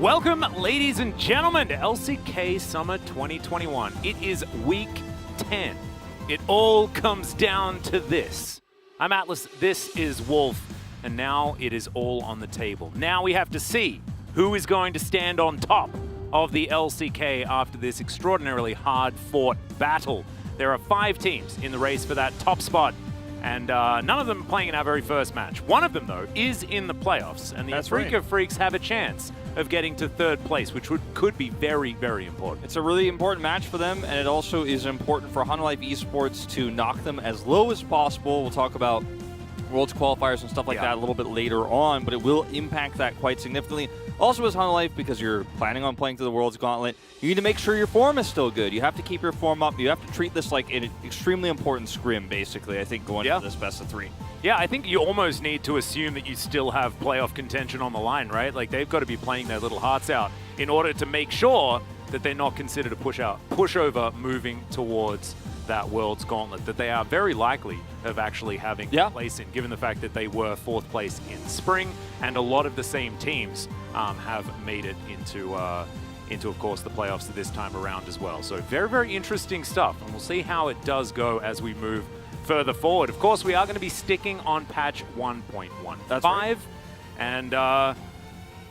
Welcome, ladies and gentlemen, to LCK Summer 2021. It is week 10. It all comes down to this. I'm Atlas, this is Wolf, and now it is all on the table. Now we have to see who is going to stand on top of the LCK after this extraordinarily hard-fought battle. There are 5 teams in the race for that top spot, and none of them playing in our very first match. One of them, though, is in the playoffs, and the Afrika Freaks have a chance of getting to 3rd place, which could be very, very important. It's a really important match for them, and it also is important for HLE Esports to knock them as low as possible. We'll talk about Worlds qualifiers and stuff like that a little bit later on, but it will impact that quite significantly. Also as HLE, because you're planning on playing through the Worlds Gauntlet, you need to make sure your form is still good. You have to keep your form up. You have to treat this like an extremely important scrim, basically, I think, going into this best of 3. Yeah, I think you almost need to assume that you still have playoff contention on the line, right? Like, they've got to be playing their little hearts out in order to make sure that they're not considered a pushover moving towards that Worlds Gauntlet, that they are very likely of actually having a place in, given the fact that they were 4th place in spring, and a lot of the same teams have made it into, of course, the playoffs this time around as well. So very, very interesting stuff, and we'll see how it does go as we move further forward. Of course, we are going to be sticking on patch 1.15. That's right. And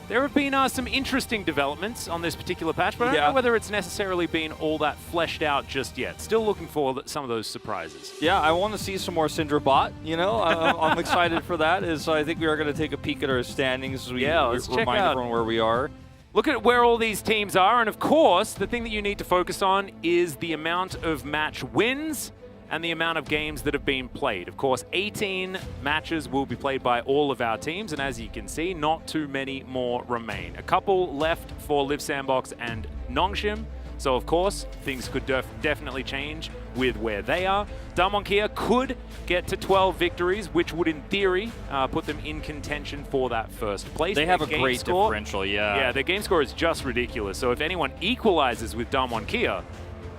there have been some interesting developments on this particular patch, but I don't know whether it's necessarily been all that fleshed out just yet. Still looking for some of those surprises. Yeah, I want to see some more Syndra bot, you know. I'm excited for that. I think we are going to take a peek at our standings as we let's check remind out everyone where we are. Look at where all these teams are, and of course, the thing that you need to focus on is the amount of match wins and the amount of games that have been played. Of course, 18 matches will be played by all of our teams, and as you can see, not too many more remain. A couple left for Live Sandbox and Nongshim, so of course, things could definitely change with where they are. Damwon could get to 12 victories, which would, in theory, put them in contention for that 1st place. They have a great differential, Yeah, their game score is just ridiculous, so if anyone equalizes with Damwon,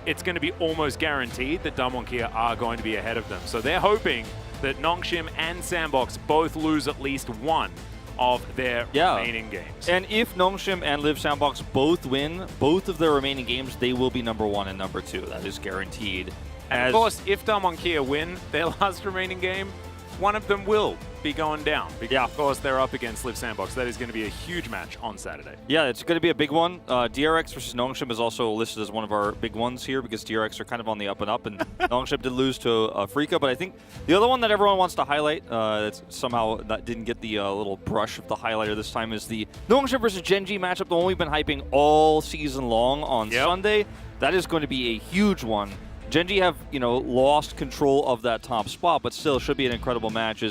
it's going to be almost guaranteed that Damwon are going to be ahead of them. So they're hoping that Nongshim and Sandbox both lose at least one of their remaining games. And if Nongshim and Live Sandbox both win both of their remaining games, they will be #1 and #2. That is guaranteed. And of course, if Damwon win their last remaining game, one of them will be going down. Because, of course, they're up against Live Sandbox. That is going to be a huge match on Saturday. Yeah, it's going to be a big one. DRX versus Nongshim is also listed as one of our big ones here because DRX are kind of on the up and up, and Nongshim did lose to Afrika. But I think the other one that everyone wants to highlight, that somehow that didn't get the little brush of the highlighter this time, is the Nongshim versus Gen.G matchup, the one we've been hyping all season long on Sunday. That is going to be a huge one. Gen.G have, lost control of that top spot, but still should be an incredible match.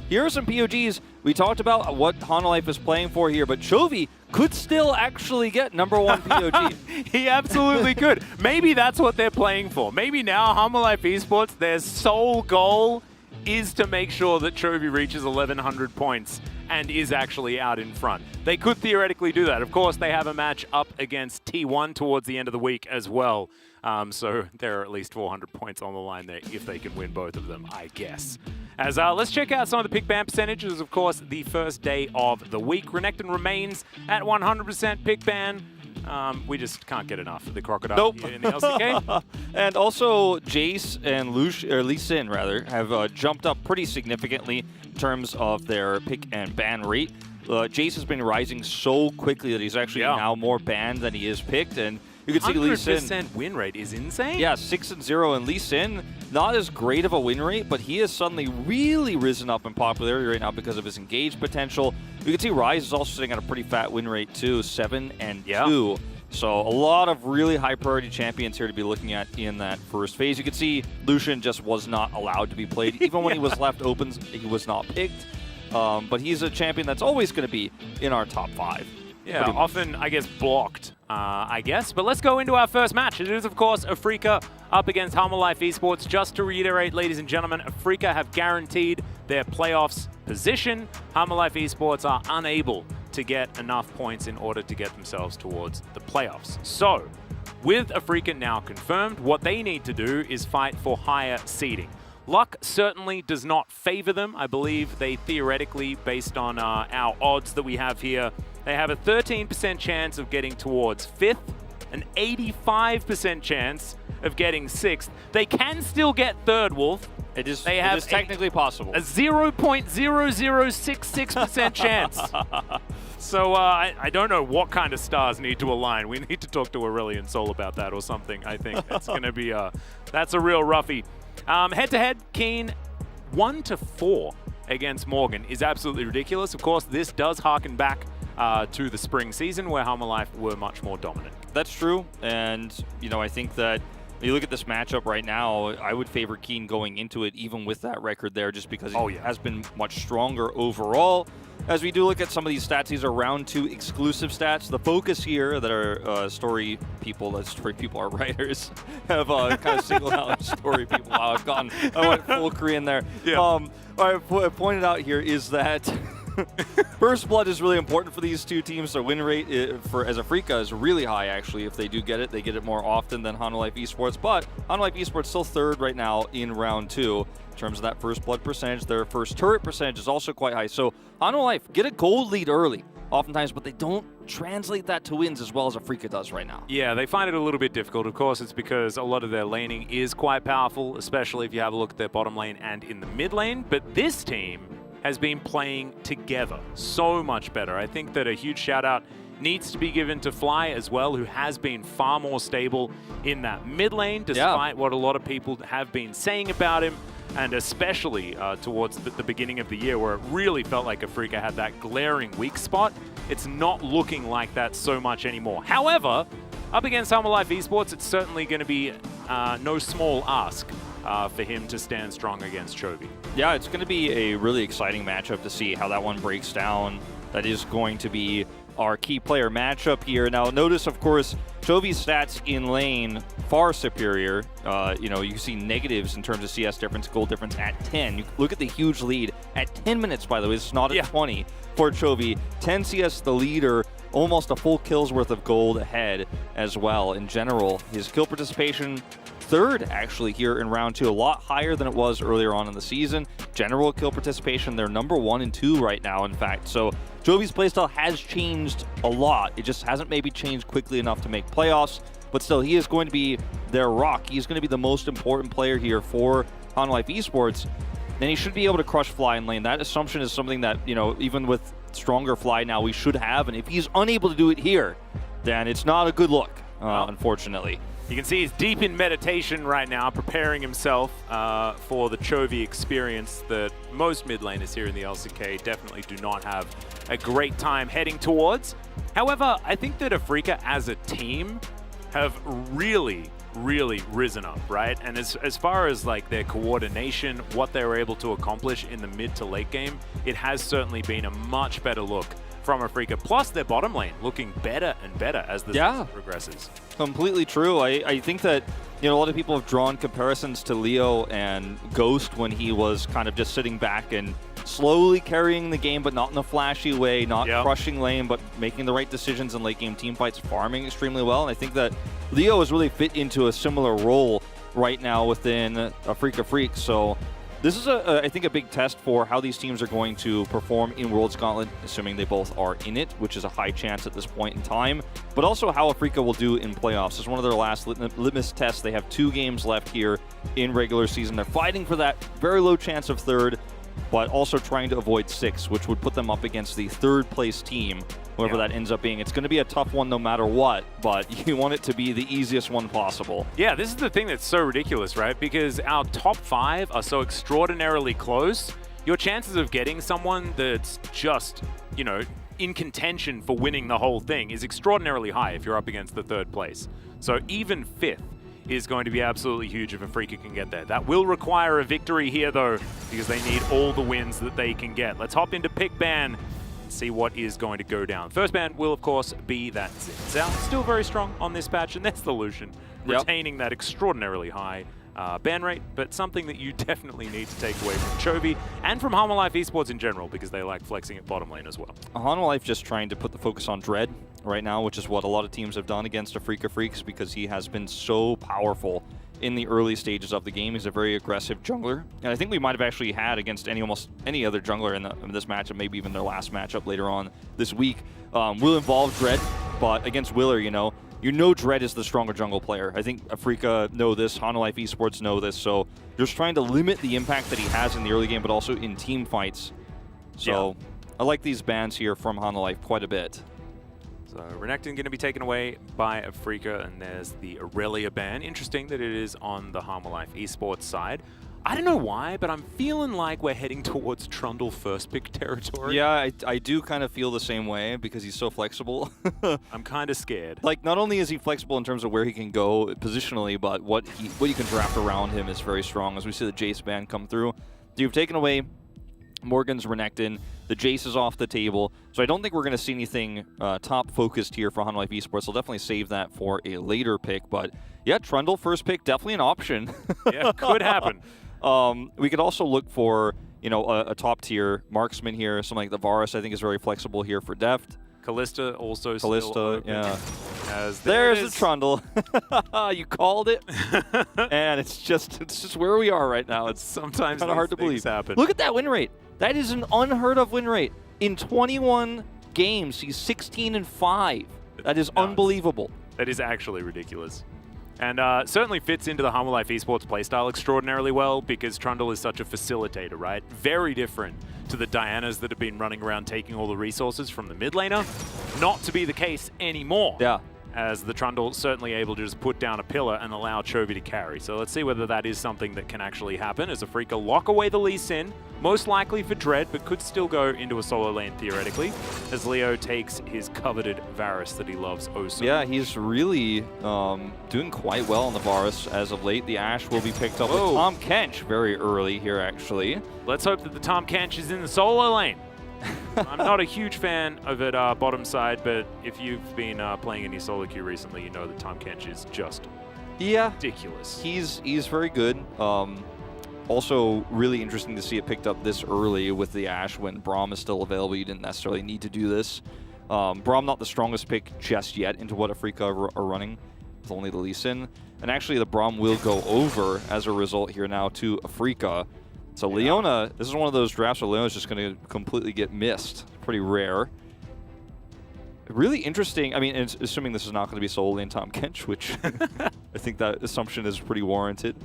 Here are some POGs. We talked about what HLE is playing for here, but Chovy could still actually get #1 POG. He absolutely could. Maybe that's what they're playing for. Maybe now HLE Esports, their sole goal is to make sure that Chovy reaches 1,100 points and is actually out in front. They could theoretically do that. Of course, they have a match up against T1 towards the end of the week as well. So there are at least 400 points on the line there if they can win both of them, I guess. Let's check out some of the pick ban percentages. Of course, the first day of the week. Renekton remains at 100% pick ban. We just can't get enough of the Crocodile here in the LCK. And also, Jace and Lee Sin, have jumped up pretty significantly in terms of their pick and ban rate. Jace has been rising so quickly that he's actually now more banned than he is picked, and you can see Lee Sin. 100% win rate is insane. Yeah, 6-0, and Lee Sin, not as great of a win rate, but he has suddenly really risen up in popularity right now because of his engaged potential. You can see Ryze is also sitting at a pretty fat win rate too, 7-2. So a lot of really high priority champions here to be looking at in that first phase. You can see Lucian just was not allowed to be played. Even when he was left open, he was not picked. But he's a champion that's always going to be in our top 5. Yeah, often, I guess, blocked, But let's go into our first match. It is, of course, Afrika up against HLE Esports. Just to reiterate, ladies and gentlemen, Afrika have guaranteed their playoffs position. HLE Esports are unable to get enough points in order to get themselves towards the playoffs. So, with Afrika now confirmed, what they need to do is fight for higher seeding. Luck certainly does not favor them. I believe they theoretically, based on our odds that we have here, They have a 13% chance of getting towards 5th, an 85% chance of getting 6th. They can still get 3rd, Wolf. It is technically possible. A 0.0066% chance. So I don't know what kind of stars need to align. We need to talk to Aurelian Sol about that or something. I think that's going to be that's a real roughie. Head-to-head, Keen 1-4 against Morgan is absolutely ridiculous. Of course, this does harken back to the spring season where Halma Life were much more dominant. That's true, and I think that when you look at this matchup right now, I would favor Keen going into it, even with that record there, just because he has been much stronger overall. As we do look at some of these stats, these are round 2 exclusive stats. The focus here that our story people, our writers, have kind of singled out story people. Wow, I went full Korean there. Yeah. I pointed out here is that First Blood is really important for these two teams. Their win rate as Afrika is really high, actually. If they do get it, they get it more often than Hanwha Life Esports. But Hanwha Life Esports still 3rd right now in round 2 in terms of that First Blood percentage. Their first turret percentage is also quite high. So Hanwha Life get a gold lead early, oftentimes, but they don't translate that to wins as well as Afrika does right now. Yeah, they find it a little bit difficult. Of course, it's because a lot of their laning is quite powerful, especially if you have a look at their bottom lane and in the mid lane. But this team has been playing together so much better. I think that a huge shout out needs to be given to Fly as well, who has been far more stable in that mid lane, despite what a lot of people have been saying about him, and especially towards the beginning of the year where it really felt like Afrika had that glaring weak spot. It's not looking like that so much anymore. However, up against Halma Life Esports, it's certainly going to be no small ask for him to stand strong against Chovy. Yeah, it's going to be a really exciting matchup to see how that one breaks down. That is going to be our key player matchup here. Now, notice, of course, Chovy's stats in lane far superior. You see negatives in terms of CS difference, gold difference at 10. You look at the huge lead at 10 minutes, by the way. This is not at 20 for Chovy. 10 CS the leader, almost a full kill's worth of gold ahead as well. In general, his kill participation 3rd actually here in round 2, a lot higher than it was earlier on in the season. General kill participation, they're number 1 and 2 right now, in fact. So Chovy's playstyle has changed a lot. It just hasn't maybe changed quickly enough to make playoffs, but still, he is going to be their rock. He's going to be the most important player here for Hanwha Life Esports, and he should be able to crush Fly in lane. That assumption is something that, even with stronger Fly now, we should have, and if he's unable to do it here, then it's not a good look, unfortunately. You can see he's deep in meditation right now, preparing himself for the Chovy experience that most mid laners here in the LCK definitely do not have a great time heading towards. However, I think that Afrika as a team have really risen up, right? And as far as like their coordination, what they were able to accomplish in the mid to late game, it has certainly been a much better look from Afrika, plus their bottom lane looking better and better as the season progresses. Completely true. I think that a lot of people have drawn comparisons to Leo and Ghost when he was kind of just sitting back and slowly carrying the game, but not in a flashy way, not crushing lane, but making the right decisions in late game team fights, farming extremely well. And I think that Leo has really fit into a similar role right now within Afrika Freak. So this is, I think, a big test for how these teams are going to perform in Worlds Gauntlet, assuming they both are in it, which is a high chance at this point in time, but also how Afrika will do in playoffs. This is one of their last litmus tests. They have 2 games left here in regular season. They're fighting for that very low chance of 3rd, but also trying to avoid 6th, which would put them up against the 3rd place team, whoever that ends up being. It's going to be a tough one no matter what, but you want it to be the easiest one possible. Yeah, this is the thing that's so ridiculous, right? Because our top 5 are so extraordinarily close. Your chances of getting someone that's just, in contention for winning the whole thing is extraordinarily high if you're up against the 3rd place. So even 5th is going to be absolutely huge if Afrika can get there. That will require a victory here, though, because they need all the wins that they can get. Let's hop into pick ban and see what is going to go down. First ban will, of course, be that Xin Zhao. Still very strong on this patch, and that's the Lucian, retaining that extraordinarily high ban rate, but something that you definitely need to take away from Chovy and from Hanwha Life Esports in general, because they like flexing at bottom lane as well. Hanwha Life just trying to put the focus on Dread right now, which is what a lot of teams have done against Afrika Freaks, because he has been so powerful in the early stages of the game. He's a very aggressive jungler, and I think we might have actually had against almost any other jungler in this matchup, maybe even their last matchup later on this week, will involve Dread, but against Willer, you know Dread is the stronger jungle player. I think Afrika know this, Hanwha Esports know this, so just trying to limit the impact that he has in the early game, but also in team fights. So I like these bans here from Hanwha quite a bit. So Renekton going to be taken away by Afrika, and there's the Aurelia ban. Interesting that it is on the Hanwha Esports side. I don't know why, but I'm feeling like we're heading towards Trundle first pick territory. Yeah, I do kind of feel the same way because he's so flexible. I'm kind of scared. Like, not only is he flexible in terms of where he can go positionally, but what you can draft around him is very strong. As we see the Jace ban come through, you've taken away Morgan's Renekton. The Jace is off the table, so I don't think we're going to see anything top focused here for Hanwha Esports. I'll definitely save that for a later pick, but yeah, Trundle first pick, definitely an option. Yeah, could happen. We could also look for, you know, a top tier marksman here. Something like the Varus, I think, is very flexible here for depth. Kalista also Kalista, still open. yeah. There's the Trundle. You called it. And it's just where we are right now. It's sometimes kind of hard to believe. Happen. Look at that win rate. That is an unheard of win rate. In 21 games, he's 16-5. That is unbelievable. That is actually ridiculous. And certainly fits into the Hanwha Esports playstyle extraordinarily well because Trundle is such a facilitator, right? Very different to the Dianas that have been running around taking all the resources from the mid laner. Not to be the case anymore. Yeah. As the Trundle certainly able to just put down a pillar and allow Chovy to carry. So let's see whether that is something that can actually happen as Afrika lock away the Lee Sin, most likely for Dread, but could still go into a solo lane theoretically, as Leo takes his coveted Varus that he loves oh so Yeah, much. he's really doing quite well on the Varus as of late. The Ashe will be picked up with Tom Kench very early here, actually. Let's hope that the Tom Kench is in the solo lane. I'm not a huge fan of it bottom side, but if you've been playing any solo queue recently, you know that Tom Kench is just ridiculous. He's very good. Also, really interesting to see it picked up this early with the Ashe when Braum is still available. You didn't necessarily need to do this. Braum not the strongest pick just yet into what Afrika are running. It's only the Lee Sin. And actually, the Braum will go over as a result here now to Afrika. So Leona, this is one of those drafts where Leona's just going to completely get missed. Pretty rare. Really interesting. I mean, assuming this is not going to be solely in Tom Kench, which I think that assumption is pretty warranted.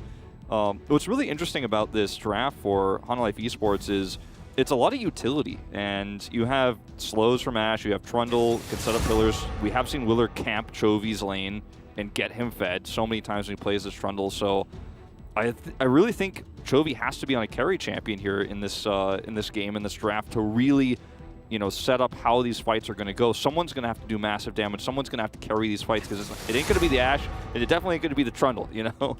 What's really interesting about this draft for Hanwha Esports is it's a lot of utility. And you have slows from Ashe, you have Trundle, can set up pillars. We have seen Willer camp Chovy's lane and get him fed so many times when he plays this Trundle. So I really think Chovy has to be on a carry champion here in this game, in this draft, to really, you know, set up how these fights are going to go. Someone's going to have to do massive damage. Someone's going to have to carry these fights because it ain't going to be the Ashe, and it definitely ain't going to be the Trundle, you know?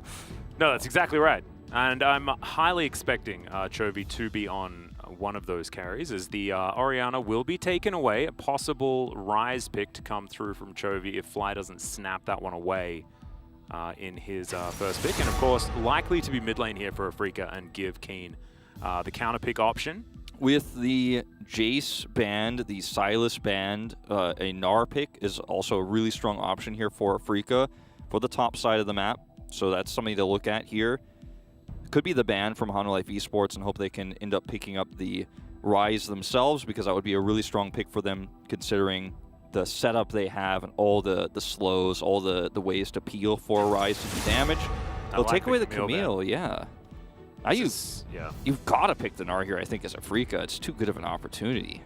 No, that's exactly right. And I'm highly expecting Chovy to be on one of those carries, as the Orianna will be taken away. A possible Rise pick to come through from Chovy if Fly doesn't snap that one away in his first pick. And of course, likely to be mid lane here for Afrika and give Keen the counter pick option. With the Jace band, the Sylas band, a Gnar pick is also a really strong option here for Afrika for the top side of the map. So that's something to look at here. Could be the ban from Hanwha Esports and hope they can end up picking up the Rise themselves, because that would be a really strong pick for them considering the setup they have and all the slows, all the ways to peel for a Rise to do damage. They'll take away the Camille, yeah. Now you've got to pick the Gnar here, I think, as Afrika. It's too good of an opportunity.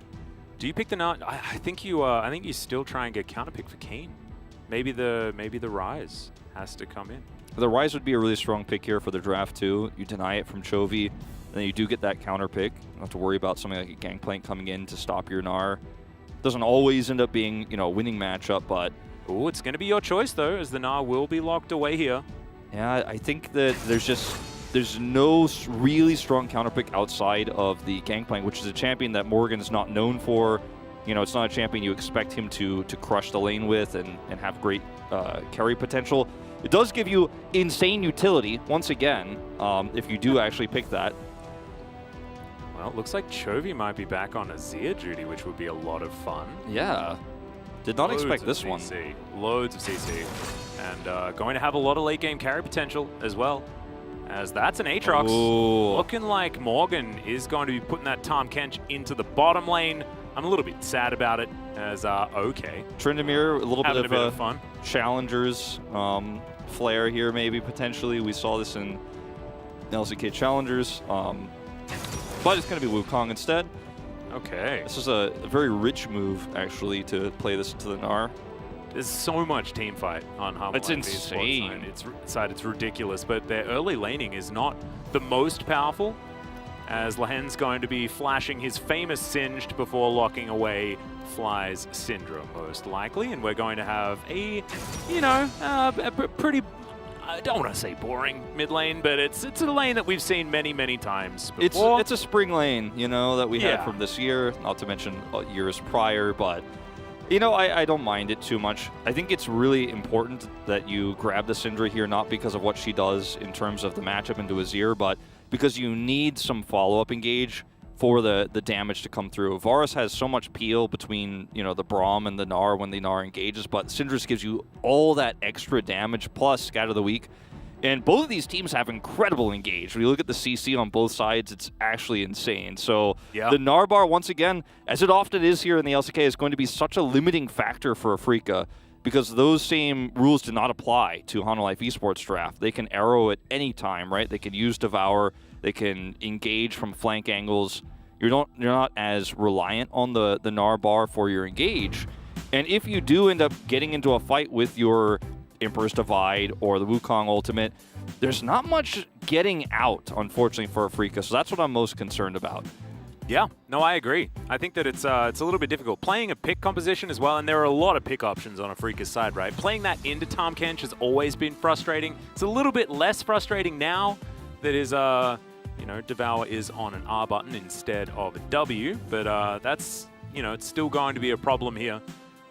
Do you pick the Gnar? I think you still try and get counter pick for Keen. Maybe the Rise has to come in. The Rise would be a really strong pick here for the draft too. You deny it from Chovy, and then you do get that counter pick. You don't have to worry about something like a Gangplank coming in to stop your Gnar. Doesn't always end up being, you know, a winning matchup, but ooh, it's going to be your choice though, as the Gnar will be locked away here. Yeah, I think that there's no really strong counter pick outside of the Gangplank, which is a champion that Morgan is not known for. You know, it's not a champion you expect him to crush the lane with and have great carry potential. It does give you insane utility, once again, if you do actually pick that. Well, it looks like Chovy might be back on Azir duty, which would be a lot of fun. Yeah. Did not Loads expect of this one. CC. Loads of CC. And going to have a lot of late game carry potential as well. As that's an Aatrox. Ooh. Looking like Morgan is going to be putting that Tahm Kench into the bottom lane. I'm a little bit sad about it as, okay. Tryndamere, a little Having bit a bit of of fun. Challengers flair here, maybe, potentially. We saw this in LCK Challengers. But it's going to be Wukong instead. Okay. This is a very rich move, actually, to play this into the Gnar. There's so much team fight on Harmon It's insane. It's ridiculous, but their early laning is not the most powerful, as Lehen's going to be flashing his famous Singed before locking away Fly's Syndra, most likely, and we're going to have a, a pretty, I don't want to say boring mid lane, but it's a lane that we've seen many, many times before. It's a spring lane, that we had from this year, not to mention years prior, but I don't mind it too much. I think it's really important that you grab the Syndra here, not because of what she does in terms of the matchup into Azir, but because you need some follow-up engage for the damage to come through. Varus has so much peel between, the Braum and the Gnar when the Gnar engages, but Syndra gives you all that extra damage plus Scatter the Weak. And both of these teams have incredible engage. When you look at the CC on both sides, it's actually insane. So the Gnar bar, once again, as it often is here in the LCK, is going to be such a limiting factor for Afrika because those same rules do not apply to Hanwha Life Esports Draft. They can arrow at any time, right? They can use Devour. They can engage from flank angles. You're not as reliant on the Gnar bar for your engage. And if you do end up getting into a fight with your Emperor's Divide or the Wukong Ultimate, there's not much getting out, unfortunately, for Afrika. So that's what I'm most concerned about. Yeah, no, I agree. I think that it's a little bit difficult. Playing a pick composition as well, and there are a lot of pick options on Afrika's side, right? Playing that into Tahm Kench has always been frustrating. It's a little bit less frustrating now that is, Devour is on an R button instead of a W, but that's, it's still going to be a problem here.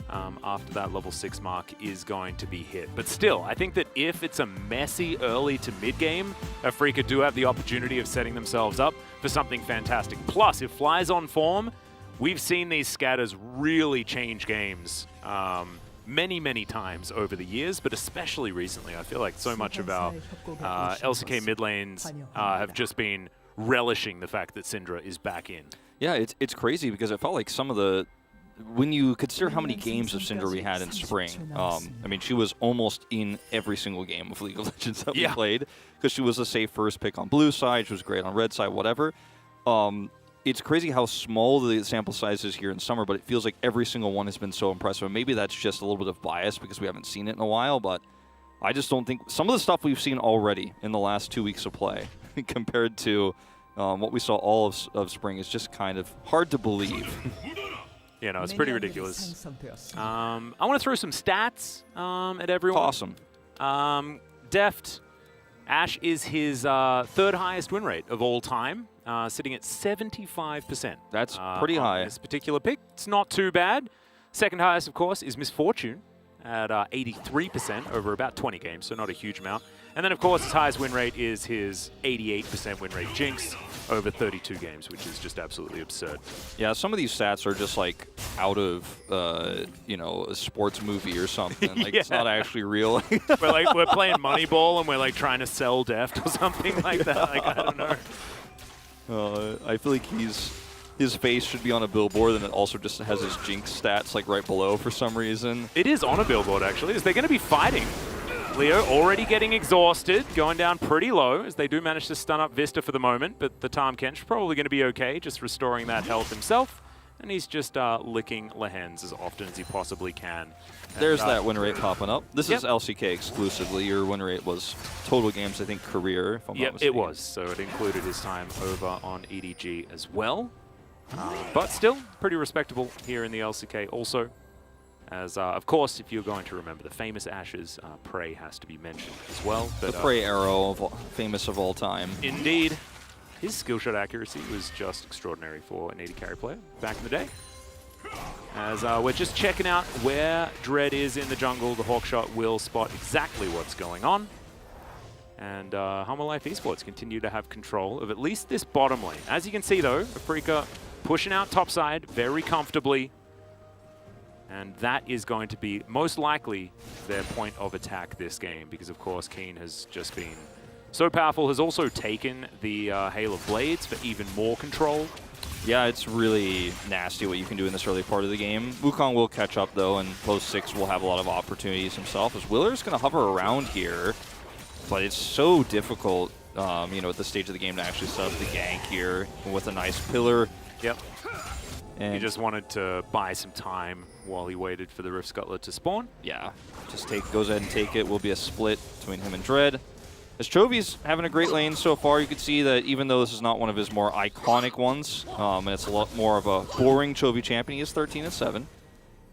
After that level 6 mark is going to be hit. But still, I think that if it's a messy early to mid game, Afrika do have the opportunity of setting themselves up for something fantastic. Plus, if Fly's on form, we've seen these scatters really change games many, many times over the years, but especially recently. I feel like so much of our LCK mid lanes have just been relishing the fact that Syndra is back in. Yeah, it's crazy because it felt like some of the when you consider how many games of Syndra we had in spring, I mean, she was almost in every single game of League of Legends that we played because she was a safe first pick on blue side, she was great on red side, whatever. It's crazy how small the sample size is here in summer, but it feels like every single one has been so impressive. And maybe that's just a little bit of bias because we haven't seen it in a while, but I just don't think some of the stuff we've seen already in the last 2 weeks of play compared to what we saw all of spring is just kind of hard to believe. It's pretty ridiculous. I want to throw some stats at everyone. Awesome. Deft, Ashe is his third highest win rate of all time, sitting at 75%. That's pretty high. This particular pick, it's not too bad. Second highest, of course, is Misfortune at 83% over about 20 games, so not a huge amount. And then, of course, his highest win rate is his 88% win rate Jinx over 32 games, which is just absolutely absurd. Yeah, some of these stats are just like out of, a sports movie or something. Like it's not actually real. we're playing Moneyball and we're like trying to sell Deft or something like that. Like I don't know. I feel like his face should be on a billboard, and it also just has his Jinx stats like right below for some reason. It is on a billboard actually. Is they're going to be fighting? Leo already getting exhausted, going down pretty low as they do manage to stun up Vista for the moment, but the Tahm Kench probably going to be okay, just restoring that health himself, and he's just licking Lehen's as often as he possibly can. There's that win rate popping up. This is LCK exclusively. Your win rate was total games, I think, career, if I'm not mistaken. It was, so it included his time over on EDG as well. But still, pretty respectable here in the LCK also. As, of course, if you're going to remember the famous Ashes, Prey has to be mentioned as well. But, the Prey arrow, famous of all time. Indeed. His skill shot accuracy was just extraordinary for an AD carry player back in the day. As we're just checking out where Dread is in the jungle, the Hawkshot will spot exactly what's going on. And Hanwha Life Esports continue to have control of at least this bottom lane. As you can see, though, Afrika pushing out topside very comfortably. And that is going to be most likely their point of attack this game, because of course Keen has just been so powerful, has also taken the Hail of Blades for even more control. Yeah, it's really nasty what you can do in this early part of the game. Wukong will catch up though, and post 6 will have a lot of opportunities himself, as Willer's going to hover around here, but it's so difficult, you know, at this stage of the game to actually set up the gank here with a nice pillar. Yep. And he just wanted to buy some time while he waited for the Rift Scuttler to spawn. yeah, just goes ahead and take it. Will be a split between him and Dread. As Chovy's having a great lane so far, you can see that even though this is not one of his more iconic ones, and it's a lot more of a boring Chovy champion, he is 13-7.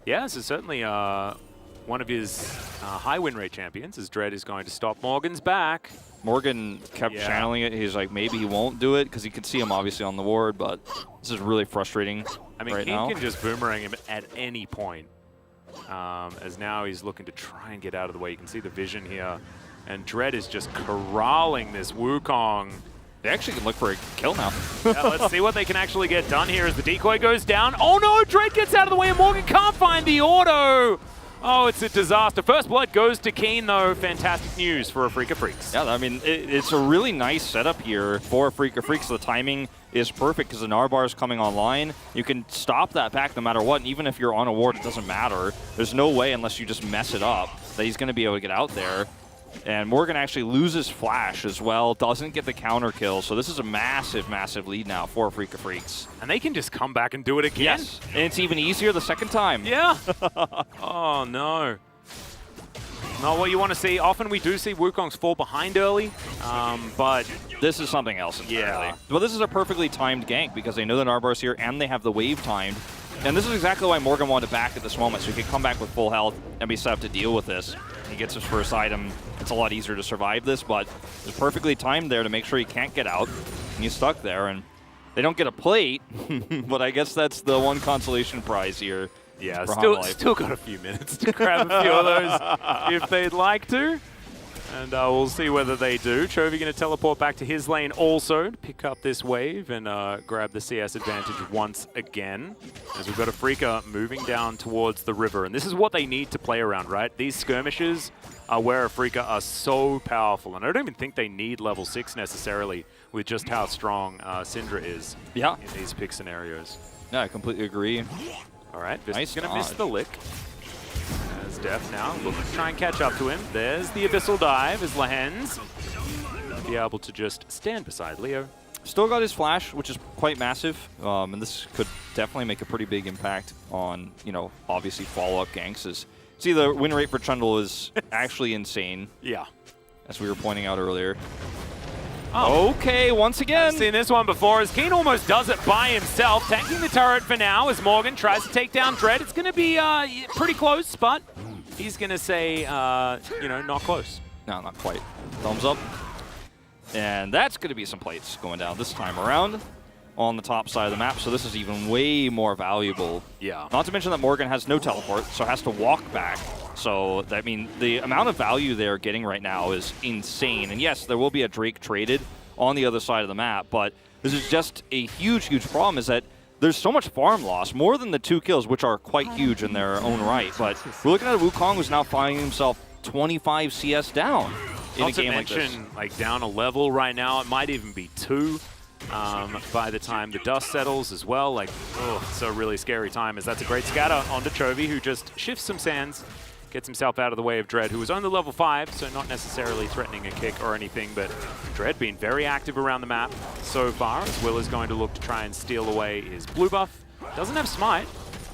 Yeah, this is certainly one of his high win rate champions, as Dread is going to stop. Morgan's back. Morgan kept channeling it. He's like, maybe he won't do it, because he could see him obviously on the ward, but this is really frustrating. I mean, right King now can just boomerang him at any point, as now he's looking to try and get out of the way. You can see the vision here, and Dread is just corralling this Wukong. They actually can look for a kill now. Yeah, let's see what they can actually get done here as the decoy goes down. Oh no, Dread gets out of the way and Morgan can't find the auto. Oh, it's a disaster. First blood goes to Keen, though. Fantastic news for Afrika Freaks. Yeah, I mean, it's a really nice setup here for Afrika Freaks. The timing is perfect because the Narbar is coming online. You can stop that back no matter what, and even if you're on a ward, it doesn't matter. There's no way, unless you just mess it up, that he's going to be able to get out there. And Morgan actually loses Flash as well, doesn't get the counter kill. So this is a massive, massive lead now for Afrika Freaks. And they can just come back and do it again. Yes, and it's even easier the second time. Yeah. Oh, no. Not what you want to see. Often we do see Wukongs fall behind early, but this is something else entirely. Yeah. Well, this is a perfectly timed gank because they know the Narbar's here and they have the wave timed. And this is exactly why Morgan wanted back at this moment, so he could come back with full health and be set up to deal with this. He gets his first item. It's a lot easier to survive this, but it's perfectly timed there to make sure he can't get out. And he's stuck there, and they don't get a plate, but I guess that's the one consolation prize here. Yeah, still got a few minutes to grab a few of those if they'd like to. And we'll see whether they do. Chovy going to teleport back to his lane also to pick up this wave and grab the CS advantage once again. As we've got Afrika moving down towards the river. And this is what they need to play around, right? These skirmishes are where Afrika are so powerful. And I don't even think they need level 6 necessarily with just how strong Syndra is in these pick scenarios. Yeah, I completely agree. All right, Vista's Nice going to miss the lick. As Def now looking to try and catch up to him. There's the Abyssal Dive as Lehens be able to just stand beside Leo. Still got his flash, which is quite massive, and this could definitely make a pretty big impact on, you know, obviously follow-up ganks. See, the win rate for Trundle is actually insane. Yeah. As we were pointing out earlier. Oh. Okay, once again. I've seen this one before as Keen almost does it by himself, tanking the turret for now as Morgan tries to take down Dread. It's going to be pretty close, but he's going to say, you know, not close. No, not quite. Thumbs up. And that's going to be some plates going down this time around on the top side of the map, so this is even way more valuable. Yeah. Not to mention that Morgan has no teleport, so has to walk back. So, I mean, the amount of value they're getting right now is insane. And yes, there will be a Drake traded on the other side of the map, but this is just a huge, huge problem is that there's so much farm loss, more than the 2 kills, which are quite huge in their own right. But we're looking at a Wukong who's now finding himself 25 CS down in a game like this. Not to mention, like, down a level right now. It might even be 2 by the time the dust settles as well. Like, oh, it's a really scary time as that's a great scatter onto Chovy, who just shifts some sands, gets himself out of the way of Dread, who was only level 5, so not necessarily threatening a kick or anything, but Dread being very active around the map so far, as Will is going to look to try and steal away his blue buff. Doesn't have Smite,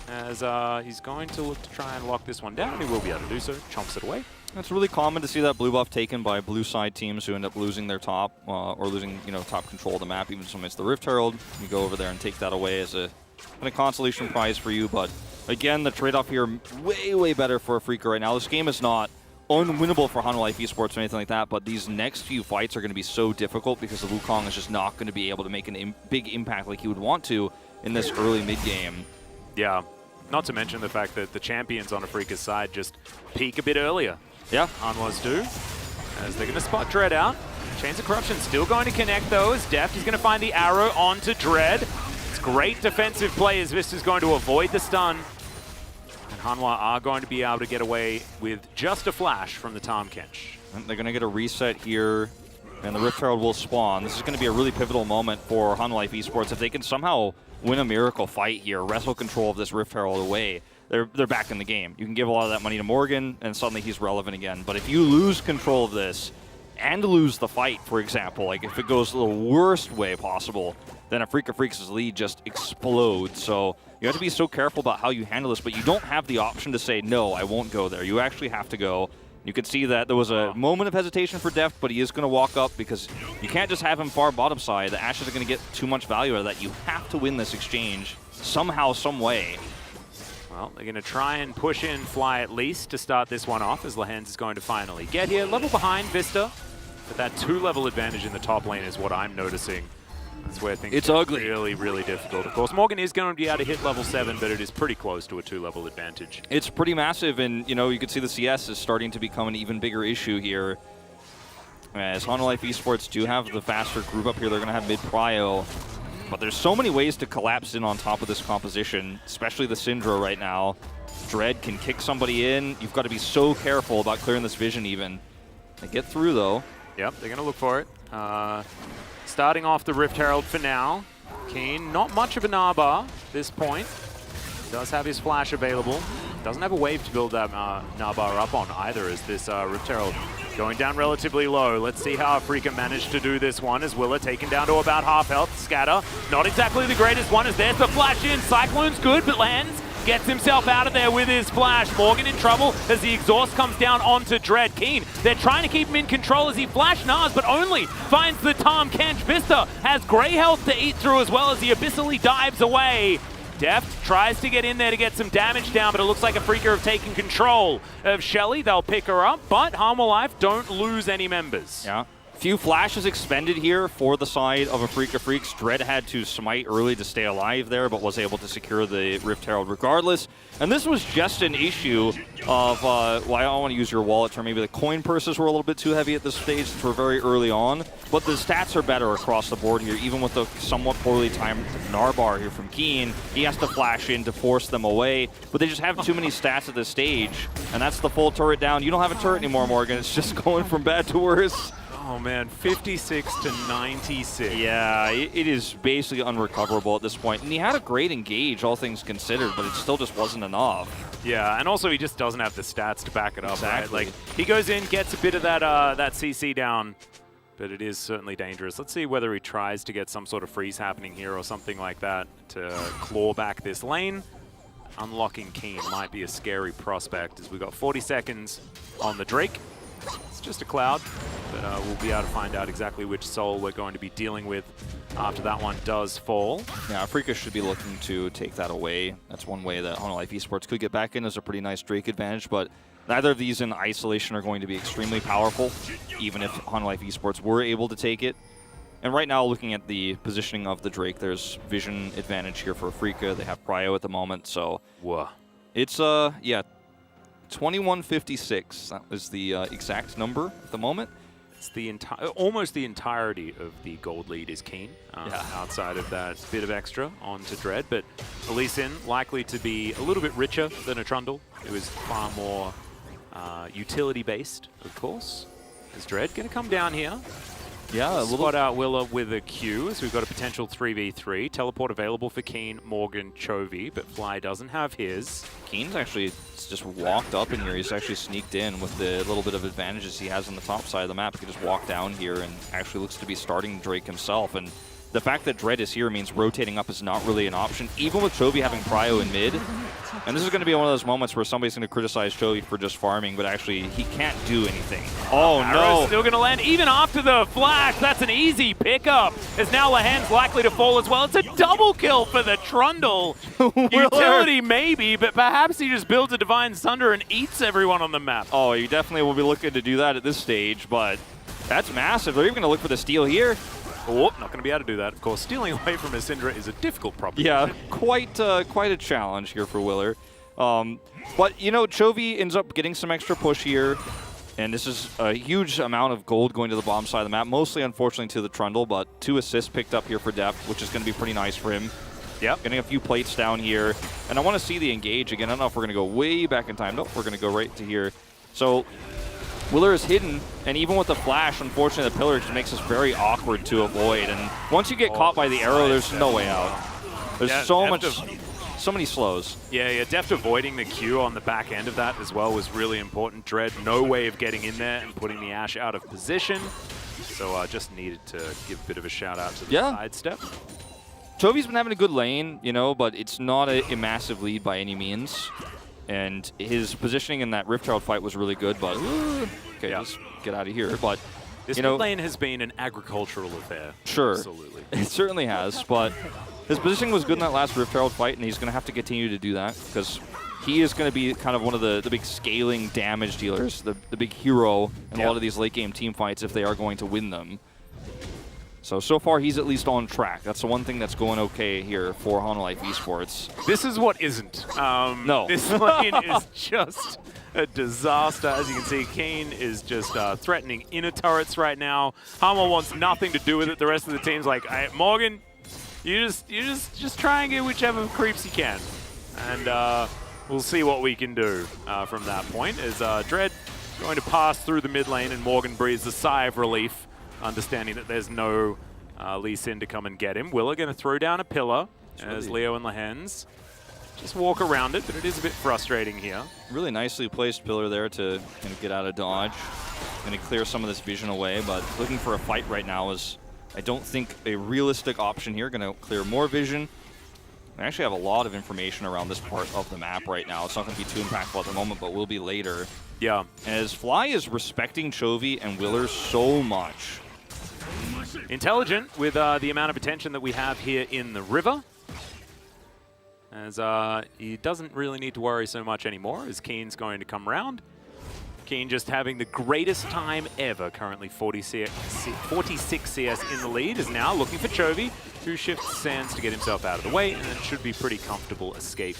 as he's going to look to try and lock this one down. He will be able to do so, chomps it away. It's really common to see that blue buff taken by blue side teams who end up losing their top, or losing, you know, top control of the map, even sometimes the Rift Herald. You go over there and take that away as a kind of consolation prize for you, but again, the trade-off here, way, way better for Afrika right now. This game is not unwinnable for Hanwha Life Esports or anything like that, but these next few fights are going to be so difficult because the Wukong is just not going to be able to make a big impact like he would want to in this early mid-game. Yeah, not to mention the fact that the champions on Afrika's side just peak a bit earlier. Yeah. Hanwha's do, as they're going to spot Dread out. Chains of Corruption still going to connect, though, as Deft is going to find the arrow onto Dread. It's great defensive play as Vista's going to avoid the stun. And Hanwha are going to be able to get away with just a flash from the Tahm Kench. And they're going to get a reset here, and the Rift Herald will spawn. This is going to be a really pivotal moment for Hanwha Esports. If they can somehow win a miracle fight here, wrestle control of this Rift Herald away, they're back in the game. You can give a lot of that money to Morgan, and suddenly he's relevant again. But if you lose control of this, and lose the fight, for example, like if it goes the worst way possible, then Afreeca Freaks' lead just explodes. So you have to be so careful about how you handle this, but you don't have the option to say, no, I won't go there. You actually have to go. You can see that there was a moment of hesitation for Deft, but he is going to walk up because you can't just have him far bottom side. The Ashes are going to get too much value out of that. You have to win this exchange somehow, some way. Well, they're going to try and push in Fly at least to start this one off, as Lehens is going to finally get here. Level behind Vista, but that 2-level advantage in the top lane is what I'm noticing. That's where things it's ugly. Really, really difficult. Of course, Morgan is going to be able to hit level 7, but it is pretty close to a 2-level advantage. It's pretty massive, and you know, you can see the CS is starting to become an even bigger issue here. As Hanwha Esports do have the faster group up here, they're going to have mid-prio. But there's so many ways to collapse in on top of this composition, especially the Syndra right now. Dread can kick somebody in. You've got to be so careful about clearing this vision even. They get through, though. Yep, they're going to look for it. Starting off the Rift Herald for now. Keen, not much of a Nahbar at this point. He does have his flash available. Doesn't have a wave to build that Nahbar up on either, as this Rift Herald going down relatively low. Let's see how Afreeca managed to do this one, as Willa taken down to about half health. Scatter, not exactly the greatest one, as there's the flash in. Cyclone's good, but lands. Gets himself out of there with his flash. Morgan in trouble as the exhaust comes down onto Dread. Keen, they're trying to keep him in control as he flash Nars, but only finds the Tahm Kench. Vista has grey health to eat through, as well as he abyssally dives away. Deft tries to get in there to get some damage down, but it looks like Afreeca have taken control of HLE. They'll pick her up, but Hanwha Life don't lose any members. Yeah. Few flashes expended here for the side of Afreeca Freaks. Dread had to smite early to stay alive there, but was able to secure the Rift Herald regardless. And this was just an issue of, well, I don't want to use your wallet term, maybe the coin purses were a little bit too heavy at this stage since we're very early on. But the stats are better across the board here, even with the somewhat poorly timed Narbar here from Keen. He has to flash in to force them away, but they just have too many stats at this stage. And that's the full turret down. You don't have a turret anymore, Morgan. It's just going from bad to worse. Oh man, 56 to 96. Yeah, it is basically unrecoverable at this point. And he had a great engage, all things considered, but it still just wasn't enough. Yeah, and also he just doesn't have the stats to back it up, Exactly. right? Like, he goes in, gets a bit of that CC down, but it is certainly dangerous. Let's see whether he tries to get some sort of freeze happening here or something like that to claw back this lane. Unlocking Keen might be a scary prospect, as we've got 40 seconds on the Drake. It's just a cloud, but we'll be able to find out exactly which soul we're going to be dealing with after that one does fall. Yeah, Afreeca should be looking to take that away. That's one way that Hanwha Esports could get back in. There's a pretty nice Drake advantage, but neither of these in isolation are going to be extremely powerful, even if Hanwha Esports were able to take it. And right now, looking at the positioning of the Drake, there's vision advantage here for Afreeca. They have Prio at the moment, so Whoa. it's, yeah, 2156. That was the exact number at the moment. It's the almost the entirety of the gold lead is Keen, Yeah. outside of that bit of extra onto Dread. But Lee Sin likely to be a little bit richer than a Trundle. It was far more utility-based, of course. Is Dread going to come down here? Yeah, a little. Spot out Willa with a Q, so we've got a potential 3v3. Teleport available for Keen, Morgan, Chovy, but Fly doesn't have his. Keen's actually just walked up in here. He's actually sneaked in with the little bit of advantages he has on the top side of the map. He can just walk down here and actually looks to be starting Drake himself. And the fact that Dread is here means rotating up is not really an option, even with Chovy having Prio in mid. And this is going to be one of those moments where somebody's going to criticize Chovy for just farming, but actually he can't do anything. Oh Arrow's no! still going to land even after the flash. That's an easy pickup. As now Lehen's likely to fall as well. It's a double kill for the Trundle. Utility maybe, but perhaps he just builds a Divine Sunder and eats everyone on the map. Oh, you definitely will be looking to do that at this stage, but that's massive. They're even going to look for the steal here. Oh, not going to be able to do that. Of course, stealing away from a Syndra is a difficult proposition. Yeah, quite a challenge here for Willer. But, you know, Chovy ends up getting some extra push here, and this is a huge amount of gold going to the bottom side of the map, mostly, unfortunately, to the Trundle, but 2 assists picked up here for Deft, which is going to be pretty nice for him. Yep. Getting a few plates down here. And I want to see the engage again. I don't know if we're going to go way back in time. Nope, we're going to go right to here. So Willer is hidden, and even with the flash, unfortunately, the pillar just makes this very awkward to avoid. And once you get caught by the arrow, there's no way out. There's so many slows. Yeah, deft avoiding the Q on the back end of that as well was really important. Dread, no way of getting in there and putting the Ashe out of position. So just needed to give a bit of a shout out to the sidestep. Chovy's been having a good lane, you know, but it's not a massive lead by any means. And his positioning in that Rift Herald fight was really good, but okay, just get out of here. But this mid lane has been an agricultural affair. Sure, absolutely, it certainly has. But his positioning was good in that last Rift Herald fight, and he's going to have to continue to do that because he is going to be kind of one of the big scaling damage dealers, the big hero in a lot of these late game team fights if they are going to win them. So far he's at least on track. That's the one thing that's going okay here for Hanwha Esports. This is what isn't. No. This lane is just a disaster. As you can see, Keen is just threatening inner turrets right now. Hanwha wants nothing to do with it. The rest of the team's like, hey, Morgan, you just try and get whichever creeps you can. And we'll see what we can do from that point. As Dread going to pass through the mid lane and Morgan breathes a sigh of relief, understanding that there's no Lee Sin to come and get him. Willer going to throw down a pillar as Leo and Lehens just walk around it, but it is a bit frustrating here. Really nicely placed pillar there to kind of get out of dodge. Going to clear some of this vision away, but looking for a fight right now is, I don't think, a realistic option here. Going to clear more vision. I actually have a lot of information around this part of the map right now. It's not going to be too impactful at the moment, but will be later. Yeah. As Fly is respecting Chovy and Willer so much. Intelligent with the amount of attention that we have here in the river. As he doesn't really need to worry so much anymore as Keen's going to come round. Keen just having the greatest time ever, currently 46 CS in the lead, is now looking for Chovy, who shifts sands to get himself out of the way, and it should be pretty comfortable escape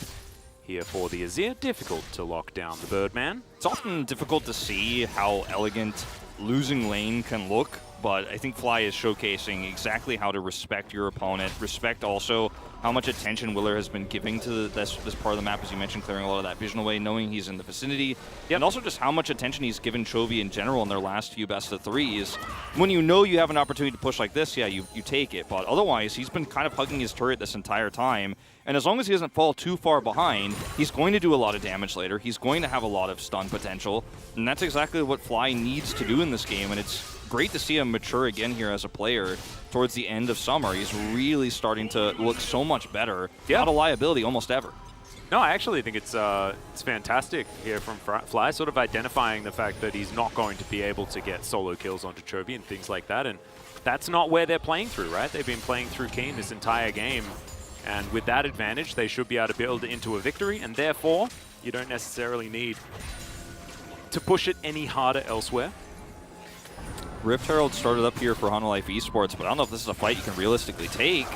here for the Azir. Difficult to lock down the Birdman. It's often difficult to see how elegant losing lane can look, but I think Fly is showcasing exactly how to respect your opponent, respect also how much attention Willer has been giving to this part of the map, as you mentioned, clearing a lot of that vision away, knowing he's in the vicinity, and also just how much attention he's given Chovy in general in their last few best of threes. When you know you have an opportunity to push like this, yeah, you take it, but otherwise he's been kind of hugging his turret this entire time, and as long as he doesn't fall too far behind, he's going to do a lot of damage later, he's going to have a lot of stun potential, and that's exactly what Fly needs to do in this game, and it's great to see him mature again here as a player towards the end of summer. He's really starting to look so much better. Not a liability almost ever. No, I actually think it's fantastic here from Fly, sort of identifying the fact that he's not going to be able to get solo kills onto Chovy and things like that, and that's not where they're playing through, right? They've been playing through Keen this entire game, and with that advantage, they should be able to build into a victory, and therefore, you don't necessarily need to push it any harder elsewhere. Rift Herald started up here for Hanwha Esports, but I don't know if this is a fight you can realistically take.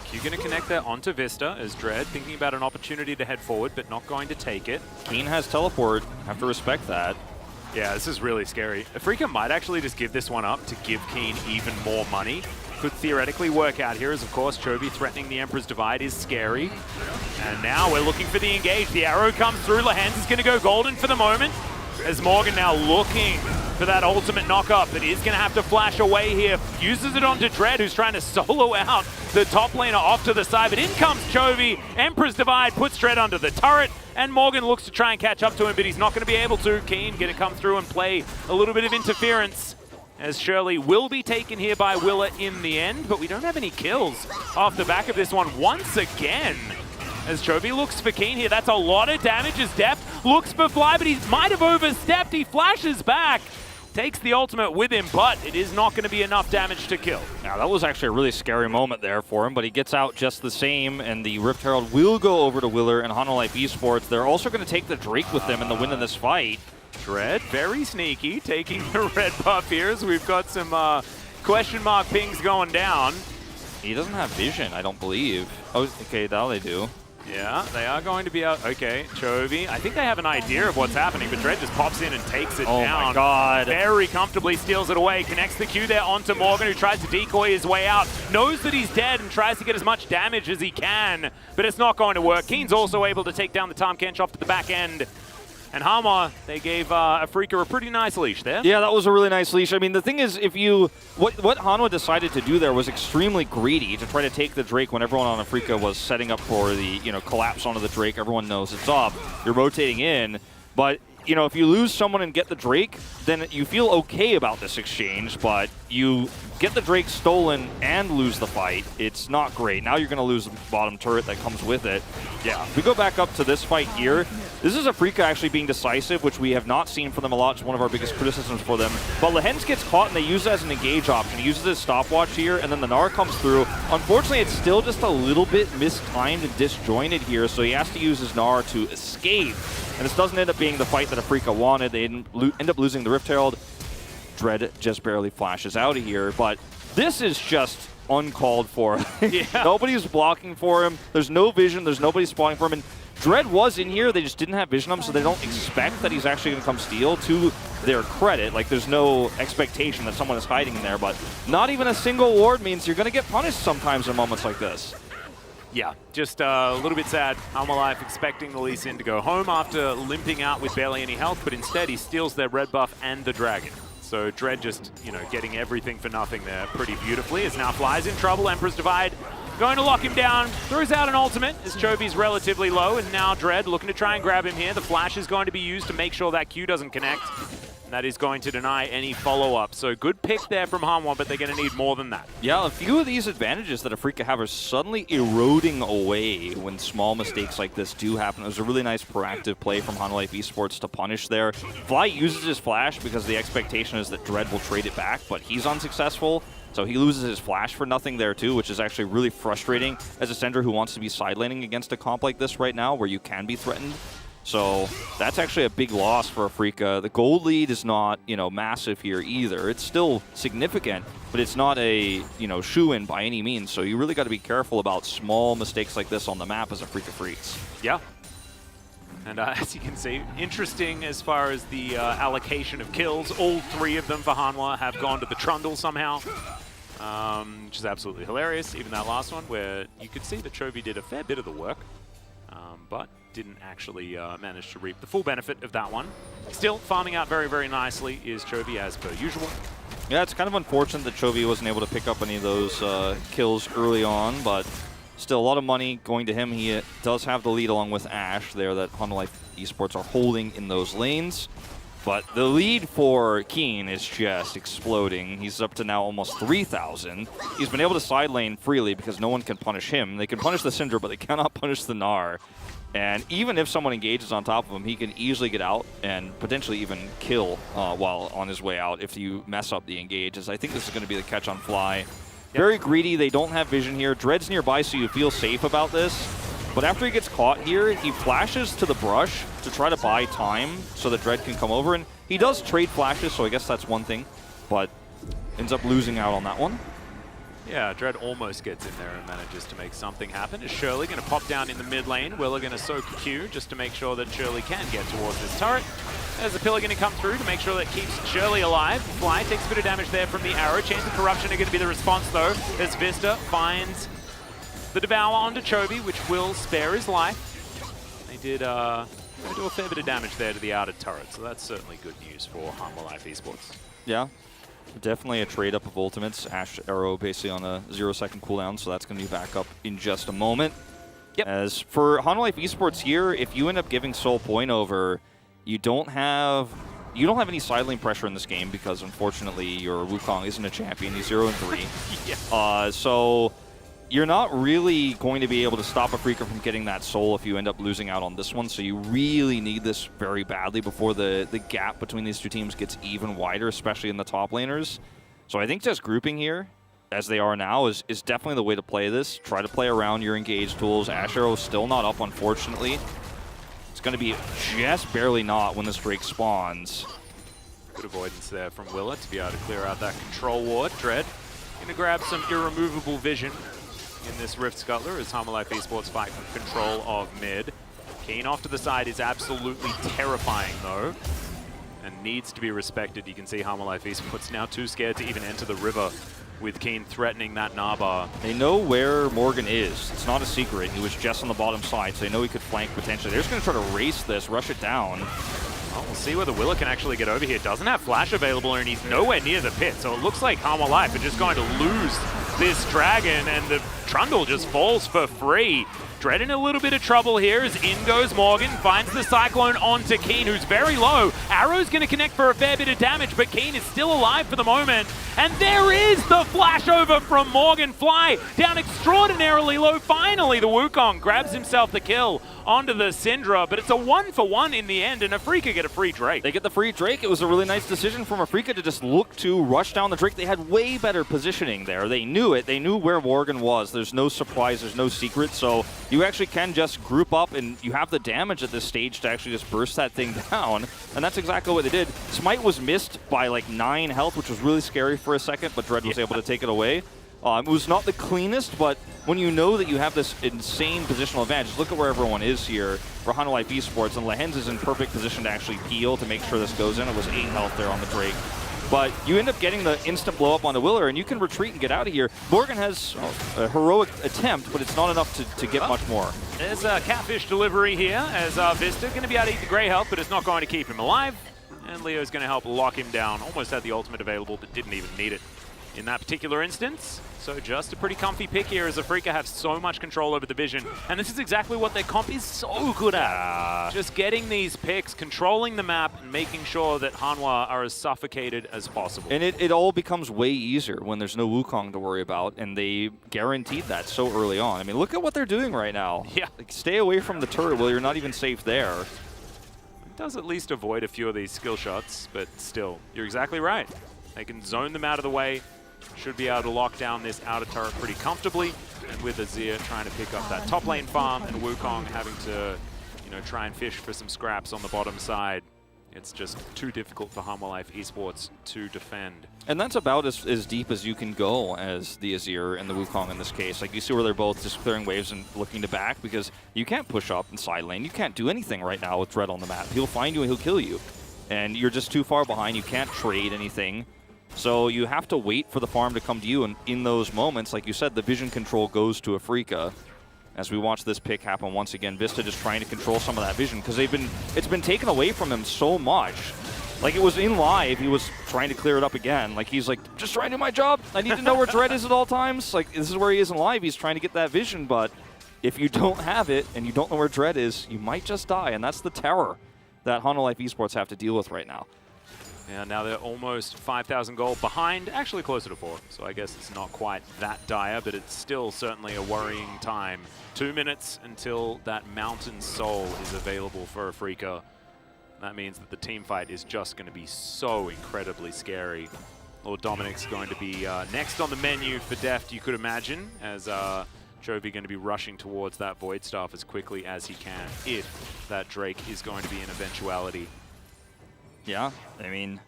Q going to connect there onto Vista as Dread thinking about an opportunity to head forward, but not going to take it. Keen has teleport. Have to respect that. Yeah, this is really scary. Afrika might actually just give this one up to give Keen even more money. Could theoretically work out here, as of course Chovy threatening the Emperor's Divide is scary. And now we're looking for the engage. The arrow comes through. Lehens is going to go golden for the moment, as Morgan now looking for that ultimate knock-up that is going to have to flash away here. Uses it onto Dread, who's trying to solo out the top laner off to the side, but in comes Chovy. Emperor's Divide puts Dread under the turret, and Morgan looks to try and catch up to him, but he's not going to be able to. Keen going to come through and play a little bit of interference, as Shirley will be taken here by Willer in the end, but we don't have any kills off the back of this one once again. As Chovy looks for Keen here, that's a lot of damage as Deft looks for Fly, but he might have overstepped. He flashes back, takes the ultimate with him, but it is not going to be enough damage to kill. Now, that was actually a really scary moment there for him, but he gets out just the same, and the Rift Herald will go over to Willer and Hanwha Esports. They're also going to take the Drake with them in the win in this fight. Dread, very sneaky, taking the red buff here, as we've got some question mark pings going down. He doesn't have vision, I don't believe. Oh, okay, now they do. Yeah, they are going to be out. Okay, Chovy. I think they have an idea of what's happening, but Dread just pops in and takes it down. Oh my god. Very comfortably steals it away, connects the Q there onto Morgan, who tries to decoy his way out, knows that he's dead and tries to get as much damage as he can, but it's not going to work. Keen's also able to take down the Tahm Kench off to the back end. And Hanwha, they gave Afrika a pretty nice leash there. Yeah, that was a really nice leash. I mean, the thing is, what Hanwha decided to do there was extremely greedy to try to take the Drake when everyone on Afrika was setting up for the, collapse onto the Drake. Everyone knows it's up. You're rotating in. But, if you lose someone and get the Drake, then you feel okay about this exchange, but you get the Drake stolen and lose the fight. It's not great. Now you're going to lose the bottom turret that comes with it. Yeah, if we go back up to this fight here, this is Afrika actually being decisive, which we have not seen from them a lot. It's one of our biggest criticisms for them. But Lehens gets caught, and they use it as an engage option. He uses his stopwatch here, and then the Gnar comes through. Unfortunately, it's still just a little bit mistimed and disjointed here, so he has to use his Gnar to escape. And this doesn't end up being the fight that Afrika wanted. They end up losing the Rift Herald. Dread just barely flashes out of here, but this is just uncalled for. Yeah. Nobody's blocking for him. There's no vision. There's nobody spawning for him. And Dread was in here. They just didn't have vision on him, so they don't expect that he's actually going to come steal. To their credit, like, there's no expectation that someone is hiding in there, but not even a single ward means you're going to get punished sometimes in moments like this. Yeah, just a little bit sad. Hanwha Life expecting the Lee Sin to go home after limping out with barely any health, but instead he steals their red buff and the dragon. So Dread just, getting everything for nothing there pretty beautifully. As now Fly's in trouble. Emperor's Divide going to lock him down. Throws out an ultimate as Chovy's relatively low, and now Dread looking to try and grab him here. The flash is going to be used to make sure that Q doesn't connect. That is going to deny any follow-up. So good pick there from Hanwha, but they're going to need more than that. Yeah, a few of these advantages that Afrika have are suddenly eroding away when small mistakes like this do happen. It was a really nice proactive play from Hanwha Life Esports to punish there. Fly uses his flash because the expectation is that Dread will trade it back, but he's unsuccessful. So he loses his flash for nothing there too, which is actually really frustrating as a Sender who wants to be side laning against a comp like this right now where you can be threatened. So that's actually a big loss for Afrika. The gold lead is not, massive here either. It's still significant, but it's not a, shoe-in by any means. So you really got to be careful about small mistakes like this on the map as Afrika Freaks. Yeah. And as you can see, interesting as far as the allocation of kills. All three of them for Hanwha have gone to the Trundle somehow, which is absolutely hilarious. Even that last one where you could see that Chovy did a fair bit of the work, but didn't actually manage to reap the full benefit of that one. Still, farming out very, very nicely is Chovy as per usual. Yeah, it's kind of unfortunate that Chovy wasn't able to pick up any of those kills early on, but still a lot of money going to him. He does have the lead along with Ash there that Hanwha Life Esports are holding in those lanes. But the lead for Keen is just exploding. He's up to now almost 3,000. He's been able to side lane freely because no one can punish him. They can punish the Syndra, but they cannot punish the Gnar. And even if someone engages on top of him, he can easily get out and potentially even kill while on his way out if you mess up the engages. I think this is going to be the catch on Fly. Yep. Very greedy. They don't have vision here. Dread's nearby, so you feel safe about this. But after he gets caught here, he flashes to the brush to try to buy time so that Dread can come over. And he does trade flashes, so I guess that's one thing. But ends up losing out on that one. Yeah, Dread almost gets in there and manages to make something happen. Is Shirley going to pop down in the mid lane? Willa going to soak Q just to make sure that Shirley can get towards this turret. There's a pillar going to come through to make sure that keeps Shirley alive. Fly takes a bit of damage there from the arrow. Chains of Corruption are going to be the response though, as Vista finds the Devour onto Chovy, which will spare his life. They did do a fair bit of damage there to the outer turret, so that's certainly good news for Hanwha Life Esports. Yeah. Definitely a trade up of ultimates. Ash Arrow basically on a 0-second cooldown, so that's going to be back up in just a moment. Yep. As for Hanwha Life Esports here, if you end up giving Soul Point over, you don't have any side lane pressure in this game because unfortunately your Wukong isn't a champion. He's 0-3. Yeah. So you're not really going to be able to stop Afrika from getting that soul if you end up losing out on this one. So you really need this very badly before the gap between these two teams gets even wider, especially in the top laners. So I think just grouping here, as they are now, is definitely the way to play this. Try to play around your engage tools. Ash Arrow is still not up, unfortunately. It's going to be just barely not when this Drake spawns. Good avoidance there from Willa to be able to clear out that control ward. Dread going to grab some irremovable vision in this Rift Scuttler as Hanwha Life Esports fight for control of mid. Keen off to the side is absolutely terrifying though, and needs to be respected. You can see Hanwha Life Esports now too scared to even enter the river, with Keen threatening that Nabar. They know where Morgan is. It's not a secret. He was just on the bottom side, so they know he could flank potentially. They're just going to try to race this, rush it down. Well, we'll see whether Willa can actually get over here. Doesn't have flash available, and he's nowhere near the pit, so it looks like Hanwha Life are just going to lose this dragon, and the Trundle just falls for free. Dread in a little bit of trouble here as in goes Morgan, finds the Cyclone onto Keen, who's very low. Arrow's going to connect for a fair bit of damage, but Keen is still alive for the moment. And there is the flash over from Morgan. Fly down extraordinarily low. Finally, the Wukong grabs himself the kill onto the Syndra, but it's a 1-for-1 in the end, and Afrika get a free Drake. They get the free Drake. It was a really nice decision from Afrika to just look to rush down the Drake. They had way better positioning there. They knew it. They knew where Morgan was. There's no surprise. There's no secret. So you actually can just group up, and you have the damage at this stage to actually just burst that thing down. And that's exactly what they did. Smite was missed by like 9 health, which was really scary for a second, but Dread was able to take it away. It was not the cleanest, but when you know that you have this insane positional advantage, look at where everyone is here for Hanwha Life Esports, and Lehens is in perfect position to actually peel to make sure this goes in. It was 8 health there on the Drake. But you end up getting the instant blow up on the Willer, and you can retreat and get out of here. Morgan has a heroic attempt, but it's not enough to get much more. There's a catfish delivery here as Vista going to be able to eat the Grey health, but it's not going to keep him alive. And Leo's going to help lock him down. Almost had the ultimate available, but didn't even need it in that particular instance. So just a pretty comfy pick here as Afrika have so much control over the vision. And this is exactly what their comp is so good at. Just getting these picks, controlling the map, and making sure that Hanwha are as suffocated as possible. And it all becomes way easier when there's no Wukong to worry about, and they guaranteed that so early on. I mean, look at what they're doing right now. Yeah. Like, stay away from the turret while you're not even safe there. It does at least avoid a few of these skill shots, but still, you're exactly right. They can zone them out of the way. Should be able to lock down this outer turret pretty comfortably, and with Azir trying to pick up that top lane farm and Wukong having to, try and fish for some scraps on the bottom side, it's just too difficult for Hanwha Life Esports to defend. And that's about as deep as you can go as the Azir and the Wukong in this case. Like, you see where they're both just clearing waves and looking to back, because you can't push up in side lane. You can't do anything right now with Dread on the map. He'll find you and he'll kill you. And you're just too far behind. You can't trade anything. So you have to wait for the farm to come to you, and in those moments, like you said, the vision control goes to Afrika. As we watch this pick happen once again, Vista just trying to control some of that vision, because it's been taken away from him so much. Like, it was in live, he was trying to clear it up again. Like, he's like, just trying to do my job. I need to know where Dread is at all times. Like, this is where he is in live. He's trying to get that vision, but if you don't have it and you don't know where Dread is, you might just die, and that's the terror that Hanwha Life Esports have to deal with right now. Yeah, now they're almost 5,000 gold behind, actually closer to 4, so I guess it's not quite that dire, but it's still certainly a worrying time. 2 minutes until that Mountain Soul is available for Afrika. That means that the team fight is just going to be so incredibly scary. Lord Dominic's going to be next on the menu for Deft, you could imagine, as Chovy going to be rushing towards that Void Staff as quickly as he can, if that Drake is going to be an eventuality. Yeah, I mean,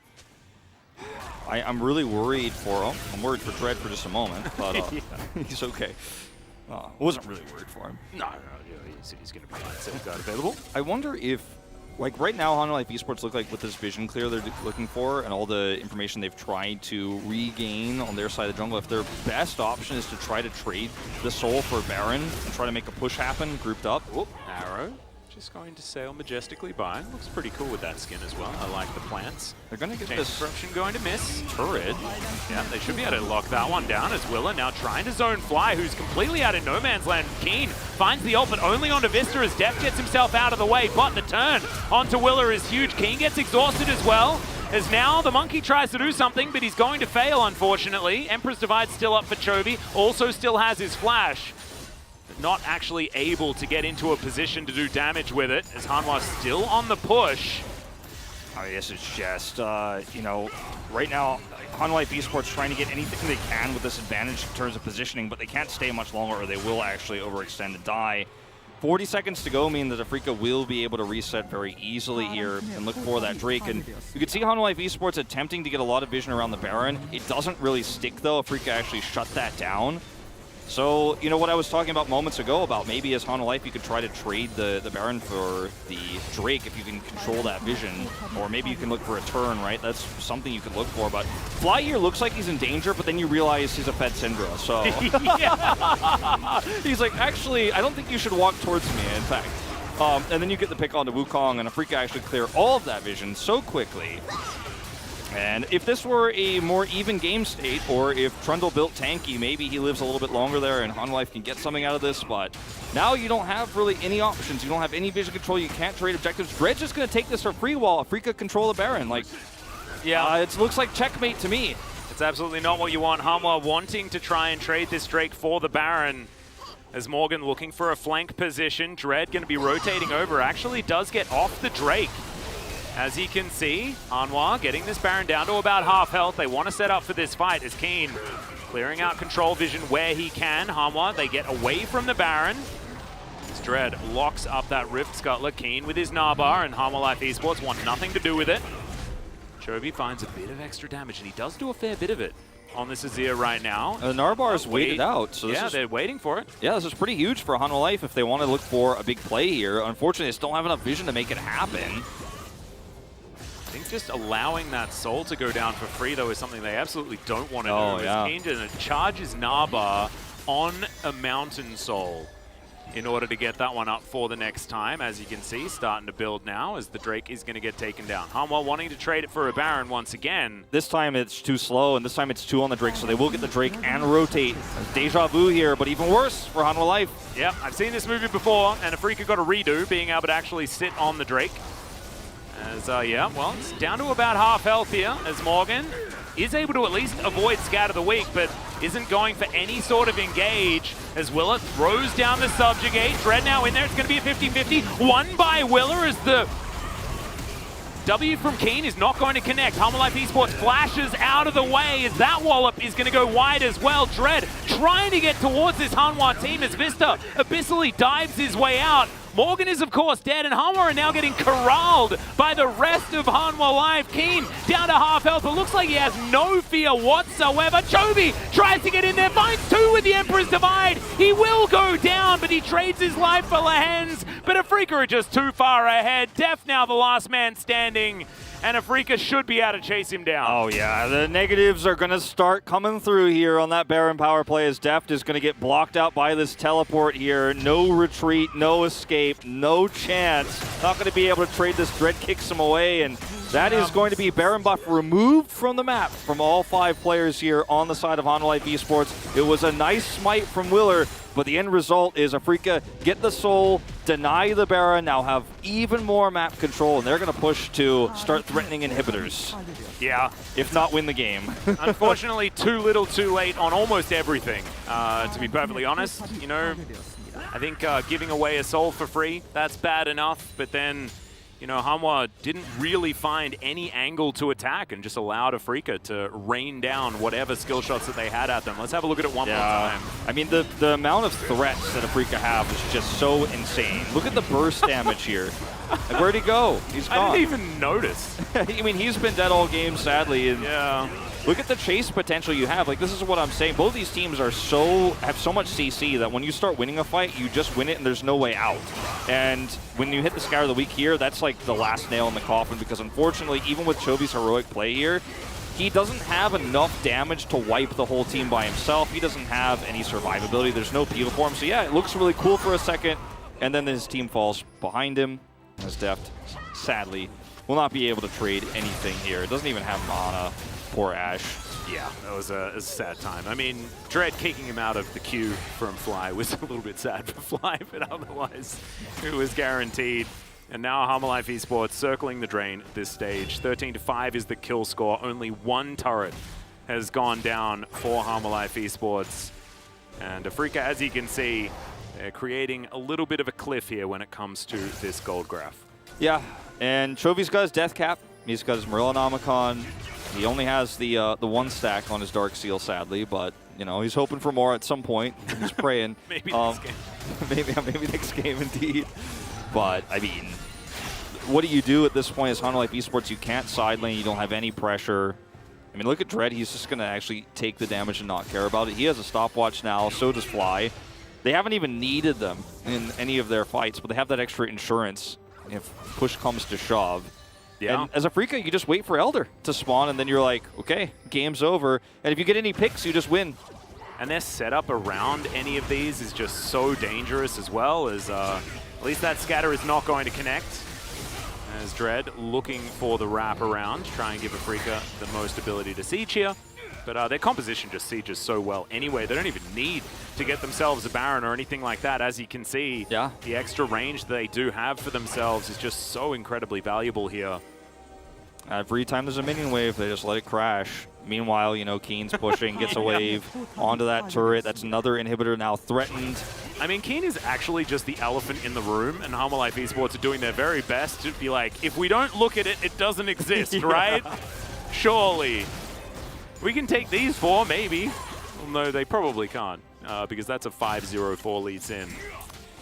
I'm really worried for him. I'm worried for Dread for just a moment, but yeah. He's okay. I wasn't really worried for him. No, he said he's going to be safeguard available. I wonder if, like, right now, Hanwha Life Esports look like with this vision clear they're looking for and all the information they've tried to regain on their side of the jungle, if their best option is to try to trade the Soul for Baron and try to make a push happen grouped up. Whoop, Arrow. Just going to sail majestically by. Looks pretty cool with that skin as well. I like the plants. They're going to get Chain this disruption going to miss. turret. Yeah, they should be able to lock that one down as Willa now trying to zone Fly, who's completely out in no man's land. Keen finds the ult, but only onto Vista as Deft gets himself out of the way. But the turn onto Willa is huge. Keen gets exhausted as well, as now the Monkey tries to do something, but he's going to fail, unfortunately. Emperor's Divide still up for Chovy. Also still has his flash. Not actually able to get into a position to do damage with it, as Hanwha's still on the push. I guess it's just, right now, Hanwha Life Esports trying to get anything they can with this advantage in terms of positioning, but they can't stay much longer or they will actually overextend and die. 40 seconds to go mean that Afrika will be able to reset very easily here and look for that Drake. And you can see Hanwha Life Esports attempting to get a lot of vision around the Baron. It doesn't really stick, though. Afrika actually shut that down. So, you know what I was talking about moments ago about maybe as Hanwha Life you could try to trade the Baron for the Drake if you can control that vision, or maybe you can look for a turn, right? That's something you could look for, but Fly here looks like he's in danger, but then you realize he's a Fed Syndra, so... He's like, actually, I don't think you should walk towards me, in fact. And then you get the pick on the Wukong, and Afrika actually clear all of that vision so quickly. And if this were a more even game state, or if Trundle built tanky, maybe he lives a little bit longer there and Hanwha Life can get something out of this, but now you don't have really any options. You don't have any vision control. You can't trade objectives. Dred's just going to take this for free while Afrika control the Baron. Like, yeah, it looks like checkmate to me. It's absolutely not what you want. Hanwha wanting to try and trade this Drake for the Baron. As Morgan looking for a flank position. Dread going to be rotating over. Actually does get off the Drake. As you can see, Hanwha getting this Baron down to about half health. They want to set up for this fight as Keen clearing out control vision where he can. Hanwha, they get away from the Baron. As Dread locks up that Rift Scuttler. Keen with his Narbar, and Hanwha Life Esports want nothing to do with it. Chovy finds a bit of extra damage, and he does do a fair bit of it on this Azir right now. The Narbar is waited out. So yeah, they're waiting for it. Yeah, this is pretty huge for Hanwha Life if they want to look for a big play here. Unfortunately, they just don't have enough vision to make it happen. I think just allowing that soul to go down for free, though, is something they absolutely don't want to do. Oh, yeah. Keen charges Narbar on a Mountain Soul in order to get that one up for the next time. As you can see, starting to build now as the Drake is going to get taken down. Hanwha wanting to trade it for a Baron once again. This time it's too slow, and this time it's 2 on the Drake, so they will get the Drake and rotate. Deja vu here, but even worse for Hanwha Life. Yep, I've seen this movie before, and Afrika got a redo, being able to actually sit on the Drake. As, yeah, well, it's down to about half health here, as Morgan is able to at least avoid Scat of the Week, but isn't going for any sort of engage, as Willer throws down the Subjugate. Dread now in there, it's going to be a 50-50, won by Willer as the W from Keen is not going to connect. Hanwha Life Esports flashes out of the way as that wallop is going to go wide as well. Dread trying to get towards this Hanwha team as Vista abyssally dives his way out. Morgan is, of course, dead, and Hanwha are now getting corralled by the rest of Hanwha Life. Keen down to half health. It looks like he has no fear whatsoever. Chovy tries to get in there, finds 2 with the Emperor's Divide. He will go down, but he trades his life for Lehens. But Afrika are just too far ahead. Def now the last man standing, and Afrika should be able to chase him down. Oh yeah, the negatives are going to start coming through here on that Baron power play as Deft is going to get blocked out by this teleport here. No retreat, no escape, no chance. Not going to be able to trade this. Dread kicks him away, and that is going to be Baron buff removed from the map from all 5 players here on the side of Hanwha Life Esports. It was a nice smite from Willer, but the end result is Afrika get the soul, deny the Baron, now have even more map control, and they're going to push to start threatening inhibitors. Yeah. If not win the game. Unfortunately, too little too late on almost everything, to be perfectly honest. You know, I think giving away a soul for free, that's bad enough, but then, you know, Hanwha didn't really find any angle to attack and just allowed Afrika to rain down whatever skill shots that they had at them. Let's have a look at it one more time. I mean, the amount of threats that Afrika have is just so insane. Look at the burst damage here. Like, where'd he go? He's gone. I didn't even notice. I mean, he's been dead all game, sadly. And yeah. Look at the chase potential you have. Like, this is what I'm saying. Both these teams are have so much CC that when you start winning a fight, you just win it and there's no way out. And when you hit the Scour of the Week here, that's like the last nail in the coffin, because unfortunately, even with Chovy's heroic play here, he doesn't have enough damage to wipe the whole team by himself. He doesn't have any survivability. There's no peel for him. So yeah, it looks really cool for a second, and then his team falls behind him. As Deft, sadly, will not be able to trade anything here. It doesn't even have mana. Poor Ash. Yeah, that was a sad time. I mean, Dread kicking him out of the queue from Fly was a little bit sad for Fly, but otherwise it was guaranteed. And now Hanwha Life Esports circling the drain at this stage. 13-5 is the kill score. Only 1 turret has gone down for Hanwha Life Esports. And Afrika, as you can see, they're creating a little bit of a cliff here when it comes to this gold graph. Yeah, and Chovy's got his Death Cap. He's got his Marillanomicon. He only has the 1 stack on his Dark Seal, sadly, but you know he's hoping for more at some point. He's praying. Maybe next game. maybe next game, indeed. But I mean, what do you do at this point as Hanwha Life Esports? You can't side lane. You don't have any pressure. I mean, look at Dread. He's just going to actually take the damage and not care about it. He has a stopwatch now. So does Fly. They haven't even needed them in any of their fights, but they have that extra insurance if push comes to shove. Yeah. And as a Freaka, you just wait for Elder to spawn, and then you're like, okay, game's over. And if you get any picks, you just win. And their setup around any of these is just so dangerous as well, as at least that scatter is not going to connect. As Dread looking for the wrap around, try and give Afrika the most ability to siege here. But their composition just sieges so well anyway. They don't even need to get themselves a Baron or anything like that. As you can see, yeah, the extra range that they do have for themselves is just so incredibly valuable here. Every time there's a minion wave, they just let it crash. Meanwhile, you know, Keen's pushing, gets a wave onto that turret. That's another inhibitor now threatened. I mean, Keen is actually just the elephant in the room, and Hanwha Life Esports are doing their very best to be like, if we don't look at it, it doesn't exist, right? Surely. We can take these 4, maybe. Well, no, they probably can't, because that's a 5-0-4 lead Sin.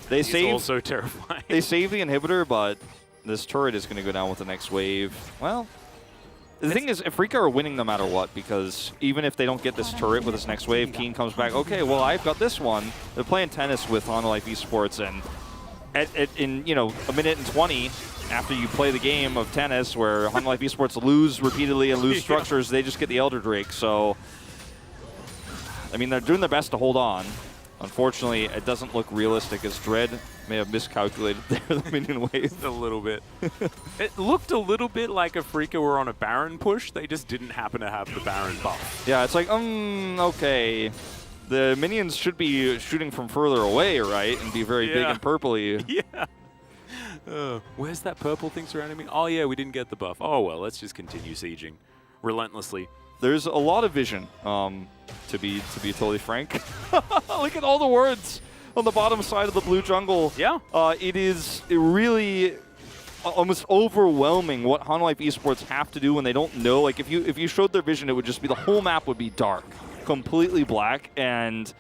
They save, also terrifying. They save the inhibitor, but this turret is going to go down with the next wave. Well, the thing is, Afrika are winning no matter what, because even if they don't get this turret with this next wave, Keen comes back, okay, well, I've got this one. They're playing tennis with Hanwha Life Esports, and in, you know, a minute and 20, after you play the game of tennis where Hanwha Life Esports lose repeatedly and lose structures, they just get the Elder Drake. So, I mean, they're doing their best to hold on. Unfortunately, it doesn't look realistic, as Dread may have miscalculated there, the minion wave. A little bit. It looked a little bit like Afrika were on a Baron push. They just didn't happen to have the Baron buff. Yeah, it's like, okay. The minions should be shooting from further away, right? And be very big and purpley. Yeah. Where's that purple thing surrounding me? Oh, yeah, we didn't get the buff. Oh, well, let's just continue sieging relentlessly. There's a lot of vision, to be totally frank. Look at all the words on the bottom side of the blue jungle. Yeah. It is really almost overwhelming what Hanwha Life Esports have to do when they don't know. Like, if you showed their vision, it would just be the whole map would be dark, completely black, and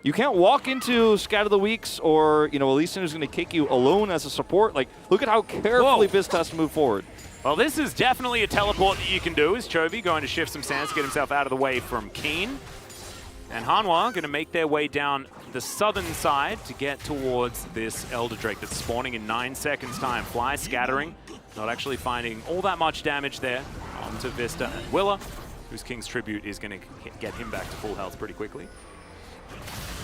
you can't walk into Scatter the Weeks or, you know, Elysian is going to kick you alone as a support. Like, look at how carefully Vista has to move forward. Well, this is definitely a teleport that you can do. Is Chovy going to shift some sands, get himself out of the way from Keen. And Hanwha going to make their way down the southern side to get towards this Elder Drake that's spawning in 9 seconds' time. Fly scattering, not actually finding all that much damage there. Onto Vista and Willa, whose King's Tribute is going to get him back to full health pretty quickly.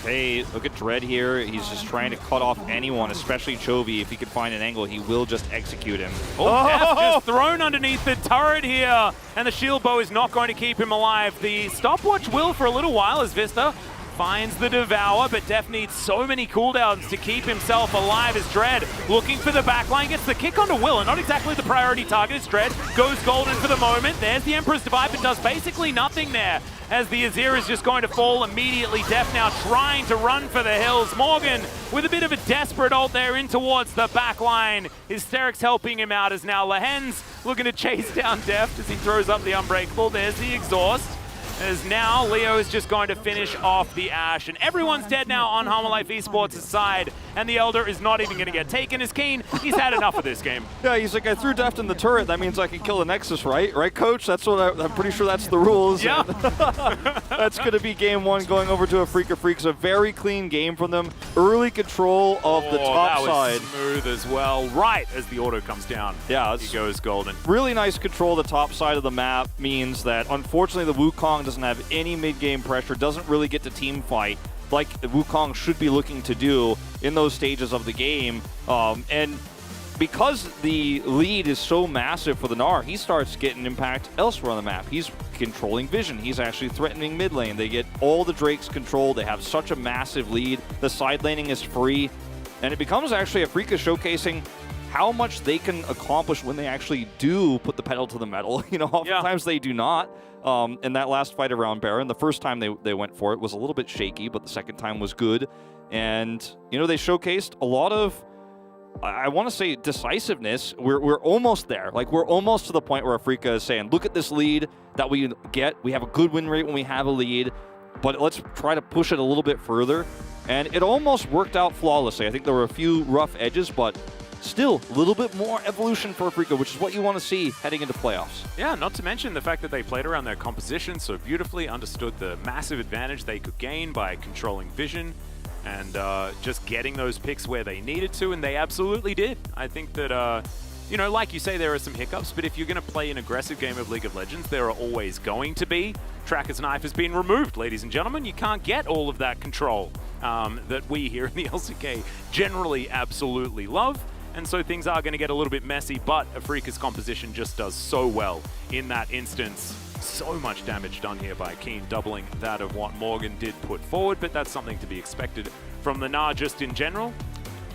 Hey, look at Dread here. He's just trying to cut off anyone, especially Chovy. If he can find an angle, he will just execute him. Oh, Death just thrown underneath the turret here, and the shield bow is not going to keep him alive. The stopwatch will for a little while as Vista finds the Devour, but Def needs so many cooldowns to keep himself alive as Dread looking for the backline, gets the kick onto Willa, not exactly the priority target as Dread goes golden for the moment. There's the Emperor's Divide, but does basically nothing there, as the Azir is just going to fall immediately. Def now trying to run for the hills. Morgan with a bit of a desperate ult there in towards the back line. Hysteric's helping him out as now Lehen's looking to chase down Def as he throws up the Unbreakable. There's the exhaust. As now Leo is just going to finish off the Ashe, and everyone's dead now on Hanwha Life Esports' side, and the Elder is not even going to get taken as Keen. He's had enough of this game. Yeah, he's like, I threw Deft in the turret. That means I can kill the Nexus, right? Right, Coach? That's what I'm pretty sure that's the rules. Yeah. That's going to be game 1 going over to Afrika Freaks. A very clean game from them. Early control of the top side. That was smooth as well. Right as the auto comes down, he goes golden. Really nice control of the top side of the map means that, unfortunately, the Wukong doesn't have any mid-game pressure, doesn't really get to team fight like Wukong should be looking to do in those stages of the game. And because the lead is so massive for the Gnar, he starts getting impact elsewhere on the map. He's controlling vision. He's actually threatening mid lane. They get all the Drakes controlled. They have such a massive lead. The side laning is free. And it becomes actually Afrika showcasing how much they can accomplish when they actually do put the pedal to the metal. You know, oftentimes they do not. In that last fight around Baron, the first time they went for it was a little bit shaky, but the second time was good. And, you know, they showcased a lot of, I want to say, decisiveness. We're almost there. Like, we're almost to the point where Afrika is saying, look at this lead that we get. We have a good win rate when we have a lead, but let's try to push it a little bit further. And it almost worked out flawlessly. I think there were a few rough edges, but still a little bit more evolution for Afrika, which is what you want to see heading into playoffs. Yeah, not to mention the fact that they played around their composition so beautifully, understood the massive advantage they could gain by controlling vision and just getting those picks where they needed to, and they absolutely did. I think that, you know, like you say, there are some hiccups, but if you're going to play an aggressive game of League of Legends, there are always going to be. Tracker's Knife has been removed, ladies and gentlemen. You can't get all of that control that we here in the LCK generally absolutely love. And so things are going to get a little bit messy, but Afrika's composition just does so well in that instance. So much damage done here by Keen, doubling that of what Morgan did put forward, but that's something to be expected from the Nar just in general.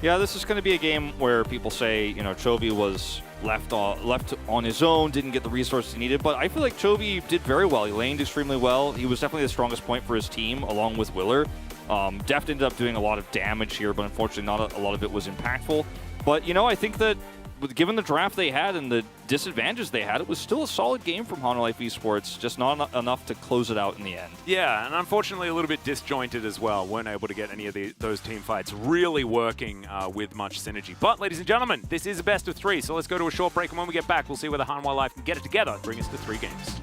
Yeah, this is going to be a game where people say, you know, Chovy was left on his own, didn't get the resources he needed, but I feel like Chovy did very well. He laned extremely well. He was definitely the strongest point for his team, along with Willer. Deft ended up doing a lot of damage here, but unfortunately not a lot of it was impactful. But, you know, I think that given the draft they had and the disadvantages they had, it was still a solid game from Hanwha Life Esports, just not enough to close it out in the end. Yeah, and unfortunately a little bit disjointed as well. Weren't able to get any of those team fights really working with much synergy. But, ladies and gentlemen, this is a best of 3, so let's go to a short break, and when we get back, we'll see whether Hanwha Life can get it together and bring us to 3 games.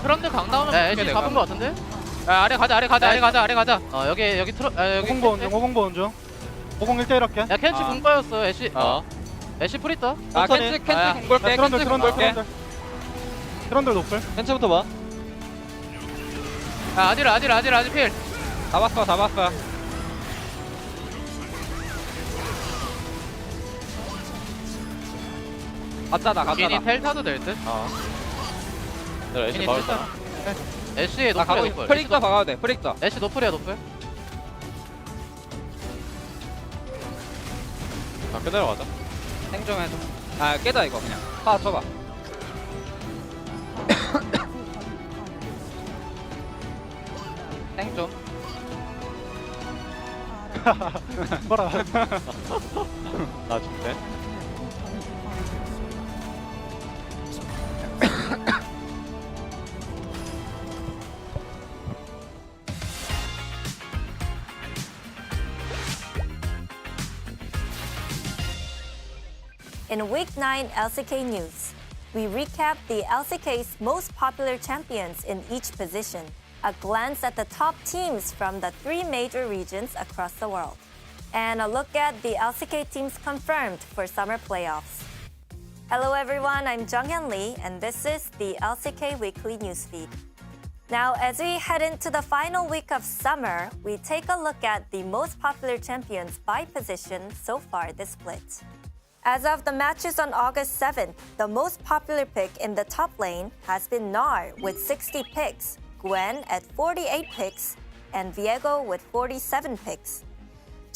트런드 강 나오면 야, 볼게, LC 내가. 잡은 거 같은데? 야, 아래 가자, 아래 가자, 아래 가자, 아래 가자. 여기 트런 여기 호공 보는 중, 호공 보는 중. 호공 1대1 할게. 야 켄치 아. 공 빠졌어. 애쉬 어. 애쉬 풀 있다. 아, 천천히. 캔츠 아, 공볼게, 트런들, 캔츠 트런들, 공볼게. 트런들. 트런들 높을. 캔츠부터 봐. 야 아질 필. 다 봤어, 다 봤어. 갔다다, 괜히 갔다다. 텔 타도 될 듯. 애쉬 괜히 막을 텔 거야. 타. 애쉬에 나 가고 노플이야 있어. 노플. 프릭터 박아도 돼, 프릭터. 애쉬 노플이야 노플. 아, 그대로 가자. 생존해줘. 아, 깨자, 이거 그냥. 파 쳐봐. 생존. 봐라. 나 줄게. In Week 9 LCK News, we recap the LCK's most popular champions in each position, a glance at the top teams from the 3 major regions across the world, and a look at the LCK teams confirmed for summer playoffs. Hello everyone, I'm Junghyun Lee, and this is the LCK Weekly Newsfeed. Now, as we head into the final week of summer, we take a look at the most popular champions by position so far this split. As of the matches on August 7th, the most popular pick in the top lane has been Gnar with 60 picks, Gwen at 48 picks, and Viego with 47 picks.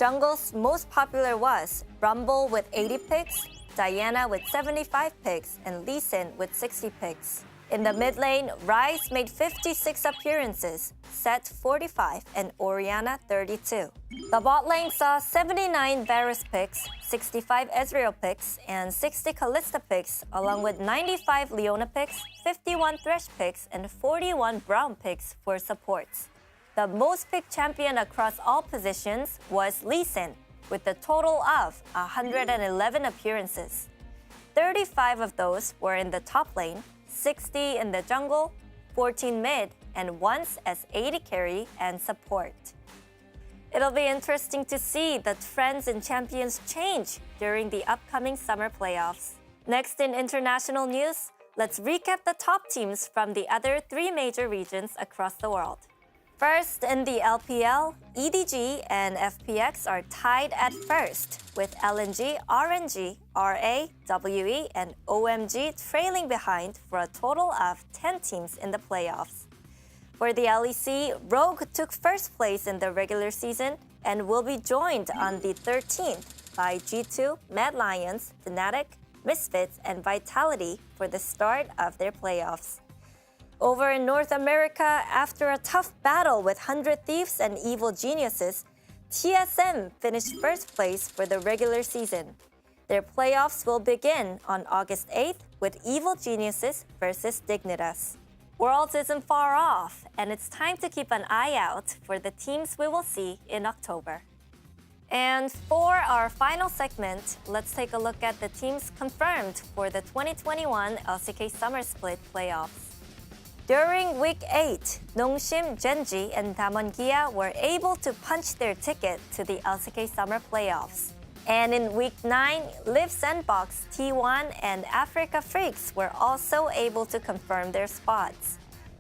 Jungle's most popular was Rumble with 80 picks, Diana with 75 picks, and Lee Sin with 60 picks. In the mid lane, Ryze made 56 appearances, Set 45, and Orianna 32. The bot lane saw 79 Varus picks, 65 Ezreal picks, and 60 Kalista picks, along with 95 Leona picks, 51 Thresh picks, and 41 Braum picks for supports. The most picked champion across all positions was Lee Sin, with a total of 111 appearances. 35 of those were in the top lane, 60 in the jungle, 14 mid, and once as AD carry and support. It'll be interesting to see the trends in champions change during the upcoming summer playoffs. Next in international news, let's recap the top teams from the other 3 major regions across the world. First, in the LPL, EDG and FPX are tied at first, with LNG, RNG, RA, WE, and OMG trailing behind for a total of 10 teams in the playoffs. For the LEC, Rogue took first place in the regular season and will be joined on the 13th by G2, Mad Lions, Fnatic, Misfits, and Vitality for the start of their playoffs. Over in North America, after a tough battle with 100 Thieves and Evil Geniuses, TSM finished first place for the regular season. Their playoffs will begin on August 8th with Evil Geniuses versus Dignitas. Worlds isn't far off, and it's time to keep an eye out for the teams we will see in October. And for our final segment, let's take a look at the teams confirmed for the 2021 LCK Summer Split playoffs. During Week 8, Nongshim, Genji, and Damongia were able to punch their ticket to the LCK Summer Playoffs. And in Week 9, Live Sandbox, T1, and Africa Freaks were also able to confirm their spots.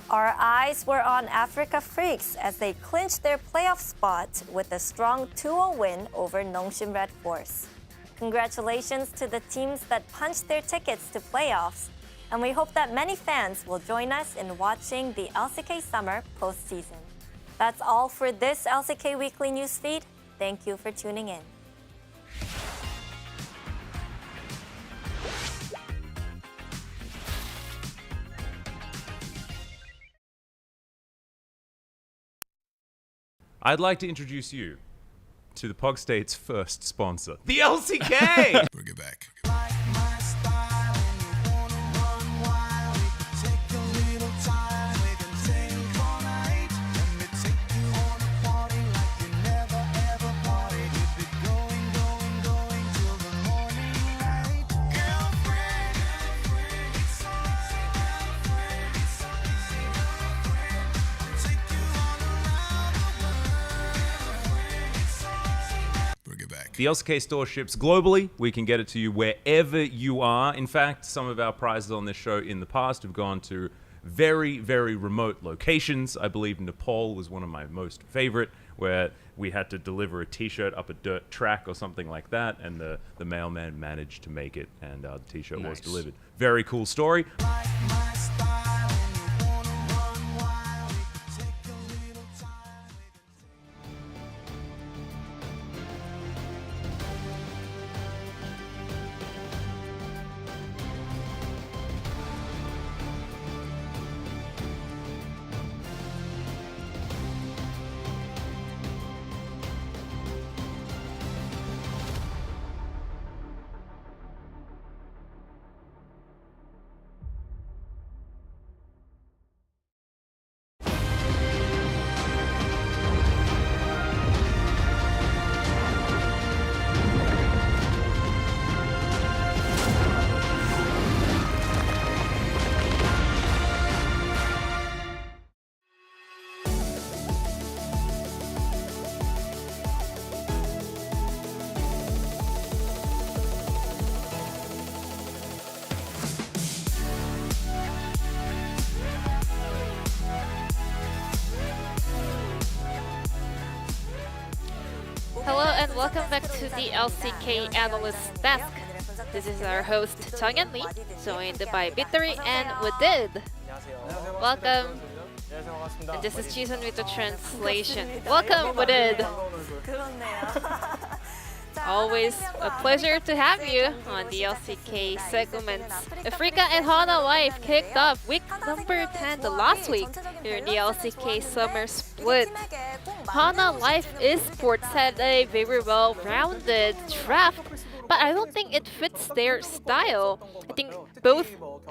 Our eyes were on Africa Freaks as they clinched their playoff spot with a strong 2-0 win over Nongshim Red Force. Congratulations to the teams that punched their tickets to playoffs, and we hope that many fans will join us in watching the LCK Summer postseason. That's all for this LCK Weekly Newsfeed. Thank you for tuning in. I'd like to introduce you to the Pog State's first sponsor, the LCK! Bring it back. The LCK store ships globally. We can get it to you wherever you are. In fact, some of our prizes on this show in the past have gone to very, very remote locations. I believe Nepal was one of my most favorite, where we had to deliver a t-shirt up a dirt track or something like that, and the mailman managed to make it, and the t-shirt was delivered. Very cool story. Hello and welcome back to the LCK Analyst Desk. This is our host 정연 Lee, joined by Victory and Woodid. Welcome. And this is Jason with the translation. Welcome, Woodid. Always a pleasure to have you on the LCK segments. Africa and Hana Life kicked off week number 10 the last week here in the LCK Summer Split. Hana Life Esports had a very well-rounded draft, but I don't think it fits their style. I think both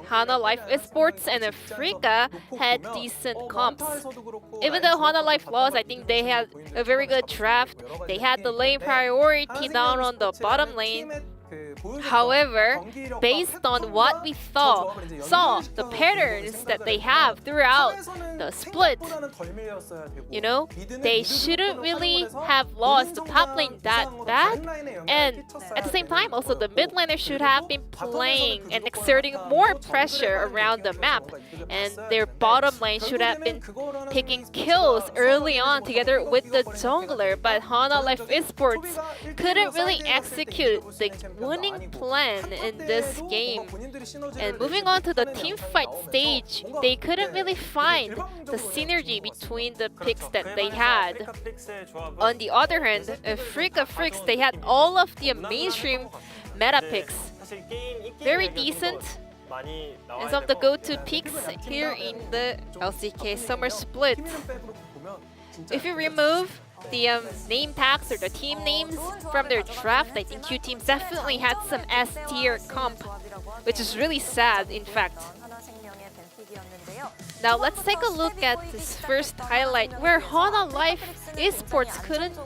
Hana Life Esports and Africa had decent comps. Even though Hana Life lost, I think they had a very good draft. They had the lane priority down on the bottom lane. However, based on what we saw the patterns that they have throughout the split, they shouldn't really have lost the top lane that bad. And at the same time, also the mid laner should have been playing and exerting more pressure around the map. And their bottom lane should have been taking kills early on together with the jungler. But Hana Life Esports couldn't really execute the winning plan in this game. And moving on to the team fight stage, they couldn't really find the synergy between the picks that they had. On the other hand, Africa Freaks, they had all of the mainstream meta picks. Very decent. And some of the go-to picks here in the LCK Summer Split. If you remove the name tags or the team names from their draft, I think Q teams definitely had some S tier comp, which is really sad, in fact. Now let's take a look at this first highlight where Hana Life Esports couldn't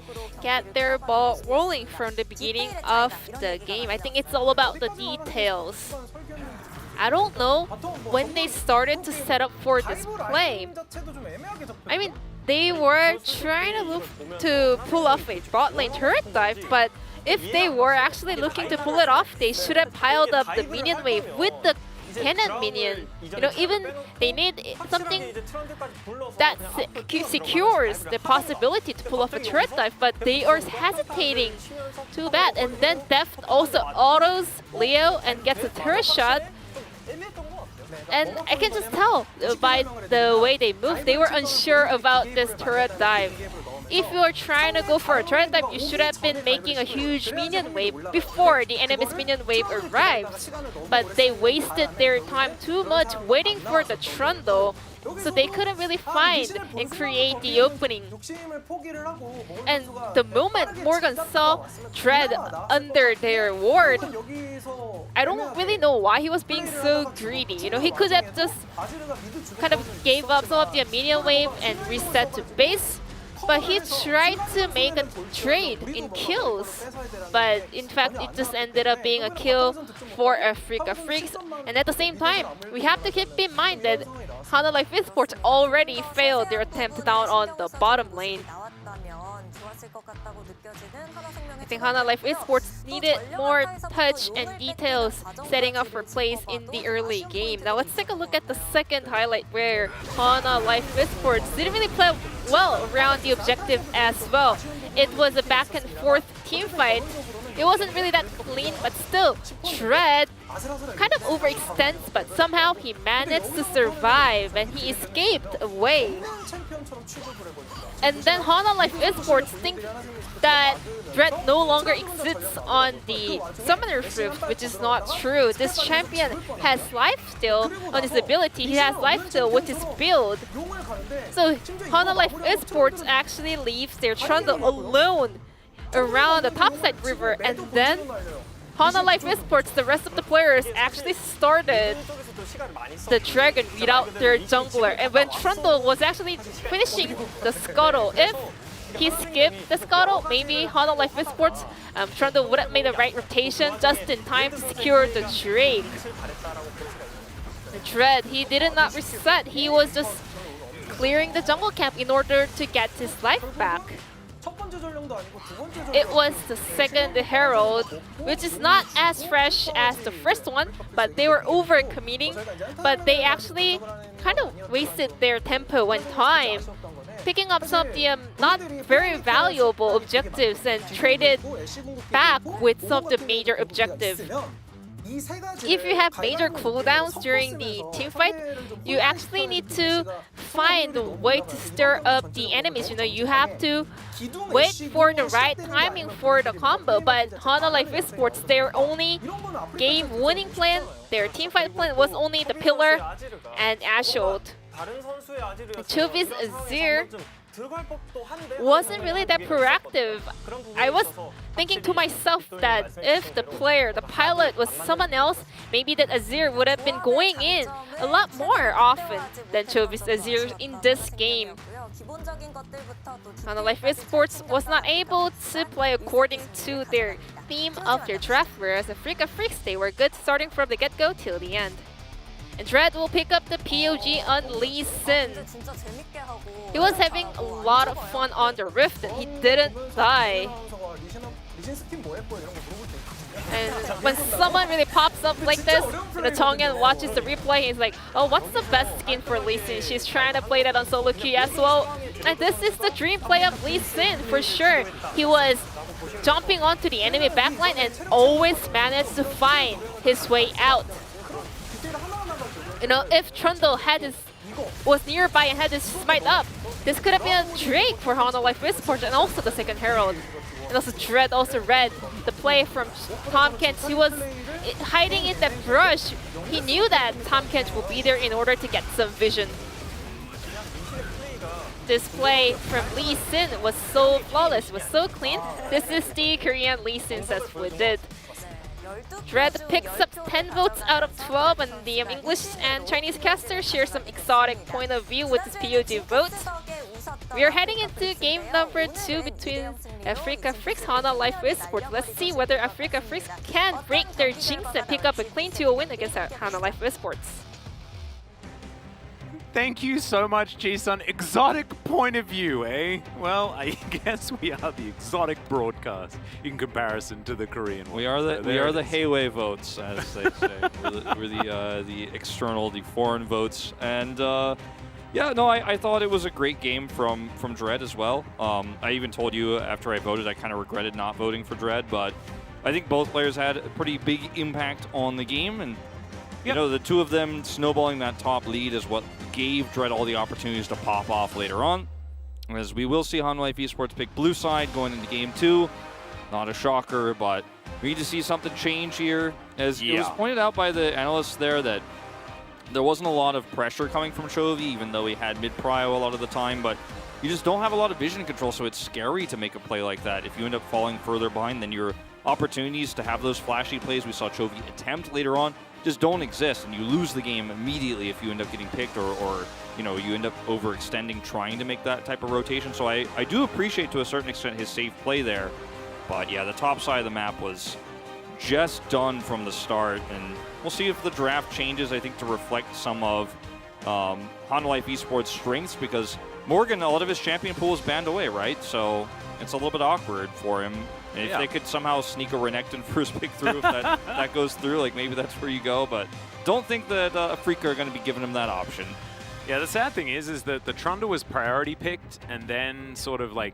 get their ball rolling from the beginning of the game. I think it's all about the details. I don't know when they started to set up for this play. I mean, they were trying to look to pull off a bot lane turret dive, but if they were actually looking to pull it off, they should have piled up the minion wave with the cannon minion. Even they need something that secures the possibility to pull off a turret dive, but they are hesitating. Too bad. And then Deft also autos Leo and gets a turret shot. And I can just tell by the way they move, they were unsure about this turret dive. If you are trying to go for a turret dive, you should have been making a huge minion wave before the enemy's minion wave arrives. But they wasted their time too much waiting for the Trundle, so they couldn't really find and create the opening. And the moment Morgan saw Dread under their ward, I don't really know why he was being so greedy. He could have just kind of gave up some of the minion wave and reset to base. But he tried to make a trade in kills. But in fact, it just ended up being a kill for Africa Freaks. And at the same time, we have to keep in mind that Hana Life Esports already failed their attempt down on the bottom lane. I think Hana Life Esports needed more touch and details setting up for plays in the early game. Now let's take a look at the second highlight where Hana Life Esports didn't really play well around the objective as well. It was a back and forth team fight. It wasn't really that clean, but still, Dread kind of overextends, but somehow he managed to survive and he escaped away. And then Hana Life Esports think that Dread no longer exists on the Summoner's Rift, which is not true. This champion has lifesteal on his ability. He has lifesteal with his build. So Hana Life Esports actually leaves their Trundle alone around the topside river, and then Hana Life Esports, the rest of the players actually started the Dragon without their jungler. And when Trundle was actually finishing the Scuttle, if he skipped the Scuttle, maybe Hana Life Esports, Trundle would have made the right rotation just in time to secure the Drake. The Dread, he did not reset, he was just clearing the jungle camp in order to get his life back. It was the second Herald, which is not as fresh as the first one, but they were over-committing. But they actually kind of wasted their tempo and time, picking up some of the not very valuable objectives and traded back with some of the major objectives. if you have major cooldowns during the team fight, you actually need to find a way to stir up the enemies. You know, you have to wait for the right timing for the combo. But Hana Life Esports, their only game winning plan, their team fight plan was only the pillar and Ash ult. Chovi's Azir wasn't really that proactive. I was thinking to myself that if the player, the pilot, was someone else, maybe that Azir would have been going in a lot more often than Chovi's Azir in this game. Hana Life Esports was not able to play according to their theme of their draft, whereas Africa Freaks, they were good starting from the get-go till the end. And Dread will pick up the POG on Lee Sin. He was having a lot of fun on the Rift and he didn't die. And when someone really pops up like this, and the Tongan watches the replay, he's like, oh, what's the best skin for Lee Sin? She's trying to play that on solo queue as well. And this is the dream play of Lee Sin for sure. He was jumping onto the enemy backline and always managed to find his way out. You know, if Trundle was nearby and had his smite up, this could have been a Drake for Hana Life Esports and also the second Herald. And also Dread also read the play from Tom Kent. He was hiding in the brush. He knew that Tom Kent would be there in order to get some vision. This play from Lee Sin was so flawless, was so clean. This is the Korean Lee Sin successfully did. Dread picks up 10 votes out of 12, and the English and Chinese caster share some exotic point of view with this POG vote. We are heading into game number 2 between Africa Freaks Hana Life Esports. Let's see whether Africa Freaks can break their jinx and pick up a clean 2-0 win against Hana Life Esports. Thank you so much, Ji-sun. Exotic point of view, eh? Well, I guess we are the exotic broadcast in comparison to the Korean one. We are the Hayway votes, as they say. we're the external, the foreign votes. And yeah, no, I thought it was a great game from Dread as well. I even told you after I voted, I kind of regretted not voting for Dread, but I think both players had a pretty big impact on the game, and you know, the two of them snowballing that top lead is what gave Dread all the opportunities to pop off later on. As we will see Hana Life Esports pick blue side going into game 2. Not a shocker, but we need to see something change here. As it was pointed out by the analysts there that there wasn't a lot of pressure coming from Chovy, even though he had mid-prio a lot of the time, but you just don't have a lot of vision control, so it's scary to make a play like that. If you end up falling further behind, then your opportunities to have those flashy plays we saw Chovy attempt later on just don't exist, and you lose the game immediately if you end up getting picked or you know, you end up overextending trying to make that type of rotation. So I do appreciate to a certain extent his safe play there, but yeah, the top side of the map was just done from the start, and we'll see if the draft changes, I think, to reflect some of Hana Life Esports' strengths, because Morgan, a lot of his champion pool is banned away, right? So it's a little bit awkward for him. And if they could somehow sneak a Renekton first pick through, if that goes through, like maybe that's where you go. But don't think that Africa are going to be giving him that option. Yeah, the sad thing is that the Trundle was priority picked and then sort of like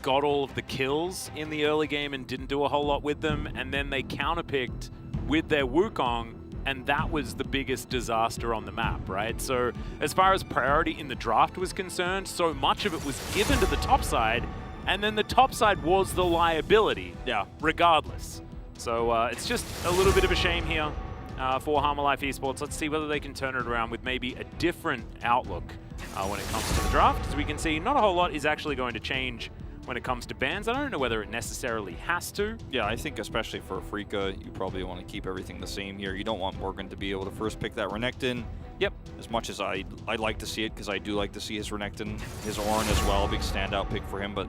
got all of the kills in the early game and didn't do a whole lot with them. And then they counterpicked with their Wukong, and that was the biggest disaster on the map, right? So as far as priority in the draft was concerned, so much of it was given to the top side, and then the top side was the liability, regardless. So it's just a little bit of a shame here for Hana Life Esports. Let's see whether they can turn it around with maybe a different outlook when it comes to the draft. As we can see, not a whole lot is actually going to change when it comes to bans. I don't know whether it necessarily has to. Yeah, I think especially for Africa, you probably want to keep everything the same here. You don't want Morgan to be able to first pick that Renekton. Yep. As much as I'd like to see it, because I do like to see his Renekton, his Ornn as well, a big standout pick for him, but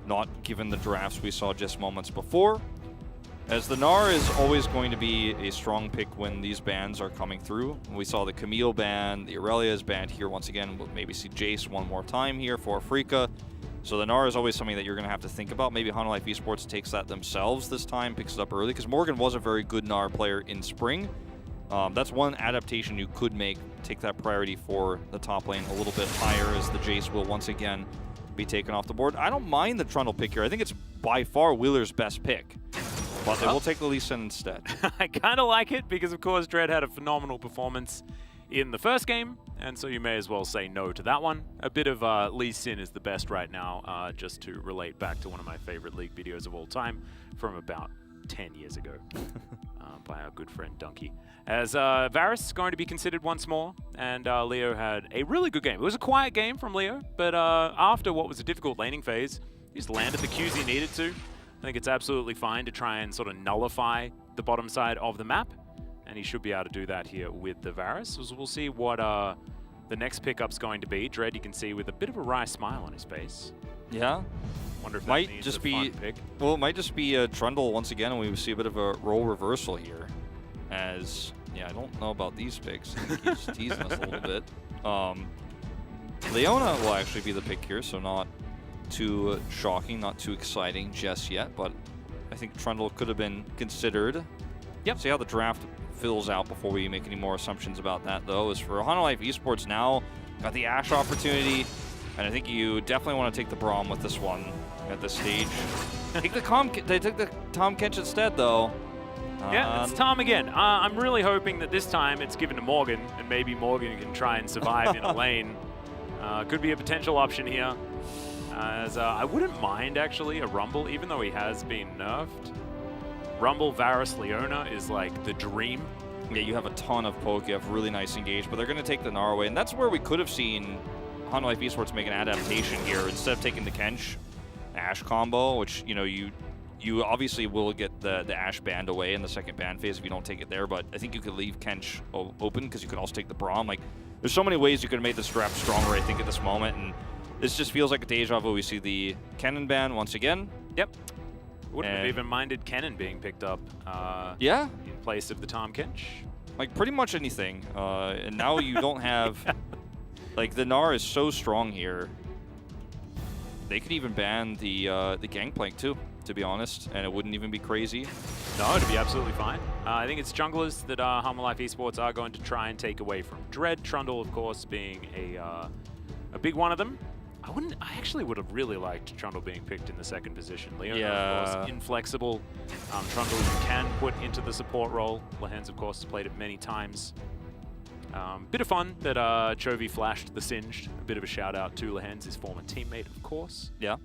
not given the drafts we saw just moments before. As the Gnar is always going to be a strong pick when these bans are coming through. We saw the Camille ban, the Aurelia is banned here once again. We'll maybe see Jace one more time here for Africa. So the Gnar is always something that you're going to have to think about. Maybe Hana Life Esports takes that themselves this time, picks it up early, because Morgan was a very good Gnar player in spring. That's one adaptation you could make, take that priority for the top lane a little bit higher, as the Jace will once again be taken off the board. I don't mind the Trundle pick here. I think it's by far Wheeler's best pick. But they will take the Lee Sin instead. I kind of like it because, of course, Dread had a phenomenal performance in the first game, and so you may as well say no to that one. A bit of Lee Sin is the best right now, just to relate back to one of my favorite League videos of all time from about 10 years ago by our good friend Donkey. As Varus going to be considered once more, and Leo had a really good game. It was a quiet game from Leo, but after what was a difficult laning phase, he just landed the Qs he needed to. I think it's absolutely fine to try and sort of nullify the bottom side of the map, and he should be able to do that here with the Varus. We'll see what the next pickup's going to be. Dread, you can see with a bit of a wry smile on his face. Yeah. Wonder if that Might means just a be fun pick. well, it might just be Trundle once again, and we see a bit of a role reversal here. As yeah, I don't know about these picks. I think he's teasing us a little bit. Leona will actually be the pick here, so not too shocking, not too exciting just yet. But I think Trundle could have been considered. Yep. See how the draft fills out before we make any more assumptions about that, though. As for Hanalife Esports now, got the Ashe opportunity. And I think you definitely want to take the Braum with this one at this stage. They took the Tom Kench instead, though. Yeah, it's Tom again. I'm really hoping that this time it's given to Morgan, and maybe Morgan can try and survive in a lane. Could be a potential option here. As I wouldn't mind, actually, a Rumble, even though he has been nerfed. Rumble, Varus, Leona is like the dream. Yeah, you have a ton of poke, you have really nice engage, but they're going to take the Gnar away. And that's where we could have seen Hanalife Esports make an adaptation here. Instead of taking the Kench Ashe combo, which, you know, you obviously will get the Ashe banned away in the second ban phase if you don't take it there, but I think you could leave Kench open because you could also take the Braum. Like, there's so many ways you could have made this draft stronger, I think, at this moment, and this just feels like a deja vu. We see the Kennen ban once again. Yep. Wouldn't have even minded Kennen being picked up yeah, in place of the Tom Kench. like pretty much anything. And now you don't have... Like, the Gnar is so strong here. They could even ban the Gangplank, too, to be honest, and it wouldn't even be crazy. No, it'd be absolutely fine. I think it's junglers that Hanalife Esports are going to try and take away from Dread. Trundle, of course, being a big one of them. I actually would have really liked Trundle being picked in the second position. Leona, of course, inflexible. Trundle you can put into the support role. Lehens, of course, has played it many times. Bit of fun that Chovy flashed the Singed. A bit of a shout out to Lehens, his former teammate, of course. Yeah.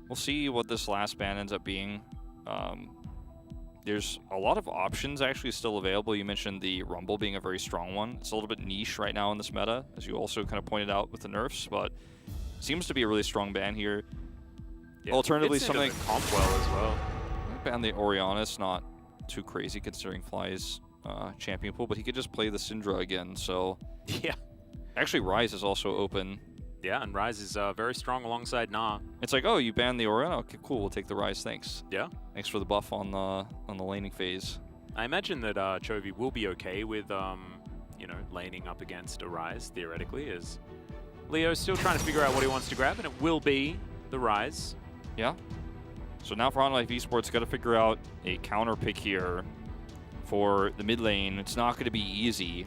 We'll see what this last ban ends up being. There's a lot of options actually still available. You mentioned the Rumble being a very strong one. It's a little bit niche right now in this meta, as you also kind of pointed out with the nerfs, but seems to be a really strong ban here. Yeah, alternatively, fits into something the comp well as well. ban the Orianna, not too crazy considering Fly's champion pool, but he could just play the Syndra again, so... Yeah. Actually, Ryze is also open. Yeah, and Ryze is very strong alongside Gnar. It's like, oh, you banned the Orianna? Okay, cool, we'll take the Ryze, thanks. Yeah. Thanks for the buff on the laning phase. I imagine that Chovy will be okay with, you know, laning up against a Ryze, theoretically, as Leo's still trying to figure out what he wants to grab, and it will be the Ryze. Yeah. So now for Hanalife Esports, got to figure out a counter pick here for the mid lane. It's not going to be easy.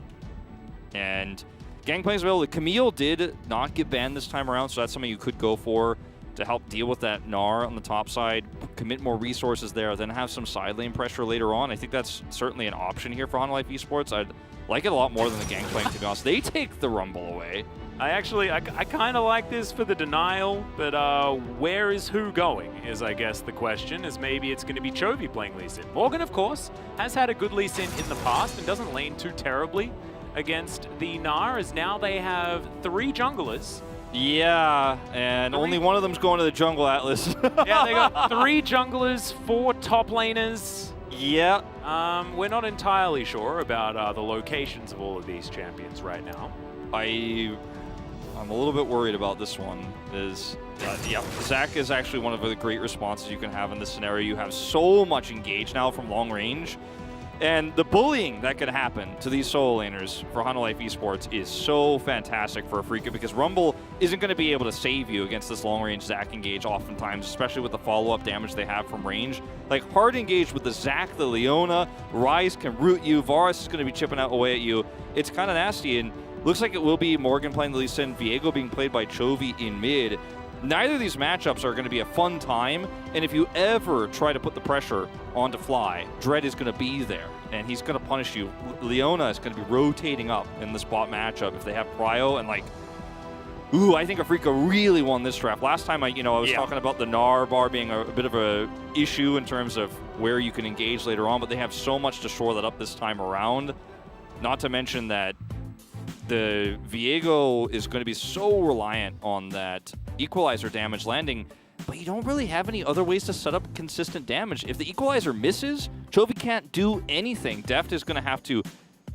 And Gangplank's available. Camille did not get banned this time around, so that's something you could go for to help deal with that Gnar on the top side, commit more resources there, then have some side lane pressure later on. I think that's certainly an option here for Hanalife Esports. I'd like it a lot more than the Gangplank, to be honest. They take the Rumble away. I kind of like this for the denial, but where is who going is, I guess, the question, as maybe it's going to be Chovy playing Lee Sin. Morgan, of course, has had a good Lee Sin in the past and doesn't lane too terribly against the Gnar, as now they have 3 junglers. Yeah, and only one of them's going to the jungle, Atlas. Yeah, they got 3 junglers, 4 top laners. Yeah. We're not entirely sure about the locations of all of these champions right now. I'm a little bit worried about this one. Yeah, Zach is actually one of the great responses you can have in this scenario. You have so much engage now from long range, and the bullying that could happen to these solo laners for Hanalife Esports is so fantastic for Afrika, because Rumble isn't going to be able to save you against this long range Zach engage oftentimes, especially with the follow-up damage they have from range. Like, hard engage with the Zach, the Leona, Ryze can root you, Varus is going to be chipping out away at you. It's kind of nasty, and looks like it will be Morgan playing the Lee Sin, Viego being played by Chovy in mid. neither of these matchups are going to be a fun time, and if you ever try to put the pressure onto Fly, Dread is going to be there, and he's going to punish you. Leona is going to be rotating up in the spot matchup if they have Cryo, and like, ooh, I think Afrika really won this draft. Last time I was talking about the Gnar bar being a bit of a issue in terms of where you can engage later on, but they have so much to shore that up this time around. Not to mention that the Viego is going to be so reliant on that equalizer damage landing, but you don't really have any other ways to set up consistent damage. If the equalizer misses, Chovy can't do anything. Deft is going to have to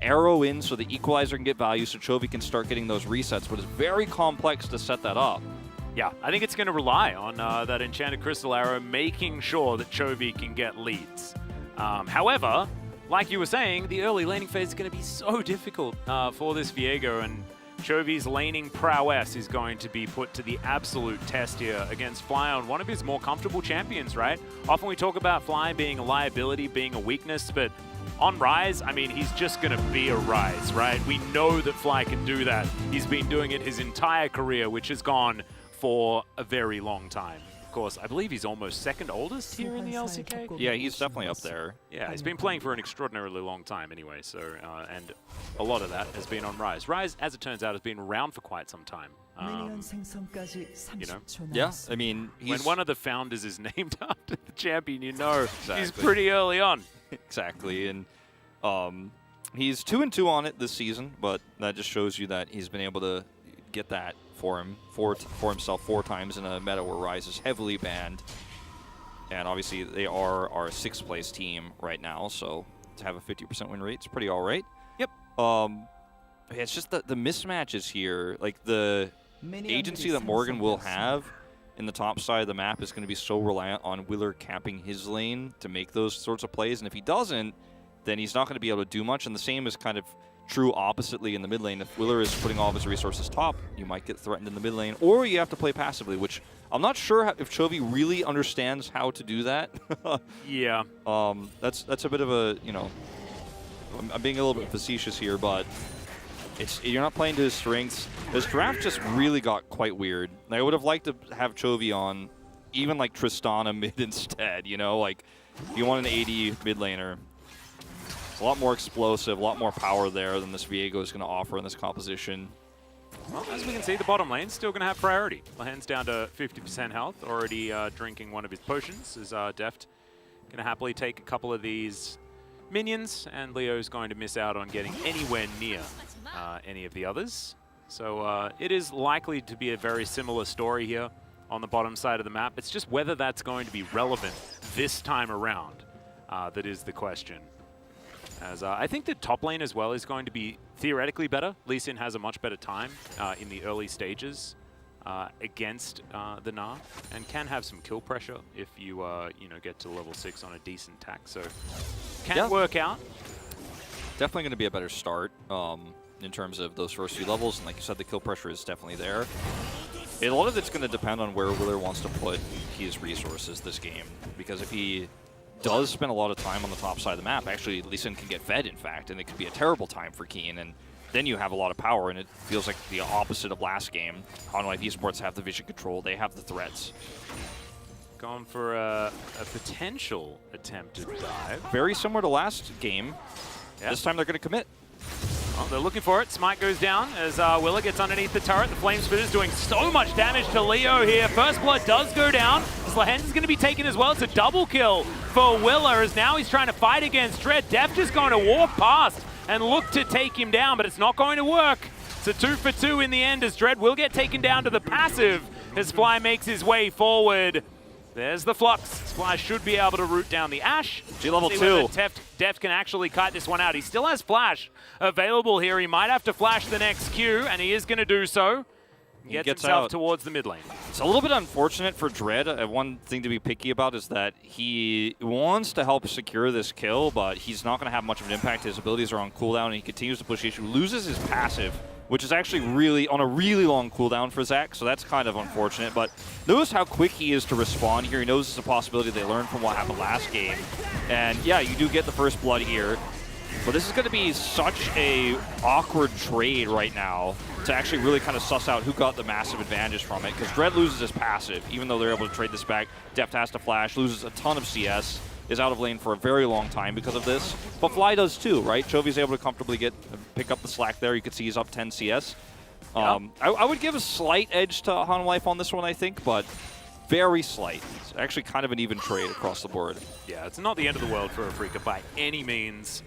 arrow in so the equalizer can get value so Chovy can start getting those resets, but it's very complex to set that up. Yeah, I think it's going to rely on that Enchanted Crystal Arrow making sure that Chovy can get leads. However, like you were saying, the early laning phase is going to be so difficult for this Viego, and Chovy's laning prowess is going to be put to the absolute test here against Fly on one of his more comfortable champions, right? Often we talk about Fly being a liability, being a weakness, but on Rise, I mean, he's just going to be a Rise, right? We know that Fly can do that. He's been doing it his entire career, which has gone for a very long time. Of course, I believe he's almost second oldest here in the LCK. Yeah, he's definitely up there. Yeah, he's been playing for an extraordinarily long time anyway, so, and a lot of that has been on Rise. Rise, as it turns out, has been around for quite some time. You know? Yeah, I mean, when one of the founders is named after the champion, you know he's pretty early on. Exactly, and he's 2-2 on it this season, but that just shows you that he's been able to get that for himself 4 times in a meta where Rise is heavily banned. And obviously they are our 6th place team right now, so to have a 50% win rate is pretty all right. Yep. It's just the mismatches here, like the agency that Morgan will have in the top side of the map is going to be so reliant on Willer capping his lane to make those sorts of plays, and if he doesn't, then he's not going to be able to do much, and the same is kind of true oppositely in the mid lane. If Willer is putting all of his resources top, you might get threatened in the mid lane, or you have to play passively, which I'm not sure if Chovy really understands how to do that. Yeah. That's a bit of a, I'm being a little bit facetious here, but you're not playing to his strengths. This draft just really got quite weird. I would have liked to have Chovy on even like Tristana mid instead, like if you want an AD mid laner. It's a lot more explosive, a lot more power there than this Viego is going to offer in this composition. Well, as we can see, the bottom lane's still going to have priority. Lahan's down to 50% health, already drinking one of his potions. Is Deft going to happily take a couple of these minions, and Leo's going to miss out on getting anywhere near any of the others. So it is likely to be a very similar story here on the bottom side of the map. It's just whether that's going to be relevant this time around that is the question. As I think the top lane as well is going to be theoretically better. Lee Sin has a much better time in the early stages against the Gnar, and can have some kill pressure if you get to level 6 on a decent tack. So can work out. Definitely going to be a better start in terms of those first few levels, and like you said, the kill pressure is definitely there. A lot of it's going to depend on where Willer wants to put his resources this game, because if he does spend a lot of time on the top side of the map, actually Lee Sin can get fed, in fact, and it could be a terrible time for Keen, and then you have a lot of power, and it feels like the opposite of last game. Life Esports have the vision control, they have the threats. Going for a potential attempt to dive. Very similar to last game. Yep. This time they're going to commit. Well, they're looking for it. Smite goes down as Willer gets underneath the turret. The Flame Spitter's doing so much damage to Leo here. First blood does go down. Slahen's going to be taken as well. It's a double kill for Willer, as now he's trying to fight against Dread. Deft is going to walk past and look to take him down, but it's not going to work. It's a 2 for 2 in the end, as Dread will get taken down to the passive as Fly makes his way forward. There's the Flux. Fly should be able to root down the Ashe. Level 2. Deft can actually kite this one out. He still has Flash available here. He might have to flash the next Q, and he is going to do so. He gets himself towards the mid lane. It's a little bit unfortunate for Dread. One thing to be picky about is that he wants to help secure this kill, but he's not going to have much of an impact. His abilities are on cooldown, and he continues to push the issue. Loses his passive, which is actually really on a really long cooldown for Zach, so that's kind of unfortunate. But notice how quick he is to respond here. He knows it's a possibility. They learned from what happened last game. And yeah, you do get the first blood here. But this is going to be such a awkward trade right now to actually really kind of suss out who got the massive advantage from it. Because Dread loses his passive, even though they're able to trade this back. Deft has to flash, loses a ton of CS, is out of lane for a very long time because of this. But Fly does too, right? Chovy's able to comfortably pick up the slack there. You can see he's up 10 CS. I would give a slight edge to Hanwha on this one, I think, but very slight. It's actually kind of an even trade across the board. Yeah, it's not the end of the world for Afrika by any means.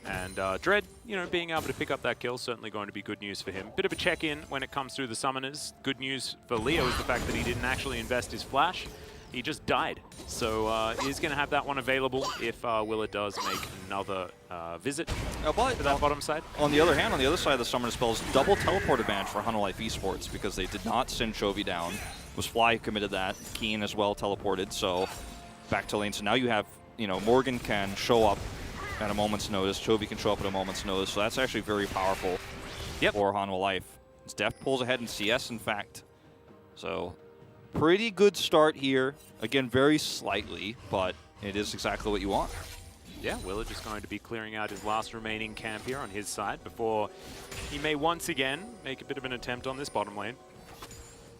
And Dread, you know, being able to pick up that kill, certainly going to be good news for him. Bit of a check-in when it comes through the summoners. Good news for Leo is the fact that he didn't actually invest his flash. He just died. So he's going to have that one available if Willa does make another visit to that bottom side. On the other hand, on the other side of the summoner spells, double teleport advantage for Hanwha Esports because they did not send Chovy down. It was Fly who committed that. Keen as well teleported, so back to lane. So now you have, you know, Morgan can show up at a moment's notice. Chovy can show up at a moment's notice. So that's actually very powerful for Hanwha Life. Deft pulls ahead in CS, in fact. So pretty good start here. Again, very slightly, but it is exactly what you want. Yeah, Willa just going to be clearing out his last remaining camp here on his side before he may once again make a bit of an attempt on this bottom lane.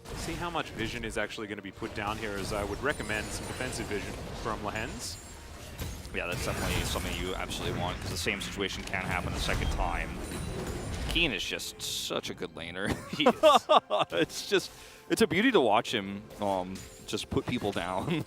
Let's see how much vision is actually going to be put down here, as I would recommend some defensive vision from Lehens. Yeah, that's definitely something you absolutely want, because the same situation can happen a second time. Keen is just such a good laner. He is. It's a beauty to watch him just put people down.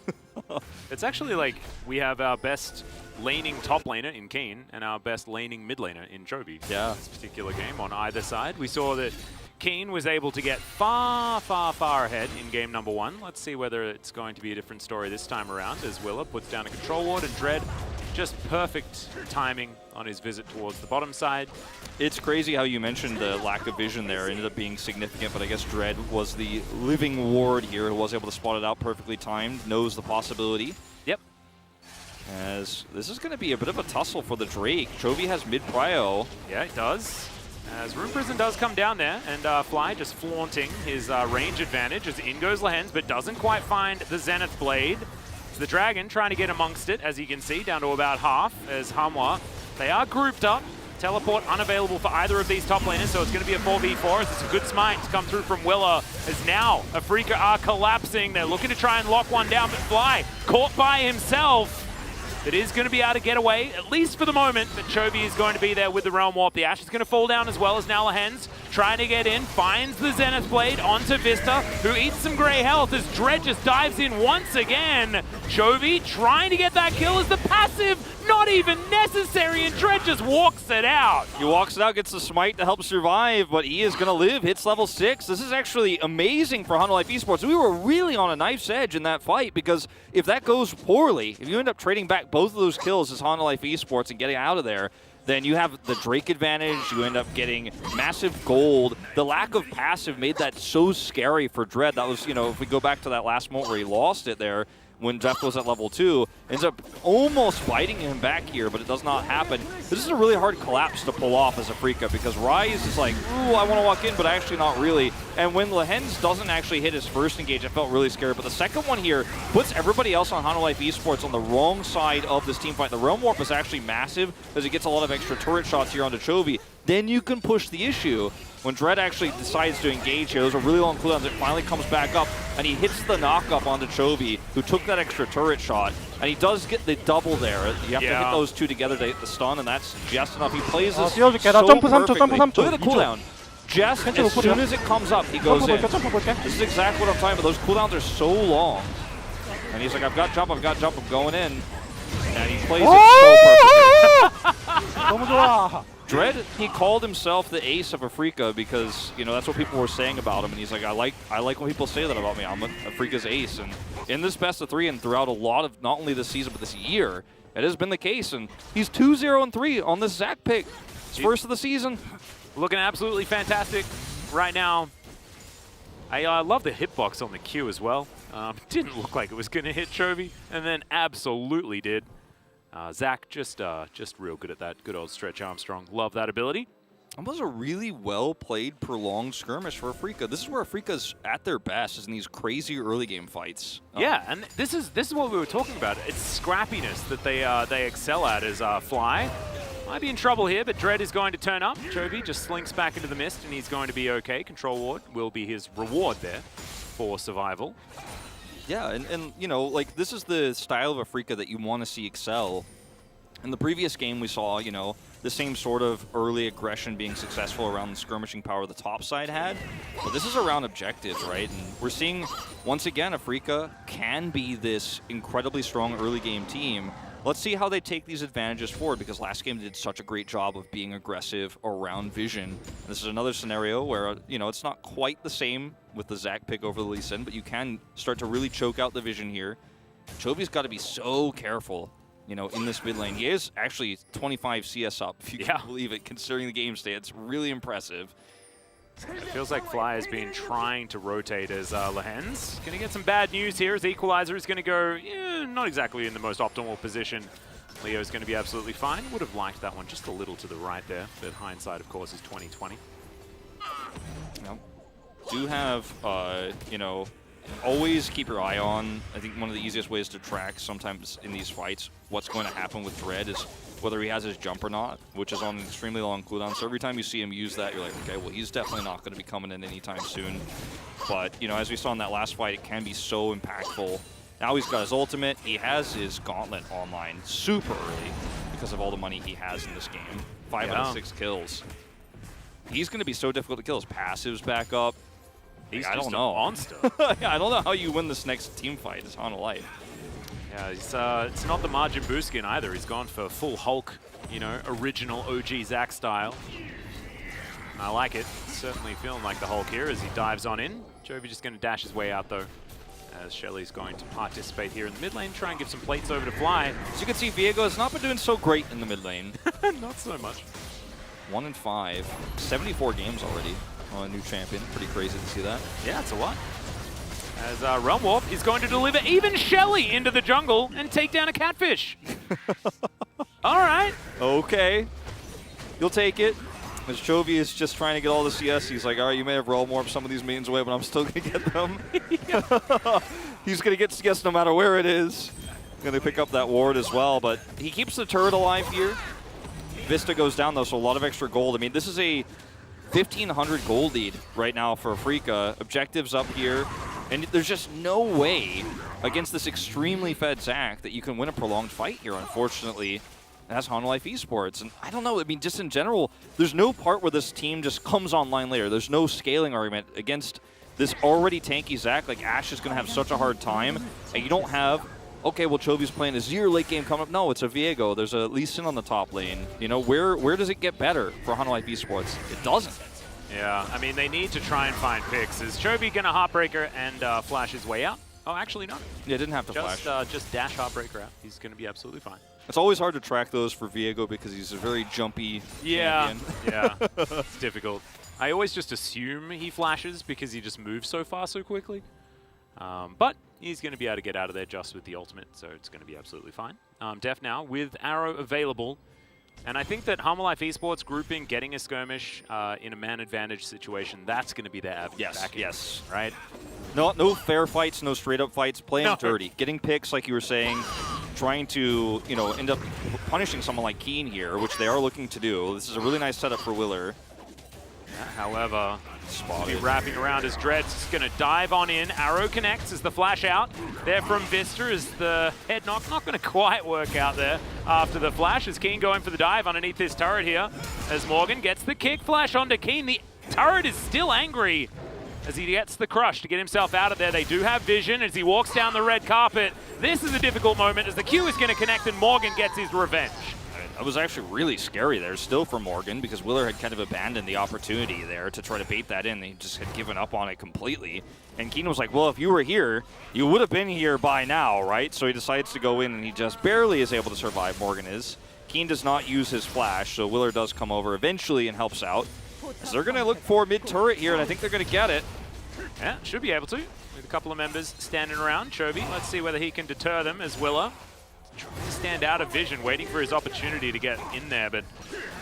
It's actually like we have our best laning top laner in Keen and our best laning mid laner in Chovy. Yeah. This particular game on either side. We saw that Keen was able to get far, far, far ahead in game number 1. Let's see whether it's going to be a different story this time around, as Willa puts down a control ward and Dread just perfect timing on his visit towards the bottom side. It's crazy how you mentioned the lack of vision there. It ended up being significant, but I guess Dread was the living ward here who was able to spot it out perfectly timed, knows the possibility. Yep. As this is going to be a bit of a tussle for the Drake. Chovy has mid-prio. Yeah, it does. As Rune Prison does come down there, and Fly just flaunting his range advantage as in goes Lehens, but doesn't quite find the Zenith Blade. It's the Dragon trying to get amongst it, as you can see, down to about half, as Hanwha, they are grouped up. Teleport unavailable for either of these top laners, so it's going to be a 4v4 as it's a good smite to come through from Willa, as now Afrika are collapsing. They're looking to try and lock one down, but Fly caught by himself. It is going to be able to get away, at least for the moment, but Chovy is going to be there with the Realm Warp. The Ashe is going to fall down as well, as now Lehens trying to get in, finds the Zenith Blade onto Vista, who eats some grey health as Dread just dives in once again. Chovy trying to get that kill as the passive not even necessary, and Dread just walks it out. He walks it out, gets the smite to help survive, but he is going to live, hits level 6. This is actually amazing for Hanwha Esports. We were really on a knife's edge in that fight, because if that goes poorly, if you end up trading back both of those kills as Hanwha Esports and getting out of there, then you have the Drake advantage, you end up getting massive gold. The lack of passive made that so scary for Dread. That was, you know, if we go back to that last moment where he lost it there, when Jeff was at level 2, ends up almost fighting him back here, but it does not happen. This is a really hard collapse to pull off as Afrika, because Rise is like, ooh, I want to walk in, but actually not really. And when Lehens doesn't actually hit his first engage, I felt really scared. But the second one here puts everybody else on Hanwha Esports on the wrong side of this team fight. The Realm Warp is actually massive, as it gets a lot of extra turret shots here onto Chovy. Then you can push the issue. When Dread actually decides to engage here, those are really long cooldowns. It finally comes back up, and he hits the knock-up onto Chovy, who took that extra turret shot. And he does get the double there. You have to hit those two together to hit the stun, and that's just enough. He plays this so 띄워줄게. 나 점프 3초, 점프 perfectly. 3초. Look at the cooldown. Just as soon as it comes up, he goes in. 점프 볼게. This is exactly what I'm talking about. Those cooldowns are so long. And he's like, I've got jump, I'm going in. And he plays it so perfectly. 너무 좋아. Dread, he called himself the ace of Afrika because, you know, that's what people were saying about him. And he's like, I like when people say that about me. I'm Afrika's ace. And in this best of 3 and throughout a lot of, not only this season, but this year, it has been the case. And he's 2-0-3 on this Zac pick. It's first of the season. Looking absolutely fantastic right now. I love the hitbox on the Q as well. Didn't look like it was going to hit Chovy, and then absolutely did. Zac just real good at that. Good old Stretch Armstrong. Love that ability. It was a really well-played, prolonged skirmish for Afrika. This is where Afrika's at their best, is in these crazy early game fights. Yeah, and this is what we were talking about. It's scrappiness that they excel at as Fly. Might be in trouble here, but Dread is going to turn up. Chovy just slinks back into the mist, and he's going to be okay. Control Ward will be his reward there for survival. Yeah, and you know, like, this is the style of Afrika that you want to see excel. In the previous game, we saw, you know, the same sort of early aggression being successful around the skirmishing power the top side had. But this is around objectives, right? And we're seeing, once again, Afrika can be this incredibly strong early game team. Let's see how they take these advantages forward, because last game they did such a great job of being aggressive around vision. And this is another scenario where, you know, it's not quite the same with the Zac pick over the Lee Sin, but you can start to really choke out the vision here. Chovy's got to be so careful, you know, in this mid lane. He is actually 25 CS up, if you can believe it, considering the game state. It's really impressive. It feels like Fly has been trying to rotate as Lehen's going to get some bad news here as Equalizer is going to go not exactly in the most optimal position. Leo's going to be absolutely fine. Would have liked that one just a little to the right there, but hindsight, of course, is 20/20. Yep. Do have, you know, always keep your eye on, I think one of the easiest ways to track sometimes in these fights what's going to happen with Dread is whether he has his jump or not, which is on an extremely long cooldown. So every time you see him use that, you're like, okay, well, he's definitely not going to be coming in anytime soon. But, you know, as we saw in that last fight, it can be so impactful. Now he's got his ultimate. He has his gauntlet online super early because of all the money he has in this game. 5 out of 6 kills. He's going to be so difficult to kill. His passive's back up. He's I just don't know. a monster. Yeah, I don't know how you win this next team fight. It's on a life. Yeah, it's not the Majin Buu skin either. He's gone for full Hulk, you know, original OG Zac style. And I like it. Certainly feeling like the Hulk here as he dives on in. Chovy just going to dash his way out though, as Shelly's going to participate here in the mid lane, try and give some plates over to Fly. As you can see, Viego has not been doing so great in the mid lane. Not so much. 1 in 5, 74 games already on a new champion. Pretty crazy to see that. Yeah, it's a lot. As Realm Warp is going to deliver even Shelly into the jungle and take down a catfish. All right. Okay. You'll take it. As Chovy is just trying to get all the CS, he's like, all right, you may have Realm Warp some of these minions away, but I'm still going to get them. He's going to get CS no matter where it is. Going to pick up that ward as well, but he keeps the turret alive here. Vista goes down, though, so a lot of extra gold. I mean, this is a 1,500 gold lead right now for Afrika. Objectives up here. And there's just no way against this extremely fed Zac that you can win a prolonged fight here, unfortunately. That's Hanwha Esports. And I don't know, I mean, just in general, there's no part where this team just comes online later. There's no scaling argument against this already tanky Zac. Like, Ashe is going to have such a hard time. And you don't have, okay, well, Chovy's playing a Zero late game coming up. No, it's a Viego. There's a Lee Sin on the top lane. You know, where does it get better for Hanwha Esports? It doesn't. Yeah, I mean, they need to try and find picks. Is Chovy going to Heartbreaker and flash his way out? Oh, actually, no. Yeah, didn't have to flash. Just dash Heartbreaker out. He's going to be absolutely fine. It's always hard to track those for Viego because he's a very jumpy champion. Yeah, it's difficult. I always just assume he flashes because he just moves so far so quickly. But he's going to be able to get out of there just with the ultimate, so it's going to be absolutely fine. Def now with Arrow available. And I think that Hanwha Esports grouping, getting a skirmish in a man advantage situation, that's going to be their avenue back in, right? No fair fights, no straight up fights, playing dirty. Getting picks, like you were saying, trying to, you know, end up punishing someone like Keen here, which they are looking to do. This is a really nice setup for Willer. Yeah, however, be wrapping around as Dread's going to dive on in. Arrow connects as the flash out. There from Vista as the head knock. Not going to quite work out there after the flash. As Keen going for the dive underneath this turret here. As Morgan gets the kick flash onto Keen. The turret is still angry as he gets the crush to get himself out of there. They do have vision as he walks down the red carpet. This is a difficult moment as the Q is going to connect and Morgan gets his revenge. That was actually really scary there still for Morgan because Willer had kind of abandoned the opportunity there to try to bait that in. He just had given up on it completely. And Keen was like, well, if you were here, you would have been here by now, right? So he decides to go in and he just barely is able to survive, Morgan is. Keen does not use his flash, so Willer does come over eventually and helps out. So they're going to look for mid-turret here, and I think they're going to get it. Yeah, should be able to. With a couple of members standing around. Chovy, let's see whether he can deter them as Willer trying to stand out of vision, waiting for his opportunity to get in there. But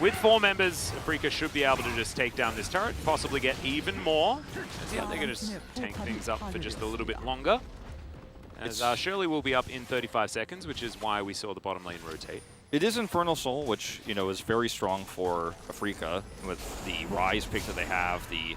with 4 members, Afrika should be able to just take down this turret, possibly get even more. As, yeah, they're going to just tank things up for just a little bit longer. As Shirley will be up in 35 seconds, which is why we saw the bottom lane rotate. It is Infernal Soul, which, you know, is very strong for Afrika with the Rise pick that they have, the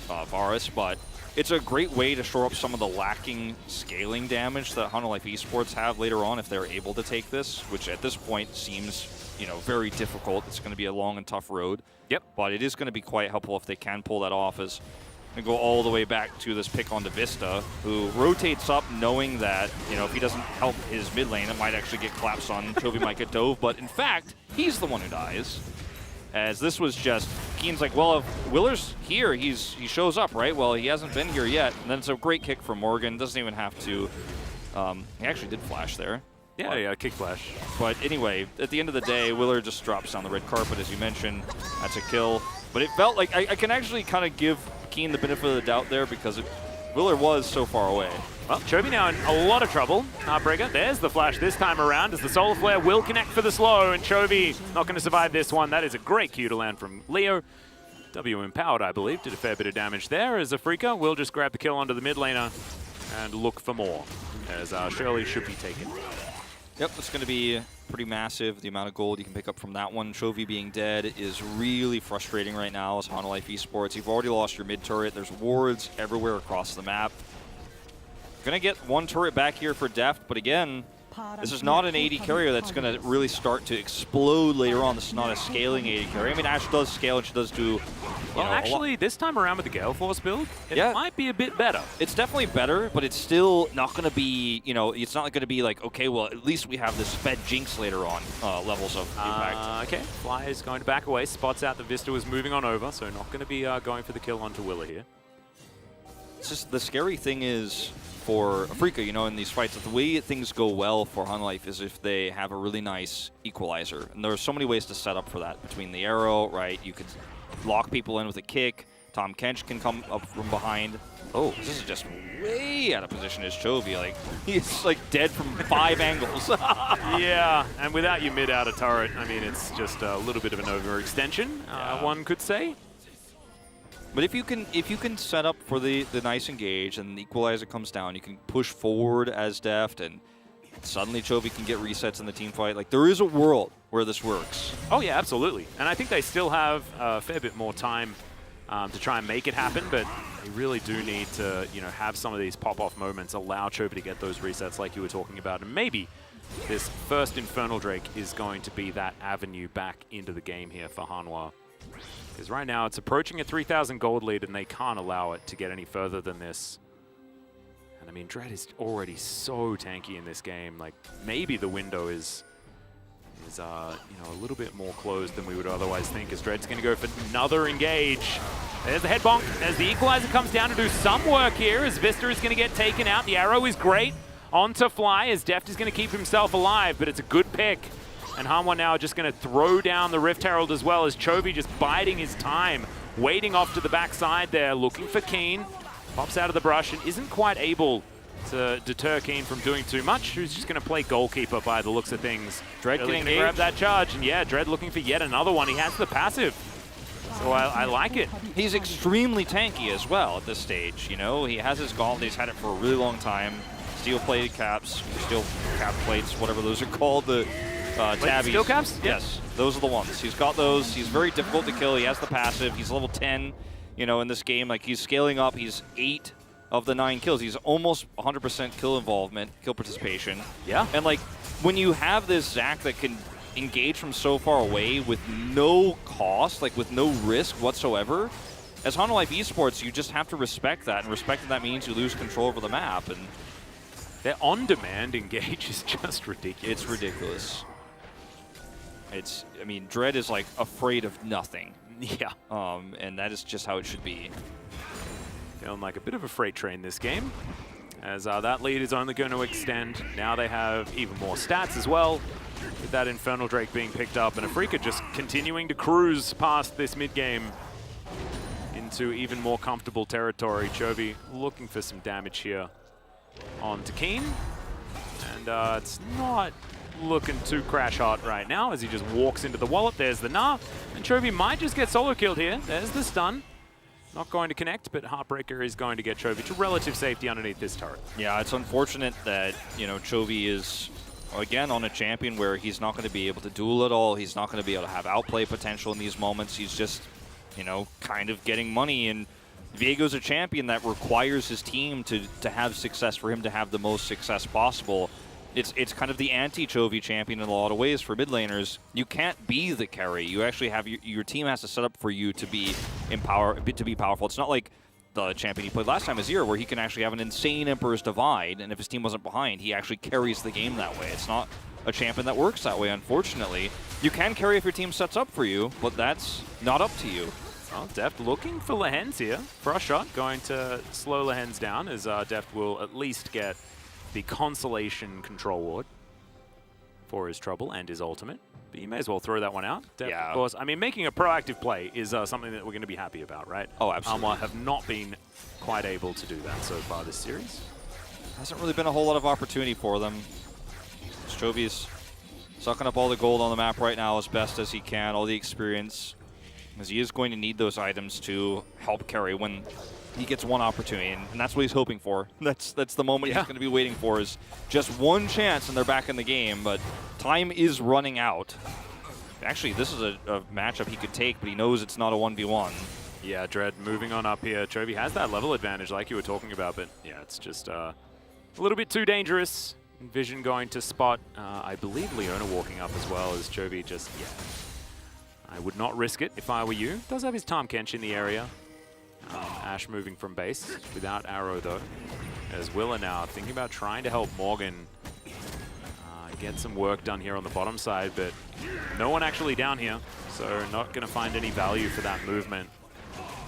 Varus, but it's a great way to shore up some of the lacking scaling damage that Hanwha Life Esports have later on if they're able to take this, which at this point seems, you know, very difficult. It's going to be a long and tough road. Yep. But it is going to be quite helpful if they can pull that off, as and go all the way back to this pick onto Vista, who rotates up knowing that, you know, if he doesn't help his mid lane, it might actually get collapsed on. Chovy might get dove, but in fact, he's the one who dies. As this was just, Keen's like, well, if Willer's here, he shows up, right? Well, he hasn't been here yet. And then it's a great kick from Morgan. Doesn't even have to. He actually did flash there. Yeah, kick flash. But anyway, at the end of the day, Willer just drops down the red carpet, as you mentioned. That's a kill. But it felt like I can actually kind of give Keen the benefit of the doubt there because Willer was so far away. Well, Chovy now in a lot of trouble. Heartbreaker, there's the flash this time around as the Solar Flare will connect for the slow, and Chovy not going to survive this one. That is a great Q to land from Leo. W empowered, I believe, did a fair bit of damage there as Afrika will just grab the kill onto the mid laner and look for more, as Shirley should be taken. Yep, it's going to be pretty massive, the amount of gold you can pick up from that one. Chovy being dead is really frustrating right now as Hanwha Life Esports. You've already lost your mid turret. There's wards everywhere across the map. Going to get one turret back here for Deft, but again, this is not an AD carrier that's going to really start to explode later on. This is not a scaling AD carrier. I mean, Ashe does scale and she does do... Well, actually, this time around with the Gale Force build, it might be a bit better. It's definitely better, but it's still not going to be, you know, it's not going to be like, okay, well, at least we have this Fed Jinx later on levels of impact. Okay, Fly is going to back away, spots out that Vista was moving on over, so not going to be going for the kill onto Willer here. It's just the scary thing is for Afrika, you know, in these fights, the way things go well for Hanwha Life is if they have a really nice equalizer. And there are so many ways to set up for that. Between the arrow, right, you could lock people in with a kick. Tom Kench can come up from behind. Oh, this is just way out of position as Chovy. Like, he's like dead from 5 angles. Yeah, and without your mid-outer turret, I mean, it's just a little bit of an overextension, one could say. But if you can set up for the nice engage and the equalizer comes down, you can push forward as Deft, and suddenly Chovy can get resets in the team fight. Like, there is a world where this works. Oh yeah, absolutely. And I think they still have a fair bit more time to try and make it happen, but they really do need to, you know, have some of these pop-off moments, allow Chovy to get those resets like you were talking about, and maybe this first Infernal Drake is going to be that avenue back into the game here for Hanwha. Because right now it's approaching a 3,000 gold lead and they can't allow it to get any further than this. And I mean, Dread is already so tanky in this game. Like, maybe the window is you know, a little bit more closed than we would otherwise think, as Dread's going to go for another engage. There's the head bonk as the equalizer comes down to do some work here, as Vista is going to get taken out. The arrow is great onto Fly, as Deft is going to keep himself alive, but it's a good pick. And Hanwha now just going to throw down the Rift Herald as well, as Chovy just biding his time, waiting off to the backside there, looking for Keen. Pops out of the brush and isn't quite able to deter Keen from doing too much. Who's just going to play goalkeeper by the looks of things. Dread really can going to grab that charge, and yeah, Dread looking for yet another one. He has the passive, so I like it. He's extremely tanky as well at this stage. You know, he has his gauntlet. He's had it for a really long time. Steel plated caps, steel cap plates, whatever those are called. The tabbies. Steel caps? Yes, those are the ones. He's got those. He's very difficult to kill. He has the passive. He's level 10, you know, in this game. Like, he's scaling up. He's 8 of the 9 kills. He's almost 100% kill involvement, kill participation. Yeah. And, like, when you have this Zac that can engage from so far away with no cost, like, with no risk whatsoever, as Hanwha Life Esports, you just have to respect that. And respecting that means you lose control over the map. And their on-demand engage is just ridiculous. It's ridiculous. I mean, Dread is like afraid of nothing. Yeah. And that is just how it should be. Feeling like a bit of a freight train this game, as that lead is only going to extend. Now they have even more stats as well, with that Infernal Drake being picked up, and Afrika just continuing to cruise past this mid-game into even more comfortable territory. Chovy looking for some damage here on Keen, and it's not looking too crash hot right now as he just walks into the wallet. There's the Gnar, and Chovy might just get solo killed here. There's the stun. Not going to connect, but Heartbreaker is going to get Chovy to relative safety underneath this turret. Yeah, it's unfortunate that, you know, Chovy is again, on a champion where he's not going to be able to duel at all. He's not going to be able to have outplay potential in these moments. He's just, you know, kind of getting money. And Viego's a champion that requires his team to have success for him to have the most success possible. It's kind of the anti-Chovy champion in a lot of ways for mid laners. You can't be the carry. You actually have your team has to set up for you to be powerful. It's not like the champion he played last time, Azir, where he can actually have an insane Emperor's Divide, and if his team wasn't behind, he actually carries the game that way. It's not a champion that works that way, unfortunately. You can carry if your team sets up for you, but that's not up to you. Well, Deft looking for Lehens here. Frost shot going to slow Lehens down, as Deft will at least get the consolation control ward for his trouble and his ultimate. But you may as well throw that one out. Deft, Yeah. of course. I mean, making a proactive play is something that we're going to be happy about, right? Oh, absolutely. Alma have not been quite able to do that so far this series. Hasn't really been a whole lot of opportunity for them. Chovy's sucking up all the gold on the map right now as best as he can, all the experience, as he is going to need those items to help carry when he gets one opportunity, and that's what he's hoping for. That's the moment he's going to be waiting for, is just one chance and they're back in the game, but time is running out. Actually, this is a matchup he could take, but he knows it's not a 1v1. Yeah, Dread moving on up here. Chovy has that level advantage like you were talking about, but yeah, it's just a little bit too dangerous. Vision going to spot, I believe, Leona walking up as well, as Chovy just, I would not risk it if I were you. Does have his Tahm Kench in the area. Ashe moving from base without arrow though, as Willa now thinking about trying to help Morgan get some work done here on the bottom side, but no one actually down here, so not going to find any value for that movement.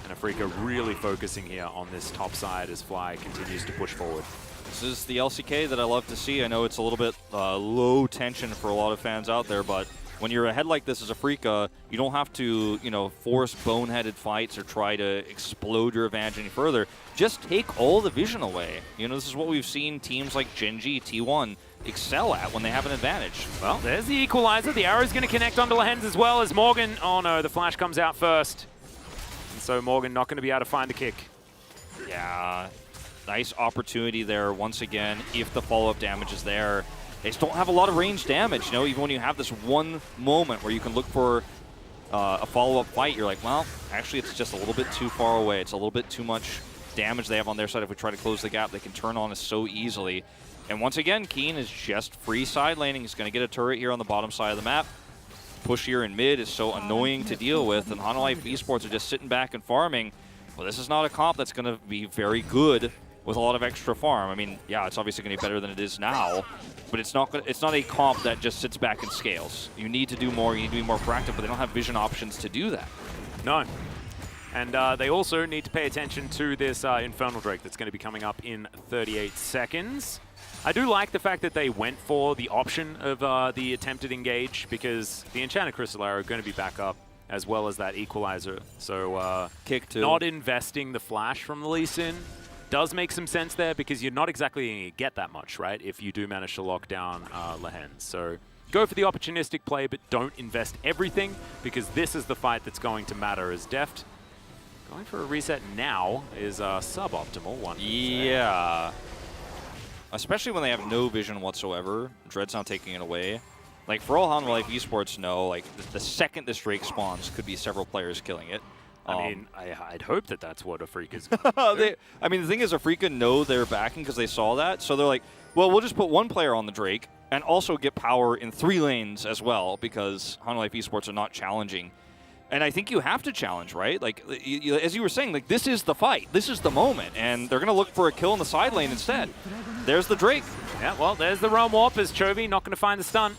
And Afrika really focusing here on this top side as Fly continues to push forward. This is the LCK that I love to see. I know it's a little bit low tension for a lot of fans out there, but when you're ahead like this as Afrika, you don't have to, you know, force boneheaded fights or try to explode your advantage any further. Just take all the vision away. You know, this is what we've seen teams like Gen.G, T1 excel at when they have an advantage. Well, there's the equalizer. The arrow's going to connect onto Lehens as well as Morgan. Oh no, the flash comes out first. And so Morgan not going to be able to find the kick. Yeah, nice opportunity there once again if the follow-up damage is there. They just don't have a lot of range damage, you know, even when you have this one moment where you can look for a follow-up fight, you're like, well, actually it's just a little bit too far away. It's a little bit too much damage they have on their side. If we try to close the gap, they can turn on us so easily. And once again, Keen is just free side laning. He's going to get a turret here on the bottom side of the map. Push here in mid is so annoying to deal with, and Hanwha Esports are just sitting back and farming. Well, this is not a comp that's going to be very good with a lot of extra farm. I mean, yeah, it's obviously going to be better than it is now, but it's not a comp that just sits back and scales. You need to do more, you need to be more proactive, but they don't have vision options to do that. No. And they also need to pay attention to this Infernal Drake that's going to be coming up in 38 seconds. I do like the fact that they went for the option of the attempted engage, because the Enchanted Crystal Arrow are going to be back up, as well as that equalizer. So Kick too. Not investing the flash from the Lee Sin does make some sense there, because you're not exactly going to get that much, right, if you do manage to lock down Lehens. So go for the opportunistic play, but don't invest everything, because this is the fight that's going to matter. As Deft going for a reset now is suboptimal. One. Yeah. Especially when they have no vision whatsoever. Dread's not taking it away. Like, for all Hanwha Esports know, like, the second this Drake spawns could be several players killing it. I mean, I'd hope that that's what Afrika's I mean, the thing is, Afrika know they're backing because they saw that. So they're like, well, we'll just put one player on the Drake and also get power in 3 lanes as well, because Hanwha Esports are not challenging. And I think you have to challenge, right? Like, as you were saying, like, this is the fight. This is the moment. And they're going to look for a kill in the side lane instead. There's the Drake. Yeah, well, there's the Realm Warp as Chovy not going to find the stun.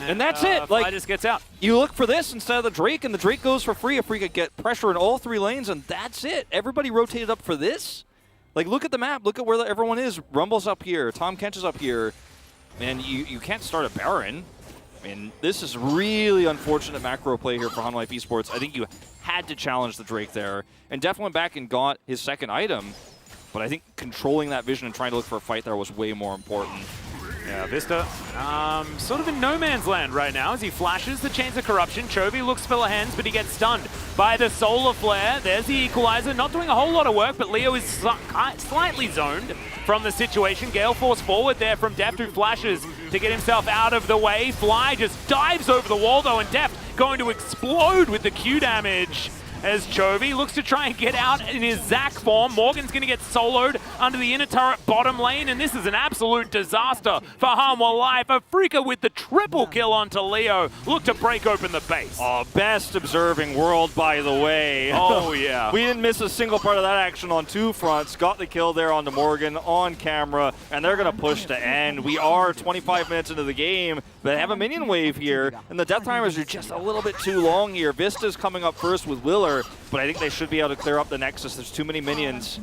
And that's it. Fly Like, just gets out. you look for this instead of the Drake, and the Drake goes for free. Afrika get pressure in all 3 lanes, and that's it. Everybody rotated up for this. Like, look at the map. Look at where everyone is. Rumble's up here. Tahm Kench is up here. And you can't start a Baron. I mean, this is really unfortunate macro play here for Hanwha Esports. I think you had to challenge the Drake there. And Def went back and got his second item. But I think controlling that vision and trying to look for a fight there was way more important. Yeah, Vista sort of in no man's land right now as he flashes the Chains of Corruption. Chovy looks for Lehens, but he gets stunned by the Solar Flare. There's the equalizer, not doing a whole lot of work, but Leo is slightly zoned from the situation. Gale Force forward there from Deft, who flashes to get himself out of the way. Fly just dives over the wall though, and Deft going to explode with the Q damage as Chovy looks to try and get out in his Zac form. Morgan's going to get soloed under the inner turret bottom lane, and this is an absolute disaster for Hanwha Life. Afrika with the triple kill onto Leo. Look to break open the base. Oh, best observing world, by the way. Oh, yeah. We didn't miss a single part of that action on two fronts. Got the kill there onto Morgan on camera, and they're going to push to end. We are 25 minutes into the game, but they have a minion wave here, and the death timers are just a little bit too long here. Vista's coming up first with Willer, but I think they should be able to clear up the Nexus. There's too many minions.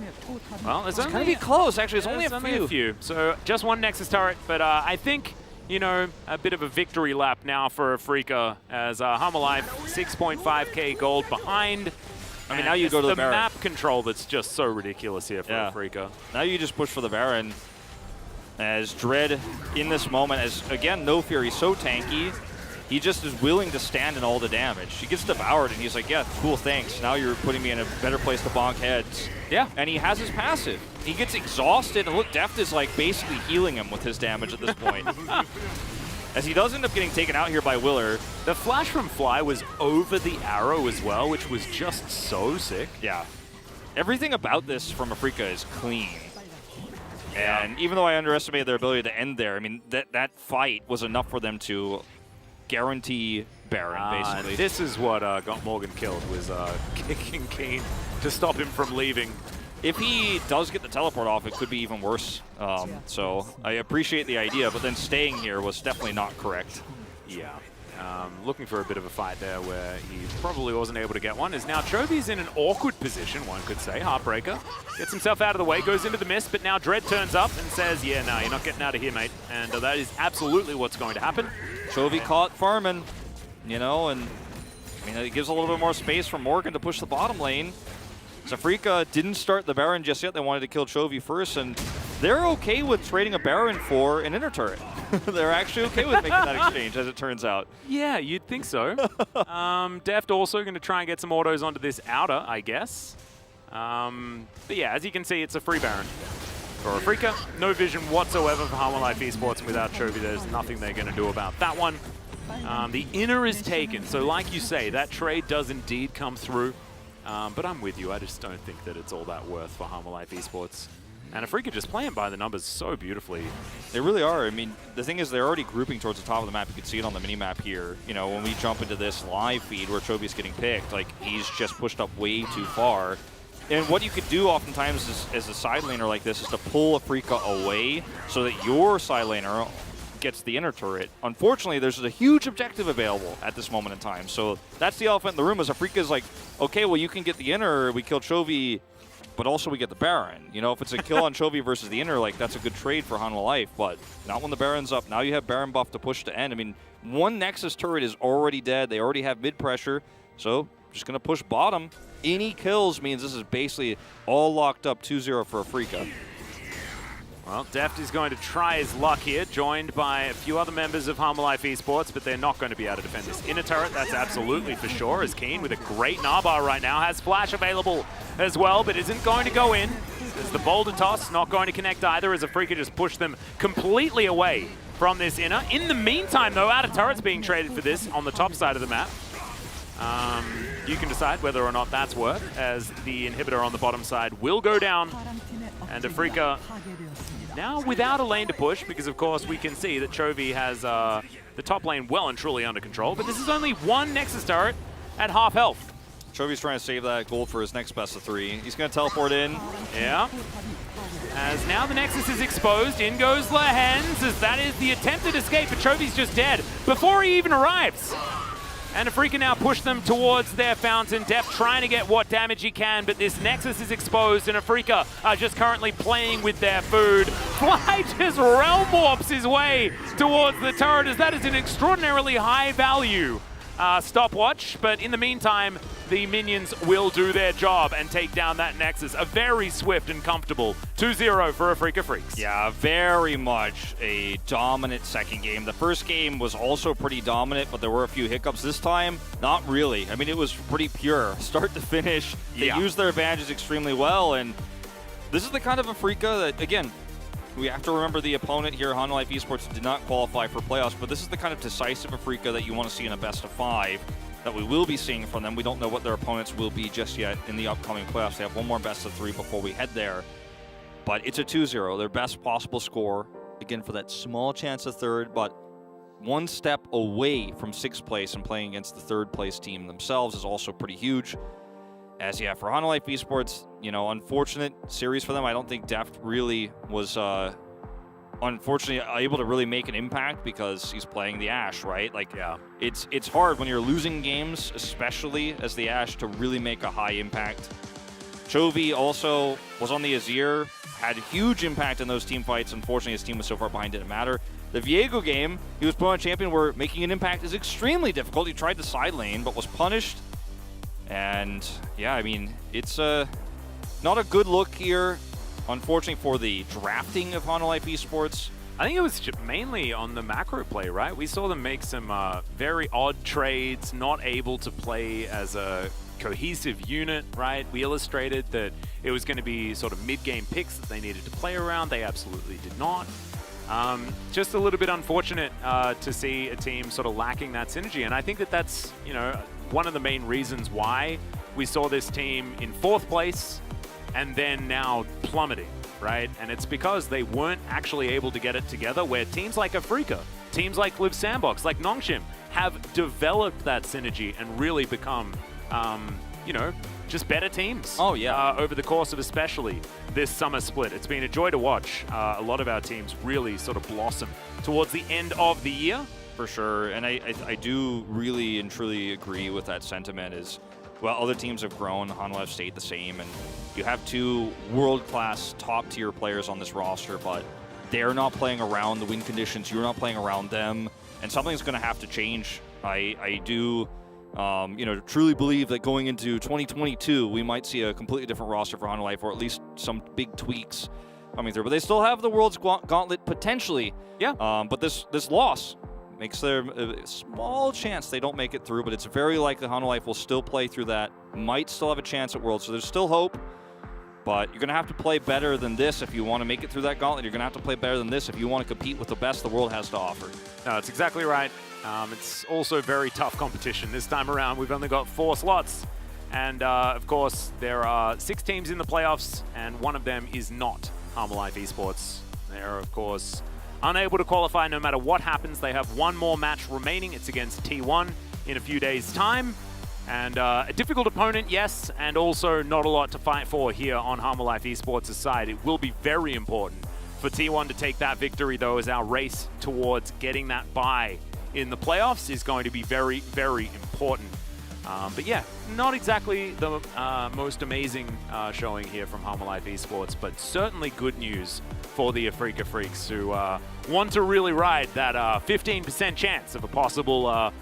Well, it's going to be close, actually. It's only a few. So just one Nexus turret, but I think, you know, a bit of a victory lap now for Afrika as Hanwha Life 6.5k gold behind. I mean, now you go to the Baron. map control that's just so ridiculous here for Afrika. Now you just push for the Baron. As Dread in this moment, as again, No Fury so tanky, he just is willing to stand in all the damage. He gets devoured, and he's like, yeah, cool, thanks. Now you're putting me in a better place to bonk heads. Yeah. And he has his passive. He gets exhausted, and look, Deft is like basically healing him with his damage at this point. As he does end up getting taken out here by Willer. The flash from Fly was over the arrow as well, which was just so sick. Yeah. Everything about this from Afrika is clean. And even though I underestimated their ability to end there, I mean, that fight was enough for them to guarantee Baron, basically. This is what got Morgan killed, was kicking Keen to stop him from leaving. If he does get the teleport off, it could be even worse. So I appreciate the idea, but then staying here was definitely not correct. Yeah. Looking for a bit of a fight there where he probably wasn't able to get one. Is now Chovy's in an awkward position, one could say. Heartbreaker gets himself out of the way, goes into the mist, but now Dread turns up and says, yeah, no, you're not getting out of here, mate. And that is absolutely what's going to happen. Chovy caught farming, you know, and I mean, it gives a little bit more space for Morgan to push the bottom lane. Afrika didn't start the Baron just yet. They wanted to kill Chovy first, and they're okay with trading a Baron for an inner turret. They're actually okay with making that exchange, as it turns out. Yeah, you'd think so. Deft also going to try and get some autos onto this outer, I guess. But yeah, as you can see, it's a free Baron for Afrika. No vision whatsoever for Hanwha Life Esports. Without Chovy, there's nothing they're going to do about that one. The inner is taken, so like you say, that trade does indeed come through. But I'm with you. I just don't think that it's all that worth for Hanwha Life Esports. And Afrika just playing by the numbers so beautifully. They really are. I mean, the thing is, they're already grouping towards the top of the map. You can see it on the mini-map here. You know, when we jump into this live feed where Chovy's getting picked, like, he's just pushed up way too far. And what you could do oftentimes as a side laner like this is to pull Afrika away so that your side laner gets the inner turret. Unfortunately, there's a huge objective available at this moment in time. So that's the elephant in the room, is Afrika's like, okay, well, you can get the inner, we kill Chovy, but also we get the Baron. You know, if it's a kill on Chovy versus the inner, like, that's a good trade for Hanwha Life, but not when the Baron's up. Now you have Baron buff to push to end. I mean, one Nexus turret is already dead. They already have mid pressure, so just going to push bottom. Any kills means this is basically all locked up 2-0 for Afrika. Well, Deft is going to try his luck here, joined by a few other members of Hanwha Life Esports, but they're not going to be able to defend this inner turret, that's absolutely for sure, as Keen with a great Nabbar right now, has flash available as well, but isn't going to go in. There's the boulder toss, not going to connect either, as Afrika just pushed them completely away from this inner. In the meantime, though, outer turret's being traded for this on the top side of the map. You can decide whether or not that's worth, as the inhibitor on the bottom side will go down, and Afrika now without a lane to push, because of course we can see that Chovy has the top lane well and truly under control, but this is only one Nexus turret at half health. Chovy's trying to save that gold for his next best of 3. He's going to teleport in. Yeah. As now the Nexus is exposed, in goes Lehens, as that is the attempted escape, but Chovy's just dead before he even arrives. And Afrika now push them towards their fountain. Deft trying to get what damage he can, but this Nexus is exposed, and Afrika are just currently playing with their food. Fly just realm warps his way towards the turret, as that is an extraordinarily high value stopwatch, but in the meantime, the minions will do their job and take down that Nexus. A very swift and comfortable 2-0 for Afrika Freaks. Yeah, very much a dominant second game. The first game was also pretty dominant, but there were a few hiccups. This time, not really. I mean, it was pretty pure, start to finish. They used their advantages extremely well, and this is the kind of Afrika that, again, we have to remember the opponent here, Hanwha Life Esports, did not qualify for playoffs, but this is the kind of decisive Afrika that you want to see in a best of 5 that we will be seeing from them. We don't know what their opponents will be just yet in the upcoming playoffs. They have one more best of 3 before we head there. But it's a 2-0, their best possible score. Again, for that small chance of third, but one step away from 6th place and playing against the 3rd place team themselves is also pretty huge. As yeah, for Hanwha Life Esports, you know, unfortunate series for them. I don't think Deft really was, unfortunately, able to really make an impact because he's playing the Ashe, right? Like, Yeah. it's hard when you're losing games, especially as the Ashe, to really make a high impact. Chovy also was on the Azir, had a huge impact in those team fights. Unfortunately, his team was so far behind, didn't matter. The Viego game, he was put on champion where making an impact is extremely difficult. He tried the side lane, but was punished. And yeah, I mean, it's not a good look here, unfortunately, for the drafting of Hanwha Life Esports. I think it was mainly on the macro play, right? We saw them make some very odd trades, not able to play as a cohesive unit, right? We illustrated that it was going to be sort of mid-game picks that they needed to play around. They absolutely did not. Just a little bit unfortunate to see a team sort of lacking that synergy. And I think that that's, you know, one of the main reasons why we saw this team in 4th place and then now plummeting, right? And it's because they weren't actually able to get it together, where teams like Afrika, teams like Live Sandbox, like Nongshim have developed that synergy and really become, you know, just better teams. Oh, yeah. Over the course of especially this summer split. It's been a joy to watch. A lot of our teams really sort of blossom towards the end of the year. For sure, and I do really and truly agree with that sentiment. Is, well, other teams have grown, Hanwha have stayed the same, and you have 2 world-class top-tier players on this roster, but they're not playing around the win conditions, you're not playing around them, and something's going to have to change. I do, you know, truly believe that going into 2022, we might see a completely different roster for Hanwha Life, or at least some big tweaks coming through. But they still have the World's Gauntlet potentially. Yeah. But this loss makes there a small chance they don't make it through, but it's very likely Hanwha Life will still play through that, might still have a chance at Worlds, so there's still hope, but you're going to have to play better than this if you want to make it through that gauntlet. You're going to have to play better than this if you want to compete with the best the world has to offer. No, that's exactly right. It's also very tough competition. This time around, we've only got 4 slots, and of course, there are 6 teams in the playoffs, and one of them is not Hanwha Life Esports. They're, of course, unable to qualify no matter what happens. They have 1 more match remaining. It's against T1 in a few days' time. And a difficult opponent, yes, and also not a lot to fight for here on Hanwha Life Esports' side. It will be very important for T1 to take that victory, though, as our race towards getting that bye in the playoffs is going to be very, very important. But yeah, not exactly the most amazing showing here from Hanwha Life Esports, but certainly good news for the Afrika Freaks who want to really ride that 15% chance of a possible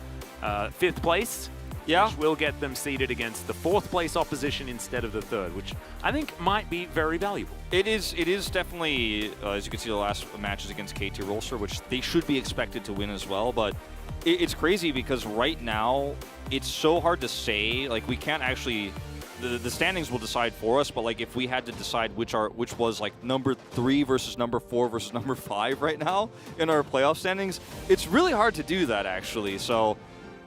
5th place. Yeah. Which will get them seated against the 4th place opposition instead of the 3rd, which I think might be very valuable. It is definitely, as you can see, the last matches against KT Rolster, which they should be expected to win as well, but it's crazy because right now it's so hard to say. Like, we can't actually, the standings will decide for us, but like if we had to decide which was like number 3 versus number 4 versus number 5 right now in our playoff standings, it's really hard to do that actually. So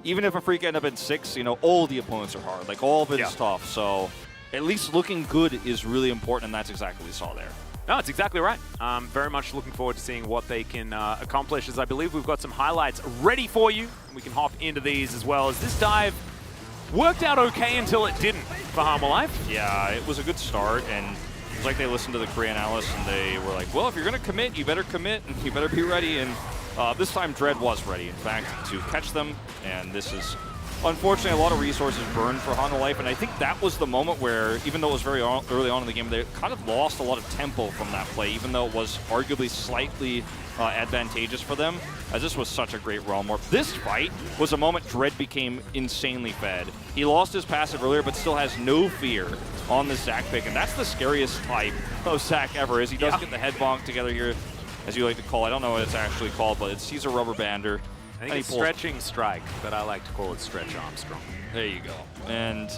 even if Afrika end up in 6, you know, all the opponents are hard. Like, all of it is tough. So at least looking good is really important, and that's exactly what we saw there. No, it's exactly right. Very much looking forward to seeing what they can accomplish, as I believe we've got some highlights ready for you. We can hop into these as well, as this dive worked out okay until it didn't for Hanwha Life. Yeah, it was a good start, and it's like they listened to the Korean analysts, and they were like, well, if you're going to commit, you better commit, and you better be ready. And this time, Dread was ready, in fact, to catch them, and this is unfortunately a lot of resources burned for Hanwha Life, and I think that was the moment where, even though it was very early on in the game, they kind of lost a lot of tempo from that play, even though it was arguably slightly advantageous for them, as this was such a great realm warp. This fight was a moment Dread became insanely fed. He lost his passive earlier, but still has no fear on the Zac pick, and that's the scariest type of Zac ever, is he does get the head bonk together here, as you like to call it. I don't know what it's actually called, but he's a rubber bander. I think it's stretching strike, but I like to call it stretch Armstrong. There you go. And,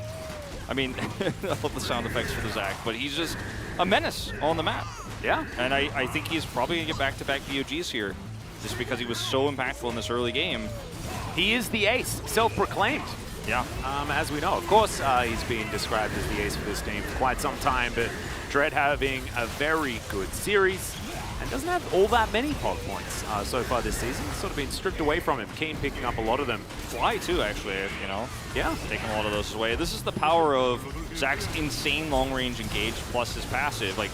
I mean, I love the sound effects for the Zac, but he's just a menace on the map. Yeah. And I think he's probably going to get back-to-back VOGs here, just because he was so impactful in this early game. He is the ace, self-proclaimed. Yeah. As we know, of course, he's been described as the ace for this team for quite some time, but Dread having a very good series and doesn't have all that many pod points so far this season. It's sort of been stripped away from him. Keen picking up a lot of them. Fly too, actually, you know. Yeah. Taking a lot of those away. This is the power of Zach's insane long-range engage plus his passive. Like,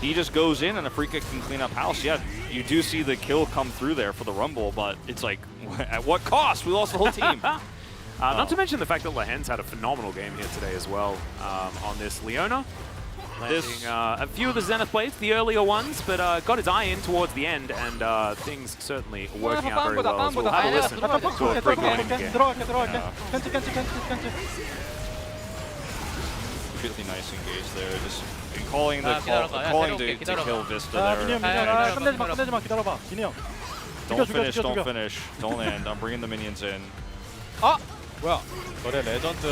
he just goes in and Afrika can clean up house. Yeah, you do see the kill come through there for the Rumble, but it's like, at what cost? We lost the whole team. Not to mention the fact that Lehen's had a phenomenal game here today as well on this. Leona landing a few of the Zenith plays, the earlier ones, but got his eye in towards the end, and things certainly working out very well. As we'll have a listen to a free point in the game. 들어갈게. 캔치. Really nice engage there. Just calling the 기다려봐. calling 새롭게 to 기다려봐. kill Vista 미니언 there. 끝내지 마 기다려봐. 미니언. Don't 죽여, finish, 죽여, don't 죽여. finish. Don't land. I'm bringing the minions in. 뭐야? 너네 레전드.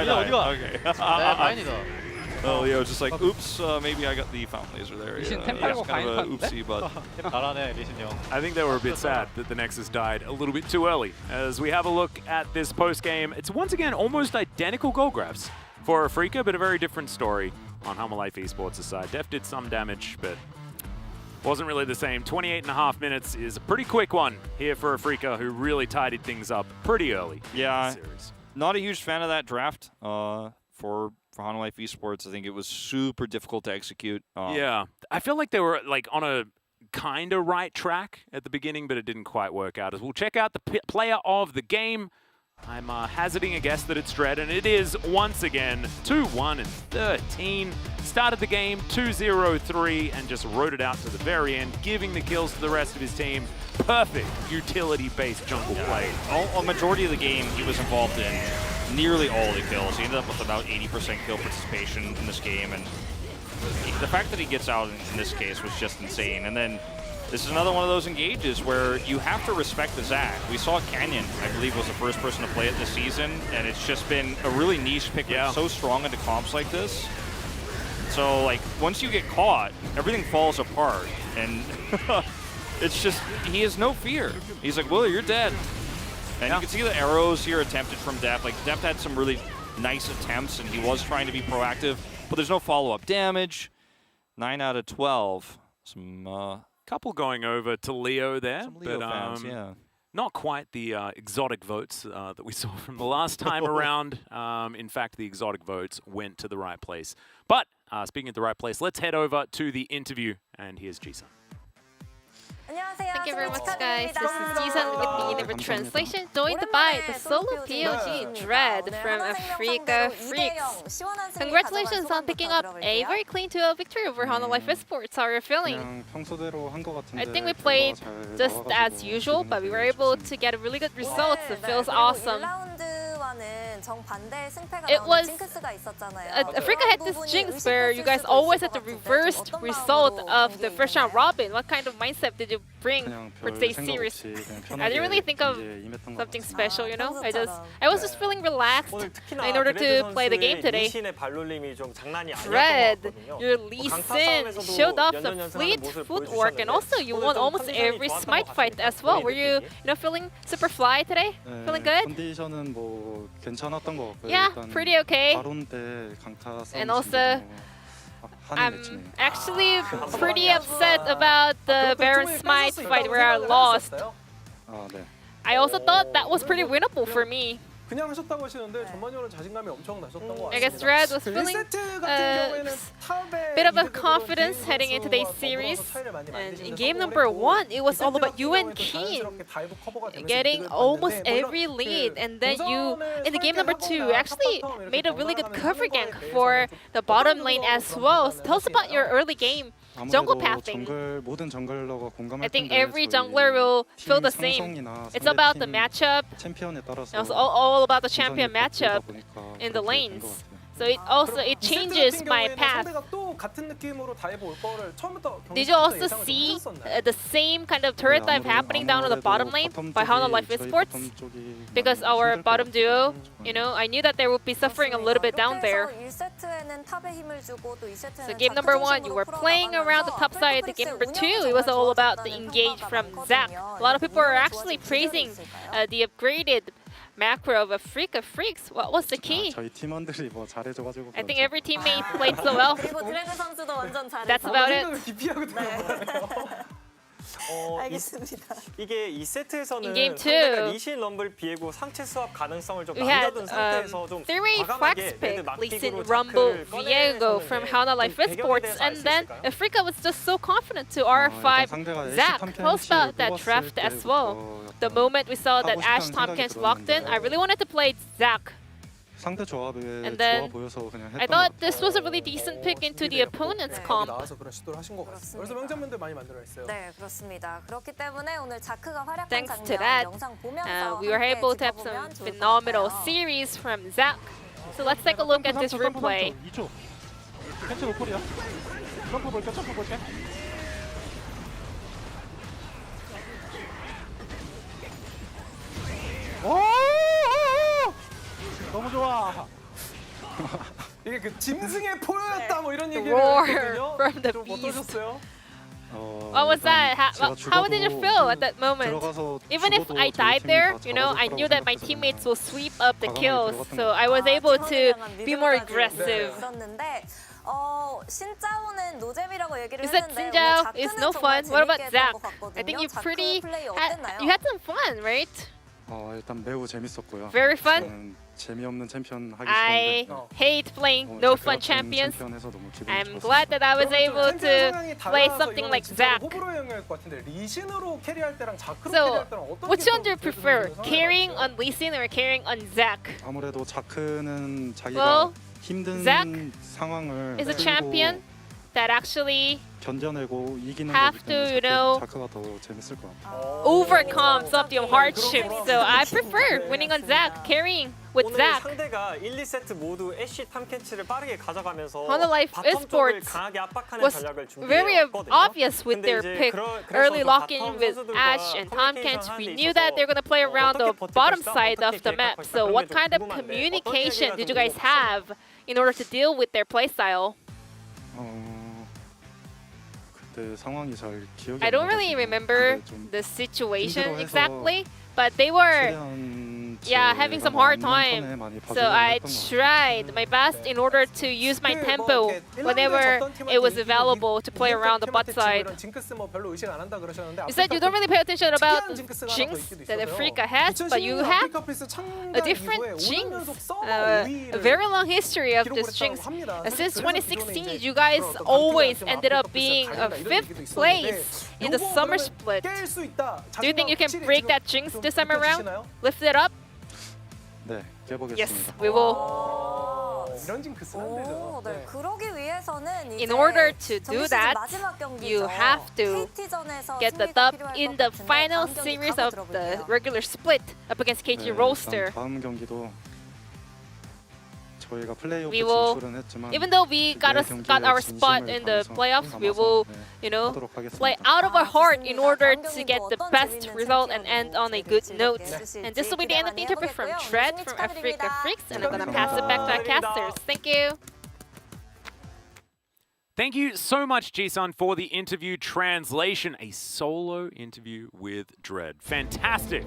어디가? Okay. 라인이다. Oh, Leo just like, oops, maybe I got the fountain laser there. 리신 Yeah, 템 that's 팔고 kind of a 가인 oopsie, but 잘하네 리신 형. I think they were a bit sad that the Nexus died a little bit too early. As we have a look at this post-game, it's once again almost identical goal graphs for Afrika, but a very different story on Humble Life Esports' side. Def did some damage, but wasn't really the same. 28.5 minutes is a pretty quick one here for Afrika, who really tidied things up pretty early yeah, in the series. not a huge fan of that draft for Honor Life Esports. I think it was super difficult to execute. Yeah, I feel like they were like on a kind of right track at the beginning, but it didn't quite work out. As we'll check out the player of the game. I'm hazarding a guess that it's Dread, and it is once again 2-1-13. Started the game 2-0-3 and just rode it out to the very end, giving the kills to the rest of his team. Perfect utility-based jungle play. A majority of the game he was involved in nearly all the kills. He ended up with about 80% kill participation in this game, and the fact that he gets out in this case was just insane. And then this is another one of those engages where you have to respect the Zach. We saw Canyon, I believe, was the first person to play it this season, and it's just been a really niche pick. Yeah. So strong into comps like this. So, like, once you get caught, everything falls apart, and it's just, he has no fear. He's like, well, you're dead. And you can see the arrows here attempted from Deft. Like, Deft had some really nice attempts, and he was trying to be proactive, but there's no follow-up damage. 9 out of 12. Some, Couple going over to Leo there, some Leo but fans, yeah. not quite the exotic votes that we saw from the last time around. In fact, the exotic votes went to the right place. But speaking of the right place, let's head over to the interview, and here's Jisun. Thank you very much, guys. This is Jisun with the Never Translation, joined by the solo POG Dread from Afrika Freaks. Congratulations on picking up a very clean 2-0 victory over Honor Life Esports. How are you feeling? I think we played just as usual, but we were able to get a really good result. It feels awesome. It was Afrika had this jinx where you guys always had the reversed result of the first round robin. What kind of mindset did you bring for today's series? I didn't really think of something special, you know. I was just feeling relaxed in order to play the game today. Dread, your Lee Sin showed off some fleet footwork, and also you won almost every smite fight as well. Were you feeling super fly today? Feeling good? 컨디션은 뭐 괜찮았던 것 같고요. Yeah, pretty okay. 바론 때 강타 싸움 And also, 하는 I'm 매치네요. actually pretty upset about the Baron Smite fight where I lost. 아, 네. I also thought that was pretty winnable for me. 그냥 하셨다고 하시는데 전반적으로 자신감이 엄청 나셨던 것 같습니다. I guess Red was feeling bit of a confidence heading into today's series. And in game number 1, it was all about you and Keen getting almost every lead. And then you, in the game number 2, actually made a really good cover gank for the bottom lane as well. So tell us about your early game jungle pathing. 모든 정글러가 공감할 I think 텐데 every jungler will feel the same. It's about the matchup. 챔피언에 따라서 It's all about the champion matchup in the lanes. So it changes my path 아마도 같은 느낌으로 다이브 올 거를 처음부터 Did you also 예상을 좀 see 하셨었나요? the same kind of turret dive happening down on the bottom lane by Hana Life Esports? Because our bottom duo, you know, I knew that they would be suffering a little bit down there. So game number 1, you were playing around the top side. Game number 2, it was all about the engage from Zach. A lot of people are actually praising the upgraded macro of Africa Freaks. What was the key? 저희 팀원들이 뭐 잘해줘가지고. I think every teammate played so well. 그리고 드래그 선수도 완전 잘했어. That's about it. 생각을 기피하고 들어가네요. 알겠습니다. 이게 이 세트에서는 In game 상대가 two, 리신 럼블 비에고 상체 수합 가능성을 좀 We had 남겨둔 상태에서 좀 three 과감하게 flex 레드 pick, 막히기로 Lee Rumble, 자크를 Viego from Hana Life Esports, and then Africa was just so confident to R5 Zach. Tell us about that draft as well. The moment we saw that Ash Tompkins locked in, I really wanted to play Zach. 상대 조합에 And 좋아 then 보여서 그냥 했던 I 것 thought 같아요. this was a really decent pick into the opponent's comp. 나와서 그런 시도를 하신 것 같습니다. 그래서 명장면들 많이 만들어 있어요. 네, 그렇습니다. 그렇기 때문에 오늘 자크가 활약한 Thanks to 장면 that, 영상 보면서 we were 함께 able to have some 짚어보면 좋을 것 phenomenal 같아요. series from Zach. So let's take a look at this replay. 2초. 펜치 노폴이야. 점프 볼게, 점프 볼게. 오! 너무 좋아. 이게 그 짐승의 포효였다 뭐 이런 The 얘기를 roar 했거든요. from the 좀 beast. 어떠셨어요? What was that? How did you feel at that moment? Even if I died there, you know, I knew that my teammates will sweep up the kills, so I was able to be more aggressive. 신짜오는 노잼이라고 얘기를 You said 했는데 Sinjao 오늘 is 자크는 no 정말 fun. What about 재밌게 Zach? 했던 것 같거든요. I think you 자크 pretty 플레이 you 어땠나요? had some fun, right? 일단 매우 재밌었고요. Very fun? 저는 재미없는 챔피언 하기 I 싫은데 hate playing no fun champions. I'm glad that I was able to play something like Zach. 호불호의 영역일 것 같은데 리신으로 캐리할 때랑 자크로 So, 캐리할 때랑 어떤 which one do you 게 좀 prefer? 상황이 Carrying 나왔어요? on Lee Sin or carrying on Zach? 아무래도 자크는 자기가 Well, 힘든 Zach 상황을 is a 끌고 champion that actually 견뎌내고 이기는 have 거기 to, you 때문에 know, 자크가 더 재밌을 것 같아요. overcome some of the hardships. So I prefer winning on Zach, carrying with 오늘 Zach. 상대가 1, 2세트 모두 애쉬 탐켄치를 빠르게 가져가면서 Hana Life 바텀 쪽을 Esports 강하게 압박하는 was 전략을 very 준비해왔거든요. obvious with 근데 their 이제 pick. Early lock-in with Ash and Tompkins. We knew that they're going to play around the bottom side of the map. So what kind of communication did you guys have in order to deal with their playstyle? 그때 상황이 잘 기억이 I 안 don't really 나가지고 remember 근데 좀 the situation 힘들어해서 exactly, but they were 최대한 having 제가 some hard 맞는 time. 턴에 많이 So 봐주려고 I 했던 것 같아요. tried my best in order to use my tempo whenever it was available to play around the bot side. 징크스 뭐 별로 의식 안 한다 그러셨는데 You said you don't really pay attention about the 징크스가 하나 더 jinx 있기도 that 있어서요. Africa has, but you have a different jinx, a very long history of this jinx. Since 2016, you guys always ended up being a 5th place in the summer split. Do you think you can break that jinx this time around? Lift it up? 네, 깨보겠습니다. Yes, we will. 이런 징크스는 안 되죠. 네. 그러기 위해서는 In order to do that, you have to get the dub in the final series of the regular split up against KT roster. 다음 경기도 저희가 플레이오프 We will, 진출은 했지만 even though we got our spot in the playoffs, we will, you know, play out of our heart in order to get the best result and end on a good note. And this will be the end of the interview from Tread from Africa Freaks, and I'm gonna pass it back to our casters. Thank you. Thank you so much, Jisun, for the interview translation. A solo interview with Dread. Fantastic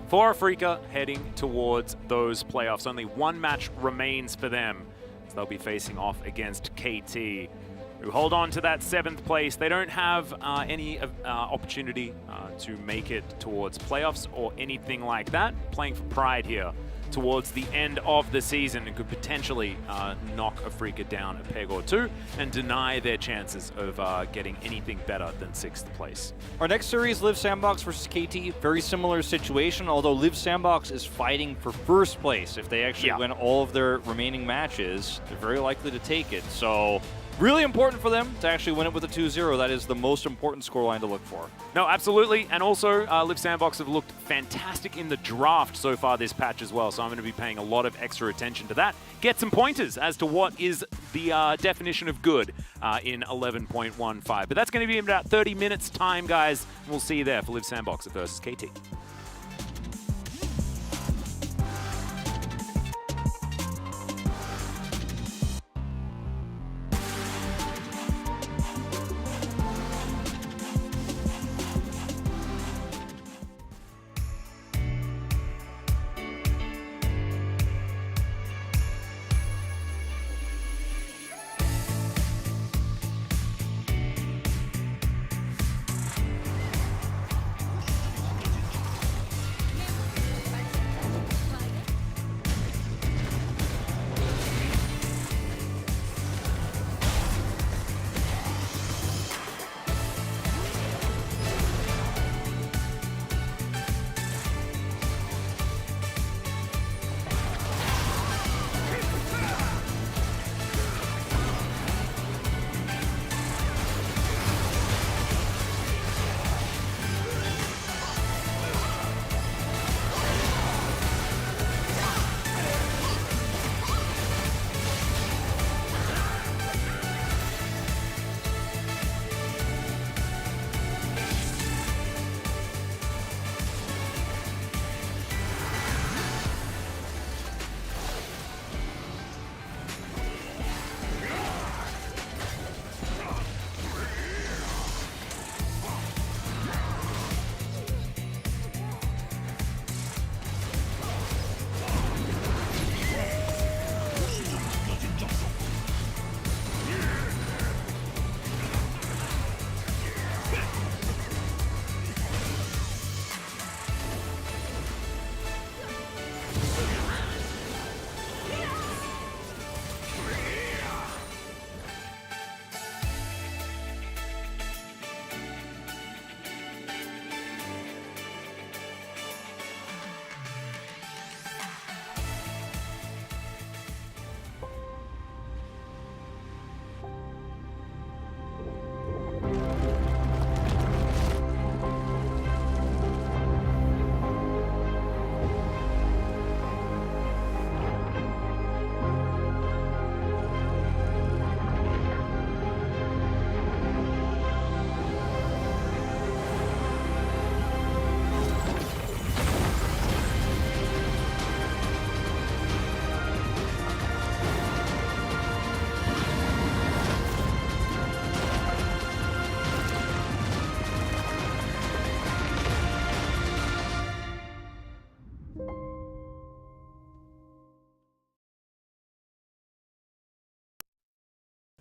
for Africa heading towards those playoffs. Only one match remains for them. So they'll be facing off against KT, who hold on to that 7th place. They don't have any opportunity to make it towards playoffs or anything like that. Playing for pride here towards the end of the season and could potentially knock Africa down a peg or two and deny their chances of getting anything better than 6th place. Our next series, Live Sandbox versus KT, very similar situation, although Live Sandbox is fighting for 1st place. If they actually win all of their remaining matches, they're very likely to take it. So really important for them to actually win it with a 2-0. That is the most important scoreline to look for. No, absolutely. And also, Live Sandbox have looked fantastic in the draft so far this patch as well. So I'm going to be paying a lot of extra attention to that. Get some pointers as to what is the definition of good in 11.15. But that's going to be in about 30 minutes time, guys. We'll see you there for Live Sandbox versus KT.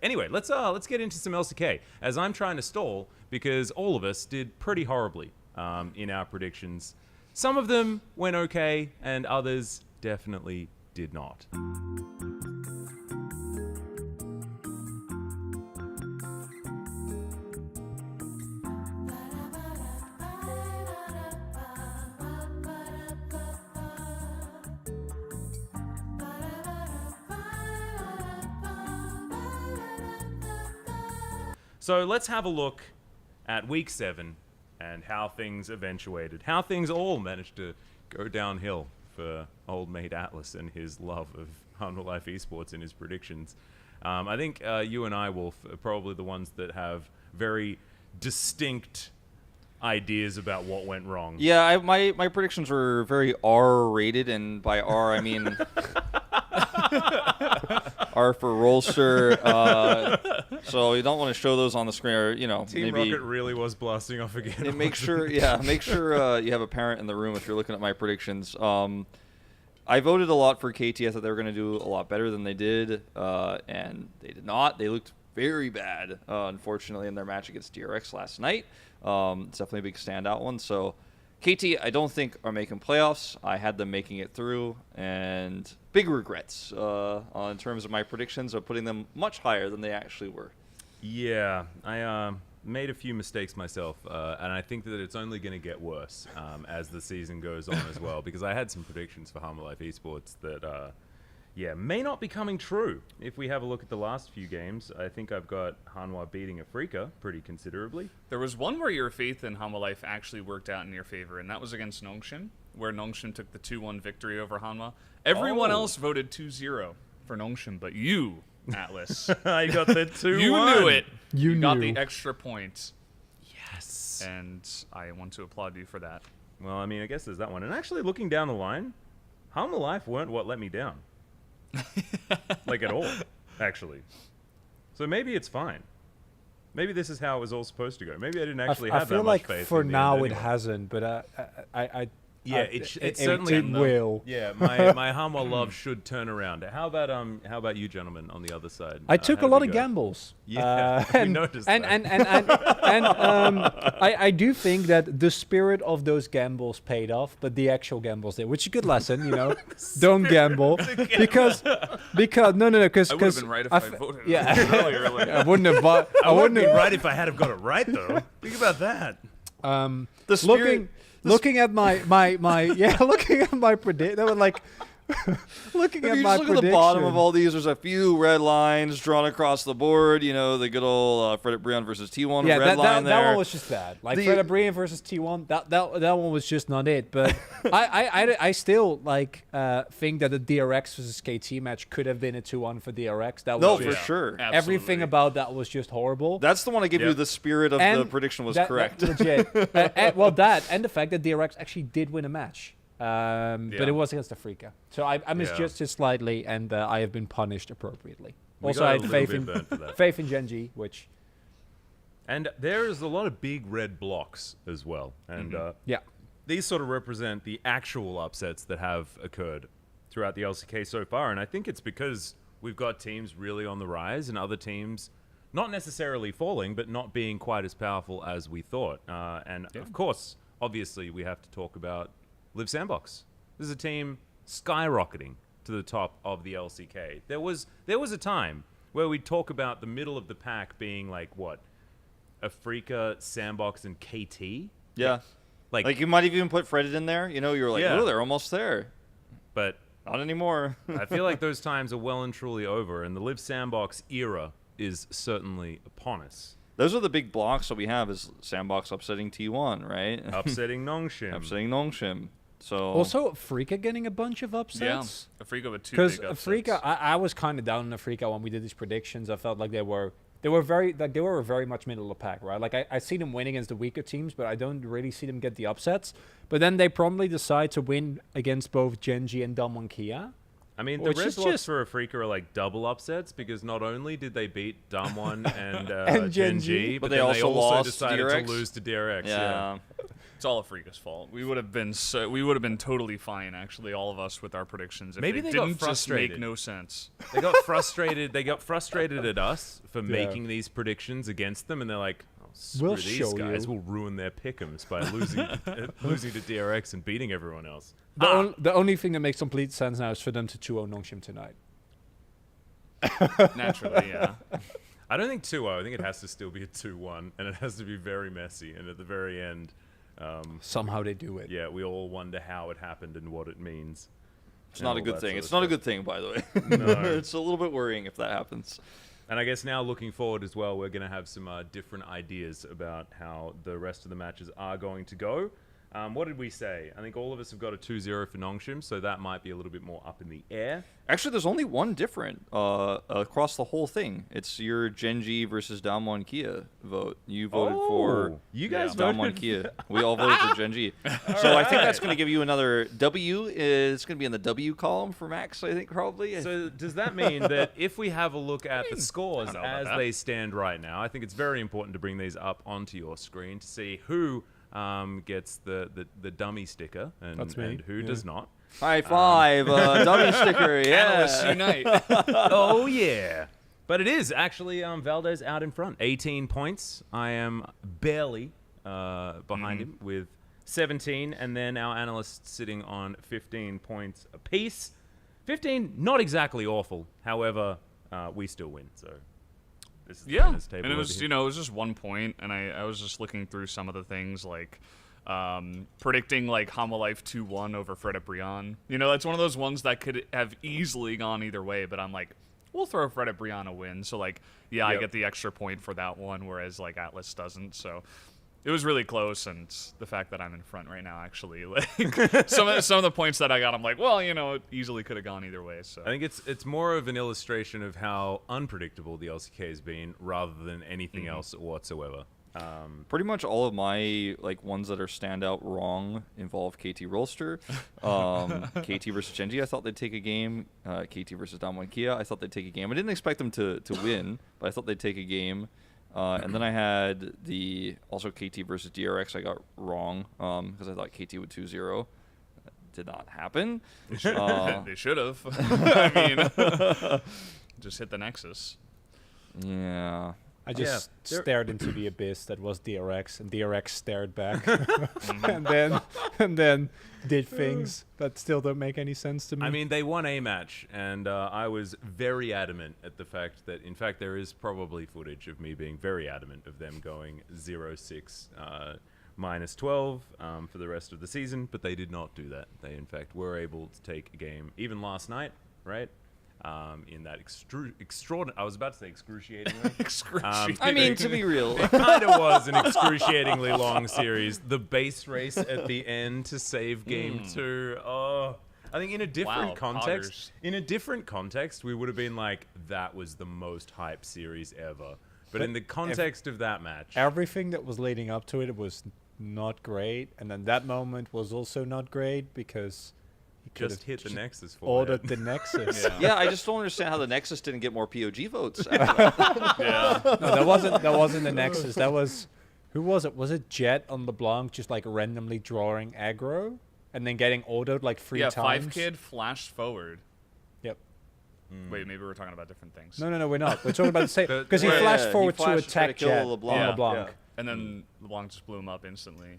Anyway, let's get into some LCK, as I'm trying to stall because all of us did pretty horribly in our predictions. Some of them went okay, and others definitely did not. So let's have a look at week 7 and how things eventuated. How things all managed to go downhill for old mate Atlas and his love of Unreal Life Esports and his predictions. I think you and I, Wolf, are probably the ones that have very distinct ideas about what went wrong. Yeah, my predictions were very R-rated, and by R I mean R for Rollster. So you don't want to show those on the screen, or Team maybe Rocket really was blasting off again. And make sure you have a parent in the room if you're looking at my predictions. I voted a lot for KT. I thought they were going to do a lot better than they did, and they did not. They looked very bad, unfortunately, in their match against DRX last night. It's definitely a big standout one. So KT, I don't think are making playoffs. I had them making it through, and big regrets in terms of my predictions of putting them much higher than they actually were. Yeah, I made a few mistakes myself, and I think that it's only going to get worse as the season goes on as well, because I had some predictions for Harmer Life Esports that, yeah, may not be coming true. If we have a look at the last few games, I think I've got Hanwha beating Afrika pretty considerably. There was one where your faith in Hanwha Life actually worked out in your favor, and that was against Nongshim, where Nongshim took the 2-1 victory over Hanwha. Everyone else voted 2-0 for Nongshim, but you, Atlas. I got the 2-1. You knew it. You got knew. the extra point. Yes. And I want to applaud you for that. Well, I mean, I guess there's that one. And actually, looking down the line, Hanwha Life weren't what let me down. Like, at all, actually. So maybe it's fine. Maybe this is how it was all supposed to go. Maybe I didn't actually have that much faith. I feel like for in the now end it anyway. hasn't, but Yeah, it certainly will. Yeah, my Hanwha love should turn around. How about you gentlemen on the other side? I took how a did lot you of go? gambles. Yeah, we noticed that. I do think that the spirit of those gambles paid off, but the actual gambles did, which is a good lesson, you know. Don't gamble because no, because I would have been right if I voted earlier. Like. I wouldn't have bought. I wouldn't be right if I had got it right though. Think about that. The spirit, looking at my looking at my predict. That was like looking if at you my just look at the bottom of all these, there's a few red lines drawn across the board. You know, the good old Frederick Brion versus T1 Yeah, red line there. that one was just bad. Like Frederick Brion versus T1, that one was just not it. But I still like think that the DRX versus KT match could have been a 2-1 for DRX. That was for sure. Everything about that was just horrible. That's the one I give you the spirit of the prediction was correct. Legit. That and the fact that DRX actually did win a match. But it was against Afrika. So I misjudged slightly, and I have been punished appropriately. Also, I had faith in Genji, which... And there is a lot of big red blocks as well. And these sort of represent the actual upsets that have occurred throughout the LCK so far. And I think it's because we've got teams really on the rise and other teams not necessarily falling, but not being quite as powerful as we thought. Of course, obviously, we have to talk about Live Sandbox. This is a team skyrocketing to the top of the LCK. There was a time where we'd talk about the middle of the pack being like, what? Afrika, Sandbox, and KT? Yeah. Like you might have even put Fred in there. You know, you're like, oh, they're almost there. But not anymore. I feel like those times are well and truly over, and the Live Sandbox era is certainly upon us. Those are the big blocks that we have is Sandbox upsetting T1, right? Upsetting Nongshim. So also Afrika getting a bunch of upsets. Yeah, Afrika with two big upsets. Because Afrika, I was kind of down on Afrika when we did these predictions. I felt like they were very much middle of the pack, right? Like I see them win against the weaker teams, but I don't really see them get the upsets. But then they probably decide to win against both Genji and Damwon Kia. I mean, the red blocks for Afrika are like double upsets because not only did they beat Damwon and Genji, but they also decided to lose to DRX. Yeah. It's all Afrika's fault. We would have been totally fine, actually, all of us with our predictions. If Maybe they didn't got frustrated. Just make no sense. They got frustrated. They got frustrated at us for making these predictions against them, and they're like, oh, screw these guys. We'll ruin their pick'ems by losing to DRX and beating everyone else. The only thing that makes complete sense now is for them to 2-0 Nongshim tonight. Naturally, yeah. I don't think 2-0. I think it has to still be a 2-1, and it has to be very messy. And at the very end, somehow they do it. Yeah, we all wonder how it happened and what it means. It's not a good thing. It's not a good thing, by the way. No. It's a little bit worrying if that happens. And I guess now looking forward as well, we're going to have some different ideas about how the rest of the matches are going to go. What did we say? I think all of us have got a 2-0 for Nongshim, so that might be a little bit more up in the air. Actually, there's only one different across the whole thing. It's your Genji versus Damwon Kia vote. You voted for you guys Damwon Kia. We all voted for Genji. So I think that's going to give you another W. It's going to be in the W column for Max, I think, probably. So does that mean that if we have a look at the scores as they stand right now, I think it's very important to bring these up onto your screen to see who gets the dummy sticker and who does not. High five, dummy sticker, yeah. Analysts unite. Oh, yeah. But it is actually Valdez out in front. 18 points. I am barely behind him with 17. And then our analysts sitting on 15 points apiece. 15, not exactly awful. However, we still win, so... This is the winners table and it was, over here. you know, it was just 1 point, and I was just looking through some of the things, like, Predicting like Hama Life 2-1 over Fred at Brian. You know, that's one of those ones that could have easily gone either way, but I'm like, we'll throw Fred at Brian a win. So like, yeah, I get the extra point for that one, whereas like Atlas doesn't. So it was really close, and the fact that I'm in front right now, actually, like some of the points that I got, I'm like, well, you know, it easily could have gone either way. So I think it's more of an illustration of how unpredictable the LCK has been, rather than anything else whatsoever. Pretty much all of my like ones that are standout wrong involve KT Rolster. KT versus Genji, I thought they'd take a game. KT versus Damwon Kia, I thought they'd take a game. I didn't expect them to win, but I thought they'd take a game. And then I had also KT versus DRX I got wrong because I thought KT would 2-0. Did not happen. They should have. I mean, just hit the Nexus. Yeah. I just stared into the abyss that was DRX, and DRX stared back, and then did things that still don't make any sense to me. I mean, they won a match, and I was very adamant at the fact that, in fact, there is probably footage of me being very adamant of them going 0-6 -12 for the rest of the season, but they did not do that. They, in fact, were able to take a game, even last night, right? In that extraordinary, I was about to say excruciatingly. I mean, to be real, it kind of was an excruciatingly long series. The base race at the end to save game 2. Oh, I think in a different context, we would have been like, that was the most hyped series ever. But in the context of that match, everything that was leading up to it was not great, and then that moment was also not great because just hit the Nexus for ordered the Nexus. Yeah, I just don't understand how the Nexus didn't get more POG votes. After No, that wasn't the Nexus. That was, who was it? Was it Jet on LeBlanc just like randomly drawing aggro and then getting autoed like 3 times? Yeah, 5kid flashed forward. Yep. Wait, maybe we're talking about different things. No, we're not. We're talking about the same, because he flashed forward to attack Jet on LeBlanc. And then LeBlanc just blew him up instantly.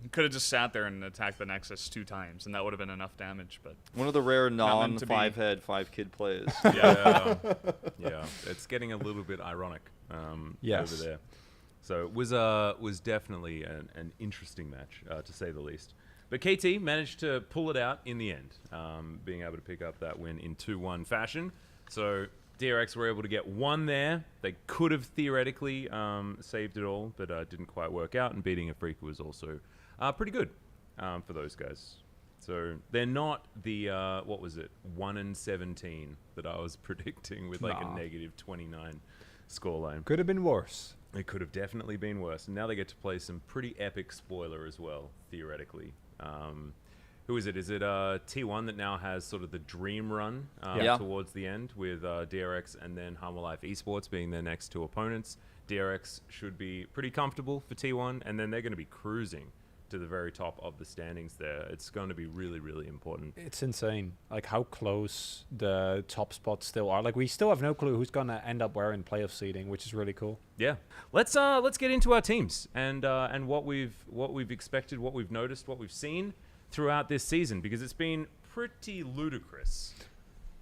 He could have just sat there and attacked the Nexus 2 times, and that would have been enough damage. But one of the rare non-5-head 5-kid plays. Yeah, it's getting a little bit ironic over there. So it was definitely an interesting match, to say the least. But KT managed to pull it out in the end, being able to pick up that win in 2-1 fashion. So DRX were able to get one there. They could have theoretically saved it all, but didn't quite work out. And beating Afrika was also pretty good for those guys. So they're not the, 1-17 that I was predicting with like a -29 scoreline. Could have been worse. It could have definitely been worse. And now they get to play some pretty epic spoiler as well, theoretically. Who is it? Is it T1 that now has sort of the dream run towards the end with DRX and then Hama Life Esports being their next 2 opponents? DRX should be pretty comfortable for T1, and then they're going to be cruising to the very top of the standings there. It's going to be really, really important. It's insane, like how close the top spots still are. Like we still have no clue who's going to end up where in playoff seeding, which is really cool. Yeah, let's get into our teams and what we've expected, what we've noticed, what we've seen throughout this season, because it's been pretty ludicrous.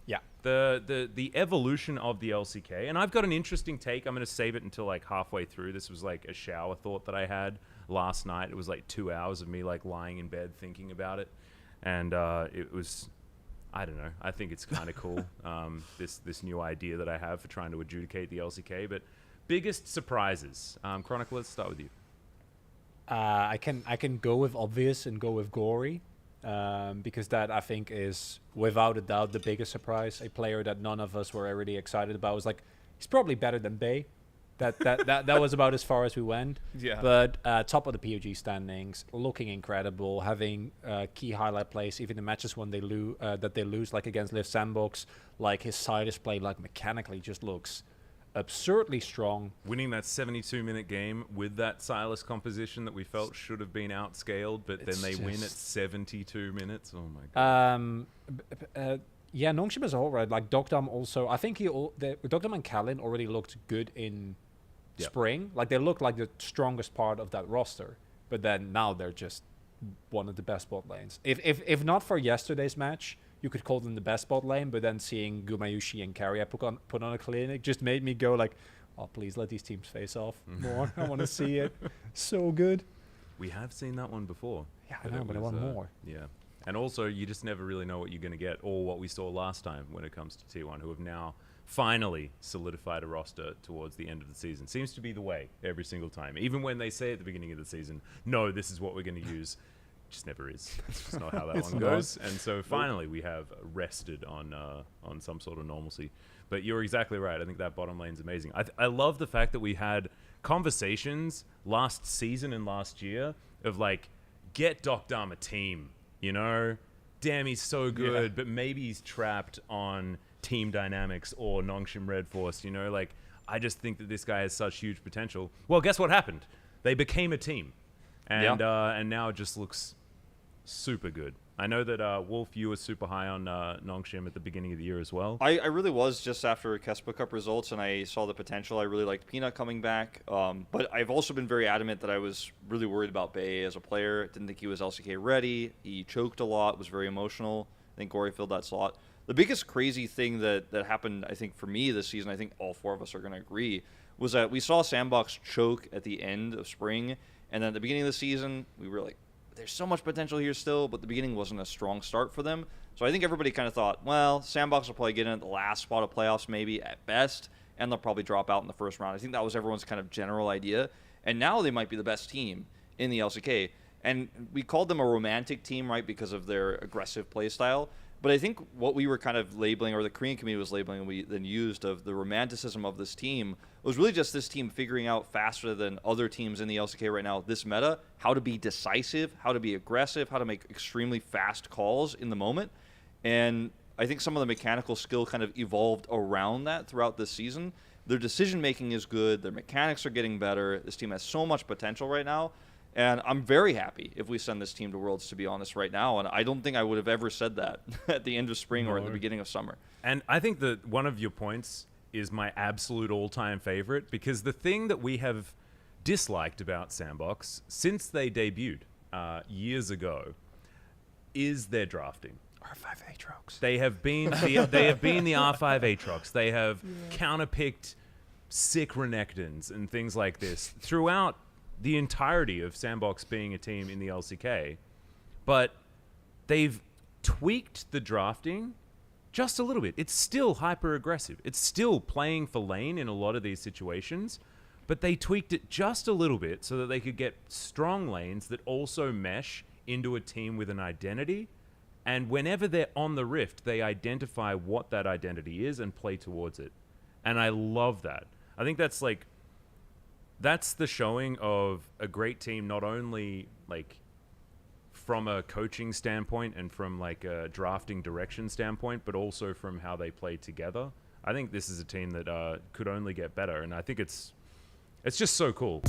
Yeah, the evolution of the LCK, and I've got an interesting take. I'm going to save it until like halfway through. This was like a shower thought that I had last night. It was like 2 hours of me like lying in bed thinking about it, and it was, I don't know, I think it's kind of cool, this new idea that I have for trying to adjudicate the LCK. But biggest surprises, Chronicle, let's start with you. I can go with obvious and go with gory, because that I think is without a doubt the biggest surprise. A player that none of us were already excited about. Was like, he's probably better than Bay. That was about as far as we went. Yeah. But top of the POG standings, looking incredible, having key highlight plays, even the matches when they lose, like against Liv Sandbox, like his side display, like mechanically just looks absurdly strong. Winning that 72-minute game with that Silas composition that we felt should have been outscaled, but then they win at 72 minutes. Oh my god. Yeah, Nongshim as a whole, right? Like Dogdom also, I think Dogdom and Kalin already looked good in spring. Like they looked like the strongest part of that roster, but then now they're just one of the best bot lanes. If not for yesterday's match, you could call them the best bot lane, but then seeing Gumayushi and Carrier put on a clinic just made me go like, oh, please let these teams face off more. I want to see it. So good. We have seen that one before. Yeah, I know, but I want more. Yeah. And also, you just never really know what you're going to get, or what we saw last time when it comes to T1, who have now finally solidified a roster towards the end of the season. Seems to be the way every single time. Even when they say at the beginning of the season, no, this is what we're going to use, just never is. It's just not how that one goes. And so finally we have rested on some sort of normalcy. But you're exactly right. I think that bottom lane's amazing. I love the fact that we had conversations last season and last year of like, get Doc Dam a team, you know? Damn, he's so good, but maybe he's trapped on team dynamics or Nongshim Red Force, you know? Like, I just think that this guy has such huge potential. Well, guess what happened? They became a team. And and now it just looks super good. I know that Wolf, you were super high on Nongshim at the beginning of the year as well. I really was just after Kespa Cup results, and I saw the potential. I really liked Peanut coming back. But I've also been very adamant that I was really worried about Bae as a player. Didn't think he was LCK ready. He choked a lot, was very emotional. I think Gory filled that slot. The biggest crazy thing that happened, I think, for me this season, I think all four of us are going to agree, was that we saw Sandbox choke at the end of spring, and then at the beginning of the season, we were like, there's so much potential here still, but the beginning wasn't a strong start for them. So I think everybody kind of thought, well, Sandbox will probably get in at the last spot of playoffs maybe at best, and they'll probably drop out in the first round. I think that was everyone's kind of general idea. And now they might be the best team in the LCK. And we called them a romantic team, right, because of their aggressive play style. But I think what we were kind of labeling, or the Korean community was labeling, and we then used of the romanticism of this team, was really just this team figuring out faster than other teams in the LCK right now, this meta, how to be decisive, how to be aggressive, how to make extremely fast calls in the moment. And I think some of the mechanical skill kind of evolved around that throughout this season. Their decision-making is good. Their mechanics are getting better. This team has so much potential right now. And I'm very happy if we send this team to Worlds, to be honest, right now. And I don't think I would have ever said that at the end of spring or at the beginning of summer. And I think that one of your points is my absolute all-time favorite, because the thing that we have disliked about Sandbox since they debuted years ago is their drafting. R5 Aatrox. They have been the R5 Aatrox. They have counterpicked sick Renekton's and things like this throughout the entirety of Sandbox being a team in the LCK, but they've tweaked the drafting just a little bit. It's still hyper aggressive. It's still playing for lane in a lot of these situations, but they tweaked it just a little bit so that they could get strong lanes that also mesh into a team with an identity. And whenever they're on the Rift, they identify what that identity is and play towards it. And I love that. I think that's like, that's the showing of a great team, not only like from a coaching standpoint and from like a drafting direction standpoint, but also from how they play together. I think this is a team that could only get better, and I think it's just so cool.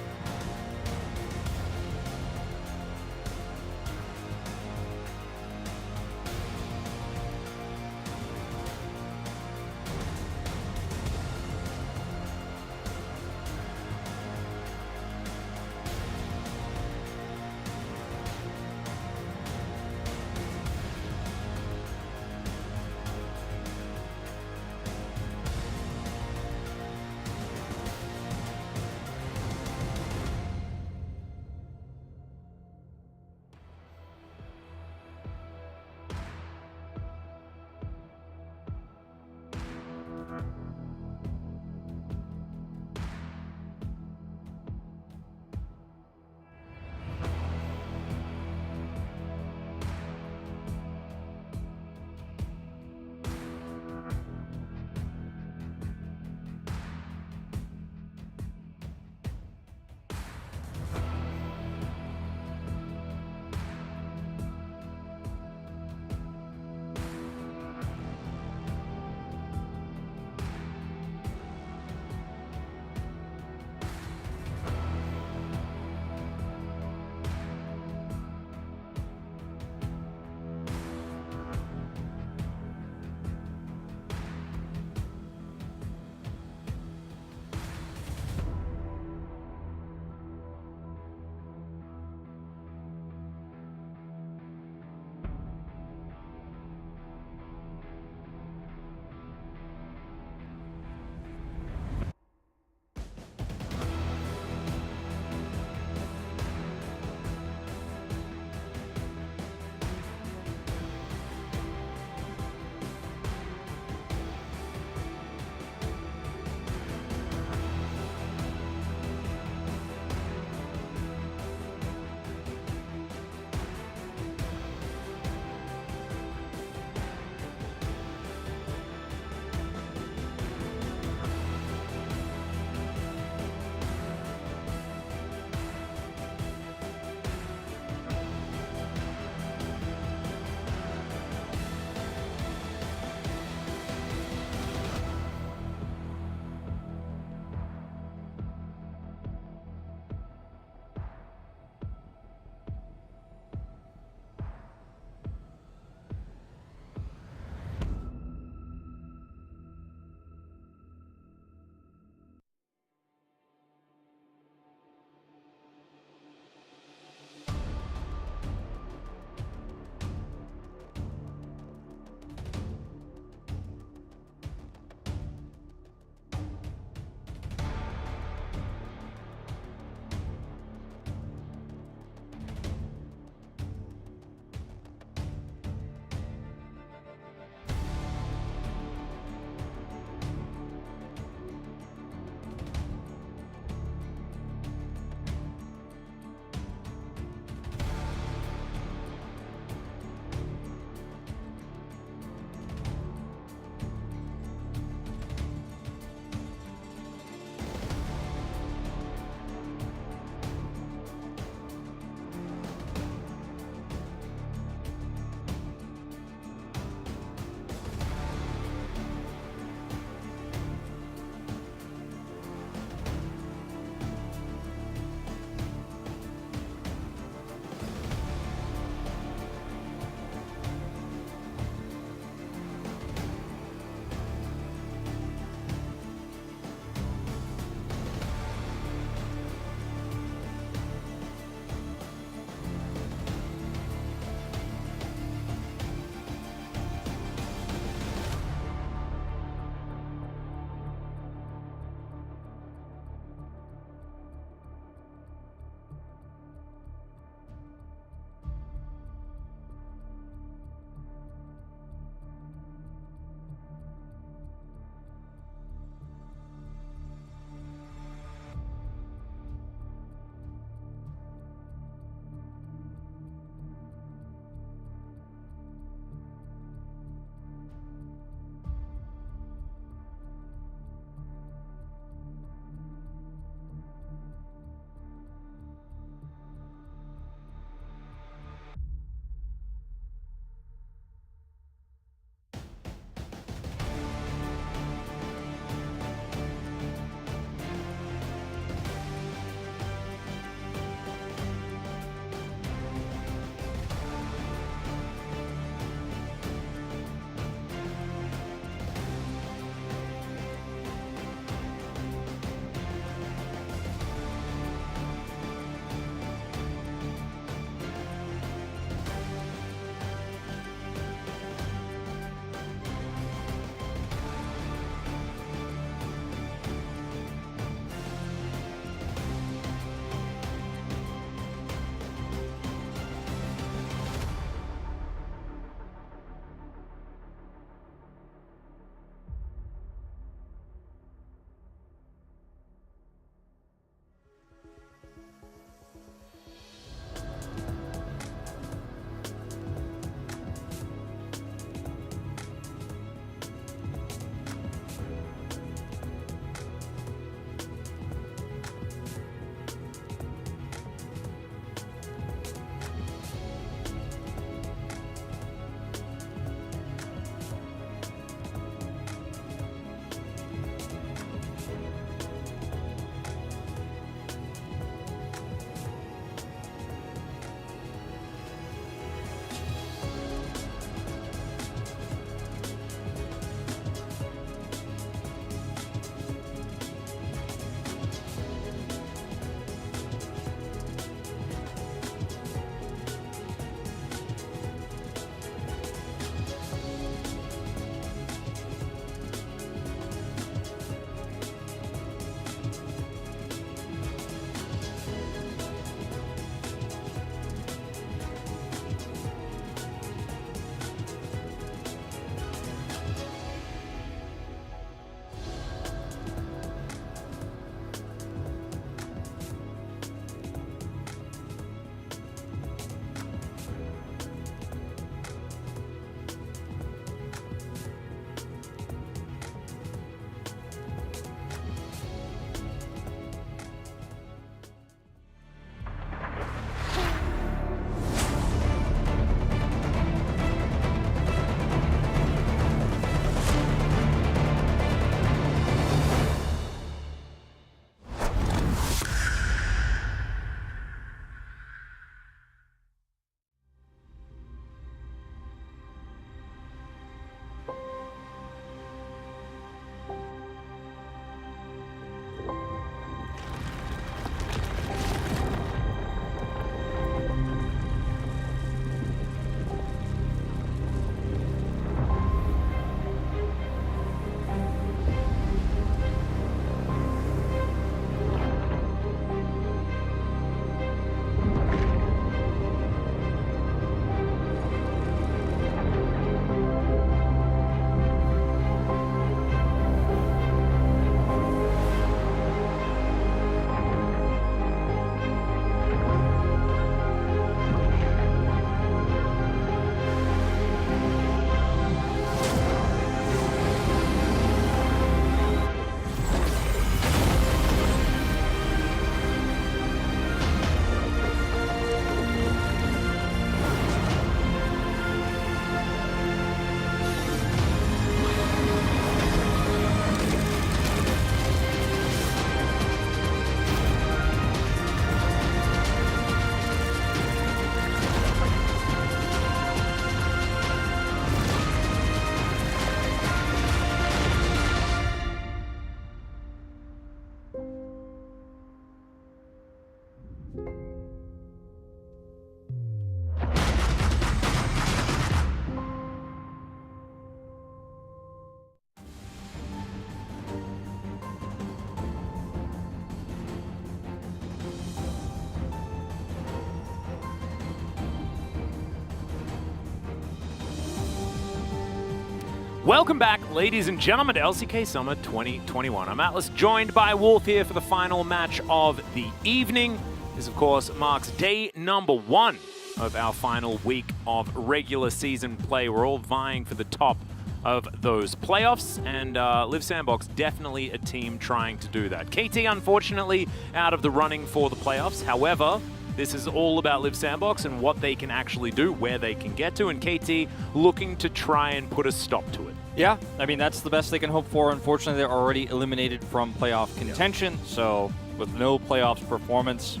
Welcome back, ladies and gentlemen, to LCK Summer 2021. I'm Atlas, joined by Wolf here for the final match of the evening. This, of course, marks day number 1 of our final week of regular season play. We're all vying for the top of those playoffs, and Live Sandbox definitely a team trying to do that. KT, unfortunately, out of the running for the playoffs. However, this is all about Live Sandbox and what they can actually do, where they can get to, and KT looking to try and put a stop to it. Yeah, I mean, that's the best they can hope for. Unfortunately, they're already eliminated from playoff contention, so with no playoffs performance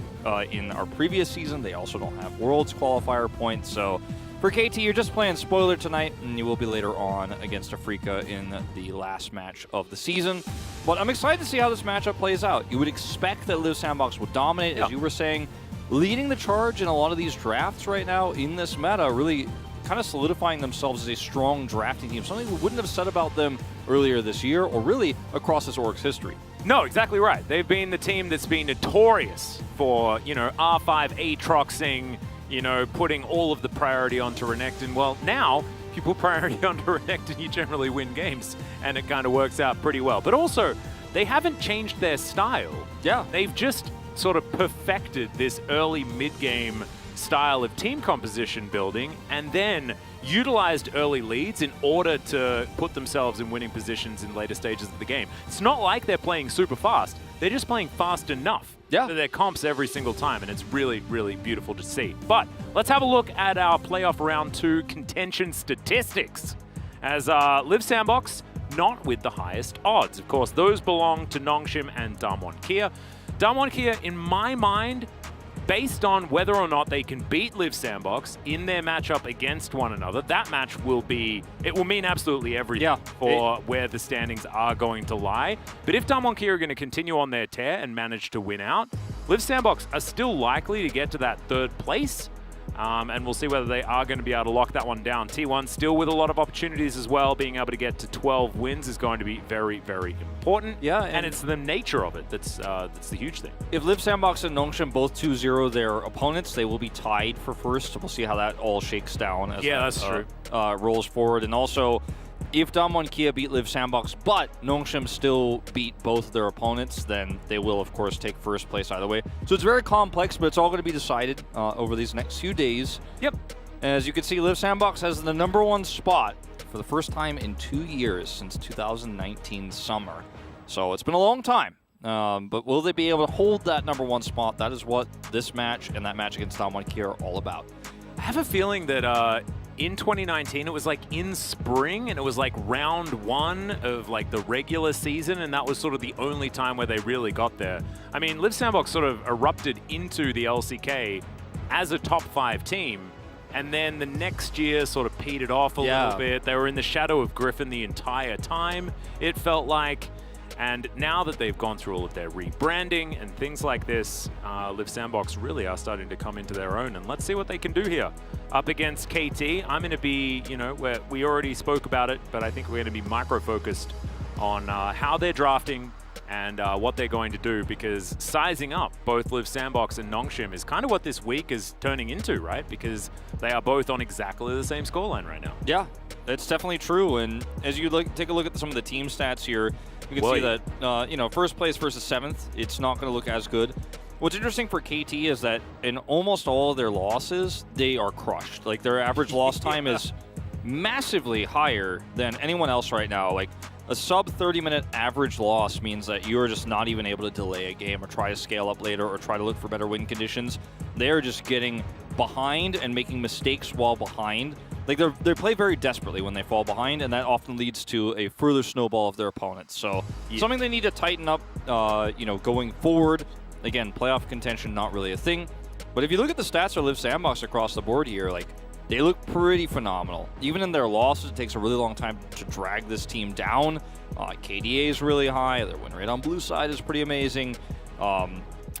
in our previous season, they also don't have Worlds qualifier points, so for KT, you're just playing spoiler tonight, and you will be later on against Afrika in the last match of the season. But I'm excited to see how this matchup plays out. You would expect that Live Sandbox would dominate, as you were saying, leading the charge in a lot of these drafts right now in this meta, really kind of solidifying themselves as a strong drafting team, something we wouldn't have said about them earlier this year or really across this org's history. No, exactly right. They've been the team that's been notorious for, R5 Aatroxing, putting all of the priority onto Renekton. Well, now, if you put priority onto Renekton, you generally win games, and it kind of works out pretty well. But also, they haven't changed their style. Yeah. They've just sort of perfected this early mid-game style of team composition building, and then utilized early leads in order to put themselves in winning positions in later stages of the game. It's not like they're playing super fast. They're just playing fast enough to their comps every single time, and it's really, really beautiful to see. But let's have a look at our playoff round 2 contention statistics. As Live Sandbox, not with the highest odds. Of course, those belong to Nongshim and Damwon Kia. Damwon Kia, in my mind, based on whether or not they can beat Live Sandbox in their matchup against one another, that match will mean absolutely everything for where the standings are going to lie. But if Damwon Kia are going to continue on their tear and manage to win out, Live Sandbox are still likely to get to that 3rd place. And we'll see whether they are going to be able to lock that one down. T1 still with a lot of opportunities as well. Being able to get to 12 wins is going to be very, very important. Yeah, and it's the nature of it that's the huge thing. If Live Sandbox and Nongshim both 2-0 their opponents, they will be tied for first. So we'll see how that all shakes down as that's true. Rolls forward. And also, if Damwon Kia beat Live Sandbox, but Nongshim still beat both of their opponents, then they will, of course, take first place either way. So it's very complex, but it's all going to be decided over these next few days. Yep. As you can see, Live Sandbox has the #1 spot for the first time in 2 years since 2019 summer. So it's been a long time. But will they be able to hold that #1 spot? That is what this match and that match against Damwon Kia are all about. I have a feeling that in 2019, it was like in spring, and it was like round 1 of like the regular season, and that was sort of the only time where they really got there. I mean, Live Sandbox sort of erupted into the LCK as a top 5 team, and then the next year sort of petered off a little bit. They were in the shadow of Griffin the entire time, it felt like. And now that they've gone through all of their rebranding and things like this, Live Sandbox really are starting to come into their own. And let's see what they can do here. Up against KT, I'm going to be, we already spoke about it, but I think we're going to be micro-focused on how they're drafting and what they're going to do, because sizing up both Live Sandbox and Nongshim is kind of what this week is turning into, right? Because they are both on exactly the same scoreline right now. Yeah, that's definitely true. And as you take a look at some of the team stats here, you can see that, first place versus 7th, it's not going to look as good. What's interesting for KT is that in almost all of their losses, they are crushed. Like, their average loss time is massively higher than anyone else right now. Like, a sub 30-minute average loss means that you're just not even able to delay a game or try to scale up later or try to look for better win conditions. They're just getting behind and making mistakes while behind. Like, they play very desperately when they fall behind, and that often leads to a further snowball of their opponents. So something they need to tighten up, going forward. Again, playoff contention, not really a thing. But if you look at the stats for Live Sandbox across the board here, like, they look pretty phenomenal. Even in their losses, it takes a really long time to drag this team down. KDA is really high. Their win rate on blue side is pretty amazing.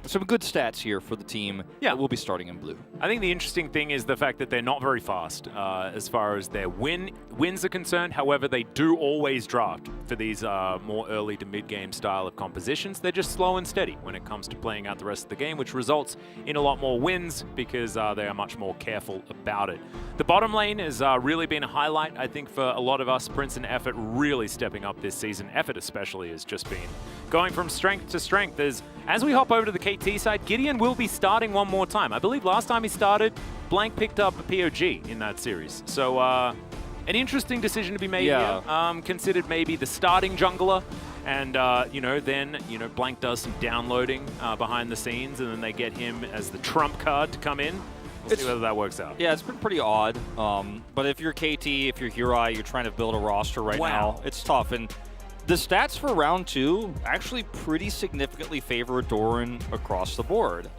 some good stats here for the team. Yeah. That will be starting in blue. I think the interesting thing is the fact that they're not very fast as far as their wins are concerned. However, they do always draft for these more early to mid-game style of compositions. They're just slow and steady when it comes to playing out the rest of the game, which results in a lot more wins because they are much more careful about it. The bottom lane has really been a highlight, I think, for a lot of us. Prince and Effort really stepping up this season. Effort especially has just been going from strength to strength. As we hop over to the KT side, Gideon will be starting one more time. I believe last time he started, Blank picked up a POG in that series. So an interesting decision to be made here. Considered maybe the starting jungler. And, then Blank does some downloading behind the scenes, and then they get him as the trump card to come in. We'll see whether that works out. Yeah, it's been pretty odd. But if you're KT, if you're Hurai, you're trying to build a roster right now, it's tough. And the stats for round 2 actually pretty significantly favor Doran across the board.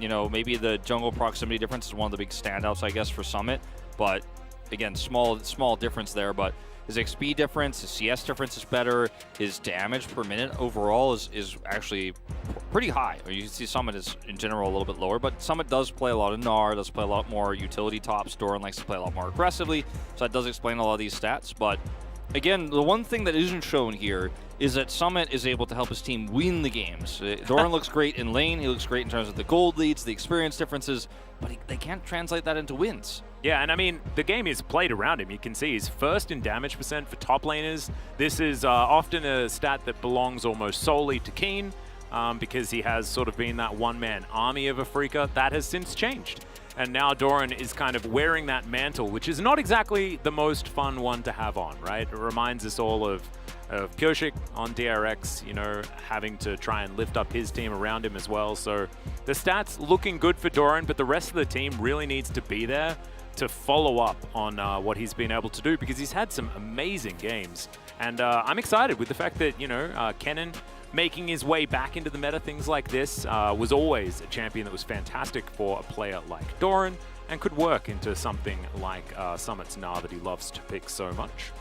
Maybe the jungle proximity difference is one of the big standouts, I guess, for Summit. But again, small difference there. But his XP difference, his CS difference is better. His damage per minute overall is actually pretty high. You can see Summit is in general a little bit lower, but Summit does play a lot of Gnar, does play a lot more utility tops. Doran likes to play a lot more aggressively, so that does explain a lot of these stats. But again, the one thing that isn't shown here is that Summit is able to help his team win the games. Doran looks great in lane, he looks great in terms of the gold leads, the experience differences, but they can't translate that into wins. Yeah, and I mean, the game is played around him. You can see he's first in damage percent for top laners. This is often a stat that belongs almost solely to Keen because he has sort of been that one-man army of Afrika. That has since changed. And now Doran is kind of wearing that mantle, which is not exactly the most fun one to have on, right? It reminds us all of Kyoshik on DRX, having to try and lift up his team around him as well. So the stats looking good for Doran, but the rest of the team really needs to be there to follow up on what he's been able to do because he's had some amazing games. And I'm excited with the fact that, Kennen making his way back into the meta, things like this, was always a champion that was fantastic for a player like Doran and could work into something like Summit's Gnar that he loves to pick so much.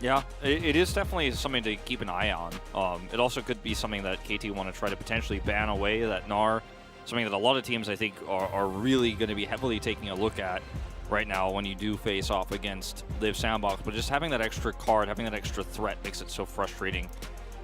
Yeah, it is definitely something to keep an eye on. It also could be something that KT want to try to potentially ban away, that Gnar, something that a lot of teams, I think, are really going to be heavily taking a look at right now when you do face off against Live Sandbox. But just having that extra card, having that extra threat makes it so frustrating.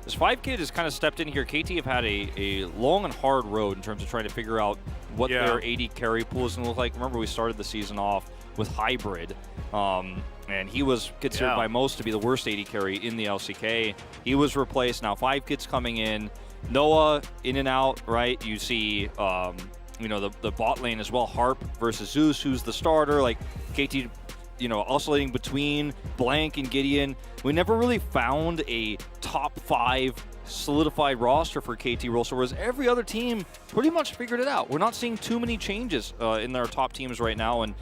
This 5Kid has kind of stepped in here. KT have had a long and hard road in terms of trying to figure out what their AD carry pool is going to look like. Remember, we started the season off with Hybrid, and he was considered by most to be the worst AD carry in the LCK. He was replaced. Now 5Kid's coming in. Noah in and out, right? You see, the bot lane as well. Harp versus Zeus, who's the starter. Like KT, oscillating between Blank and Gideon. We never really found a top 5 solidified roster for KT Rolster, whereas every other team pretty much figured it out. We're not seeing too many changes in their top teams right now, and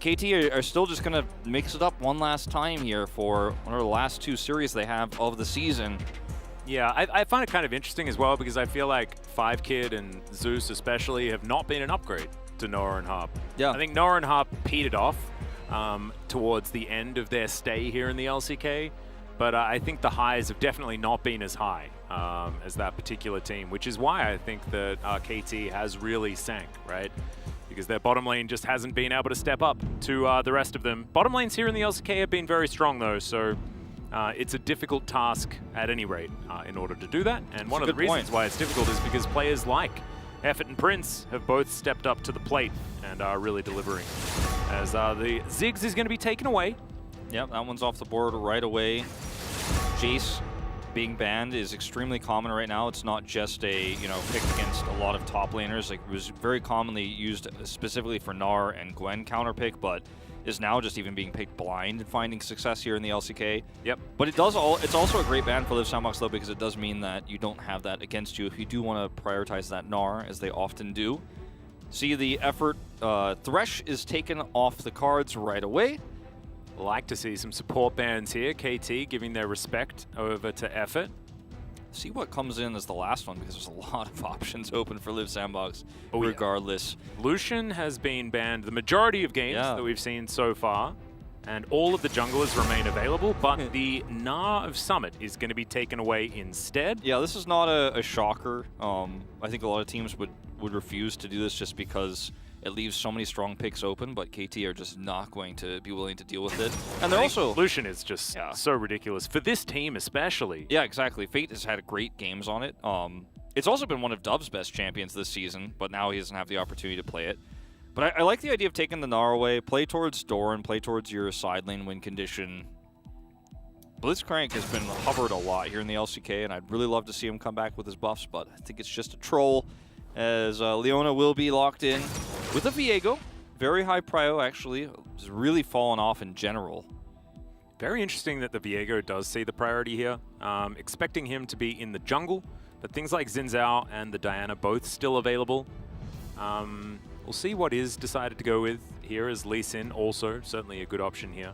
KT are still just going to mix it up one last time here for one of the last 2 series they have of the season. Yeah, I find it kind of interesting as well because I feel like 5Kid and Zeus especially have not been an upgrade to Nora and Harp. Yeah. I think Nora and Harp petered off towards the end of their stay here in the LCK, but I think the highs have definitely not been as high as that particular team, which is why I think that KT has really sank, right? Because their bottom lane just hasn't been able to step up to the rest of them. Bottom lanes here in the LCK have been very strong though, so it's a difficult task at any rate in order to do that. And one of the reasons why it's difficult is because players like Effort and Prince have both stepped up to the plate and are really delivering. As the Ziggs is going to be taken away. Yep, that one's off the board right away. Jace being banned is extremely common right now. It's not just picked against a lot of top laners. Like, it was very commonly used specifically for Gnar and Gwen counter pick, but is now just even being picked blind and finding success here in the LCK. Yep. But it's also a great ban for Live Sandbox though, because it does mean that you don't have that against you if you do want to prioritize that Gnar, as they often do. See the Effort Thresh is taken off the cards right away. Like to see some support bans here. KT giving their respect over to Effort. See what comes in as the last one, because there's a lot of options open for Live Sandbox regardless. Lucian has been banned the majority of games that we've seen so far. and all of the junglers remain available, but the Nar of Summit is going to be taken away instead. Yeah, this is not a shocker. I think a lot of teams would refuse to do this just because it leaves so many strong picks open, but KT are just not going to be willing to deal with it. And they're also... Lucian is just so ridiculous, for this team especially. Yeah, exactly. Fate has had great games on it. It's also been one of Dove's best champions this season, but now he doesn't have the opportunity to play it. But I like the idea of taking the Gnar away, play towards Doran, play towards your side lane win condition. Blitzcrank has been hovered a lot here in the LCK, and I'd really love to see him come back with his buffs, but I think it's just a troll, as Leona will be locked in with a Viego. Very high prio, actually. Has really fallen off in general. Very interesting that the Viego does see the priority here. Expecting him to be in the jungle, but things like Xin Zhao and the Diana both still available. We'll see what is decided to go with here as Lee Sin, also certainly a good option here,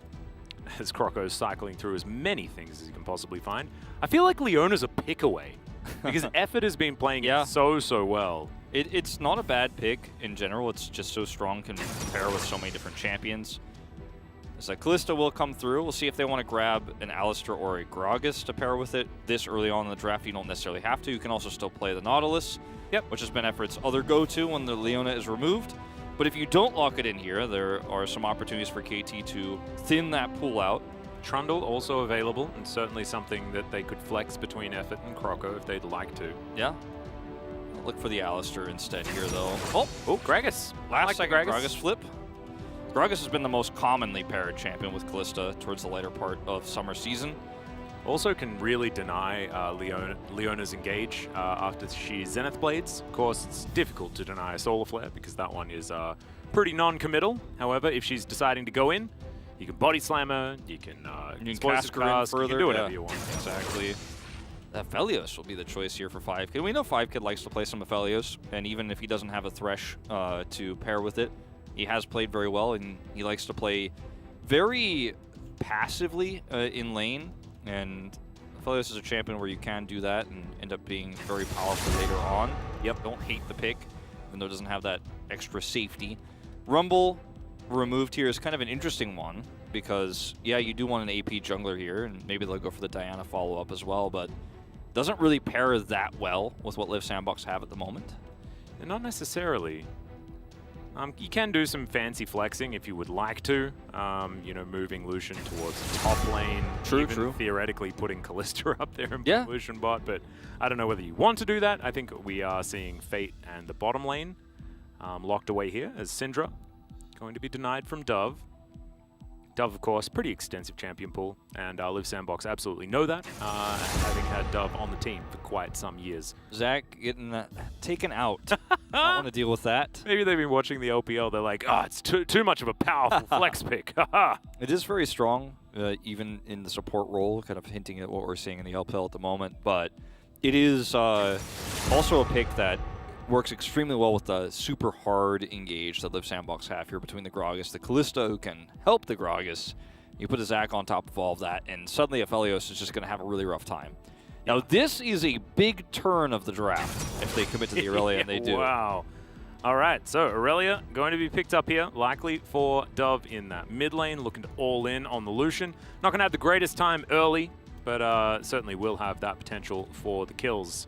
as Croco's cycling through as many things as he can possibly find. I feel like Leona's a pick away, because Effort has been playing it so well. It's not a bad pick in general. It's just so strong, can pair with so many different champions. So Kalista will come through. We'll see if they want to grab an Alistar or a Gragas to pair with it. This early on in the draft, you don't necessarily have to. You can also still play the Nautilus, which has been Effort's other go-to when the Leona is removed. But if you don't lock it in here, there are some opportunities for KT to thin that pool out. Trundle also available, and certainly something that they could flex between Effort and Croco if they'd like to. Yeah. I'll look for the Alistar instead here, though. Oh, Gragas. Last second Gragas flip. Gragas has been the most commonly paired champion with Kalista towards the later part of summer season. Also can really deny Leona's engage after she Zenith Blades. Of course, it's difficult to deny a Solar Flare because that one is pretty non-committal. However, if she's deciding to go in, you can body slam her, you can cast her in further, you can do whatever you want. Exactly. Aphelios will be the choice here for 5Kid. We know 5Kid likes to play some Aphelios, and even if he doesn't have a Thresh to pair with it, he has played very well, and he likes to play very passively in lane. And Aphelios is a champion where you can do that and end up being very powerful later on. Don't hate the pick, even though it doesn't have that extra safety. Rumble removed here is kind of an interesting one because, you do want an AP jungler here, and maybe they'll go for the Diana follow-up as well, but doesn't really pair that well with what Live Sandbox have at the moment. And not necessarily. You can do some fancy flexing if you would like to, moving Lucian towards the top lane. True. Theoretically putting Kalista up there and Lucian bot, but I don't know whether you want to do that. I think we are seeing Fate and the bottom lane locked away here as Syndra going to be denied from Dove. Dove, of course, pretty extensive champion pool, and Live Sandbox absolutely know that, having had Dove on the team for quite some years. Zach getting taken out. I don't want to deal with that. Maybe they've been watching the LPL. They're like, it's too much of a powerful flex pick. It is very strong, even in the support role, kind of hinting at what we're seeing in the LPL at the moment. But it is also a pick that works extremely well with the super hard engage that Live Sandbox have here between the Gragas, the Kalista who can help the Gragas. You put a Zac on top of all of that, and suddenly Aphelios is just going to have a really rough time. Now, this is a big turn of the draft if they commit to the Aurelia, and they do. Wow. All right, so Aurelia going to be picked up here, likely for Dove in that mid lane, looking to all in on the Lucian. Not going to have the greatest time early, but certainly will have that potential for the kills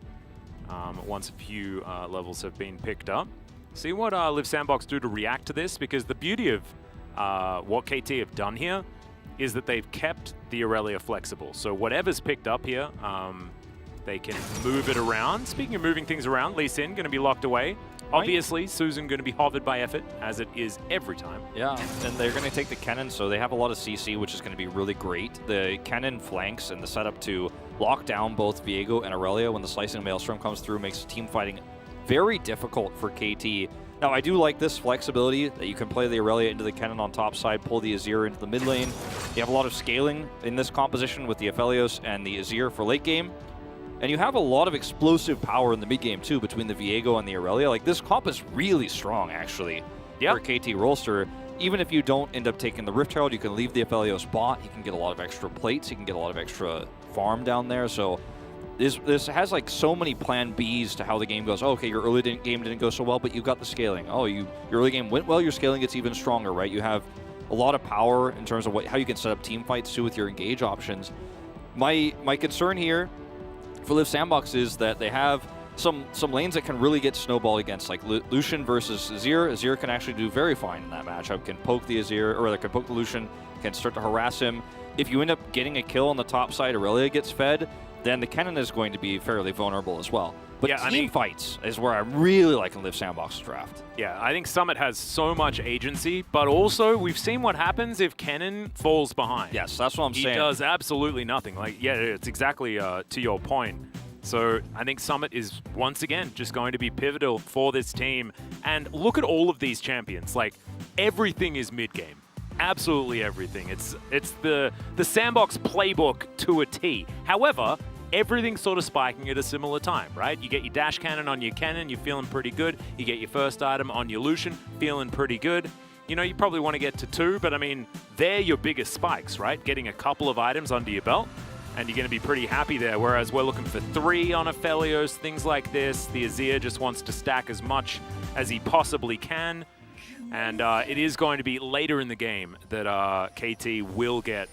once a few levels have been picked up. See what Live Sandbox do to react to this, because the beauty of what KT have done here is that they've kept the Aurelia flexible. So whatever's picked up here, they can move it around. Speaking of moving things around, Lee Sin going to be locked away. Obviously, Susan going to be hovered by Effort, as it is every time. Yeah, and they're going to take the Kennen, so they have a lot of CC, which is going to be really great. The Kennen flanks and the setup to lock down both Viego and Aurelia when the Slicing Maelstrom comes through makes team fighting very difficult for KT. Now, I do like this flexibility that you can play the Aurelia into the Kennen on top side, pull the Azir into the mid lane. You have a lot of scaling in this composition with the Aphelios and the Azir for late game. And you have a lot of explosive power in the mid game too between the Viego and the Aurelia. Like, this comp is really strong, actually, for KT Rolster. Even if you don't end up taking the Rift Herald, you can leave the Aphelios bot. He can get a lot of extra plates. He can get a lot of extra farm down there. So this has like so many plan Bs to how the game goes. Oh, okay, your early game didn't go so well, but you got the scaling. Oh, your early game went well, your scaling gets even stronger, right? You have a lot of power in terms of how you can set up team fights too with your engage options. My concern here for Live Sandbox is that they have some lanes that can really get snowballed against, like Lucian versus Azir. Azir can actually do very fine in that matchup, can poke the Azir, or rather can poke the Lucian, can start to harass him. If you end up getting a kill on the top side, Aurelia gets fed, then the Kennen is going to be fairly vulnerable as well. But yeah, team fights is where I'm really liking Live Sandbox's draft. Yeah, I think Summit has so much agency, but also we've seen what happens if Kennen falls behind. Yes, that's what I'm saying. He does absolutely nothing. Like, yeah, it's exactly to your point. So I think Summit is, once again, just going to be pivotal for this team. And look at all of these champions. Like, everything is mid-game. Absolutely everything. It's the Sandbox playbook to a T. However, everything's sort of spiking at a similar time, right? You get your dash cannon on your Kennen, you're feeling pretty good. You get your first item on your Lucian, feeling pretty good. You know, you probably want to get to 2, but I mean, they're your biggest spikes, right? Getting a couple of items under your belt, and you're going to be pretty happy there. Whereas we're looking for 3 on Aphelios, things like this. The Azir just wants to stack as much as he possibly can. And it is going to be later in the game that KT will get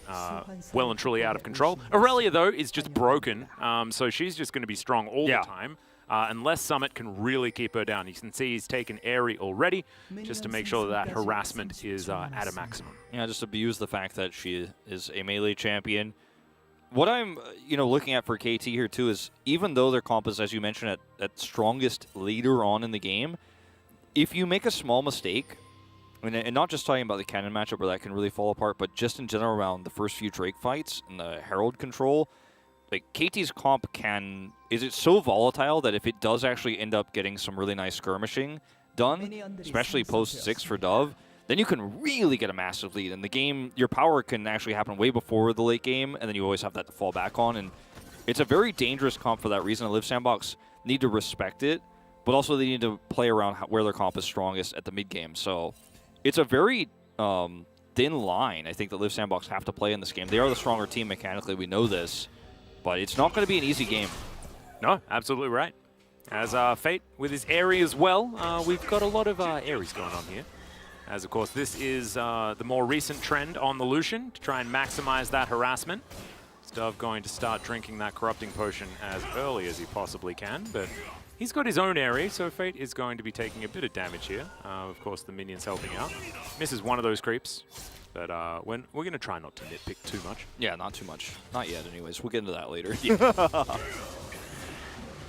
well and truly out of control. Aurelia, though, is just broken, so she's just going to be strong all the time, unless Summit can really keep her down. You can see he's taken Aerie already, just to make sure that harassment is at a maximum. Yeah, just abuse the fact that she is a melee champion. What I'm looking at for KT here, too, is even though their comp is, as you mentioned, at strongest later on in the game, if you make a small mistake, and not just talking about the Kennen matchup where that can really fall apart, but just in general around the first few Drake fights and the Herald control, like KT's comp is it so volatile that if it does actually end up getting some really nice skirmishing done, especially post 6 for Dove, then you can really get a massive lead. In the game, your power can actually happen way before the late game, and then you always have that to fall back on. And it's a very dangerous comp for that reason. Live Sandbox need to respect it, but also they need to play around where their comp is strongest at the mid game. So it's a very thin line, I think, that Live Sandbox have to play in this game. They are the stronger team mechanically, we know this, but it's not going to be an easy game. No, absolutely right. As Fate with his Aerie as well, we've got a lot of Aeries going on here. As, of course, this is the more recent trend on the Lucian to try and maximize that harassment. Dove going to start drinking that corrupting potion as early as he possibly can, but he's got his own Aerie, so Fate is going to be taking a bit of damage here. Of course, the minions helping out. Misses one of those creeps, but we're going to try not to nitpick too much. Yeah, not too much. Not yet, anyways. We'll get into that later.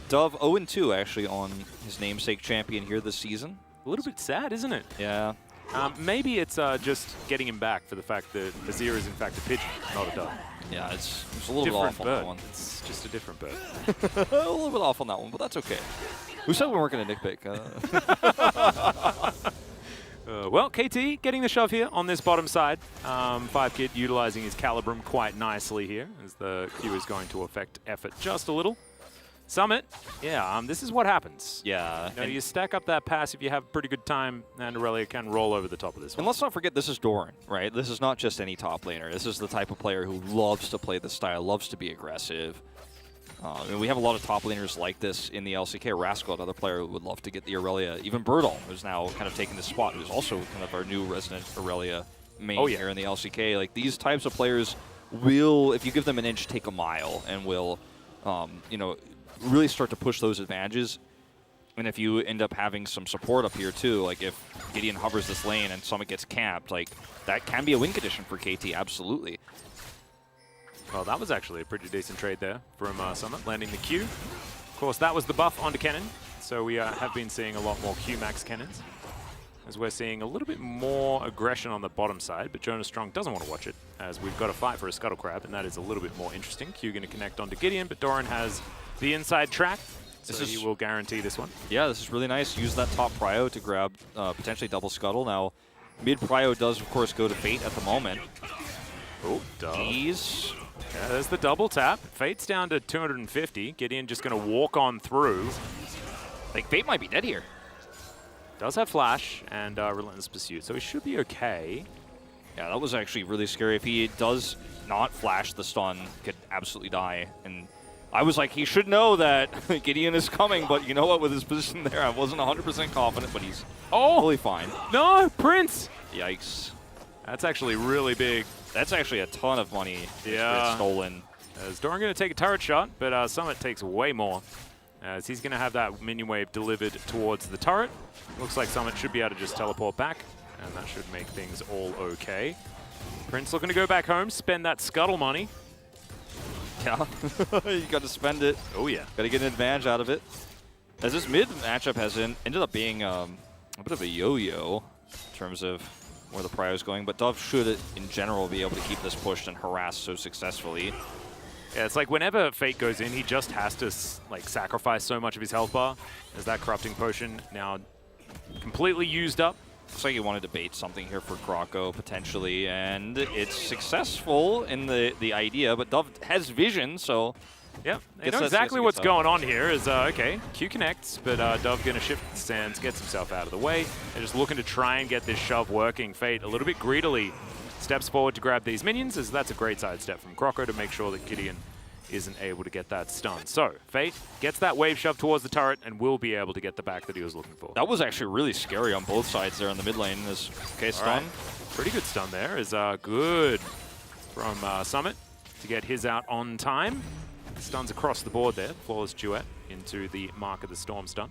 Dove 0-2, actually, on his namesake champion here this season. A little bit sad, isn't it? Yeah. Maybe it's just getting him back for the fact that Azir is in fact a pigeon, not a dove. Yeah, it's a little bit off on that one. It's just a different bird. A little bit off on that one, but that's okay. Who said we weren't going to nitpick? Well, KT getting the shove here on this bottom side. 5Kid utilizing his Calibrum quite nicely here, as the Q is going to affect effort just a little. Summit, yeah, this is what happens. Yeah. You stack up that pass if you have a pretty good time, and Aurelia can roll over the top of this one. And let's not forget, this is Doran, right? This is not just any top laner. This is the type of player who loves to play this style, loves to be aggressive. We have a lot of top laners like this in the LCK. Rascal, another player who would love to get the Aurelia. Even Birdal, who's now kind of taking this spot, who's also kind of our new resident Aurelia main here in the LCK. Like, these types of players will, if you give them an inch, take a mile, and will, really start to push those advantages. And if you end up having some support up here too, like if Gideon hovers this lane and Summit gets camped, like that can be a win condition for KT, absolutely. Well, that was actually a pretty decent trade there from Summit, landing the Q. Of course, that was the buff onto Kennen, so we have been seeing a lot more Q-Max Kennens, as we're seeing a little bit more aggression on the bottom side, but Jonas Strong doesn't want to watch it, as we've got to fight for a Scuttle Crab, and that is a little bit more interesting. Q going to connect onto Gideon, but Doran has the inside track, so he will guarantee this one. Yeah, this is really nice. Use that top prio to grab potentially double Scuttle. Now, mid prio does, of course, go to Fate at the moment. Oh, Dove. Jeez. Yeah, there's the double tap. Fate's down to 250. Gideon just going to walk on through. Like, Fate might be dead here. Does have Flash and Relentless Pursuit, so he should be okay. Yeah, that was actually really scary. If he does not flash the stun, could absolutely die. And I was like, he should know that Gideon is coming, but you know what? With his position there, I wasn't 100% confident, but he's fully fine. No, Prince! Yikes. That's actually really big. That's actually a ton of money. Yeah. Stolen. As Doran going to take a turret shot, but Summit takes way more. As he's going to have that minion wave delivered towards the turret. Looks like Summit should be able to just teleport back, and that should make things all okay. Prince looking to go back home, spend that scuttle money. Yeah, you got to spend it. Oh yeah. Got to get an advantage out of it. As this mid matchup has ended up being a bit of a yo-yo in terms of where the prio is going, but Dove should, in general, be able to keep this pushed and harass so successfully. Yeah, it's like whenever Fate goes in, he just has to like sacrifice so much of his health bar. As that corrupting potion now completely used up. Looks like he wanted to bait something here for Croco, potentially, and it's successful in the idea, but Dove has vision, so... Yep, they know exactly what's going on here. Is okay, Q connects, but Dove gonna shift the sands, gets himself out of the way. They're just looking to try and get this shove working. Fate a little bit greedily steps forward to grab these minions, as that's a great sidestep from Croco to make sure that Gideon isn't able to get that stun. So, Fate gets that wave shove towards the turret and will be able to get the back that he was looking for. That was actually really scary on both sides there in the mid lane. This stun. Right. Pretty good stun there. Is good from Summit to get his out on time. Stuns across the board there. Flawless duet into the Mark of the Storm stun.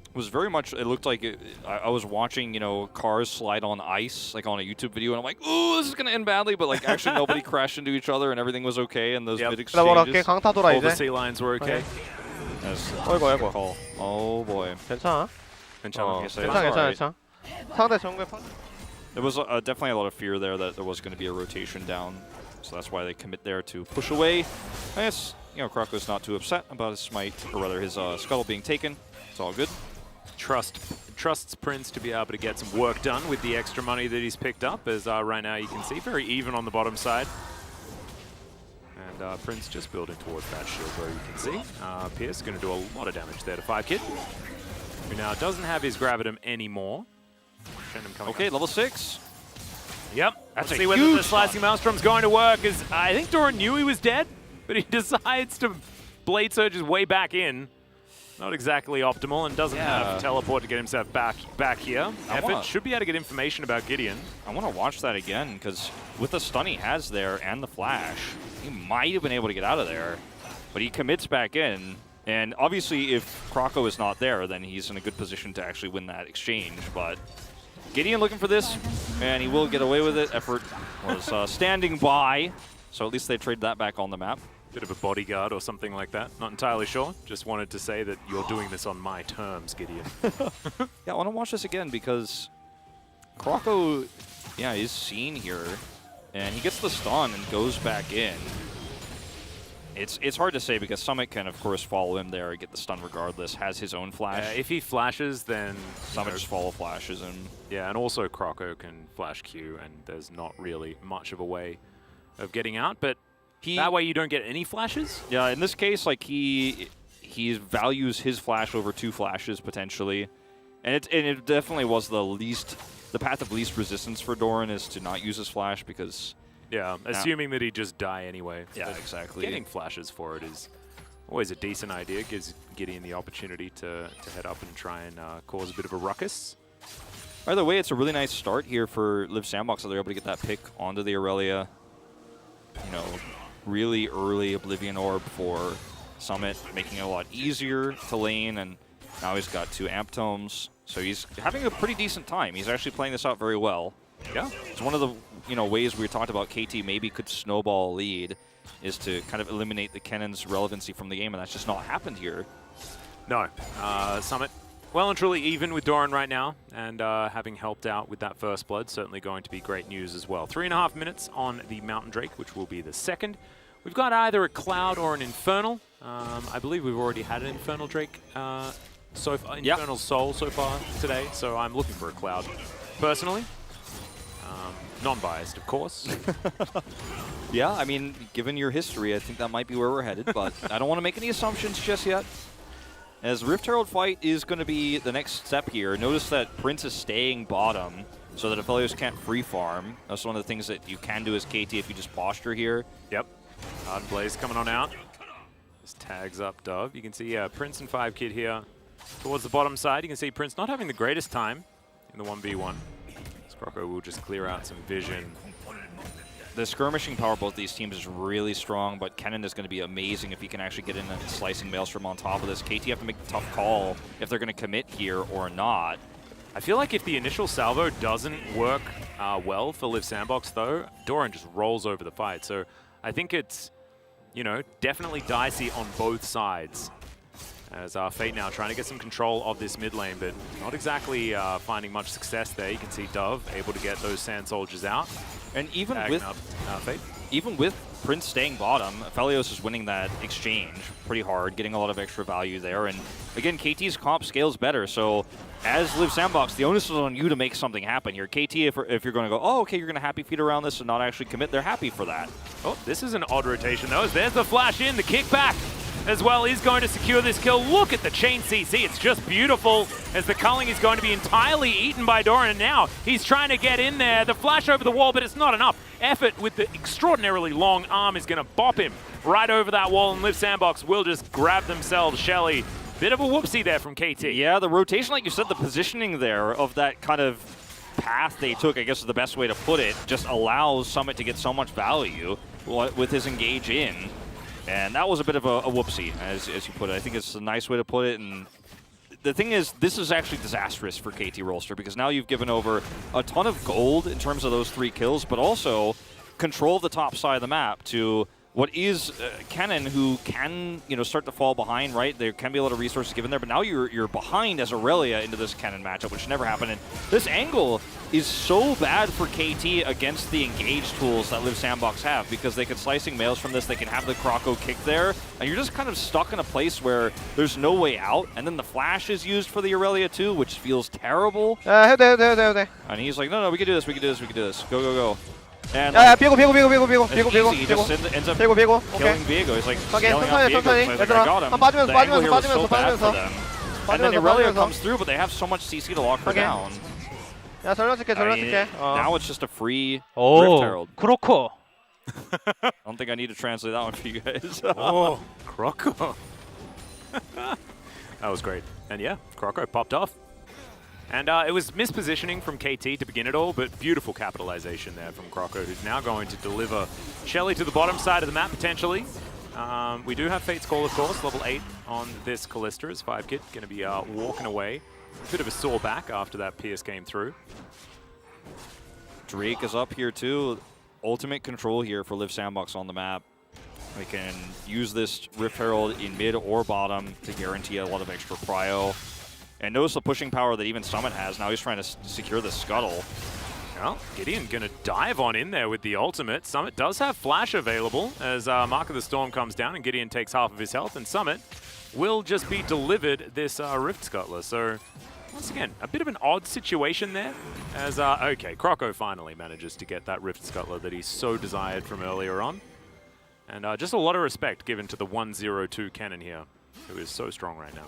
It was very much, it looked like I was watching, you know, cars slide on ice, like on a YouTube video, and I'm like, ooh, this is going to end badly, but like actually nobody crashed into each other and everything was okay in those mid exchanges. All the sea lines were okay. Call. Oh boy. 괜찮아? 괜찮아. 상대 정글 There was definitely a lot of fear there that there was going to be a rotation down, so that's why they commit there to push away. I guess, you know, Croco's not too upset about his smite, or rather his scuttle being taken. It's all good. Trusts Prince to be able to get some work done with the extra money that he's picked up, as right now you can see very even on the bottom side. And Prince just building towards that shield where you can see. Pierce going to do a lot of damage there to 5-Kid, who now doesn't have his Gravitum anymore. Okay, level 6. Yep. That's Let's see whether the Slicing Maelstrom's going to work, as I think Doran knew he was dead, but he decides to Blade Surge his way back in. Not exactly optimal, and doesn't have teleport to get himself back here. Effort should be able to get information about Gideon. I want to watch that again, because with the stun he has there and the flash, he might have been able to get out of there. But he commits back in, and obviously if Croco is not there, then he's in a good position to actually win that exchange. But Gideon looking for this, and he will get away with it. Effort was standing by, so at least they trade that back on the map. Bit of a bodyguard or something like that. Not entirely sure. Just wanted to say that you're doing this on my terms, Gideon. Yeah, I want to watch this again because Croco, yeah, is seen here, and he gets the stun and goes back in. It's hard to say because Summit can, of course, follow him there and get the stun regardless, has his own flash. If he flashes, then Summit just follow flashes him. Yeah, and also Croco can flash Q, and there's not really much of a way of getting out, but that way you don't get any flashes? Yeah, in this case, like he values his flash over 2 flashes potentially. And it definitely was the path of least resistance for Doran is to not use his flash because... Yeah, assuming that he'd just die anyway. Yeah, exactly. Getting flashes for it is always a decent idea. Gives Gideon the opportunity to head up and try and cause a bit of a ruckus. By the way, it's a really nice start here for Live Sandbox that they're able to get that pick onto the Aurelia. You know, really early Oblivion Orb for Summit, making it a lot easier to lane, and now he's got 2 Amp Tomes, so he's having a pretty decent time. He's actually playing this out very well. Yeah, it's one of the ways we talked about KT maybe could snowball a lead, is to kind of eliminate the Kennon's relevancy from the game, and that's just not happened here. No, Summit well and truly even with Doran right now, and having helped out with that first blood, certainly going to be great news as well. 3.5 minutes on the Mountain Drake, which will be the second. We've got either a Cloud or an Infernal. I believe we've already had an Infernal Drake, Infernal Soul so far today, so I'm looking for a Cloud personally. Non-biased, of course. Yeah, I mean, given your history, I think that might be where we're headed, but I don't want to make any assumptions just yet. As Rift Herald fight is going to be the next step here. Notice that Prince is staying bottom so that Aphelios can't free farm. That's one of the things that you can do as KT if you just posture here. Yep. Hard Blaze coming on out. Just tags up Dove. You can see Prince and 5-Kid here towards the bottom side. You can see Prince not having the greatest time in the 1v1. Crocco will just clear out some vision. The skirmishing power of both these teams is really strong, but Kennen is going to be amazing if he can actually get in and slicing Maelstrom on top of this. KT have to make the tough call if they're going to commit here or not. I feel like if the initial salvo doesn't work well for Liv Sandbox, though, Doran just rolls over the fight. So I think it's, you know, definitely dicey on both sides. As Fate now trying to get some control of this mid lane, but not exactly finding much success there. You can see Dove able to get those Sand Soldiers out. And even with Fate, even with Prince staying bottom, Aphelios is winning that exchange pretty hard, getting a lot of extra value there. And again, KT's comp scales better, so as Liv Sandbox, the onus is on you to make something happen here. KT, if you're going to go, oh, okay, you're going to happy feet around this and not actually commit, they're happy for that. Oh, this is an odd rotation, though. There's the flash in, the kickback as well is going to secure this kill. Look at the chain CC. It's just beautiful as the culling is going to be entirely eaten by Doran. And now he's trying to get in there. The flash over the wall, but it's not enough. Effort with the extraordinarily long arm is going to bop him right over that wall, and Liv Sandbox will just grab themselves HLE. Bit of a whoopsie there from KT. Yeah, the rotation, like you said, the positioning there of that kind of path they took, I guess is the best way to put it, just allows Summit to get so much value with his engage in. And that was a bit of a whoopsie, as you put it. I think it's a nice way to put it. And the thing is, this is actually disastrous for KT Rolster, because now you've given over a ton of gold in terms of those 3 kills, but also control the top side of the map to what is Kennen, who can, you know, start to fall behind, right? There can be a lot of resources given there, but now you're behind as Aurelia into this Kennen matchup, which never happened. And this angle is so bad for KT against the engage tools that Liv Sandbox have, because they can slicing males from this, they can have the Crocco kick there, and you're just kind of stuck in a place where there's no way out. And then the flash is used for the Aurelia too, which feels terrible. 해도. And he's like, no, we can do this, we can do this, we can do this. Go, go, go. And 야, like, 비고. he just ends up 비고. killing Viego. He's like, Okay, scaling out Viego. 천천히. So he's like, I got him. 빠지면서, The angle here was so 빠지면서, bad for them. And then Aurelia 빠지면서. comes through, but they have so much CC to lock her Okay. down. 야, 전력 I mean, 쓸게. now it's just a free Rift 오, Herald. 크로커. I don't think I need to translate that one for you guys. Oh, Crocco. That was great. And yeah, Crocco popped off. And it was mispositioning from KT to begin it all, but beautiful capitalization there from Crocco, who's now going to deliver Shelly to the bottom side of the map, potentially. We do have Fate's Call, of course, level 8 on this Callista as 5-Kid, going to be walking away. Bit of a sore back after that Pierce came through. Drake is up here too. Ultimate control here for Liv Sandbox on the map. We can use this Rift Herald in mid or bottom to guarantee a lot of extra prio. And notice the pushing power that even Summit has. Now he's trying to secure the scuttle. Well, Gideon going to dive on in there with the ultimate. Summit does have Flash available as Mark of the Storm comes down and Gideon takes half of his health, and Summit will just be delivered this Rift Scuttler. So, once again, a bit of an odd situation there as, okay, Crocco finally manages to get that Rift Scuttler that he so desired from earlier on. And just a lot of respect given to the 102 cannon here, who is so strong right now.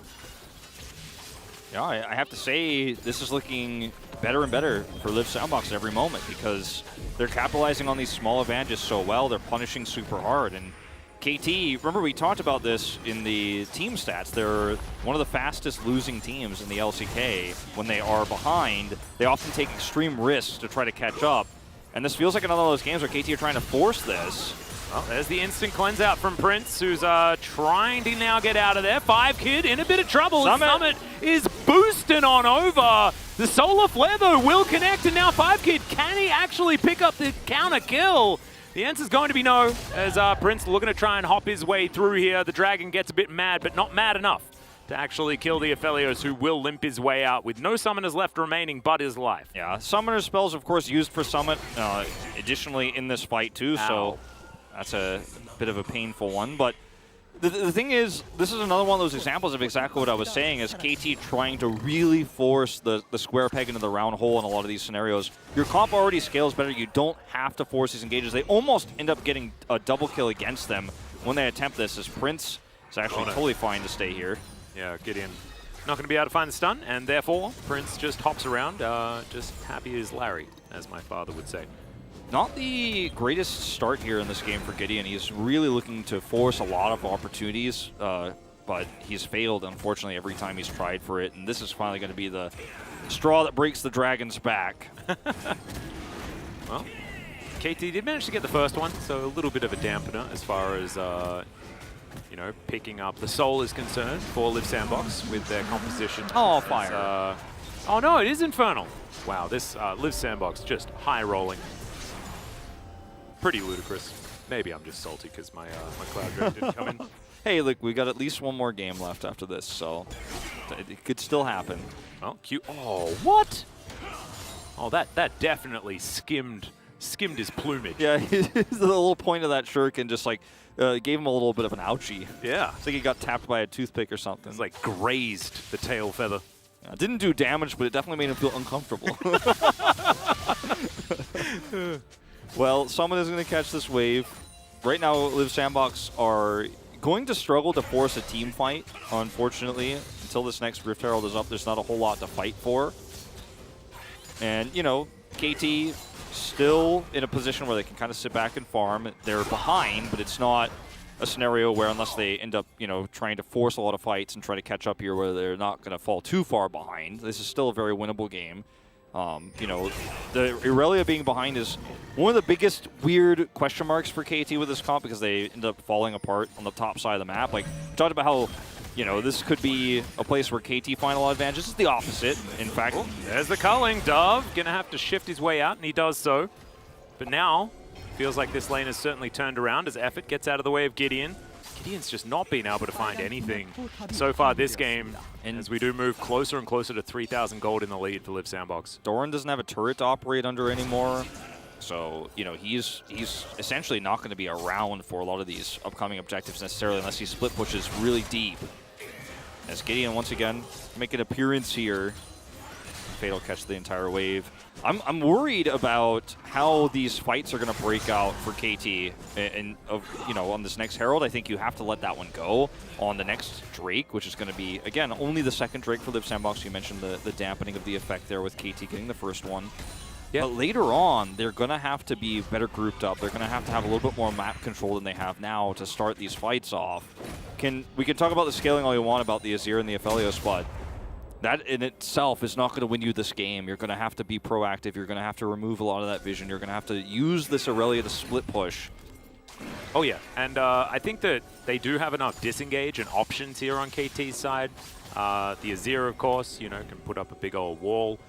Yeah, I have to say, this is looking better and better for Liv Sandbox every moment, because they're capitalizing on these small advantages so well. They're punishing super hard. And KT, remember we talked about this in the team stats. They're one of the fastest losing teams in the LCK. When they are behind, they often take extreme risks to try to catch up. And this feels like another of those games where KT are trying to force this. Well, there's the instant cleanse out from Prince, who's trying to now get out of there. 5-Kid in a bit of trouble. Summit is boosting on over. The Solar Flare, though, will connect, and now 5-Kid, can he actually pick up the counter kill? The answer's going to be no, as Prince looking to try and hop his way through here. The Dragon gets a bit mad, but not mad enough to actually kill the Aphelios, who will limp his way out with no summoners left remaining but his life. Yeah, summoner spells, of course, used for Summit, additionally in this fight, too, so that's a bit of a painful one. But the thing is, this is another one of those examples of exactly what I was saying, is KT trying to really force the square peg into the round hole in a lot of these scenarios. Your comp already scales better. You don't have to force these engages. They almost end up getting a double kill against them when they attempt this, as Prince is actually totally fine to stay here. Yeah, Gideon not going to be able to find the stun, and therefore Prince just hops around, just happy as Larry, as my father would say. Not the greatest start here in this game for Gideon. He's really looking to force a lot of opportunities, but but he's failed, unfortunately, every time he's tried for it. And this is finally going to be the straw that breaks the dragon's back. Well, KT did manage to get the first one, so a little bit of a dampener as far as, you know, picking up the soul is concerned for Live Sandbox with their composition. Oh, fire. Oh no, it is Infernal. Wow, this Live Sandbox just high rolling. Pretty ludicrous. Maybe I'm just salty because my Cloud Drake didn't come in. Hey, look, we got at least one more game left after this, so it could still happen. Oh, cute. Oh, what? Oh, that definitely skimmed his plumage. Yeah, the little point of that shuriken just like gave him a little bit of an ouchie. Yeah. It's like he got tapped by a toothpick or something. It's like grazed the tail feather. Yeah, didn't do damage, but it definitely made him feel uncomfortable. Well, someone is going to catch this wave. Right now, Live Sandbox are going to struggle to force a team fight, unfortunately. Until this next Rift Herald is up, there's not a whole lot to fight for. And, you know, KT still in a position where they can kind of sit back and farm. They're behind, but it's not a scenario where unless they end up, you know, trying to force a lot of fights and try to catch up here where they're not going to fall too far behind. This is still a very winnable game. You know, the Irelia being behind is one of the biggest weird question marks for KT with this comp because they end up falling apart on the top side of the map. Like, we talked about how, you know, this could be a place where KT find a lot of advantages. This is the opposite, in fact. Oh, there's the culling. Dove going to have to shift his way out, and he does so. But now, feels like this lane has certainly turned around as Effort gets out of the way of Gideon. Gideon's just not been able to find anything so far this game, and as we do move closer and closer to 3,000 gold in the lead for Live Sandbox. Doran doesn't have a turret to operate under anymore, so, you know, he's essentially not going to be around for a lot of these upcoming objectives necessarily unless he split pushes really deep. As Gideon once again make an appearance here. Fatal catch the entire wave. I'm worried about how these fights are going to break out for KT, and you know, on this next Herald. I think you have to let that one go on the next Drake, which is going to be, again, only the second Drake for Live Sandbox. You mentioned the dampening of the effect there with KT getting the first one. Yep. But later on, they're going to have to be better grouped up. They're going to have a little bit more map control than they have now to start these fights off. We can talk about the scaling all you want about the Azir and the Aphelios, but that in itself is not going to win you this game. You're going to have to be proactive. You're going to have to remove a lot of that vision. You're going to have to use this Irelia to split push. Oh, yeah. And I think that they do have enough disengage and options here on KT's side. The Azir, of course, you know, can put up a big old wall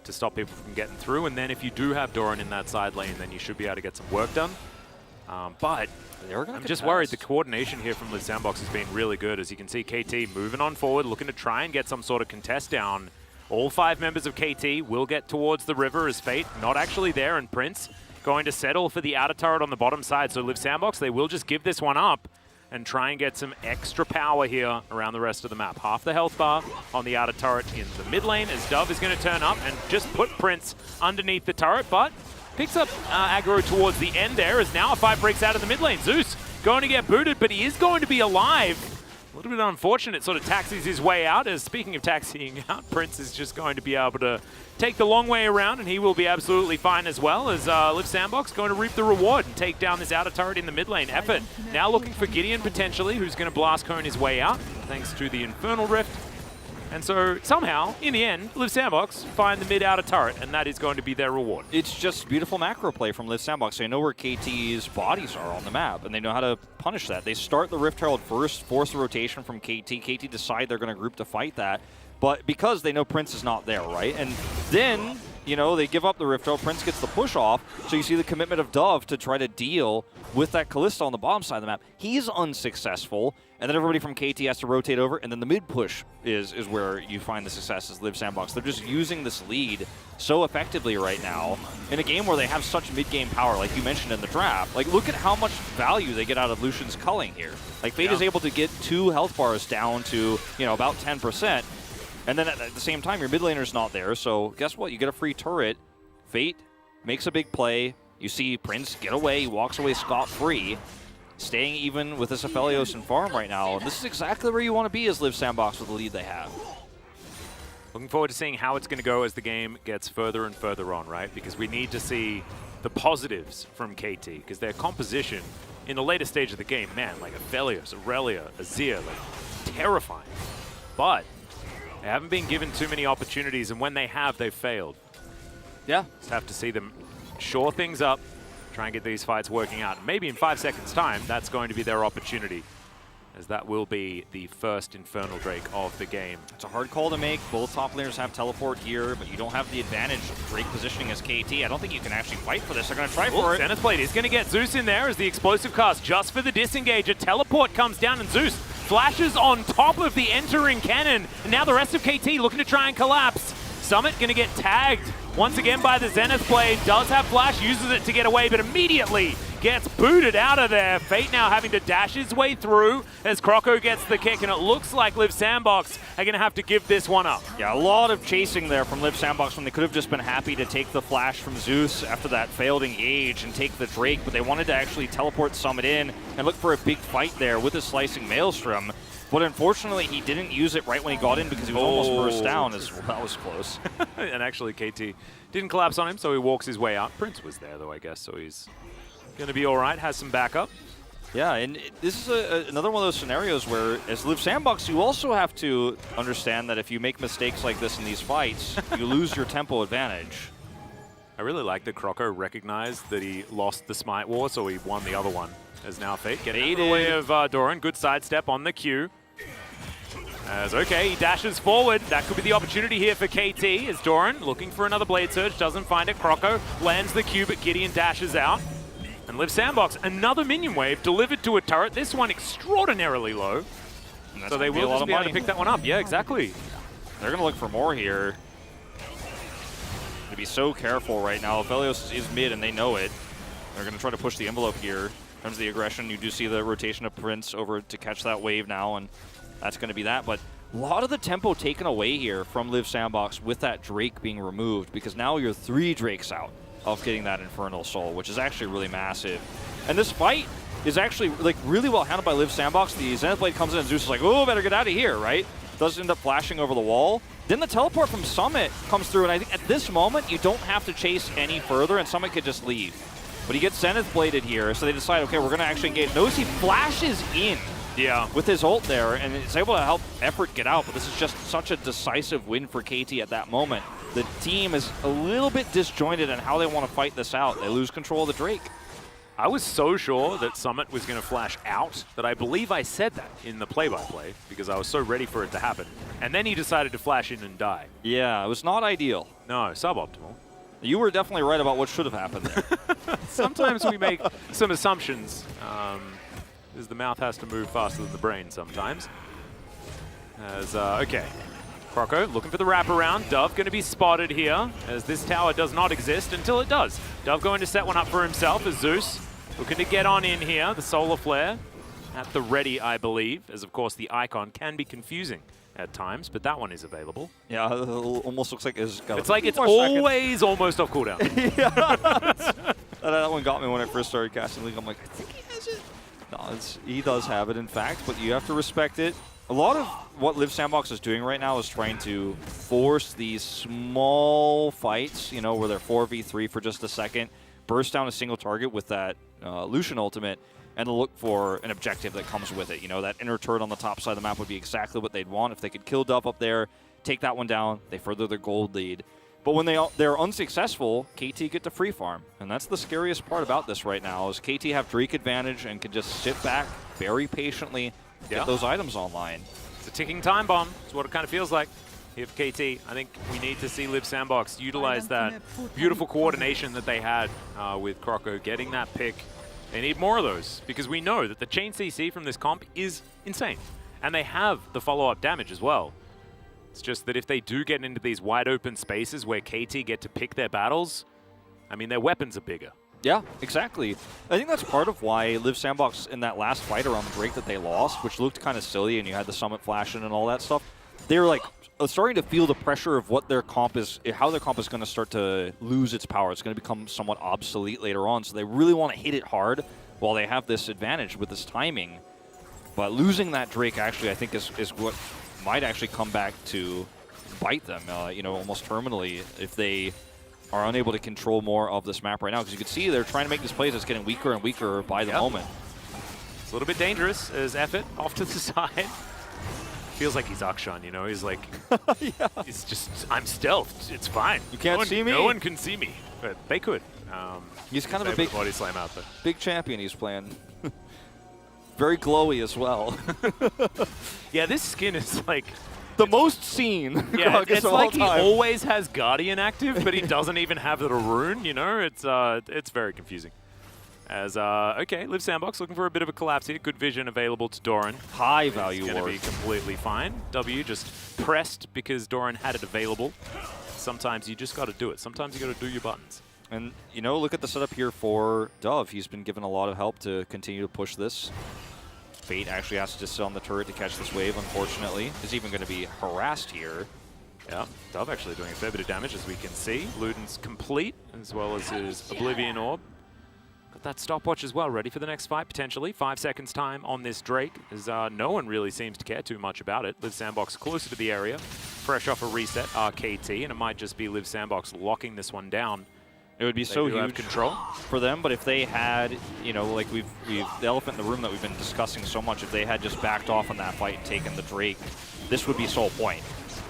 to stop people from getting through. And then if you do have Doran in that side lane, then you should be able to get some work done. But I'm just worried the coordination here from Live Sandbox has been really good. As you can see, KT moving on forward, looking to try and get some sort of contest down. All 5 members of KT will get towards the river as Fate not actually there, and Prince going to settle for the outer turret on the bottom side. So Live Sandbox, they will just give this one up and try and get some extra power here around the rest of the map. Half the health bar on the outer turret in the mid lane as Dove is going to turn up and just put Prince underneath the turret, but picks up aggro towards the end there as now a fight breaks out of the mid lane. Zeus going to get booted, but he is going to be alive. A little bit unfortunate, sort of taxis his way out. As speaking of taxiing out, Prince is just going to be able to take the long way around, and he will be absolutely fine as well, as Live Sandbox going to reap the reward and take down this outer turret in the mid lane. Effort now looking for Gideon potentially, who's going to blast cone his way out thanks to the Infernal Rift. And so somehow, in the end, Live Sandbox find the mid-outer turret, and that is going to be their reward. It's just beautiful macro play from Live Sandbox. They know where KT's bodies are on the map, and they know how to punish that. They start the Rift Herald first, force the rotation from KT. KT decide they're going to group to fight that, but because they know Prince is not there, right? And then, you know, they give up the Rift Herald. Prince gets the push off, so you see the commitment of Dove to try to deal with that Kalista on the bottom side of the map. He's unsuccessful, and then everybody from KT has to rotate over, and then the mid push is where you find the success as Live Sandbox. They're just using this lead so effectively right now in a game where they have such mid-game power, like you mentioned in the draft. Like, look at how much value they get out of Lucian's culling here. Like, Fate is able to get 2 health bars down to, you know, about 10%, and then at the same time, your mid laner's not there, so guess what? You get a free turret. Fate makes a big play. You see Prince get away. He walks away scot-free, staying even with this Aphelios and farm right now. And this is exactly where you want to be as Live Sandbox with the lead they have. Looking forward to seeing how it's going to go as the game gets further and further on, right? Because we need to see the positives from KT, because their composition in the later stage of the game, man, like Aphelios, Irelia, Azir, like terrifying. But they haven't been given too many opportunities, and when they have, they've failed. Yeah. Just have to see them shore things up, try and get these fights working out. Maybe in 5 seconds' time, that's going to be their opportunity, as that will be the first Infernal Drake of the game. It's a hard call to make. Both top laners have teleport here, but you don't have the advantage of Drake positioning as KT. I don't think you can actually fight for this. They're going to try for it. Zenith Blade is going to get Zeus in there as the explosive cast just for the disengage. A teleport comes down and Zeus flashes on top of the entering cannon. And now the rest of KT looking to try and collapse. Summit going to get tagged once again by the Zenith Blade. Does have flash, uses it to get away, but immediately gets booted out of there. Fate now having to dash his way through as Croco gets the kick, and it looks like Liv Sandbox are going to have to give this one up. Yeah, a lot of chasing there from Liv Sandbox when they could have just been happy to take the flash from Zeus after that failed engage and take the Drake, but they wanted to actually teleport Summit in and look for a big fight there with a slicing Maelstrom. But unfortunately, he didn't use it right when he got in because he was almost burst down. That was close. And actually, KT didn't collapse on him, so he walks his way out. Prince was there, though, I guess, so he's going to be all right, has some backup. Yeah, and this is another one of those scenarios where, as Liv Sandbox, you also have to understand that if you make mistakes like this in these fights, you lose your tempo advantage. I really like that Croco recognized that he lost the Smite War, so he won the other one. As now Fate getting out of the way of Doran. Good sidestep on the Q. As okay, he dashes forward. That could be the opportunity here for KT as Doran looking for another Blade Surge. Doesn't find it. Croco lands the Q, but Gideon dashes out. And Liv Sandbox, another minion wave delivered to a turret. This one extraordinarily low. So they will just be able to pick that one up. Yeah, exactly. They're going to look for more here. To be so careful right now. Aphelios is mid and they know it. They're going to try to push the envelope here. Comes the aggression. You do see the rotation of Prince over to catch that wave now, and that's going to be that. But a lot of the tempo taken away here from Liv Sandbox with that Drake being removed, because now you're 3 Drakes out of getting that Infernal Soul, which is actually really massive. And this fight is actually like really well handled by Liv Sandbox. The Zenith Blade comes in and Zeus is like, oh, better get out of here, right? Does end up flashing over the wall. Then the teleport from Summit comes through, and I think at this moment you don't have to chase any further, and Summit could just leave. But he gets Zenith Bladed here, so they decide, okay, we're going to actually engage. Notice he flashes in with his ult there, and is able to help Effort get out, but this is just such a decisive win for KT at that moment. The team is a little bit disjointed in how they want to fight this out. They lose control of the Drake. I was so sure that Summit was going to flash out that I believe I said that in the play-by-play because I was so ready for it to happen. And then he decided to flash in and die. Yeah, it was not ideal. No, suboptimal. You were definitely right about what should have happened there. Sometimes we make some assumptions, as the mouth has to move faster than the brain sometimes. As, okay, Croco looking for the wraparound. Dove going to be spotted here, as this tower does not exist until it does. Dove going to set one up for himself as Zeus looking to get on in here. The Solar Flare at the ready, I believe, as of course the icon can be confusing at times, but that one is available. Yeah, it almost looks like it's got It's like it's always almost off cooldown. Yeah. That one got me when I first started casting League. I'm like, I think he has it. No, he does have it, in fact, but you have to respect it. A lot of what Liv Sandbox is doing right now is trying to force these small fights, you know, where they're 4v3 for just a second, burst down a single target with that Lucian ultimate, and look for an objective that comes with it. You know, that inner turret on the top side of the map would be exactly what they'd want. If they could kill Dove up there, take that one down, they further their gold lead. But when they're unsuccessful, KT get to free farm. And that's the scariest part about this right now, is KT have Drake advantage and can just sit back very patiently, get those items online. It's a ticking time bomb. It's what it kind of feels like here for KT. I think we need to see Liv Sandbox utilize that beautiful coordination that they had with Croco, getting that pick. They need more of those, because we know that the chain CC from this comp is insane. And they have the follow-up damage as well. It's just that if they do get into these wide open spaces where KT get to pick their battles, I mean, their weapons are bigger. Yeah, exactly. I think that's part of why Liv Sandbox in that last fight around the Drake that they lost, which looked kind of silly, and you had the Summit flashing and all that stuff, they were like starting to feel the pressure of what their comp is, how their comp is going to start to lose its power. It's going to become somewhat obsolete later on, so they really want to hit it hard while they have this advantage with this timing. But losing that Drake actually, I think, is what might actually come back to bite them, you know, almost terminally, if they are unable to control more of this map right now. Because you can see they're trying to make these plays that's getting weaker and weaker by the moment. It's a little bit dangerous as Effort off to the side. Feels like he's Akshan, you know? He's like, he's just, I'm stealthed. It's fine. You can't see me. No one can see me. But they could. He's kind of a big body slam out there. Big champion he's playing. Very glowy as well. Yeah, this skin is like the most seen. Yeah, it's of like all time. he always has Guardian active, but he doesn't even have the rune. You know, it's very confusing. As okay, Live Sandbox looking for a bit of a collapse here. Good vision available to Doran. High value It's going to be completely fine. W just pressed because Doran had it available. Sometimes you just got to do it. Sometimes you got to do your buttons. And, you know, look at the setup here for Dove. He's been given a lot of help to continue to push this. Fate actually has to just sit on the turret to catch this wave, unfortunately. Is even going to be harassed here. Yeah, Dove actually doing a fair bit of damage, as we can see. Luden's complete, as well as his Oblivion Orb. Got that stopwatch as well, ready for the next fight, potentially. 5 seconds time on this Drake, as no one really seems to care too much about it. Live Sandbox closer to the area, fresh off a reset, RKT, and it might just be Live Sandbox locking this one down. It would be so huge control for them, but if they had, you know, like we've the elephant in the room that we've been discussing so much, if they had just backed off on that fight and taken the Drake, this would be sole point.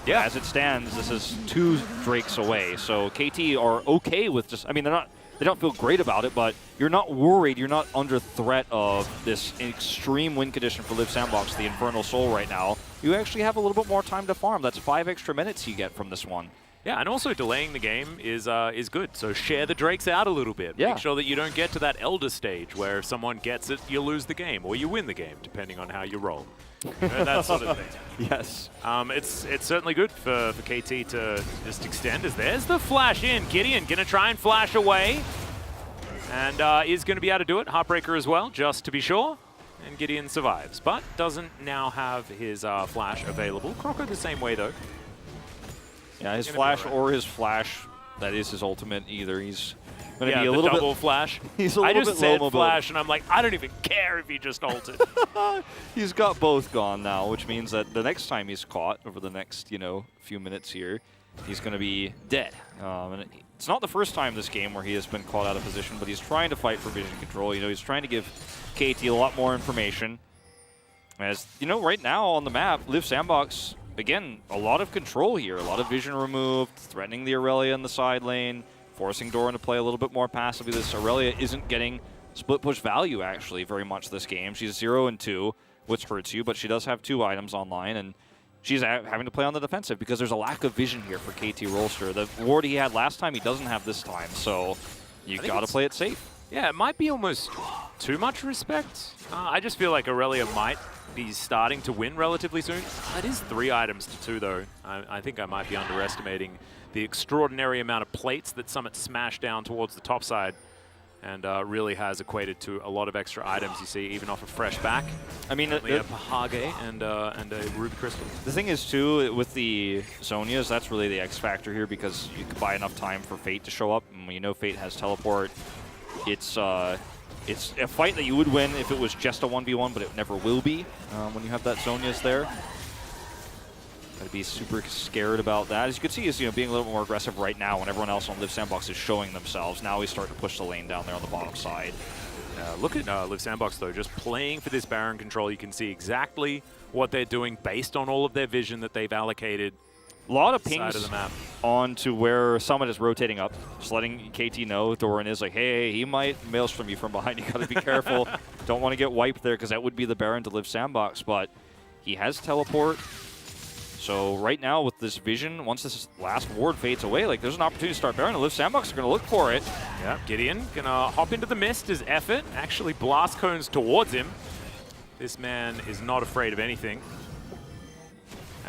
Yeah. As it stands, this is 2 Drakes away, so KT are okay with just, I mean, they don't feel great about it, but you're not worried, you're not under threat of this extreme win condition for Live Sandbox, the Infernal Soul right now. You actually have a little bit more time to farm. That's 5 extra minutes you get from this one. Yeah, and also delaying the game is good. So share the Drakes out a little bit. Yeah. Make sure that you don't get to that Elder stage where if someone gets it, you lose the game, or you win the game, depending on how you roll. That sort of thing. Yes. It's certainly good for KT to just extend, as there's the flash in. Gideon going to try and flash away, and is going to be able to do it. Heartbreaker as well, just to be sure. And Gideon survives, but doesn't now have his flash available. Croco the same way, though. Yeah, his flash or his flash, that is his ultimate either. He's going to be a the little double bit flash. He's a little I just bit said low flash, and I'm like, I don't even care if he just ulted. He's got both gone now, which means that the next time he's caught over the next, you know, few minutes here, he's going to be dead. And it's not the first time this game where he has been caught out of position, but he's trying to fight for vision control. You know, he's trying to give KT a lot more information. As, you know, right now on the map, Live Sandbox, again, a lot of control here, a lot of vision removed, threatening the Aurelia in the side lane, forcing Doran to play a little bit more passively. This Aurelia isn't getting split push value, actually, very much this game. She's 0 and 2, which hurts you, but she does have 2 items online, and she's having to play on the defensive because there's a lack of vision here for KT Rolster. The ward he had last time, he doesn't have this time, so you got to play it safe. Yeah, it might be almost too much respect. I just feel like Aurelia might be starting to win relatively soon. It is 3 items to 2, though. I think I might be underestimating the extraordinary amount of plates that Summit smashed down towards the top side, and really has equated to a lot of extra items you see, even off a fresh back. I mean, a Pahage and a Ruby Crystal. The thing is, too, with the Zhonya's, that's really the X factor here, because you can buy enough time for Fate to show up, and when you know Fate has teleport, it's a fight that you would win if it was just a 1v1, but it never will be when you have that Zhonya's there. Gotta be super scared about that. As you can see, he's being a little more aggressive right now when everyone else on Live Sandbox is showing themselves. Now he's starting to push the lane down there on the bottom side. Look at Live Sandbox, though, just playing for this Baron control. You can see exactly what they're doing based on all of their vision that they've allocated. A lot of pings of the map on to where Summit is rotating up, just letting KT know Doran is like, hey, he might maelstrom you from behind. You got to be careful. Don't want to get wiped there, because that would be the Baron to Live Sandbox, but he has teleport. So right now with this vision, once this last ward fades away, like there's an opportunity to start Baron, and Live Sandbox are going to look for it. Yeah, Gideon gonna hop into the mist as Effort actually blast cones towards him. This man is not afraid of anything.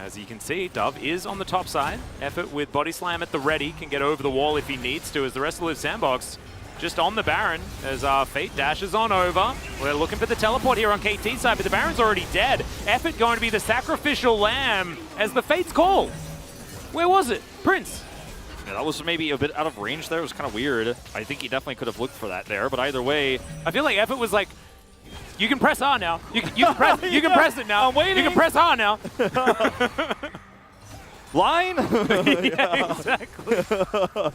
As you can see, Dove is on the top side. Effort with Body Slam at the ready, can get over the wall if he needs to, as the rest of Live Sandbox just on the Baron, as Fate dashes on over. We're looking for the teleport here on KT's side, but the Baron's already dead. Effort going to be the sacrificial lamb as the Fate's call. Where was it? Prince. Yeah, that was maybe a bit out of range there. It was kind of weird. I think he definitely could have looked for that there, but either way, I feel like Effort was like, you can press R now. You can press. You can press it now. I'm waiting. You can press R now. Line. Yeah, exactly.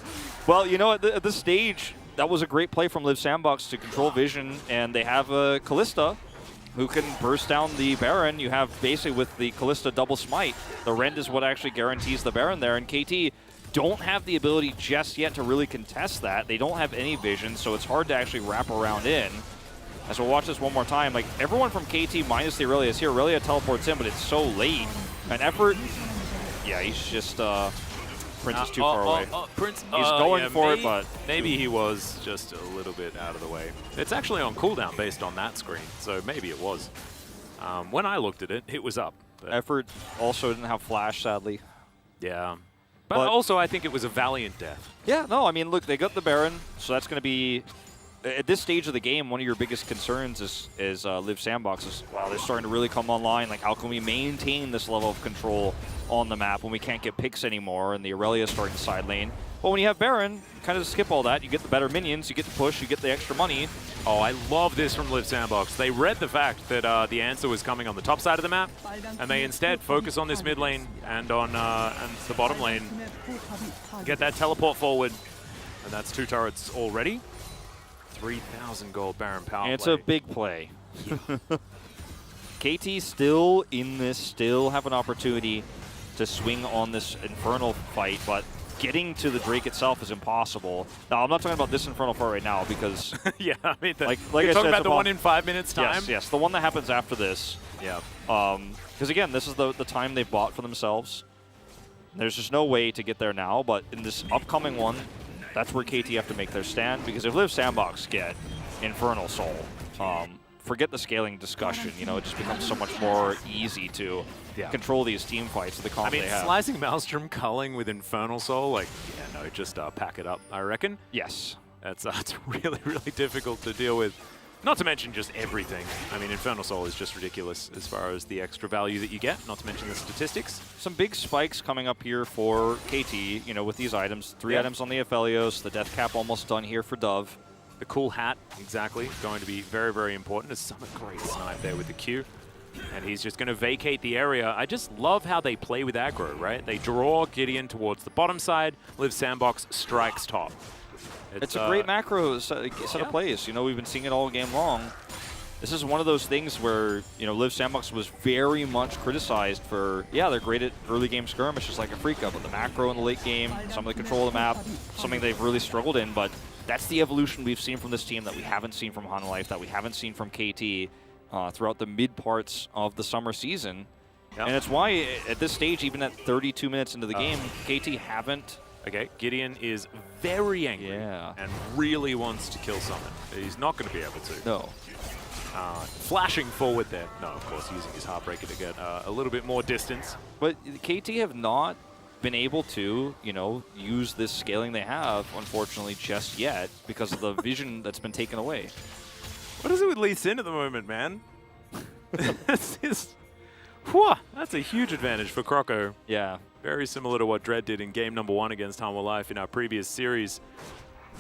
Well, you know, at this stage, that was a great play from Live Sandbox to control vision, and they have Callista who can burst down the Baron. You have basically with the Callista double smite, the Rend is what actually guarantees the Baron there, and KT don't have the ability just yet to really contest that. They don't have any vision, so it's hard to actually wrap around in. As we'll watch this one more time, like everyone from KT minus the Aurelia is here. Aurelia teleports in, but it's so late. An effort, yeah, he's just, Prince is too far away. Prince, he's going for it, but maybe he was just a little bit out of the way. It's actually on cooldown based on that screen, so maybe it was. When I looked at it, it was up. Effort also didn't have flash, sadly. Yeah. But also, I think it was a valiant death. Yeah, no, I mean, look, they got the Baron, so that's going to be, at this stage of the game, one of your biggest concerns is Live Sandbox is, wow, they're starting to really come online. Like, how can we maintain this level of control on the map when we can't get picks anymore and the Aurelia is starting to side lane? But when you have Baron, you kind of skip all that. You get the better minions, you get the push, you get the extra money. Oh, I love this from Live Sandbox. They read the fact that the answer was coming on the top side of the map, and they instead focus on this mid lane and on and the bottom lane. Get that teleport forward, and that's 2 turrets already. 3,000 gold Baron power And it's play. a big play. KT still in this, still have an opportunity to swing on this Infernal fight, but getting to the Drake itself is impossible. Now, I'm not talking about this Infernal fight right now because... yeah, I mean, like you're I talking said, about the one in 5 minutes time? Yes, yes, the one that happens after this. Yeah. Because again, this is the time they've bought for themselves. There's just no way to get there now, but in this upcoming one, that's where KT have to make their stand, because if Live Sandbox get Infernal Soul, forget the scaling discussion. You know, it just becomes so much more easy to control these team fights with the comp they have. Slicing Maelstrom, culling with Infernal Soul, like, yeah, no, just pack it up, I reckon. Yes. That's really, really difficult to deal with. Not to mention just everything. I mean, Infernal Soul is just ridiculous as far as the extra value that you get, not to mention the statistics. Some big spikes coming up here for KT, you know, with these items. 3 items on the Aphelios, the death cap almost done here for Dove. The cool hat, exactly, going to be very, very important. There's some great snipe there with the Q. And he's just going to vacate the area. I just love how they play with aggro, right? They draw Gideon towards the bottom side, Live Sandbox strikes top. It's a great macro set of plays. You know, we've been seeing it all game long. This is one of those things where, you know, Live Sandbox was very much criticized for, yeah, they're great at early game skirmishes like Afrika, but the macro in the late game, some of the control of the map, something they've really struggled in. But that's the evolution we've seen from this team that we haven't seen from HLE, that we haven't seen from KT throughout the mid parts of the summer season. Yep. And it's why, at this stage, even at 32 minutes into the game, KT haven't... Okay, Gideon is very angry and really wants to kill Summon. He's not going to be able to. No. Flashing forward there. No, of course, using his Heartbreaker to get a little bit more distance. But KT have not been able to, you know, use this scaling they have, unfortunately, just yet because of the vision that's been taken away. What is it with Lee Sin at the moment, man? That's a huge advantage for Croco. Yeah. Very similar to what Dread did in game number 1 against Hanwha Life in our previous series.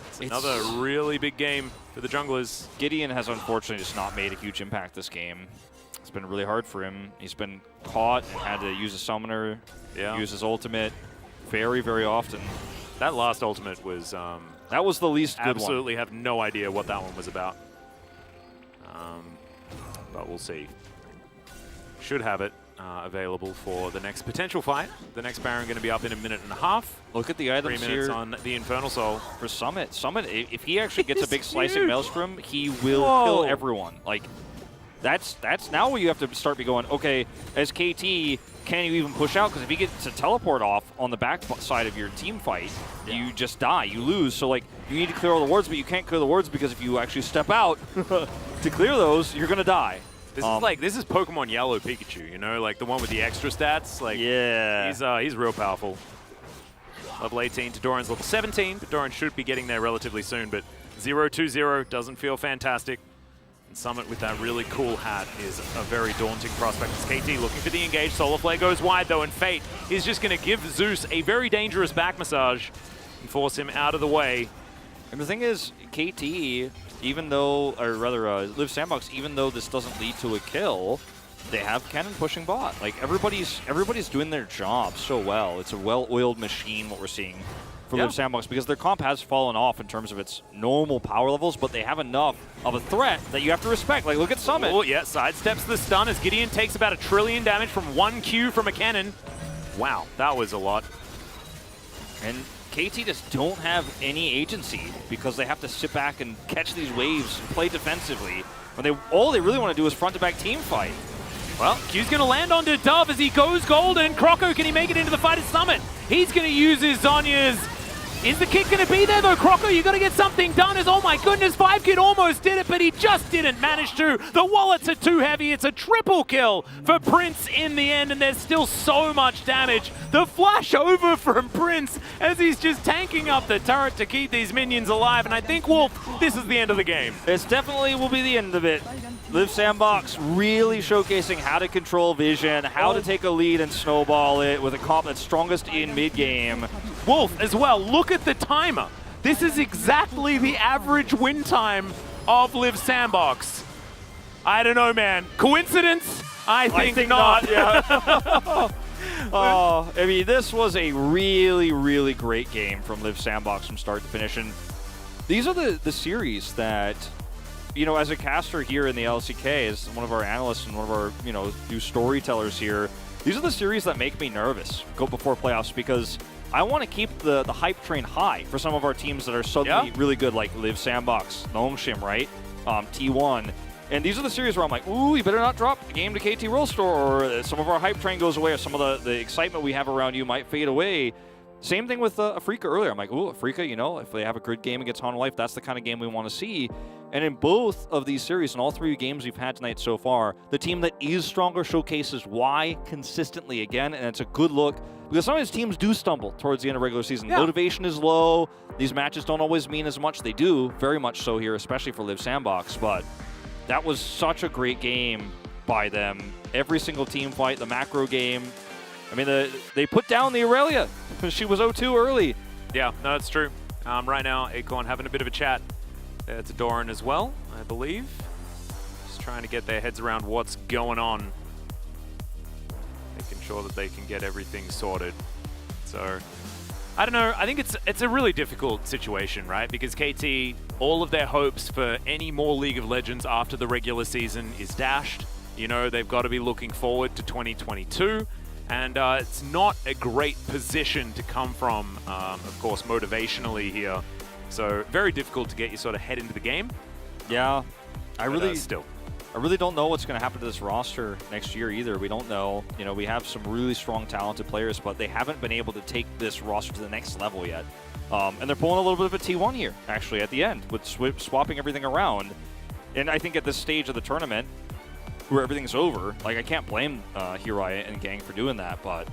It's another really big game for the junglers. Gideon has unfortunately just not made a huge impact this game. It's been really hard for him. He's been caught and had to use a summoner, use his ultimate very, very often. That last ultimate was... that was the least good one. Absolutely have no idea what that one was about. But we'll see. Should have it available for the next potential fight. The next Baron going to be up in a minute and a half. Look at the items 3 minutes here on the Infernal Soul. For Summit. Summit, if he actually gets a big slicing Maelstrom, he will kill everyone. Like, that's now where you have to start going, okay, as KT, can you even push out? Because if he gets a teleport off on the back side of your team fight, you just die, you lose. So, like, you need to clear all the wards, but you can't clear the wards because if you actually step out to clear those, you're going to die. This is Pokemon Yellow Pikachu, you know, like the one with the extra stats. Like, he's real powerful. Level 18 to Doran's level 17, but Doran should be getting there relatively soon. But 0-2-0 doesn't feel fantastic. And Summit with that really cool hat is a very daunting prospect. It's KT looking for the engage. Solar Flare goes wide though, and Fate is just going to give Zeus a very dangerous back massage and force him out of the way. And the thing is, KT, even though, or rather, Live Sandbox, even though this doesn't lead to a kill, they have Cannon pushing bot. Like, everybody's doing their job so well. It's a well-oiled machine, what we're seeing for Live Sandbox because their comp has fallen off in terms of its normal power levels, but they have enough of a threat that you have to respect. Like, look at Summit. Oh, yeah, sidesteps the stun as Gideon takes about 1 trillion damage from 1 Q from a cannon. Wow, that was a lot. And KT just don't have any agency because they have to sit back and catch these waves, play defensively. When all they really want to do is front-to-back team fight. Well, Q's going to land onto Dove as he goes golden. Croco, can he make it into the fight at Summit? He's going to use his Zhonya's. Is the kick going to be there, though? Croco, you got to get something done as, oh my goodness, 5kid almost did it, but he just didn't manage to. The wallets are too heavy. It's a triple kill for Prince in the end, and there's still so much damage. The flash over from Prince as he's just tanking up the turret to keep these minions alive, and I think, Wolf, this is the end of the game. This definitely will be the end of it. Live Sandbox really showcasing how to control vision, how to take a lead and snowball it with a comp that's strongest in mid-game. Wolf as well, look at the timer. This is exactly the average win time of Live Sandbox. I don't know, man. Coincidence? I think not. Yeah. Oh, I mean, this was a really, really great game from Live Sandbox from start to finish. And these are the series that, you know, as a caster here in the LCK, as one of our analysts and one of our, you know, new storytellers here, these are the series that make me nervous go before playoffs because I want to keep the hype train high for some of our teams that are suddenly really good, like Live Sandbox, Nongshim, right? T1. And these are the series where I'm like, ooh, you better not drop the game to KT Roll Store, or some of our hype train goes away, or some of the excitement we have around you might fade away. Same thing with Afrika earlier. I'm like, ooh, Afrika, you know, if they have a good game against Honor Life, that's the kind of game we want to see. And in both of these series, in all 3 games we've had tonight so far, the team that is stronger showcases why consistently again, and it's a good look. Because some of these teams do stumble towards the end of regular season. Motivation is low. These matches don't always mean as much. They do, very much so here, especially for Live Sandbox. But that was such a great game by them. Every single team fight, the macro game. I mean, they put down the Aurelia. She was 0-2 early. Yeah, no, that's true. Right now, Acorn having a bit of a chat. It's Doran as well, I believe. Just trying to get their heads around what's going on. Making sure that they can get everything sorted. So, I don't know. I think it's a really difficult situation, right? Because KT, all of their hopes for any more League of Legends after the regular season is dashed. You know, they've got to be looking forward to 2022. And it's not a great position to come from, of course, motivationally here. So very difficult to get your sort of head into the game. Yeah, I really don't know what's going to happen to this roster next year either. We don't know. You know, we have some really strong, talented players, but they haven't been able to take this roster to the next level yet. And they're pulling a little bit of a T1 here, actually, at the end, with swapping everything around. And I think at this stage of the tournament, where everything's over, like, I can't blame Hirai and gang for doing that, but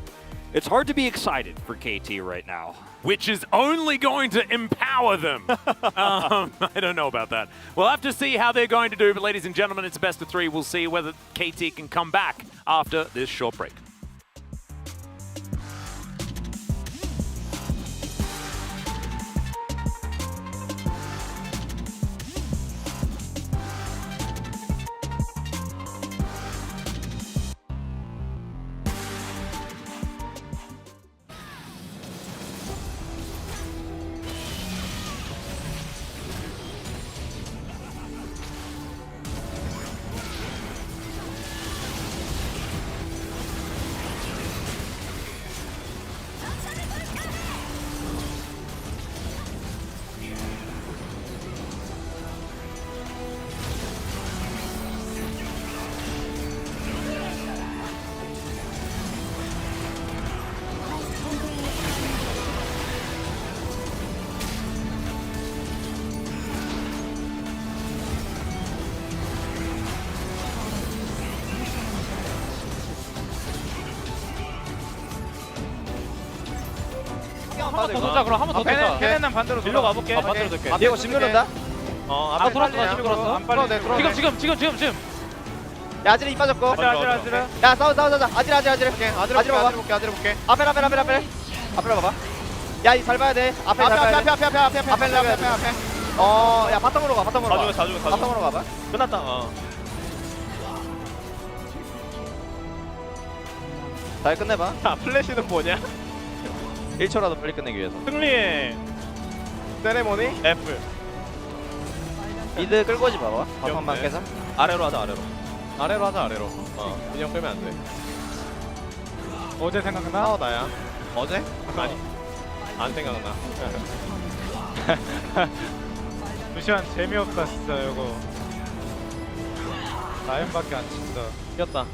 it's hard to be excited for KT right now. Which is only going to empower them. I don't know about that. We'll have to see how they're going to do, but ladies and gentlemen, it's a best of 3. We'll see whether KT can come back after this short break. 한 번 더 돌자. 그럼 한 번 더 돌자. 걔네는 반대로 일로 가볼게. 반대로 돌게. 이거 지금 그런다? 앞에 돌았어. 지금 걸었어. 안 빨리. 지금. 야, 아지르 이 빠졌고. 아지르. 야, 싸워. 아지르. 아지르 볼게. 앞에 봐봐. 야, 이 잘 봐야 돼. 앞에. 야, 바텀으로 가. 바텀으로 가봐. 끝났다. 잘 끝내봐. 플래시는 뭐냐? 1초라도 빨리 끝내기 위해서. 승리. 세레모니? F. 미드 끌고 오지 마봐. 바텀만 네. 깨자. 아래로 하자 아래로. 아래로 하자 아래로. 인형 빼면 안 돼. 어제 생각나? 나야. 어제? 아니. 안 생각나. 루시안 재미없다 진짜 이거. 라인밖에 안 친다. 이겼다.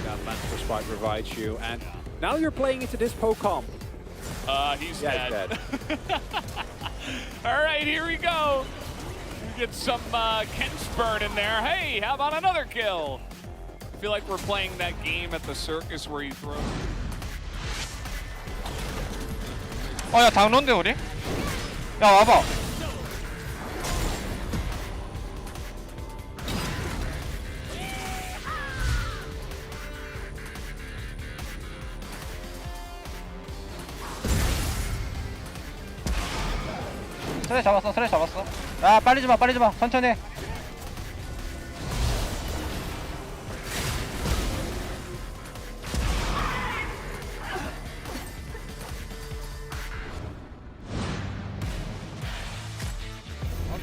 That Manticore Spike provides you, and now you're playing into this Poe comp. He's Yeah, dead. he's dead. All right, here we go. Get some Ken's burn in there. Hey, how about another kill? I feel like we're playing that game at the circus where you throw. 야 장론데 우리? 야 와봐. 트레 잡았어 트레 잡았어. 야 빨리 좀 와 빨리 좀 와 천천히.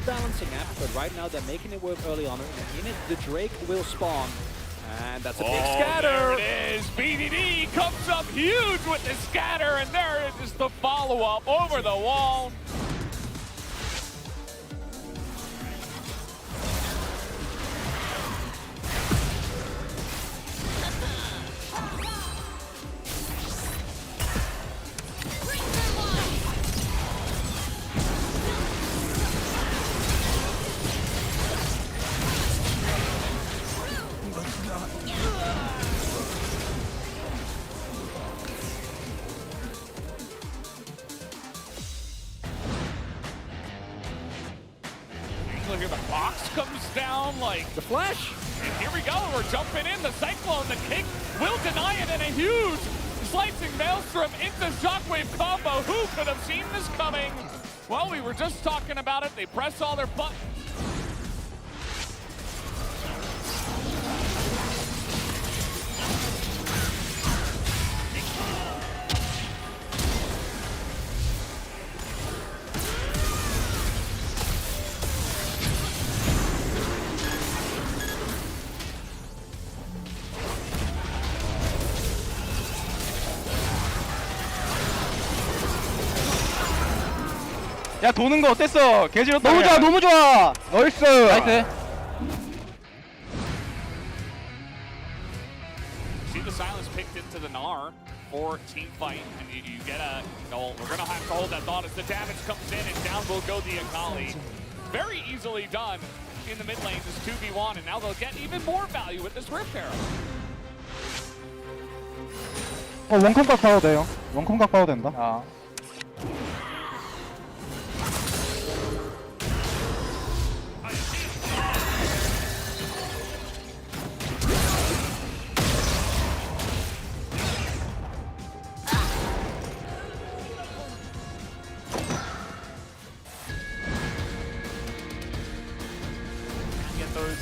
Balancing act, but right now they're making it work early on. In it, the Drake will spawn. And that's a big scatter. There it is. BDD comes up huge with the scatter, and there is the follow-up over the wall. Look at the box comes down like The flash. and here we go, we're jumping in, the Cyclone, the kick will deny it, and a huge slicing Maelstrom into Shockwave combo. Who could have seen this coming? Well, we were just talking about it, they press all their buttons. 야 도는 거 어땠어? 개지렸다. 너무 좋아 너무 좋아. 나이스. 나이스. See the silence picked into the Gnar for team fight, and you get a, no, we're gonna have to hold that thought as the damage comes in, and down will go the Akali. Very easily done in the mid lane, this 2v1, and now they'll get even more value with this Rift Arrow. 원컴각 봐도 돼요. 원컴각 봐도 된다. 아. Get those,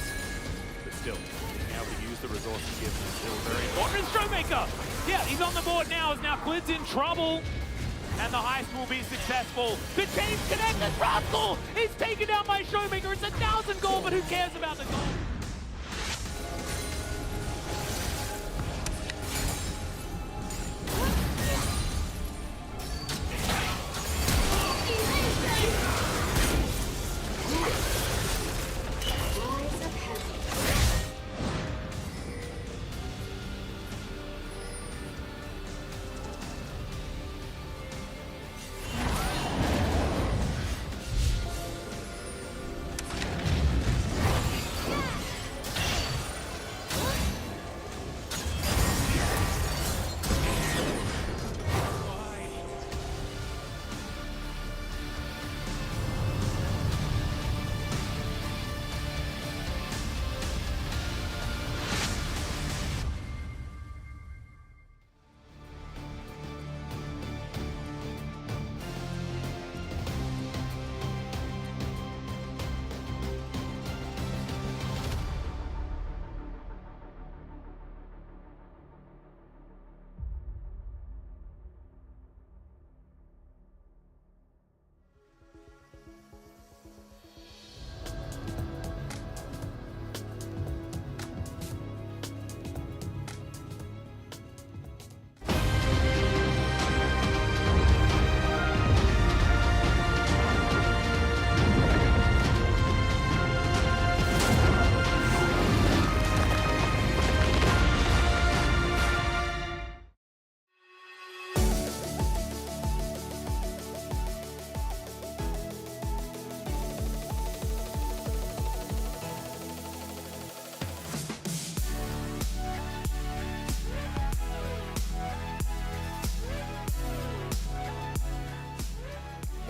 but still, being able to use the resources given is still very important. Strowmaker! Yeah, he's on the board now, as now Quid's in trouble. And the heist will be successful. The chains connect, and Rascal is taken down by Showmaker. It's 1,000 gold, but who cares about the gold?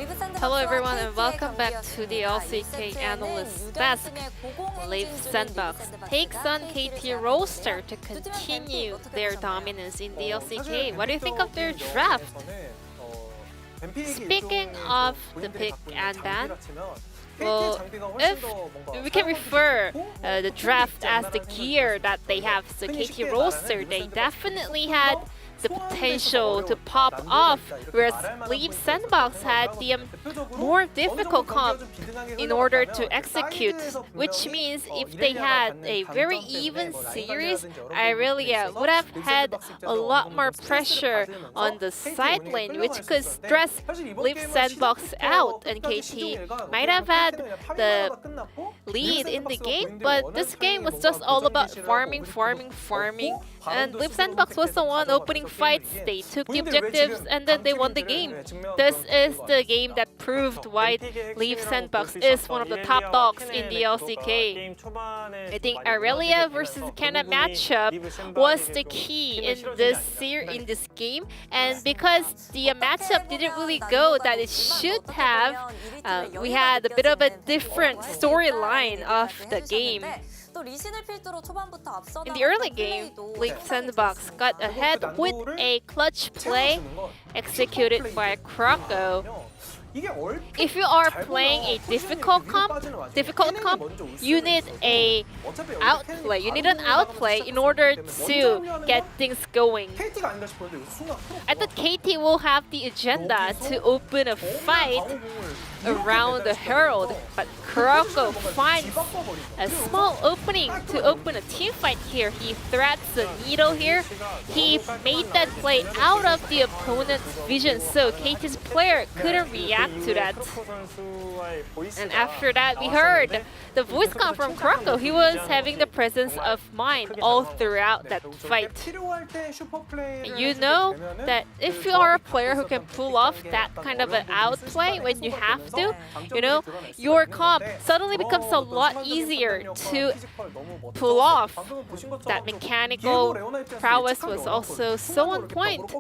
Hello everyone and welcome back to the LCK Analyst Desk. Leaf Sandbox takes on KT Roaster to continue their dominance in the LCK. What do you think of their draft? Speaking of the pick and ban, well, if we can refer the draft as the gear that they have, so KT Roaster, they definitely had the potential to pop off, whereas Leaf Sandbox had the more difficult comp in order to execute, which means if they had a very even series, Irelia would have had a lot more pressure on the side lane, which could stress Leaf Sandbox out, and KT might have had the lead in the game, but this game was just all about farming, and Leaf Sandbox was the one opening fights. They took the objectives and then they won the game. This is the game that proved why Leaf Sandbox is one of the top dogs in the LCK. I think Irelia versus Canada matchup was the key in this game, and because the matchup didn't really go that it should have, we had a bit of a different storyline of the game. In the early game, Leaf Sandbox got ahead with a clutch play executed by Croco. If you are playing a difficult comp, you need an outplay. You need an outplay in order to get things going. I thought KT will have the agenda to open a fight around the Herald, but Croco finds a small opening to open a team fight here. He threats the needle here. He made that play out of the opponent's vision, so KT's player couldn't react to that. And after that, we heard the voice come from Croco. He was having the presence of mind all throughout that fight. And you know that if you are a player who can pull off that kind of an outplay when you have to, you know, your comp suddenly becomes a lot easier to pull off. That mechanical prowess was also so on point.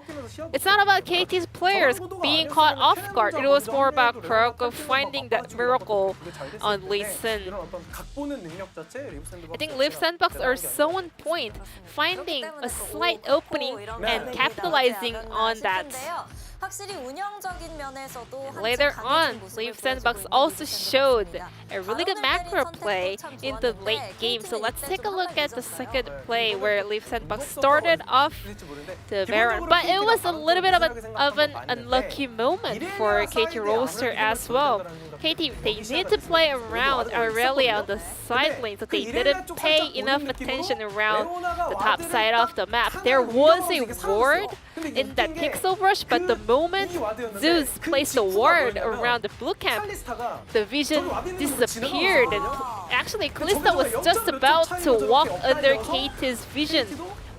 It's not about KT's players being caught off guard. It was more about Croco finding that miracle on Lee Sin. I think Leaf Sandbox are so on point, finding a slight opening and capitalizing on that. Later on, Leaf Sandbox also showed a really good macro play in the late game. So let's take a look at the second play where Leaf Sandbox started off the Baron. But it was a little bit of an unlucky moment for KT Roaster as well. KT, they need to play around Irelia on the side lane, so they didn't pay enough attention around the top side of the map. There was a ward in that pixel rush, but the moment Zeus placed a ward around the blue camp, the vision disappeared, and actually Kalista was just about to walk under KT's vision.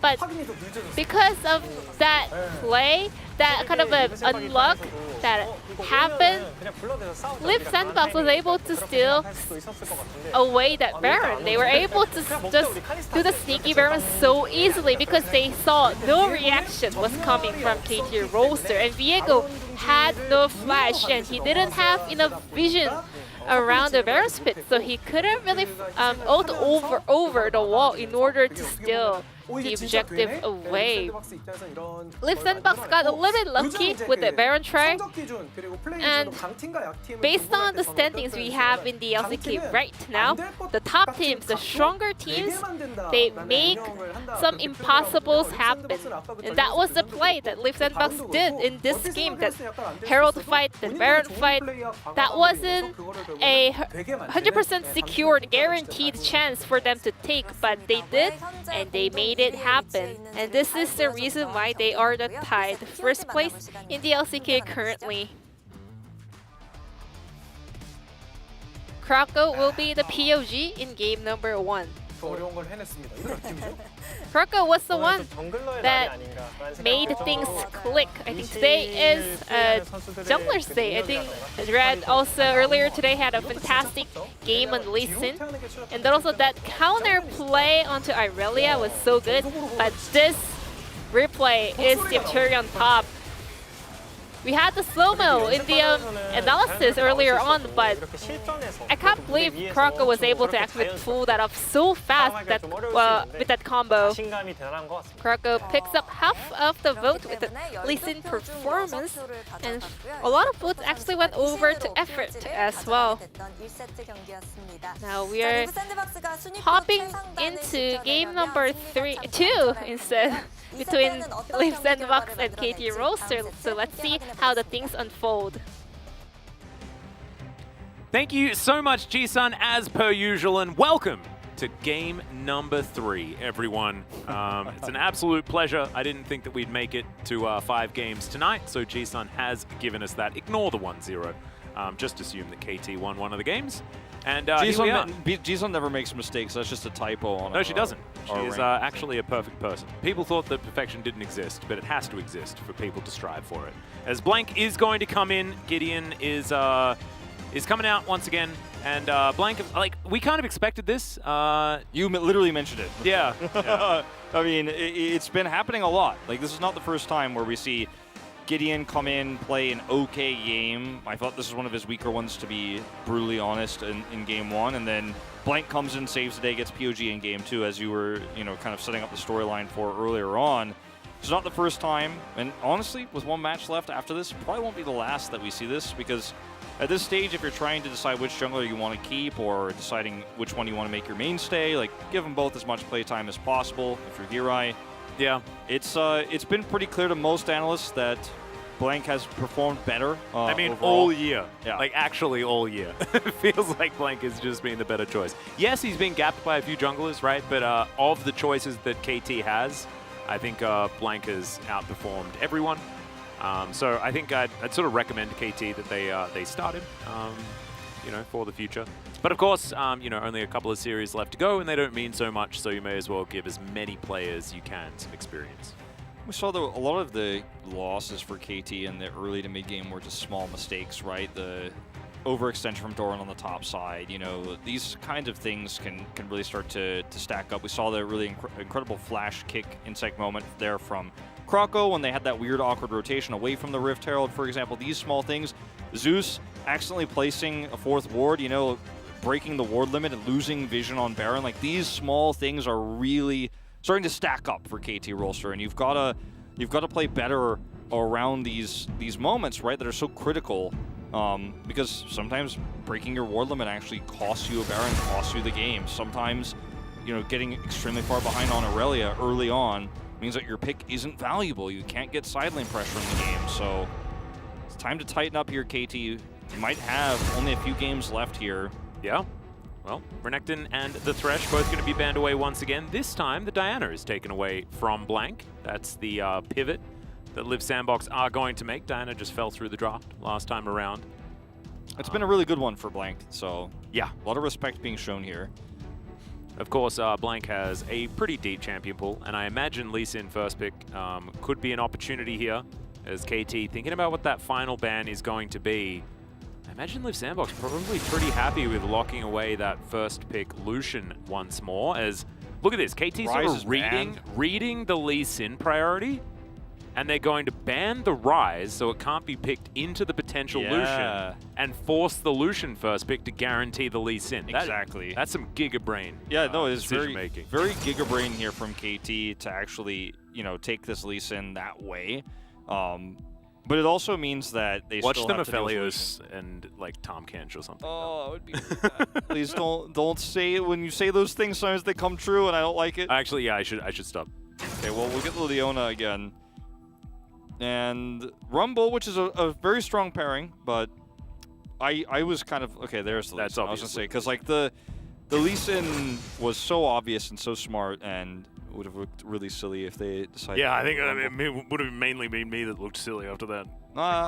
But because of that play, that kind of an unluck that happened, Leaf Sandbox was able to steal away that Baron. They were able to just do the sneaky Baron so easily because they saw no reaction was coming from KT Roaster, and Viego had no flash and he didn't have enough vision around the Baron pit, so he couldn't really ult over the wall in order to steal the objective away. Leaf Sandbox got a little bit lucky with the Baron try, and based on the standings we have in the LCK right now, the top teams, the stronger teams, they make some impossibles happen. And that was the play that Leaf Sandbox did in this game, that Herald fight, the Baron fight. That wasn't a 100% secured, guaranteed chance for them to take, but they did, and they made it happen. And this is the reason why they are the tied first place in the LCK currently. Croco will be the POG in game number 1. Croco was the one that made things click. I think today is Jungler's Day. I think Red also earlier today had a fantastic game on Lee Sin. And then also that counter play onto Irelia was so good. But this replay is the cherry on top. We had the slow-mo in the analysis earlier on, but I can't believe Kuroko was able to actually pull that off so fast that, with that combo. Kuroko picks up half of the vote with the Lee Sin performance, and a lot of votes actually went over to effort as well. Now we are hopping into game number 2 instead, between Liv Sandbox and KT Roaster. So let's see how the things unfold. Thank you so much, Ji-sun, as per usual, and welcome to game number 3, everyone. It's an absolute pleasure. I didn't think that we'd make it to 5 games tonight, so Ji-sun has given us that. Ignore the 1-0. Just assume that KT won one of the games. And Ji-sun never makes mistakes. That's just a typo on No, she doesn't. She is actually a perfect person. People thought that perfection didn't exist, but it has to exist for people to strive for it. As Blank is going to come in, Gideon is coming out once again, and Blank, like, we kind of expected this. You literally mentioned it. Yeah. Yeah. I mean, it's been happening a lot. Like, this is not the first time where we see Gideon come in, play an okay game. I thought this was one of his weaker ones, to be brutally honest, in game 1. And then Blank comes in, saves the day, gets POG in game 2, as you were, kind of setting up the storyline for earlier on. It's not the first time. And honestly, with one match left after this, probably won't be the last that we see this, because at this stage, if you're trying to decide which jungler you want to keep or deciding which one you want to make your mainstay, like, give them both as much playtime as possible. If you're Hirai, yeah, it's been pretty clear to most analysts that Blank has performed better. I mean, overall. all year. Yeah. Like, actually all year. It feels like Blank has just been the better choice. Yes, he's been gapped by a few junglers, right? But of the choices that KT has, I think Blank has outperformed everyone. So I think I'd sort of recommend KT that they start him, for the future. But of course, only a couple of series left to go, and they don't mean so much, so you may as well give as many players you can some experience. We saw a lot of the losses for KT in the early to mid game were just small mistakes, right? The overextension from Doran on the top side, these kinds of things can really start to stack up. We saw the really incredible flash kick insect moment there from Kuroko when they had that weird awkward rotation away from the Rift Herald, for example. These small things, Zeus accidentally placing a 4th ward, breaking the ward limit and losing vision on Baron. Like, these small things are really starting to stack up for KT Roaster, and you've got to play better around these moments, right, that are so critical, because sometimes breaking your ward limit actually costs you a Baron, costs you the game. Sometimes, getting extremely far behind on Aurelia early on means that your pick isn't valuable. You can't get side lane pressure in the game, so it's time to tighten up here, KT. You might have only a few games left here. Yeah. Well, Renekton and the Thresh both going to be banned away once again. This time, the Diana is taken away from Blank. That's the pivot that Liv Sandbox are going to make. Diana just fell through the draft last time around. It's been a really good one for Blank, so yeah, a lot of respect being shown here. Of course, Blank has a pretty deep champion pool, and I imagine Lee Sin first pick could be an opportunity here, as KT thinking about what that final ban is going to be. I imagine Liv Sandbox probably pretty happy with locking away that first pick Lucian once more, as, look at this, KT sort of reading the Lee Sin priority, and they're going to ban the Ryze so it can't be picked into the potential Lucian, and force the Lucian first pick to guarantee the Lee Sin. Exactly. That's some Giga Brain it's decision making. Very Giga Brain here from KT to actually, take this Lee Sin that way. But it also means that they watch still them have to deal with Aphelios and like Tom Kench or something. Oh, it would be bad. Please don't say it. When you say those things, sometimes they come true, and I don't like it. Actually, yeah, I should stop. Okay, well, we'll get the Leona again. And Rumble, which is a very strong pairing, but I was kind of okay. There's the Lee Sin. I was gonna say, because like the Lee Sin was so obvious and so smart, and would have looked really silly if they decided. Yeah, I think it would have mainly been me that looked silly after that.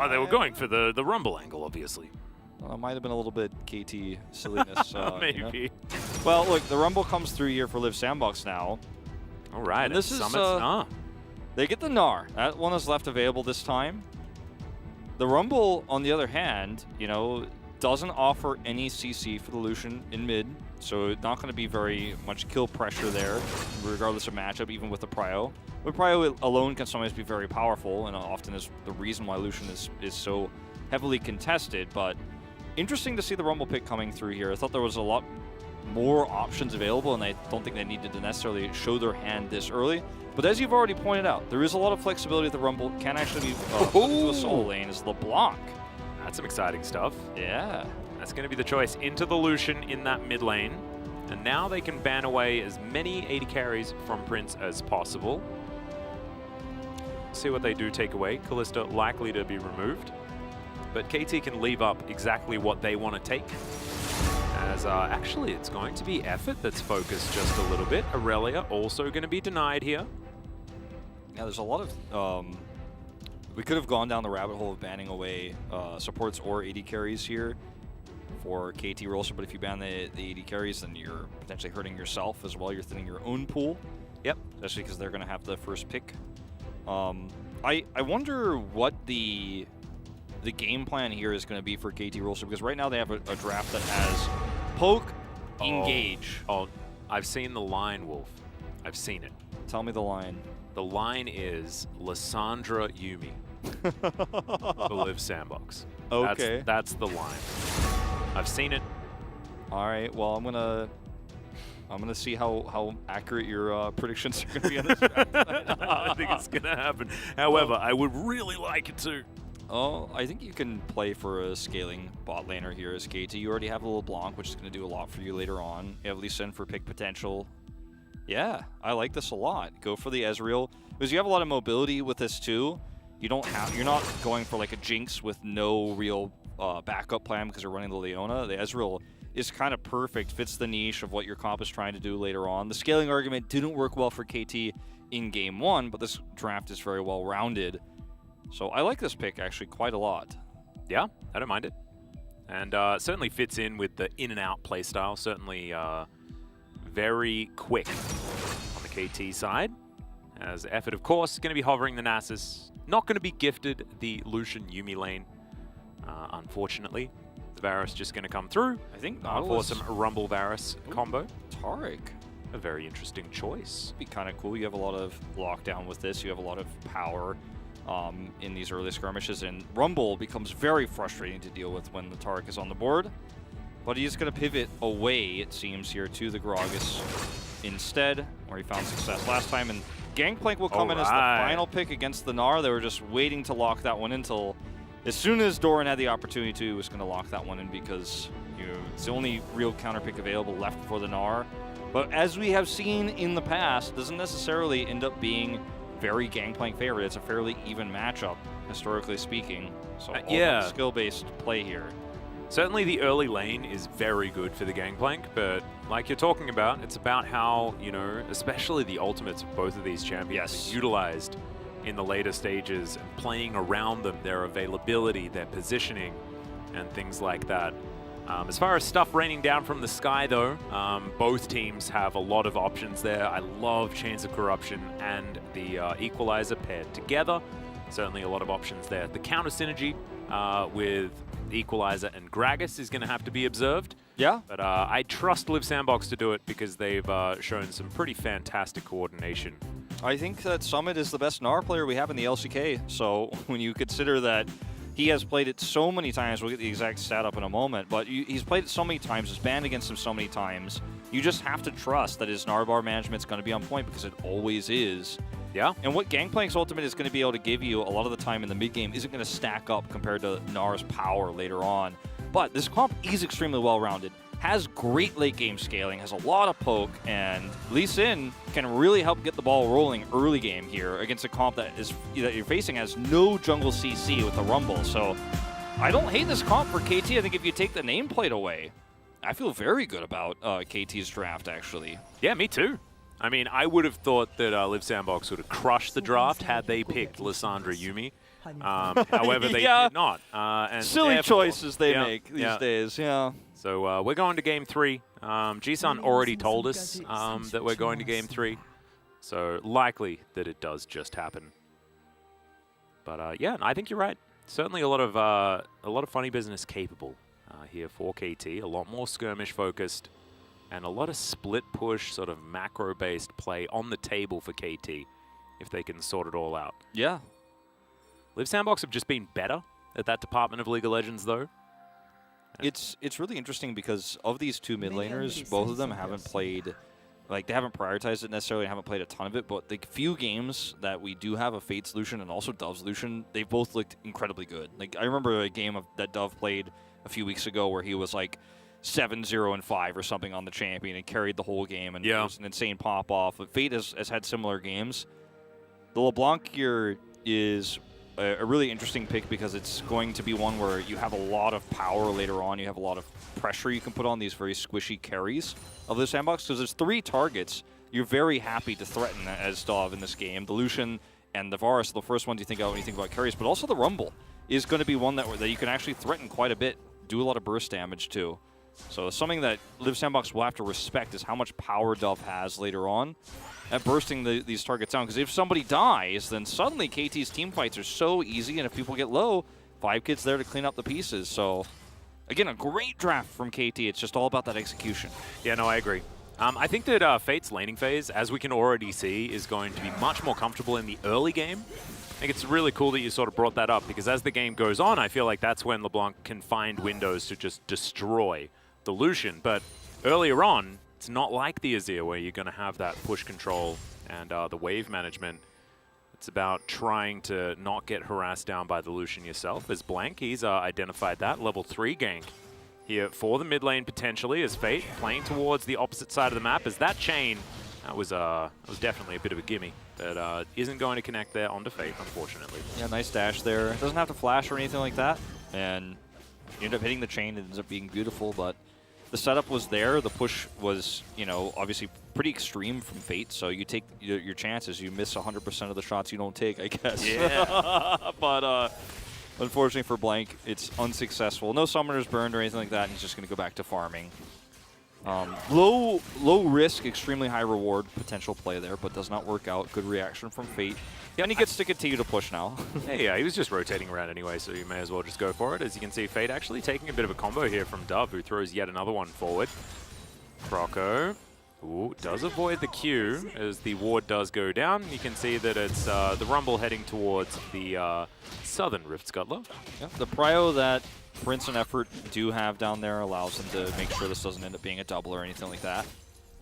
They were going for the Rumble angle, obviously. Might have been a little bit KT silliness. Maybe. Well, look, the Rumble comes through here for Liv Sandbox now. All right, and this is they get the Gnar. That one is left available this time. The Rumble, on the other hand, doesn't offer any CC for the Lucian in mid, so not going to be very much kill pressure there, regardless of matchup, even with the Prio. But Prio alone can sometimes be very powerful, and often is the reason why Lucian is so heavily contested. But interesting to see the Rumble pick coming through here. I thought there was a lot more options available, and I don't think they needed to necessarily show their hand this early. But as you've already pointed out, there is a lot of flexibility at the Rumble. Can actually be put into a solo lane as LeBlanc. That's some exciting stuff. Yeah. That's going to be the choice into the Lucian in that mid lane. And now they can ban away as many AD carries from Prince as possible. See what they do take away. Kalista likely to be removed. But KT can leave up exactly what they want to take. As actually it's going to be Effort that's focused just a little bit. Aurelia also going to be denied here. Yeah, there's a lot of... we could have gone down the rabbit hole of banning away supports or AD carries here for KT Rolster, but if you ban the AD carries, then you're potentially hurting yourself as well. You're thinning your own pool. Yep. Especially because they're going to have the first pick. I wonder what the game plan here is going to be for KT Rolster, because right now they have a draft that has poke, engage. Oh, I've seen the line, Wolf. I've seen it. Tell me the line. The line is Lissandra Yumi to live Sandbox. Okay. That's the line. I've seen it. All right. Well, I'm gonna see how accurate your predictions are gonna be on this draft. I think it's gonna happen. However, I would really like it to. Oh, I think you can play for a scaling bot laner here as KT. You already have a LeBlanc, which is going to do a lot for you later on. You have Lee Sin for pick potential. Yeah, I like this a lot. Go for the Ezreal, because you have a lot of mobility with this too. You're not going for like a Jinx with no real backup plan because you're running the Leona. The Ezreal is kind of perfect, fits the niche of what your comp is trying to do later on. The scaling argument didn't work well for KT in Game 1, but this draft is very well rounded. So I like this pick actually quite a lot. Yeah, I don't mind it. And certainly fits in with the in and out playstyle. Certainly very quick on the KT side. As Effort, of course, going to be hovering the Nasus. Not going to be gifted the Lucian Yumi lane, unfortunately. The Varus just going to come through. I think for some Rumble Varus combo. Taric. A very interesting choice. Be kind of cool. You have a lot of lockdown with this. You have a lot of power in these early skirmishes, and Rumble becomes very frustrating to deal with when the Taric is on the board. But he's going to pivot away, it seems, here to the Gragas instead, where he found success last time. And Gangplank will come in as the final pick against the Gnar. They were just waiting to lock that one until as soon as Doran had the opportunity to, he was going to lock that one in, because it's the only real counter pick available left for the Gnar. But as we have seen in the past, it doesn't necessarily end up being very Gangplank favorite. It's a fairly even matchup, historically speaking. So yeah, skill-based play here. Certainly the early lane is very good for the Gangplank, but like you're talking about, it's about how, especially the ultimates of both of these champions are utilized in the later stages and playing around them, their availability, their positioning, and things like that. As far as stuff raining down from the sky, though, both teams have a lot of options there. I love Chains of Corruption and the Equalizer paired together. Certainly a lot of options there. The counter synergy with the Equalizer and Gragas is going to have to be observed. Yeah. But I trust Live Sandbox to do it because they've shown some pretty fantastic coordination. I think that Summit is the best Gnar player we have in the LCK. So when you consider that he has played it so many times, we'll get the exact stat up in a moment, but he's played it so many times, has banned against him so many times, you just have to trust that his Gnar bar management's going to be on point, because it always is. Yeah. And what Gangplank's ultimate is going to be able to give you a lot of the time in the mid game isn't going to stack up compared to Gnar's power later on. But this comp is extremely well-rounded, has great late game scaling, has a lot of poke, and Lee Sin can really help get the ball rolling early game here against a comp that you're facing has no jungle CC with the Rumble. So I don't hate this comp for KT. I think if you take the nameplate away, I feel very good about KT's draft, actually. Yeah, me too. I mean, I would have thought that Live Sandbox would have crushed the draft had they picked Lissandra Yumi. However, they did not. And silly choices they make these days, So we're going to Game 3. G-Sun already told us that we're going to Game 3. So likely that it does just happen. But yeah, I think you're right. Certainly a lot of funny business capable here for KT. A lot more skirmish focused and a lot of split push, sort of macro-based play on the table for KT if they can sort it all out. Yeah. Live Sandbox have just been better at that department of League of Legends, though. It's really interesting because of these two mid laners, both of them haven't played, like they haven't prioritized it necessarily, haven't played a ton of it, but the few games that we do have a Fate's Lucian and also Dove's Lucian, they've both looked incredibly good. Like I remember a game that Dove played a few weeks ago where he was like 7-0-5 or something on the champion and carried the whole game, and it was an insane pop-off. But Fate has had similar games. The LeBlanc here is a really interesting pick because it's going to be one where you have a lot of power later on. You have a lot of pressure you can put on these very squishy carries of the sandbox because there's 3 targets you're very happy to threaten as Dove in this game. The Lucian and the Varus are the first ones you think of when you think about carries, but also the Rumble is going to be one that you can actually threaten quite a bit, do a lot of burst damage too. So something that Live Sandbox will have to respect is how much power Dove has later on at bursting these targets down. Because if somebody dies, then suddenly KT's team fights are so easy, and if people get low, 5 kids there to clean up the pieces. So, again, a great draft from KT. It's just all about that execution. Yeah, no, I agree. I think that Fate's laning phase, as we can already see, is going to be much more comfortable in the early game. I think it's really cool that you sort of brought that up, because as the game goes on, I feel like that's when LeBlanc can find windows to just destroy the Lucian. But earlier on, it's not like the Azir where you're going to have that push control and the wave management. It's about trying to not get harassed down by the Lucian yourself. As Blank, he's identified that. Level 3 gank here for the mid lane potentially as Fate playing towards the opposite side of the map. As that chain, that was definitely a bit of a gimme. That isn't going to connect there onto Fate, unfortunately. Yeah, nice dash there. Doesn't have to flash or anything like that. And you end up hitting the chain. It ends up being beautiful, but the setup was there. The push was, you know, obviously pretty extreme from Fate, so you take your chances. You miss 100% of the shots you don't take, I guess. Yeah. But unfortunately for Blank, it's unsuccessful. No summoners burned or anything like that, and he's just going to go back to farming. Low risk, extremely high reward potential play there, but does not work out. Good reaction from Fate. Yeah, and he gets to continue to push now. Yeah, he was just rotating around anyway, so you may as well just go for it. As you can see, Fate actually taking a bit of a combo here from Dove, who throws yet another one forward. Croco, does avoid the Q as the ward does go down. You can see that it's the Rumble heading towards the southern Rift Scuttler. Yeah, the prio that Prince and Effort do have down there allows them to make sure this doesn't end up being a double or anything like that,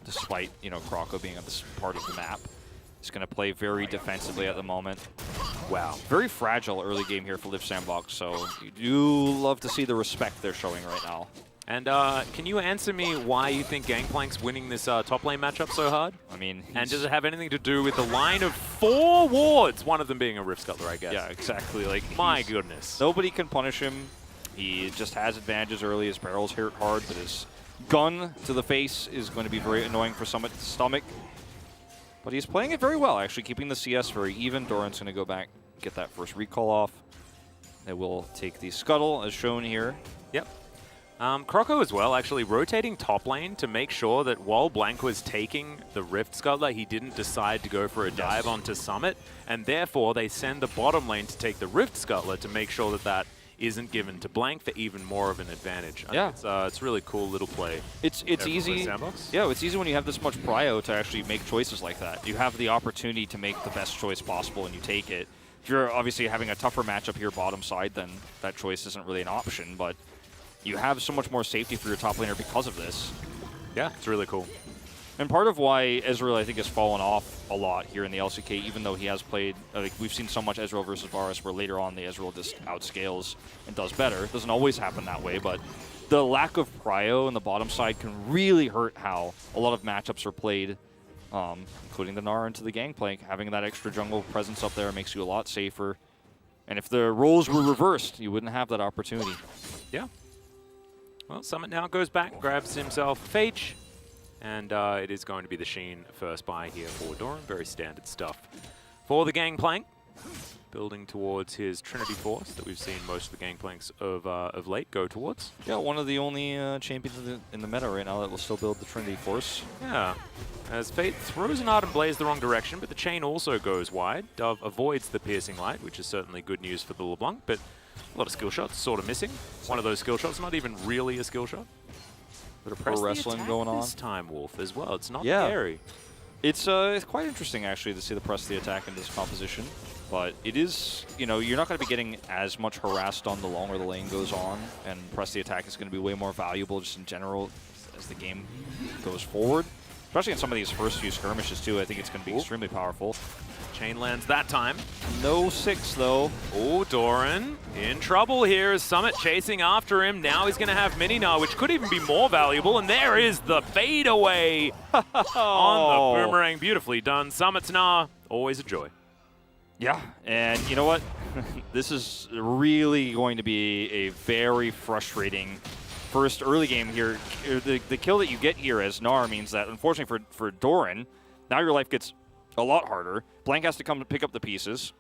despite, you know, Croco being on this part of the map. He's going to play very defensively at the moment. Wow. Very fragile early game here for Live Sandbox, so you do love to see the respect they're showing right now. And can you answer me why you think Gangplank's winning this top lane matchup so hard? I mean, and does it have anything to do with the line of 4 wards? One of them being a Rift Scuttler, I guess. Yeah, exactly. Like, my goodness. Nobody can punish him. He just has advantages early. His barrels hurt hard, but his gun to the face is going to be very annoying for Summit's stomach. But he's playing it very well, actually, keeping the CS very even. Doran's going to go back, get that first recall off. They will take the Scuttle, as shown here. Yep. Croco as well, actually rotating top lane to make sure that while Blank was taking the Rift Scuttler, he didn't decide to go for a dive onto Summit, and therefore they send the bottom lane to take the Rift Scuttler to make sure that that isn't given to Blank for even more of an advantage. I think it's really cool little play. It's easy. Yeah, it's easy when you have this much prio to actually make choices like that. You have the opportunity to make the best choice possible, and you take it. If you're obviously having a tougher matchup here bottom side, then that choice isn't really an option, but you have so much more safety for your top laner because of this. Yeah, it's really cool. And part of why Ezreal, I think, has fallen off a lot here in the LCK, even though he has played, like we've seen so much Ezreal versus Varus, where later on the Ezreal just outscales and does better. It doesn't always happen that way, but the lack of prio in the bottom side can really hurt how a lot of matchups are played, including the Gnar into the Gangplank. Having that extra jungle presence up there makes you a lot safer. And if the roles were reversed, you wouldn't have that opportunity. Yeah. Well, Summit now goes back, grabs himself Phage. And it is going to be the Sheen first buy here for Doran. Very standard stuff for the Gangplank. Building towards his Trinity Force that we've seen most of the Gangplanks of late go towards. Yeah, one of the only champions in the meta right now that will still build the Trinity Force. Yeah. As Fate throws an Ardent Blaze the wrong direction, but the chain also goes wide. Dove avoids the Piercing Light, which is certainly good news for the LeBlanc, but A lot of skill shots sort of missing. One of those skill shots, not even really a skill shot. But a press the wrestling attack going on this time, Wolf, as well. It's not Yeah. scary. It's quite interesting, actually, to see the press the attack in this composition. But it is, you know, you're not going to be getting as much harassed on the longer the lane goes on, and press the attack is going to be way more valuable just in general as the game goes forward. Especially in some of these first few skirmishes, too. I think it's going to be extremely powerful. Chain lands that time. No 6, though. Oh, Doran in trouble here as Summit chasing after him. Now he's going to have Mini-Gnar, which could even be more valuable. And there is the fadeaway on the boomerang. Beautifully done. Summit's Gnar, always a joy. Yeah, and you know what? This is really going to be a very frustrating first early game here. The kill that you get here as Gnar means that, unfortunately for Doran, now your life gets a lot harder. Blank has to come to pick up the pieces.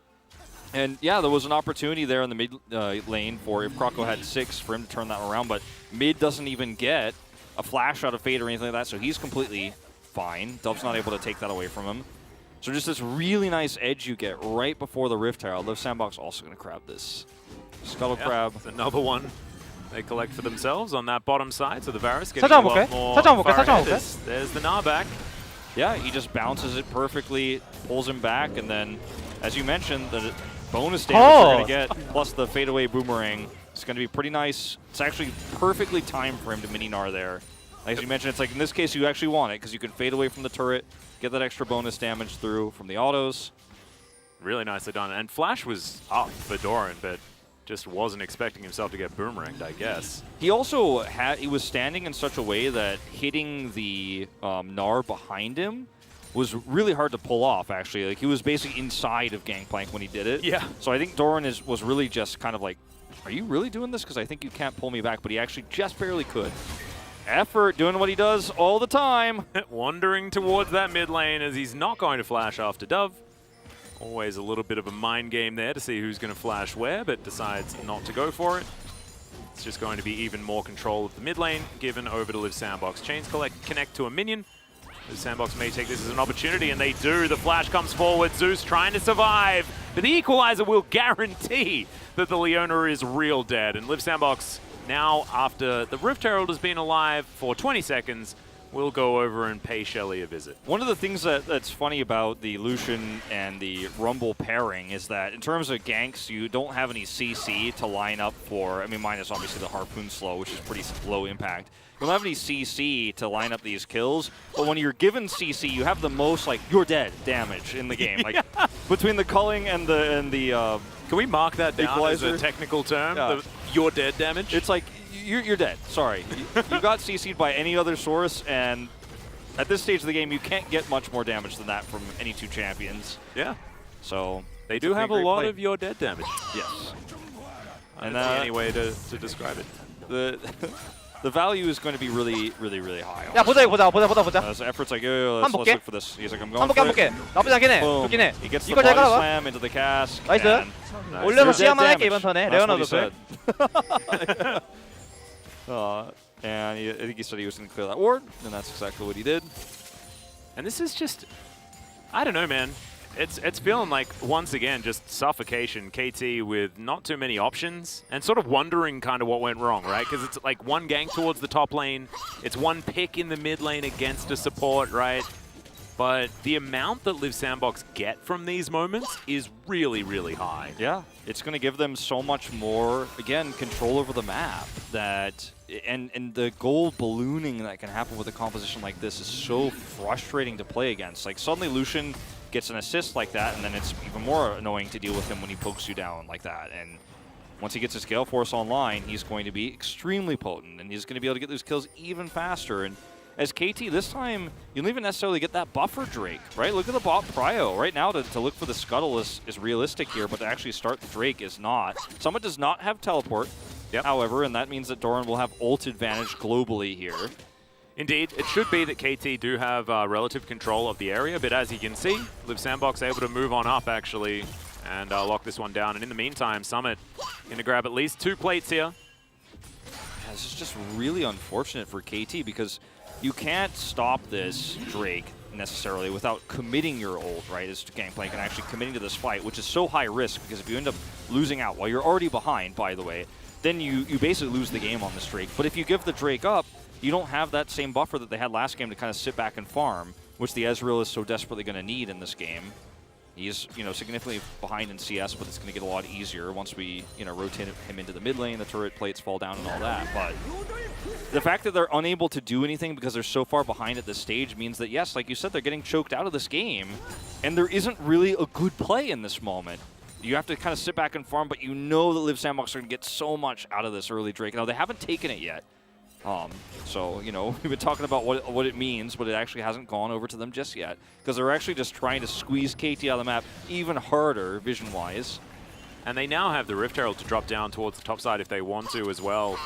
And yeah, there was an opportunity there in the mid lane for if Krako had 6 for him to turn that around, but mid doesn't even get a flash out of Fade or anything like that, so he's completely fine. Dove's not able to take that away from him. So just this really nice edge you get right before the Rift Herald. Liv Sandbox also going to grab this. Scuttle Crab. Another one they collect for themselves on that bottom side, so the Varus getting 살짝 a lot 볼게. more 살짝 볼게. far 살짝 ahead. 볼게. There's the Gnar back. Yeah, he just bounces it perfectly, pulls him back, and then, as you mentioned, the bonus damage you're going to get, plus the fadeaway boomerang, is going to be pretty nice. It's actually perfectly timed for him to Mini-Gnar there. As you mentioned, it's like in this case you actually want it, because you can fade away from the turret, get that extra bonus damage through from the autos. Really nicely done. And Flash was up for Doran, but just wasn't expecting himself to get boomeranged, I guess. He also he was standing in such a way that hitting the Gnar behind him was really hard to pull off, actually. Like, he was basically inside of Gangplank when he did it. Yeah. So I think Doran was really just kind of like, are you really doing this? Because I think you can't pull me back, but he actually just barely could. Effort, doing what he does all the time. Wandering towards that mid lane as he's not going to flash after Dove. Always a little bit of a mind game there to see who's going to flash where, but decides not to go for it. It's just going to be even more control of the mid lane given over to Liv Sandbox. Chains connect to a minion. Liv Sandbox may take this as an opportunity, and they do. The flash comes forward. Zeus trying to survive, but the equalizer will guarantee that the Leona is real dead. And Liv Sandbox now, after the Rift Herald has been alive for 20 seconds, we'll go over and pay HLE a visit. One of the things that's funny about the Lucian and the Rumble pairing is that in terms of ganks, you don't have any CC to line up for, I mean, minus obviously the Harpoon slow, which is pretty low impact. You don't have any CC to line up these kills, but when you're given CC, you have the most, like, you're dead damage in the game. Like, between the culling and the can we mark that down equalizer? as a technical term? Yeah. The you're dead damage? It's like, you're dead. Sorry. You got CC'd by any other source, and at this stage of the game, you can't get much more damage than that from any two champions. Yeah. So they do have a lot of your dead damage. Yes. And that's the only way to describe it. The value is going to be really high. 야 보자 이거 보자. So effort's like, let's look for this. He's like, I'm going 한 for 볼게. it. 나쁘지 않긴 해. Boom. 좋긴 해. He gets the 이걸 잘 body 깔아봐. slam into the cask. 나이스. and 올려서 there's dead 시야만 할게 damage. 이번 턴에. That's 레오나 what he 노플. said. And I think he said he was going to clear that ward, and that's exactly what he did. And this is just, I don't know, man. It's feeling like, once again, just suffocation. KT with not too many options and sort of wondering kind of what went wrong, right? Because it's like one gank towards the top lane. It's one pick in the mid lane against a support, right? But the amount that Liv Sandbox get from these moments is really high. Yeah, it's going to give them so much more, again, control over the map. And the gold ballooning that can happen with a composition like this is so frustrating to play against. Like, suddenly Lucian gets an assist like that, and then it's even more annoying to deal with him when he pokes you down like that. And once he gets his Gale Force online, he's going to be extremely potent, and he's going to be able to get those kills even faster. And as KT, this time, you don't even necessarily get that buffer Drake, right? Look at the bot Prio. Right now, to look for the Scuttle is realistic here, but to actually start the Drake is not. Summit does not have teleport, however, and that means that Doran will have ult advantage globally here. Indeed, it should be that KT do have relative control of the area, but as you can see, Liv Sandbox able to move on up, actually, and lock this one down. And in the meantime, Summit going to grab at least 2 plates here. Yeah, this is just really unfortunate for KT because you can't stop this Drake necessarily without committing your ult, right, as Gangplank and actually committing to this fight, which is so high risk because if you end up losing out while you're already behind, by the way, then you basically lose the game on this Drake. But if you give the Drake up, you don't have that same buffer that they had last game to kind of sit back and farm, which the Ezreal is so desperately going to need in this game. He's, significantly behind in CS, but it's going to get a lot easier once we, rotate him into the mid lane, the turret plates fall down and all that. But the fact that they're unable to do anything because they're so far behind at this stage means that, yes, like you said, they're getting choked out of this game, and there isn't really a good play in this moment. You have to kind of sit back and farm, but you know that Liv Sandbox are going to get so much out of this early Drake. Now, they haven't taken it yet. So, we've been talking about what it means, but it actually hasn't gone over to them just yet. Because they're actually just trying to squeeze KT out of the map even harder, vision-wise. And they now have the Rift Herald to drop down towards the top side if they want to as well.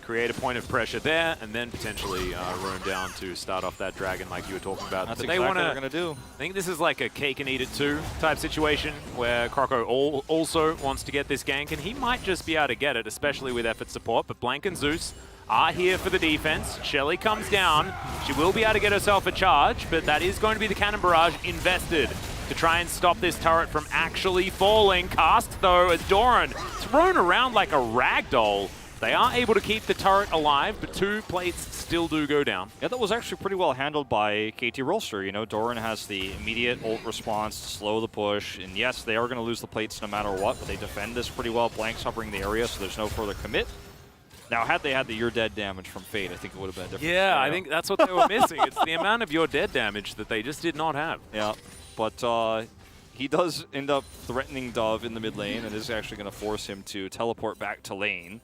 Create a point of pressure there, and then potentially roam down to start off that dragon like you were talking about. That's but exactly what they're going to do. I think this is like a cake and eat it too type situation where Croco also wants to get this gank, and he might just be able to get it, especially with effort support. But Blank and Zeus are here for the defense. Shelly comes down. She will be able to get herself a charge, but that is going to be the cannon barrage invested to try and stop this turret from actually falling. Cast, though, as Doran thrown around like a ragdoll. They are able to keep the turret alive, but 2 plates still do go down. Yeah, that was actually pretty well handled by KT Rolster. Doran has the immediate ult response to slow the push, and yes, they are going to lose the plates no matter what, but they defend this pretty well. Blank's hovering the area, so there's no further commit. Now, had they had the You're Dead damage from Fate, I think it would have been different. Yeah, I think that's what they were missing. It's the amount of You're Dead damage that they just did not have. Yeah, but he does end up threatening Dove in the mid lane, and is actually going to force him to teleport back to lane.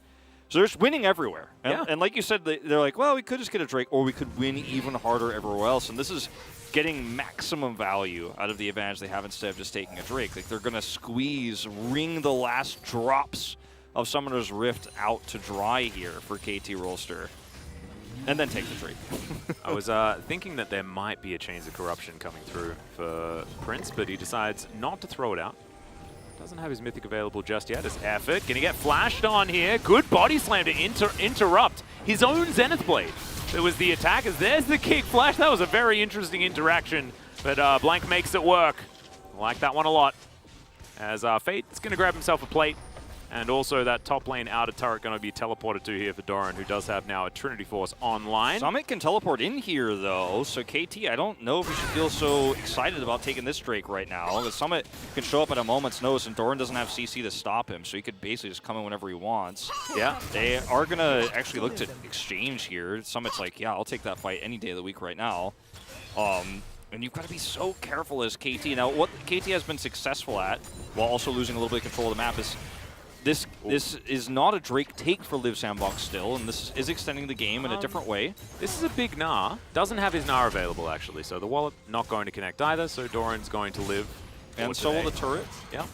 So they're just winning everywhere. And like you said, they're like, well, we could just get a Drake, or we could win even harder everywhere else. And this is getting maximum value out of the advantage they have instead of just taking a Drake. Like, they're going to wring the last drops of Summoner's Rift out to dry here for KT Rolster, and then take the Drake. I was thinking that there might be a Chains of Corruption coming through for Prince, but he decides not to throw it out. Doesn't have his Mythic available just yet. His effort. Gonna get flashed on here. Good body slam to interrupt his own Zenith Blade. There was the attackers. There's the kick flash. That was a very interesting interaction, but Blank makes it work. I like that one a lot. As Fate's gonna grab himself a plate. And also that top lane outer turret going to be teleported to here for Doran, who does have now a Trinity Force online. Summit can teleport in here, though, so KT, I don't know if we should feel so excited about taking this Drake right now. The Summit can show up at a moment's notice, and Doran doesn't have CC to stop him, so he could basically just come in whenever he wants. Yeah. They are going to actually look to exchange here. Summit's like, yeah, I'll take that fight any day of the week right now. And you've got to be so careful as KT. Now, what KT has been successful at, while also losing a little bit of control of the map, is this is not a Drake take for Liv Sandbox still, and this is extending the game in a different way. This is a big Gnar. Doesn't have his Gnar available, actually, so the wallet not going to connect either, so Doran's going to live. And so will the turret. Yeah.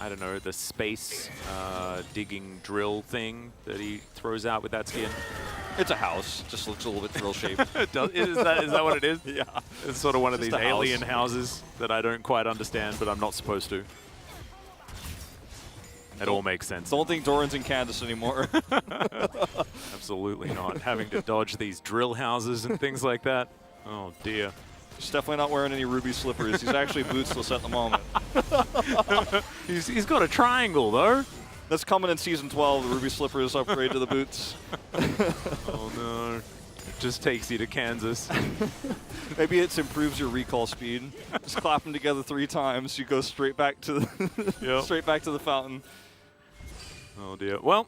I don't know, the space digging drill thing that he throws out with that skin. It's a house. Just looks a little bit drill shaped. Is that what it is? Yeah. It's sort of one of Just these a house. alien houses that I don't quite understand, but I'm not supposed to. It all makes sense. Don't think Doran's in Kansas anymore. Absolutely not. Having to dodge these drill houses and things like that. Oh, dear. He's definitely not wearing any ruby slippers. He's actually bootsless at the moment. He's got a triangle, though. That's coming in Season 12, the ruby slippers upgrade to the boots. Oh, no. It just takes you to Kansas. Maybe it improves your recall speed. Just clap them together 3 times. You go straight back to the straight back to the fountain. Oh dear. Well,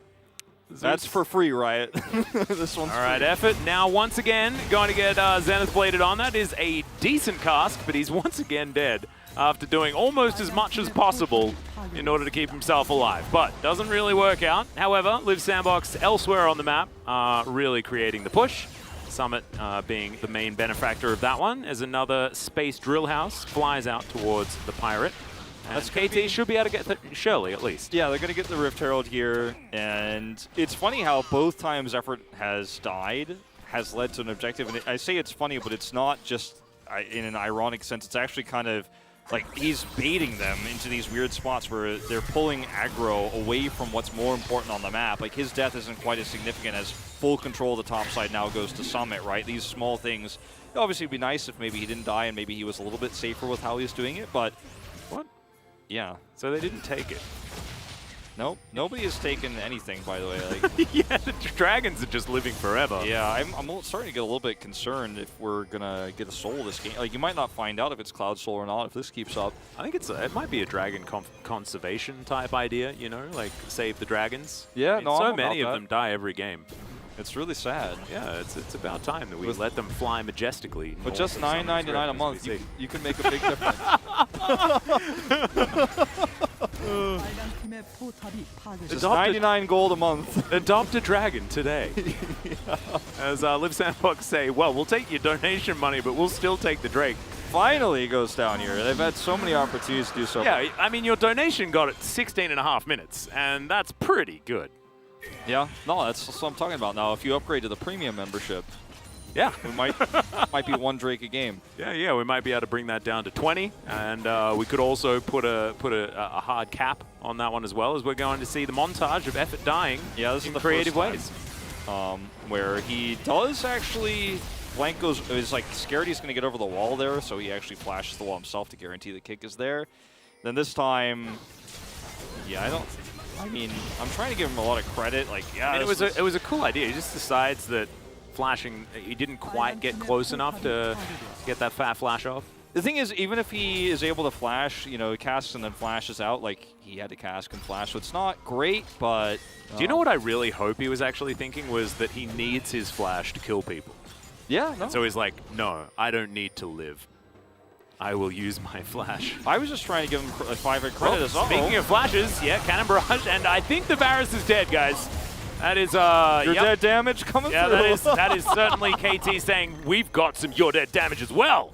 that's for free, Riot. This one's all right. free. Effort now once again going to get Zenith bladed on. That is a decent cast, but he's once again dead after doing almost as much as possible in order to keep himself alive. But doesn't really work out. However, Liv Sandbox elsewhere on the map are really creating the push. Summit being the main benefactor of that one, as another space drill house flies out towards the pirate. And KT should be able to get the Shirley, at least. Yeah, they're going to get the Rift Herald here. And it's funny how both times Effort has died has led to an objective. And I say it's funny, but it's not just in an ironic sense. It's actually kind of like he's baiting them into these weird spots where they're pulling aggro away from what's more important on the map. Like, his death isn't quite as significant as full control of the top side now goes to Summit, right? These small things Obviously, it'd be nice if maybe he didn't die and maybe he was a little bit safer with how he was doing it, but... What? Yeah. So they didn't take it. Nope. Nobody has taken anything, by the way. Like, yeah, the dragons are just living forever. Yeah, I'm starting to get a little bit concerned if we're going to get a soul this game. Like, you might not find out if it's Cloud Soul or not if this keeps up. I think it might be a dragon conservation type idea, you know, like save the dragons. Yeah, I mean, no, so I'm many about of that. them die every game. It's really sad. Yeah, it's about time that we let them fly majestically. But just $9.99 a month, you can make a big difference. Just 99 gold a month. Adopt a dragon today. As Live Sandbox say, well, we'll take your donation money, but we'll still take the Drake. Finally goes down here. They've had so many opportunities to do so. Yeah, I mean, your donation got it 16.5 minutes, and that's pretty good. Yeah, no, that's what I'm talking about now. If you upgrade to the premium membership, yeah, we might be 1 Drake a game. Yeah, we might be able to bring that down to 20, and we could also put a hard cap on that one as well, as we're going to see the montage of Effort dying this in is the creative first ways. Where he does actually, Blanco's is like scared he's going to get over the wall there, so he actually flashes the wall himself to guarantee the kick is there. Then this time, yeah, I mean, I'm trying to give him a lot of credit. Like, yeah, I mean, it was a cool idea. He just decides that flashing, he didn't quite get close enough to get that fat flash off. The thing is, even if he is able to flash, you know, casts and then flashes out, like he had to cast and flash, so it's not great, but... Do you know what I really hope he was actually thinking was that he needs his flash to kill people? Yeah, no. So he's like, no, I don't need to live. I will use my flash. I was just trying to give him a 5-hit credit as well. Speaking of flashes, yeah, Cannon Barrage, and I think the Varus is dead, guys. That is, Your dead damage coming through. That is certainly KT saying, we've got some your dead damage as well.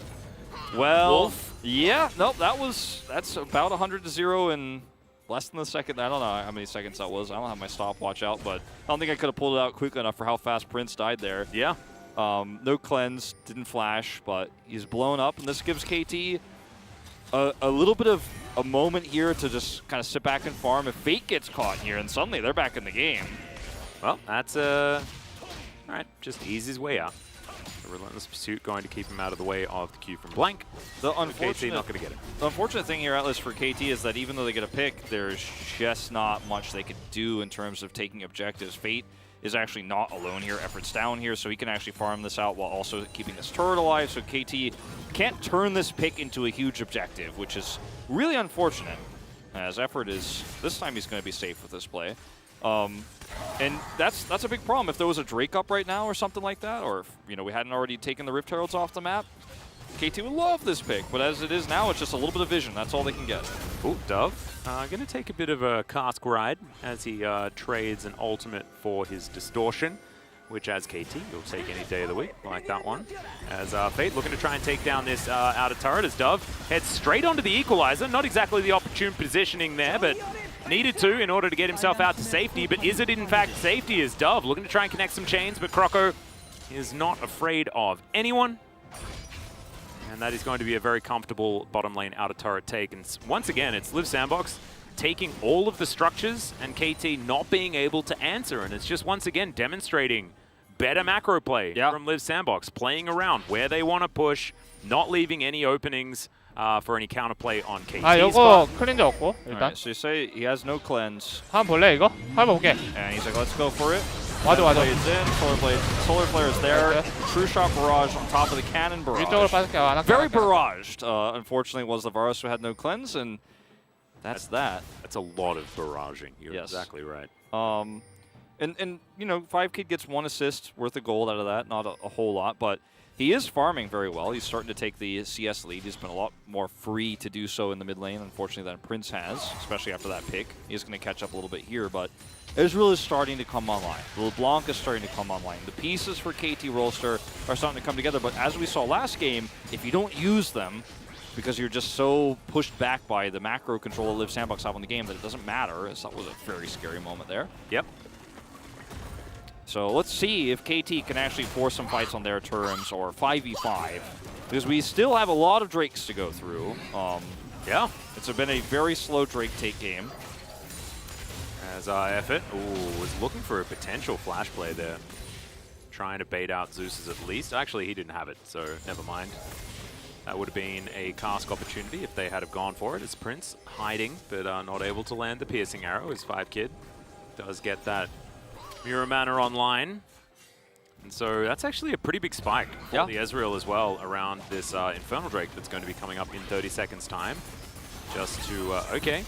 Well, Wolf. Yeah, nope, that's about 100 to 0 in less than a second. I don't know how many seconds that was. I don't have my stopwatch out, but I don't think I could have pulled it out quick enough for how fast Prince died there. Yeah. No cleanse, didn't flash, but he's blown up, and this gives KT a little bit of a moment here to just kind of sit back and farm. If Fate gets caught here, and suddenly they're back in the game. Well, that's all right, just ease his way out. The relentless pursuit going to keep him out of the way of the Q from Blank. The KT not going to get it. The unfortunate thing here, Atlas, for KT is that even though they get a pick, there's just not much they could do in terms of taking objectives. Fate is actually not alone here. Effort's down here, so he can actually farm this out while also keeping this turret alive. So KT can't turn this pick into a huge objective, which is really unfortunate. As Effort is, this time he's going to be safe with this play. And that's a big problem. If there was a Drake up right now or something like that, or if, you know, we hadn't already taken the Rift Heralds off the map, KT would love this pick. But as it is now, it's just a little bit of vision. That's all they can get. Oh, Dove. Going to take a bit of a cask ride as he trades an ultimate for his distortion, which as KT, you'll take any day of the week, like that one. As Fate looking to try and take down this outer turret as Dove heads straight onto the equalizer. Not exactly the opportune positioning there, but needed to in order to get himself out to safety. But is it in fact safety as Dove looking to try and connect some chains, but Croco is not afraid of anyone. And that is going to be a very comfortable bottom lane outer turret take. And once again, it's Live Sandbox taking all of the structures and KT not being able to answer. And it's just once again demonstrating better macro play from Live Sandbox, playing around where they want to push, not leaving any openings for any counterplay on KT's 요거 클린저 없고 일단. Alright, so you say he has no cleanse. 한번 볼래 이거? 한번 볼게. And he's like, let's go for it. 와줘. Blades in, Solar Flare is there. True Shot Barrage on top of the Cannon Barrage. 위쪽으로 빠질게. Very barraged. Unfortunately, was the Varus who had no cleanse, and that's that. That's a lot of barraging. You're exactly right. And you know, 5Kid gets 1 assist worth of gold out of that. Not a whole lot, but he is farming very well. He's starting to take the CS lead. He's been a lot more free to do so in the mid lane, unfortunately, than Prince has, especially after that pick. He's going to catch up a little bit here, but it's really starting to come online. LeBlanc is starting to come online. The pieces for KT Rolster are starting to come together, but as we saw last game, if you don't use them, because you're just so pushed back by the macro control that Live Sandbox have on the game that it doesn't matter, as that was a very scary moment there. Yep. So let's see if KT can actually force some fights on their terms or 5v5, because we still have a lot of Drakes to go through. Yeah. It's been a very slow Drake take game. As Effort was looking for a potential flash play there. trying to bait out Zeus's at least. Actually, he didn't have it, so never mind. That would have been a cask opportunity if they had have gone for it. As Prince hiding, but not able to land the piercing arrow. His 5-kid does get that Mirror Manor online. And so that's actually a pretty big spike for the Ezreal as well around this Infernal Drake that's going to be coming up in 30 seconds time. Just to, okay,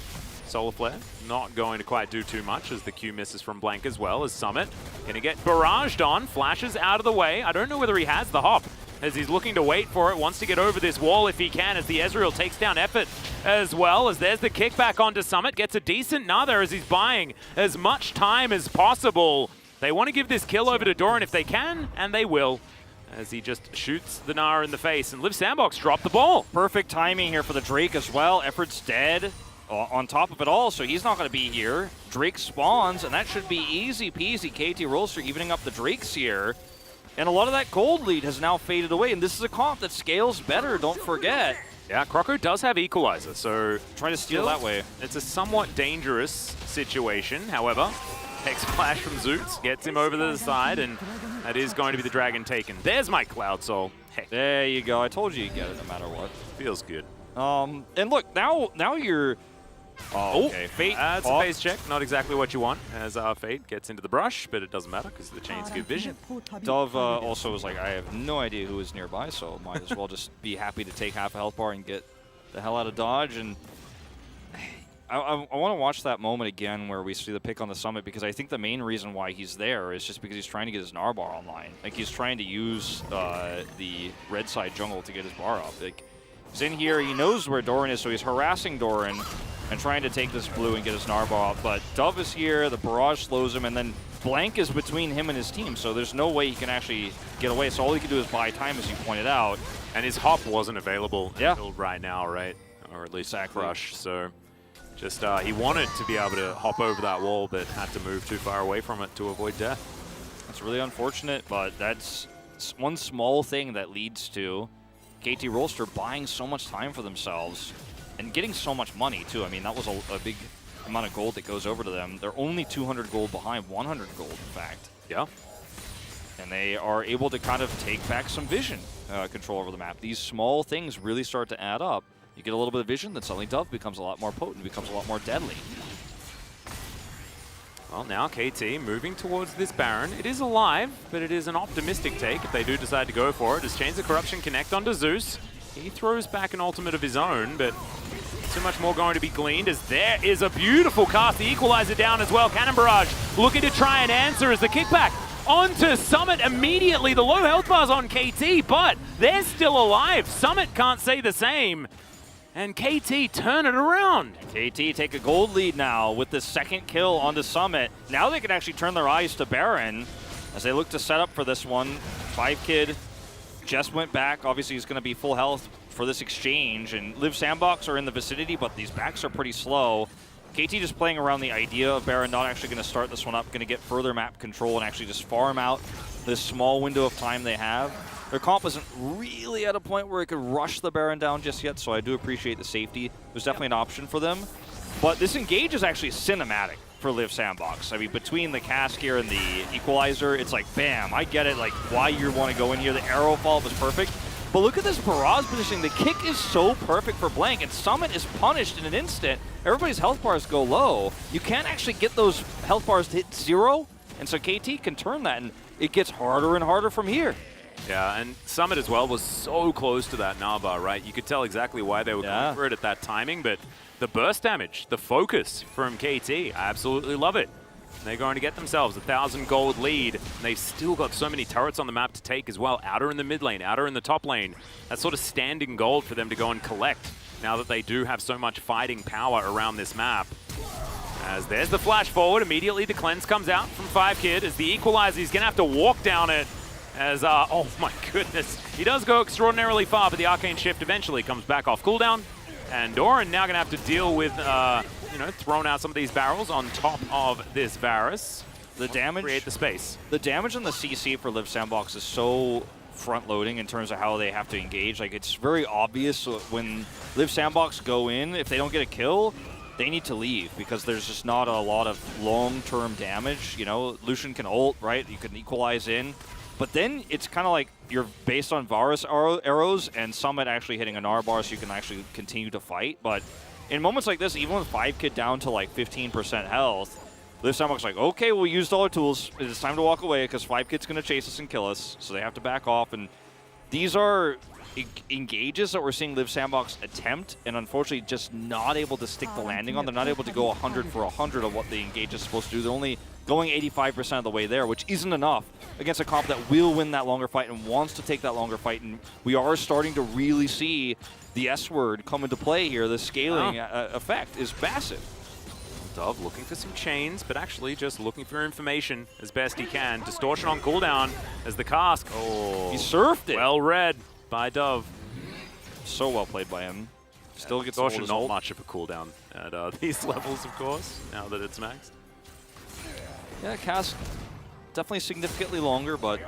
Solar Flare not going to quite do too much as the Q misses from Blank as well as Summit. Going to get barraged on, flashes out of the way. I don't know whether he has the hop as he's looking to wait for it, wants to get over this wall if he can as the Ezreal takes down Effort as well as there's the kickback onto Summit. Gets a decent Nether as he's buying as much time as possible. They want to give this kill over to Doran if they can, and they will, as he just shoots the Gnar in the face. And Liv Sandbox dropped the ball. Perfect timing here for the Drake as well. Effort's dead on top of it all, so he's not going to be here. Drake spawns, and that should be easy peasy. KT Rolster evening up the Drakes here. And a lot of that gold lead has now faded away, and this is a comp that scales better, don't forget. Yeah, Croco does have Equalizer, so trying to steal that way. It's a somewhat dangerous situation, however. Hex Flash from Zeus gets him over to the side, and that is going to be the dragon taken. There's my Cloud Soul. Heck. There you go. I told you you'd get it no matter what. Feels good. And look, now you're... Oh, okay. Fate. That's a phase check. Not exactly what you want, as Fate gets into the brush, but it doesn't matter because the chain's good vision. Dove also was like, I have no idea who is nearby, so might as well just be happy to take half a health bar and get the hell out of dodge. And I want to watch that moment again where we see the pick on the Summit, because I think the main reason why he's there is just because he's trying to get his Gnar bar online. Like, he's trying to use the red side jungle to get his bar up. Like, he's in here, he knows where Doran is, so he's harassing Doran and trying to take this blue and get his Gnar bar up. But Dove is here, the barrage slows him, and then Blank is between him and his team, so there's no way he can actually get away. So all he can do is buy time, as you pointed out. And his hop wasn't available until right now, right? Or at least Crush, so... Just, he wanted to be able to hop over that wall, but had to move too far away from it to avoid death. That's really unfortunate, but that's one small thing that leads to KT Rolster buying so much time for themselves and getting so much money, too. I mean, that was a big amount of gold that goes over to them. They're only 200 gold behind, 100 gold, in fact. Yeah. And they are able to kind of take back some vision control over the map. These small things really start to add up. You get a little bit of vision, then suddenly Dove becomes a lot more potent, becomes a lot more deadly. Well, now KT moving towards this Baron. It is alive, but it is an optimistic take if they do decide to go for it. Does Chains of Corruption connect onto Zeus? He throws back an ultimate of his own, but too much more going to be gleaned as there is a beautiful cast. The Equalizer down as well. Cannon Barrage looking to try and answer as the kickback onto Summit immediately. The low health bar's on KT, but they're still alive. Summit can't say the same. And KT turn it around. KT take a gold lead now with the second kill on the Summit. Now they can actually turn their eyes to Baron as they look to set up for this one. 5-kid just went back. Obviously he's going to be full health for this exchange. And Liv Sandbox are in the vicinity, but these backs are pretty slow. KT just playing around the idea of Baron not actually going to start this one up, going to get further map control and actually just farm out this small window of time they have. Their comp isn't really at a point where it could rush the Baron down just yet, so I do appreciate the safety. There's definitely an option for them. But this engage is actually cinematic for Liv Sandbox. I mean, between the cask here and the Equalizer, it's like, bam, I get it, like, why you want to go in here. The arrow fall was perfect. But look at this barrage positioning. The kick is so perfect for Blank, and Summit is punished in an instant. Everybody's health bars go low. You can't actually get those health bars to hit 0, and so KT can turn that, and it gets harder and harder from here. Yeah, and Summit as well was so close to that Gnar bar, right? You could tell exactly why they were going for it at that timing, but the burst damage, the focus from KT, I absolutely love it. They're going to get themselves a 1,000 gold lead, and they've still got so many turrets on the map to take as well. Outer in the mid lane, outer in the top lane. That's sort of standing gold for them to go and collect now that they do have so much fighting power around this map. As there's the flash forward, immediately the cleanse comes out from 5-kid as the Equalizer, he's going to have to walk down it. As, oh my goodness, he does go extraordinarily far, but the Arcane Shift eventually comes back off cooldown. And Doran now going to have to deal with, you know, throwing out some of these barrels on top of this Varus. The damage, create the space. The damage on the CC for Liv Sandbox is so front-loading in terms of how they have to engage. Like, it's very obvious when Liv Sandbox go in, if they don't get a kill, they need to leave because there's just not a lot of long-term damage. You know, Lucian can ult, right? You can equalize in. But then it's kind of like you're based on Varus arrows and Summit actually hitting an R bar so you can actually continue to fight. But in moments like this, even with 5 Kid down to like 15% health, Liv Sandbox like, okay, we used all our tools. It's time to walk away because 5 Kid's going to chase us and kill us. So they have to back off. And these are engages that we're seeing Liv Sandbox attempt and unfortunately just not able to stick the landing on. They're not able to go 100 for 100 of what the engage is supposed to do. They're only going 85% of the way there, which isn't enough against a comp that will win that longer fight and wants to take that longer fight. And we are starting to really see the S word come into play here. The scaling effect is massive. Dove looking for some chains, but actually just looking for information as best he can. Distortion on cooldown as the cask. Oh, he surfed it. Well read by Dove. So well played by him. Still gets Distortion, not much of a cooldown at these levels, of course, now that it's maxed. Yeah, cask definitely significantly longer, but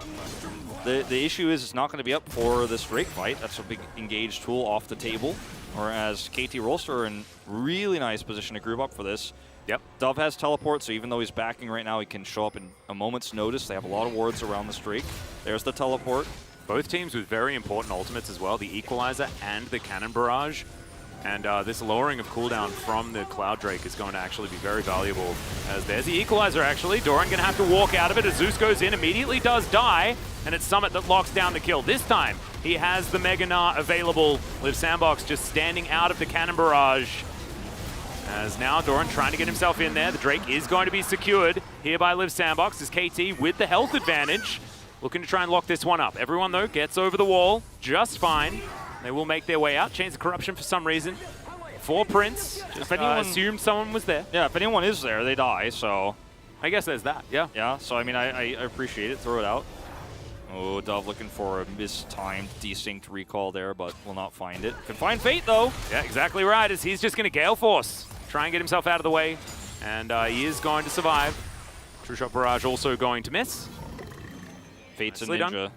the issue is it's not going to be up for this Drake fight. That's a big engage tool off the table. Whereas KT Rolster in really nice position to group up for this. Yep. Dove has teleport, so even though he's backing right now, he can show up in a moment's notice. They have a lot of wards around this Drake. There's the teleport. Both teams with very important ultimates as well, the Equalizer and the Cannon Barrage. And this lowering of cooldown from the Cloud Drake is going to actually be very valuable. As there's the Equalizer, actually. Doran going to have to walk out of it as Zeus goes in, immediately does die, and it's Summit that locks down the kill. This time, he has the Mega Gnar available. Liv Sandbox just standing out of the Cannon Barrage. As now Doran trying to get himself in there. The Drake is going to be secured here by Liv Sandbox as KT with the health advantage. Looking to try and lock this one up. Everyone, though, gets over the wall just fine. They will make their way out. Chains of Corruption for some reason. For Prince. Just assumed someone was there. Yeah, if anyone is there, they die, so... I guess there's that, yeah. Yeah, so I mean, I appreciate it. Throw it out. Oh, Dove looking for a mistimed desynced recall there, but will not find it. Can find Fate, though. Yeah, exactly right, as he's just going to Gale Force. Try and get himself out of the way. And he is going to survive. True Shot Barrage also going to miss. Fate's a ninja.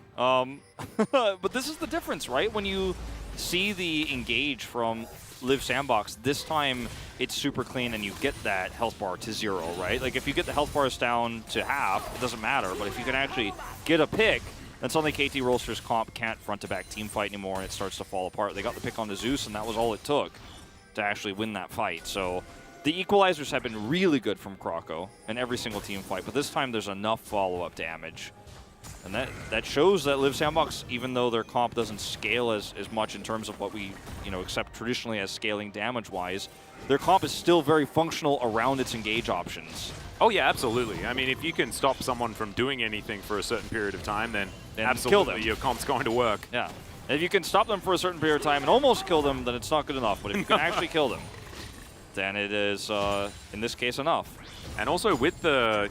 But this is the difference, right? When you see the engage from Liv Sandbox, this time it's super clean and you get that health bar to 0, right? Like if you get the health bars down to half, it doesn't matter. But if you can actually get a pick, then suddenly KT Rolster's comp can't front-to-back team fight anymore and it starts to fall apart. They got the pick on the Zeus and that was all it took to actually win that fight. So the equalizers have been really good from Croco in every single team fight, but this time there's enough follow-up damage. And that shows that Liv Sandbox, even though their comp doesn't scale as much in terms of what we accept traditionally as scaling damage-wise, their comp is still very functional around its engage options. Oh yeah, absolutely. I mean, if you can stop someone from doing anything for a certain period of time, then absolutely your comp's going to work. Yeah. And if you can stop them for a certain period of time and almost kill them, then it's not good enough. But if you can actually kill them, then it is, in this case, enough. And also with the,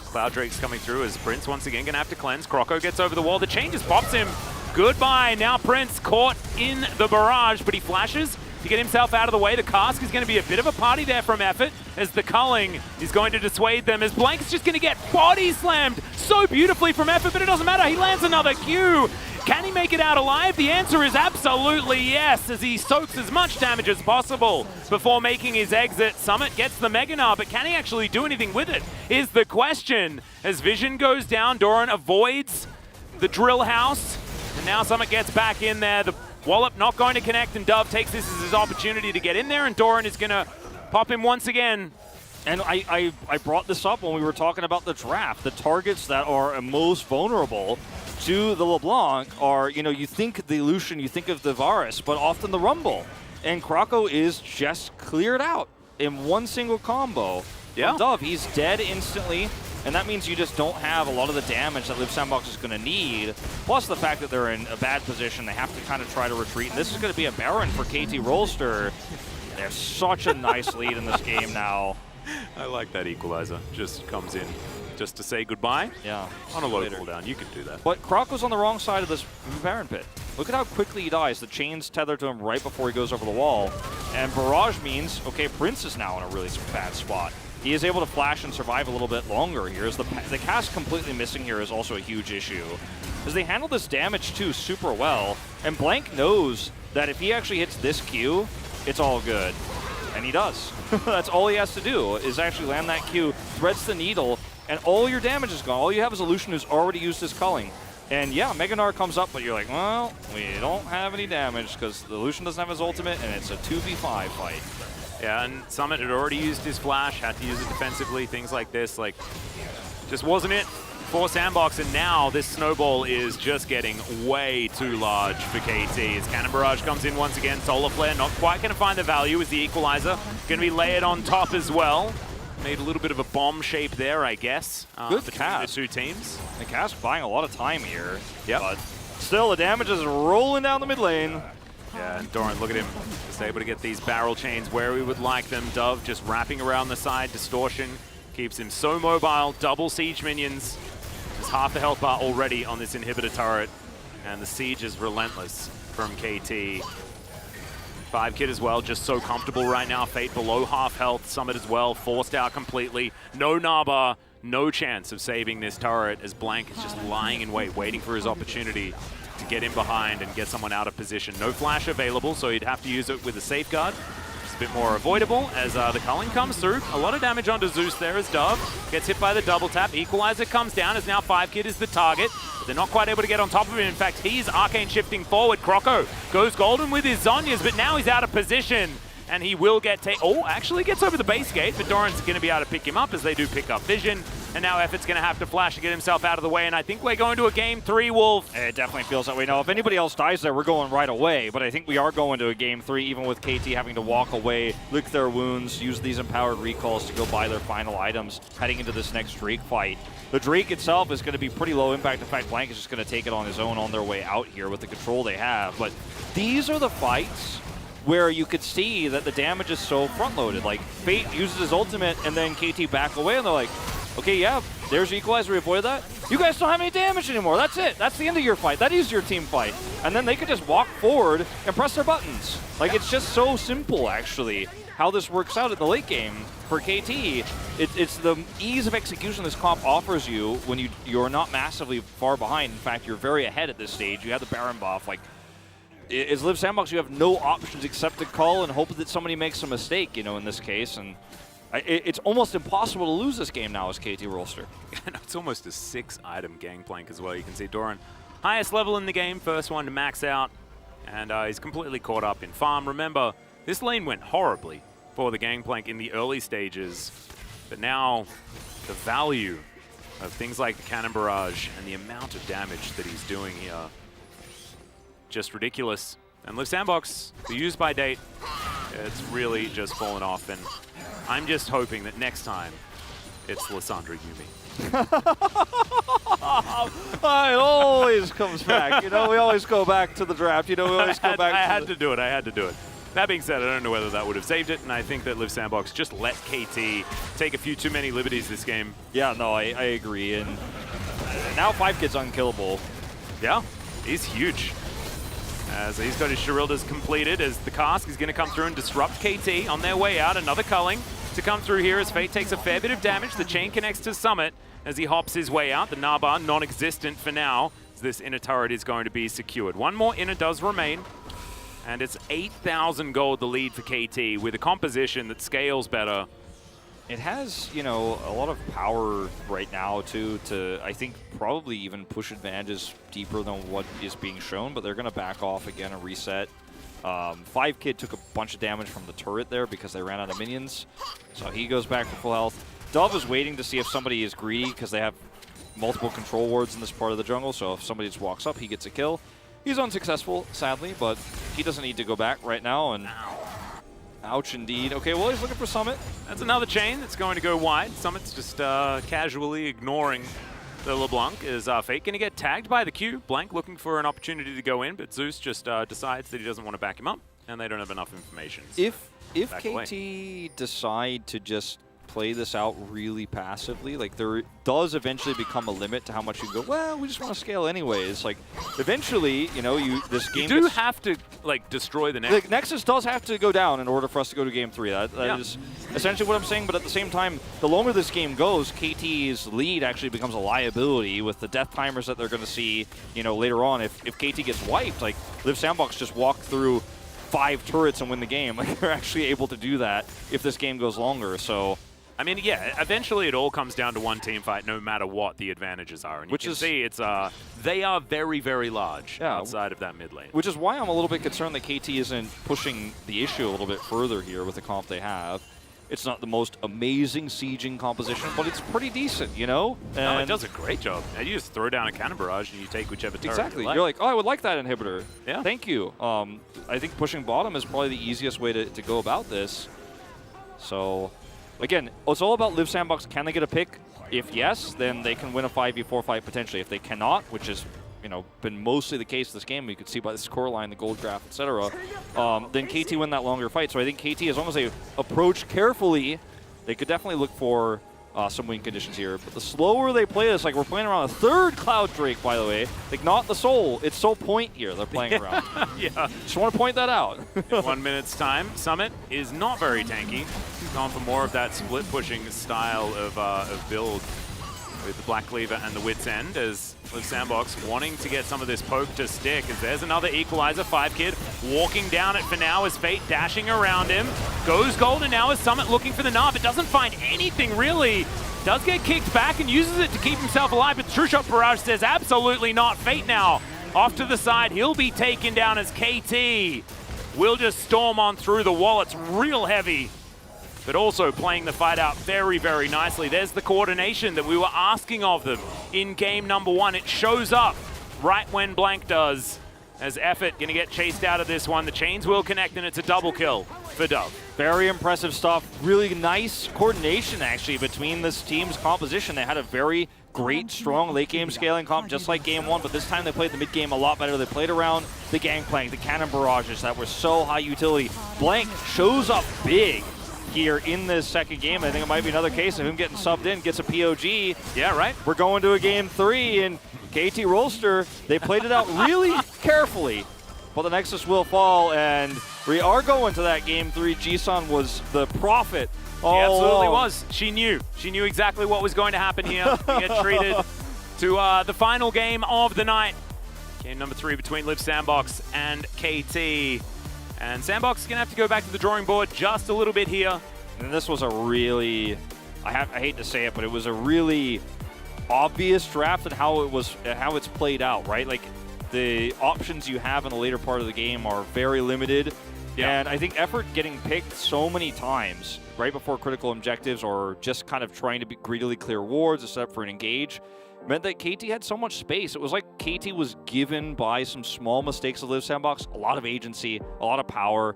Cloud Drakes coming through as Prince once again going to have to cleanse. Croco gets over the wall. The chain just pops him. Goodbye. Now Prince caught in the barrage, but he flashes to get himself out of the way. The cask is going to be a bit of a party there from Effort as the culling is going to dissuade them as Blank's just going to get body slammed so beautifully from Effort, but it doesn't matter. He lands another Q. Can he make it out alive? The answer is absolutely yes, as he soaks as much damage as possible before making his exit. Summit gets the Mega Gnar, but can he actually do anything with it is the question. As Vision goes down, Doran avoids the drill house, and now Summit gets back in there. The Wallop not going to connect, and Dove takes this as his opportunity to get in there, and Doran is going to pop him once again. And I brought this up when we were talking about the draft. The targets that are most vulnerable to the LeBlanc are, you think the Lucian, you think of the Varus, but often the Rumble. And Croco is just cleared out in one single combo. Yeah. From Dove, he's dead instantly, and that means you just don't have a lot of the damage that Liv Sandbox is going to need. Plus the fact that they're in a bad position, they have to kind of try to retreat. And this is going to be a Baron for KT Rolster. They have such a nice lead in this game now. I like that equalizer. Just comes in just to say goodbye. Yeah. On a low cooldown, you could do that. But Croco's on the wrong side of this Baron pit. Look at how quickly he dies. The chain's tethered to him right before he goes over the wall. And Barrage means, okay, Prince is now in a really bad spot. He is able to flash and survive a little bit longer here. As the cast completely missing here is also a huge issue. As they handle this damage too super well. And Blank knows that if he actually hits this Q, it's all good. And he does. That's all he has to do, is actually land that Q, threads the needle, and all your damage is gone. All you have is a Lucian who's already used his culling. And yeah, Meganar comes up, but you're like, well, we don't have any damage because the Lucian doesn't have his ultimate, and it's a 2v5 fight. Yeah, and Summit had already used his flash, had to use it defensively, things like this. Like, just wasn't it for Sandbox, and now this snowball is just getting way too large for KT. As Cannon Barrage comes in once again, Solar Flare not quite going to find the value as the equalizer. Going to be layered on top as well. Made a little bit of a bomb shape there, I guess. Good between cast. the two teams. The cast buying a lot of time here. Yep. But still, the damage is rolling down the mid lane. Yeah, and Doran, look at him. Just able to get these barrel chains where we would like them. Dove just wrapping around the side. Distortion keeps him so mobile. Double siege minions. There's half the health bar already on this inhibitor turret. And the siege is relentless from KT. 5-Kid as well, just so comfortable right now. Fate below half health. Summit as well, forced out completely. No Naba, no chance of saving this turret as Blank is just lying in wait, waiting for his opportunity to get in behind and get someone out of position. No flash available, so he'd have to use it with a safeguard. It's a bit more avoidable as the culling comes through. A lot of damage onto Zeus there as Dove gets hit by the double tap. Equalizer comes down as now 5-Kid is the target. They're not quite able to get on top of him. In fact, he's arcane shifting forward. Croco goes golden with his Zhonya's, but now he's out of position. And he will get actually gets over the base gate, but Doran's going to be able to pick him up as they do pick up vision. And now Effort's going to have to flash to get himself out of the way. And I think we're going to a game 3, Wolf. It definitely feels that way. Now, if anybody else dies there, we're going right away. But I think we are going to a game 3, even with KT having to walk away, lick their wounds, use these empowered recalls to go buy their final items, heading into this next Drake fight. The Drake itself is going to be pretty low impact. In fact, Blank is just going to take it on his own on their way out here with the control they have. But these are the fights where you could see that the damage is so front-loaded. Like, Fate uses his ultimate, and then KT back away, and they're like, okay, yeah, there's Equalizer, we avoided that. You guys don't have any damage anymore, that's it. That's the end of your fight. That is your team fight. And then they could just walk forward and press their buttons. Like, it's just so simple, actually, how this works out at the late game for KT. It's the ease of execution this comp offers you when you're not massively far behind. In fact, you're very ahead at this stage. You have the Baron buff, like, as Live Sandbox, you have no options except to call and hope that somebody makes a mistake, you know, in this case. And it's almost impossible to lose this game now as KT Rolster. It's almost a 6-item gangplank as well. You can see Doran, highest level in the game, first one to max out. And he's completely caught up in farm. Remember, this lane went horribly for the gangplank in the early stages. But now, the value of things like the Cannon Barrage and the amount of damage that he's doing here, just ridiculous. And Live Sandbox, the use by date, it's really just fallen off. And I'm just hoping that next time it's Lysandra Yumi. It always comes back. You know, we always go back to the draft. You know, we always go back I had to do it. I had to do it. That being said, I don't know whether that would have saved it, and I think that Live Sandbox just let KT take a few too many liberties this game. Yeah, no, I agree. And now 5-Kid's unkillable. Yeah, he's huge. As he's got his Shirildas completed, as the cask is going to come through and disrupt KT on their way out. Another culling to come through here as Fate takes a fair bit of damage. The chain connects to Summit as he hops his way out. The Naba non-existent for now, as this inner turret is going to be secured. One more inner does remain, and it's 8,000 gold the lead for KT with a composition that scales better. It has, you know, a lot of power right now, too, to, I think, probably even push advantages deeper than what is being shown, but they're going to back off again and reset. 5-Kid took a bunch of damage from the turret there because they ran out of minions, so he goes back to full health. Dove is waiting to see if somebody is greedy because they have multiple control wards in this part of the jungle, so if somebody just walks up, he gets a kill. He's unsuccessful, sadly, but he doesn't need to go back right now, and ouch indeed. Okay, well, he's looking for Summit. That's another chain that's going to go wide. Summit's just casually ignoring the LeBlanc. Is Fate going to get tagged by the Q? Blank looking for an opportunity to go in, but Zeus just decides that he doesn't want to back him up, and they don't have enough information. So if KT decide to just play this out really passively, like there does eventually become a limit to how much you can go, well, we just want to scale anyways. Like eventually, you know, this game you do have to like destroy the Nexus. The Nexus does have to go down in order for us to go to game 3. That is essentially what I'm saying, but at the same time, the longer this game goes, KT's lead actually becomes a liability with the death timers that they're going to see, you know, later on. If KT gets wiped, like Live Sandbox just walk through 5 turrets and win the game. Like they're actually able to do that if this game goes longer. So I mean, yeah, eventually it all comes down to one team fight, no matter what the advantages are. And you can see it's they are very, very large outside of that mid lane. Which is why I'm a little bit concerned that KT isn't pushing the issue a little bit further here with the comp they have. It's not the most amazing sieging composition, but it's pretty decent, you know? And no, it does a great job. Now you just throw down a cannon barrage and you take whichever turret exactly. you like. You're like, oh, I would like that inhibitor. Yeah. Thank you. I think pushing bottom is probably the easiest way to go about this. So, again, it's all about Live Sandbox. Can they get a pick? If yes, then they can win a 5v4 fight potentially. If they cannot, which is been mostly the case this game, you could see by the scoreline, the gold graph, etc., then KT win that longer fight. So I think KT, as long as they approach carefully, they could definitely look for some win conditions here. But the slower they play this, like we're playing around a third Cloud Drake, by the way, like not the Soul, it's Soul Point here they're playing around. Yeah. Just want to point that out. In 1 minute's time, Summit is not very tanky. He's gone for more of that split pushing style of build with the Black Cleaver and the Wit's End, as Live Sandbox wanting to get some of this poke to stick. As there's another equalizer, 5kid walking down it for now as Fate dashing around him. Goes golden now as Summit looking for the knob. It doesn't find anything really. Does get kicked back and uses it to keep himself alive, but True Shot Barrage says absolutely not. Fate now off to the side. He'll be taken down as KT will just storm on through the wall. It's real heavy, but also playing the fight out very, very nicely. There's the coordination that we were asking of them in game number 1. It shows up right when Blank does, as Effort gonna get chased out of this one. The chains will connect and it's a double kill for Dove. Very impressive stuff. Really nice coordination, actually, between this team's composition. They had a very great, strong late game scaling comp, just like game 1, but this time they played the mid game a lot better. They played around the gangplank, the cannon barrages that were so high utility. Blank shows up big here in this second game. I think it might be another case of him getting subbed in, gets a POG. Yeah, right. We're going to a game 3, and KT Rolster, they played it out really carefully, but the Nexus will fall, and we are going to that game 3. Jisun was the prophet. She absolutely was. She knew. She knew exactly what was going to happen here. We get treated to the final game of the night. Game number 3 between Live Sandbox and KT. And Sandbox is going to have to go back to the drawing board just a little bit here. And this was a really, I hate to say it, but it was a really obvious draft and how it's played out, right? Like the options you have in the later part of the game are very limited. Yeah. And I think Effort getting picked so many times right before critical objectives or just kind of trying to greedily clear wards to set up for an engage meant that KT had so much space. It was like KT was given by some small mistakes of Live Sandbox, a lot of agency, a lot of power.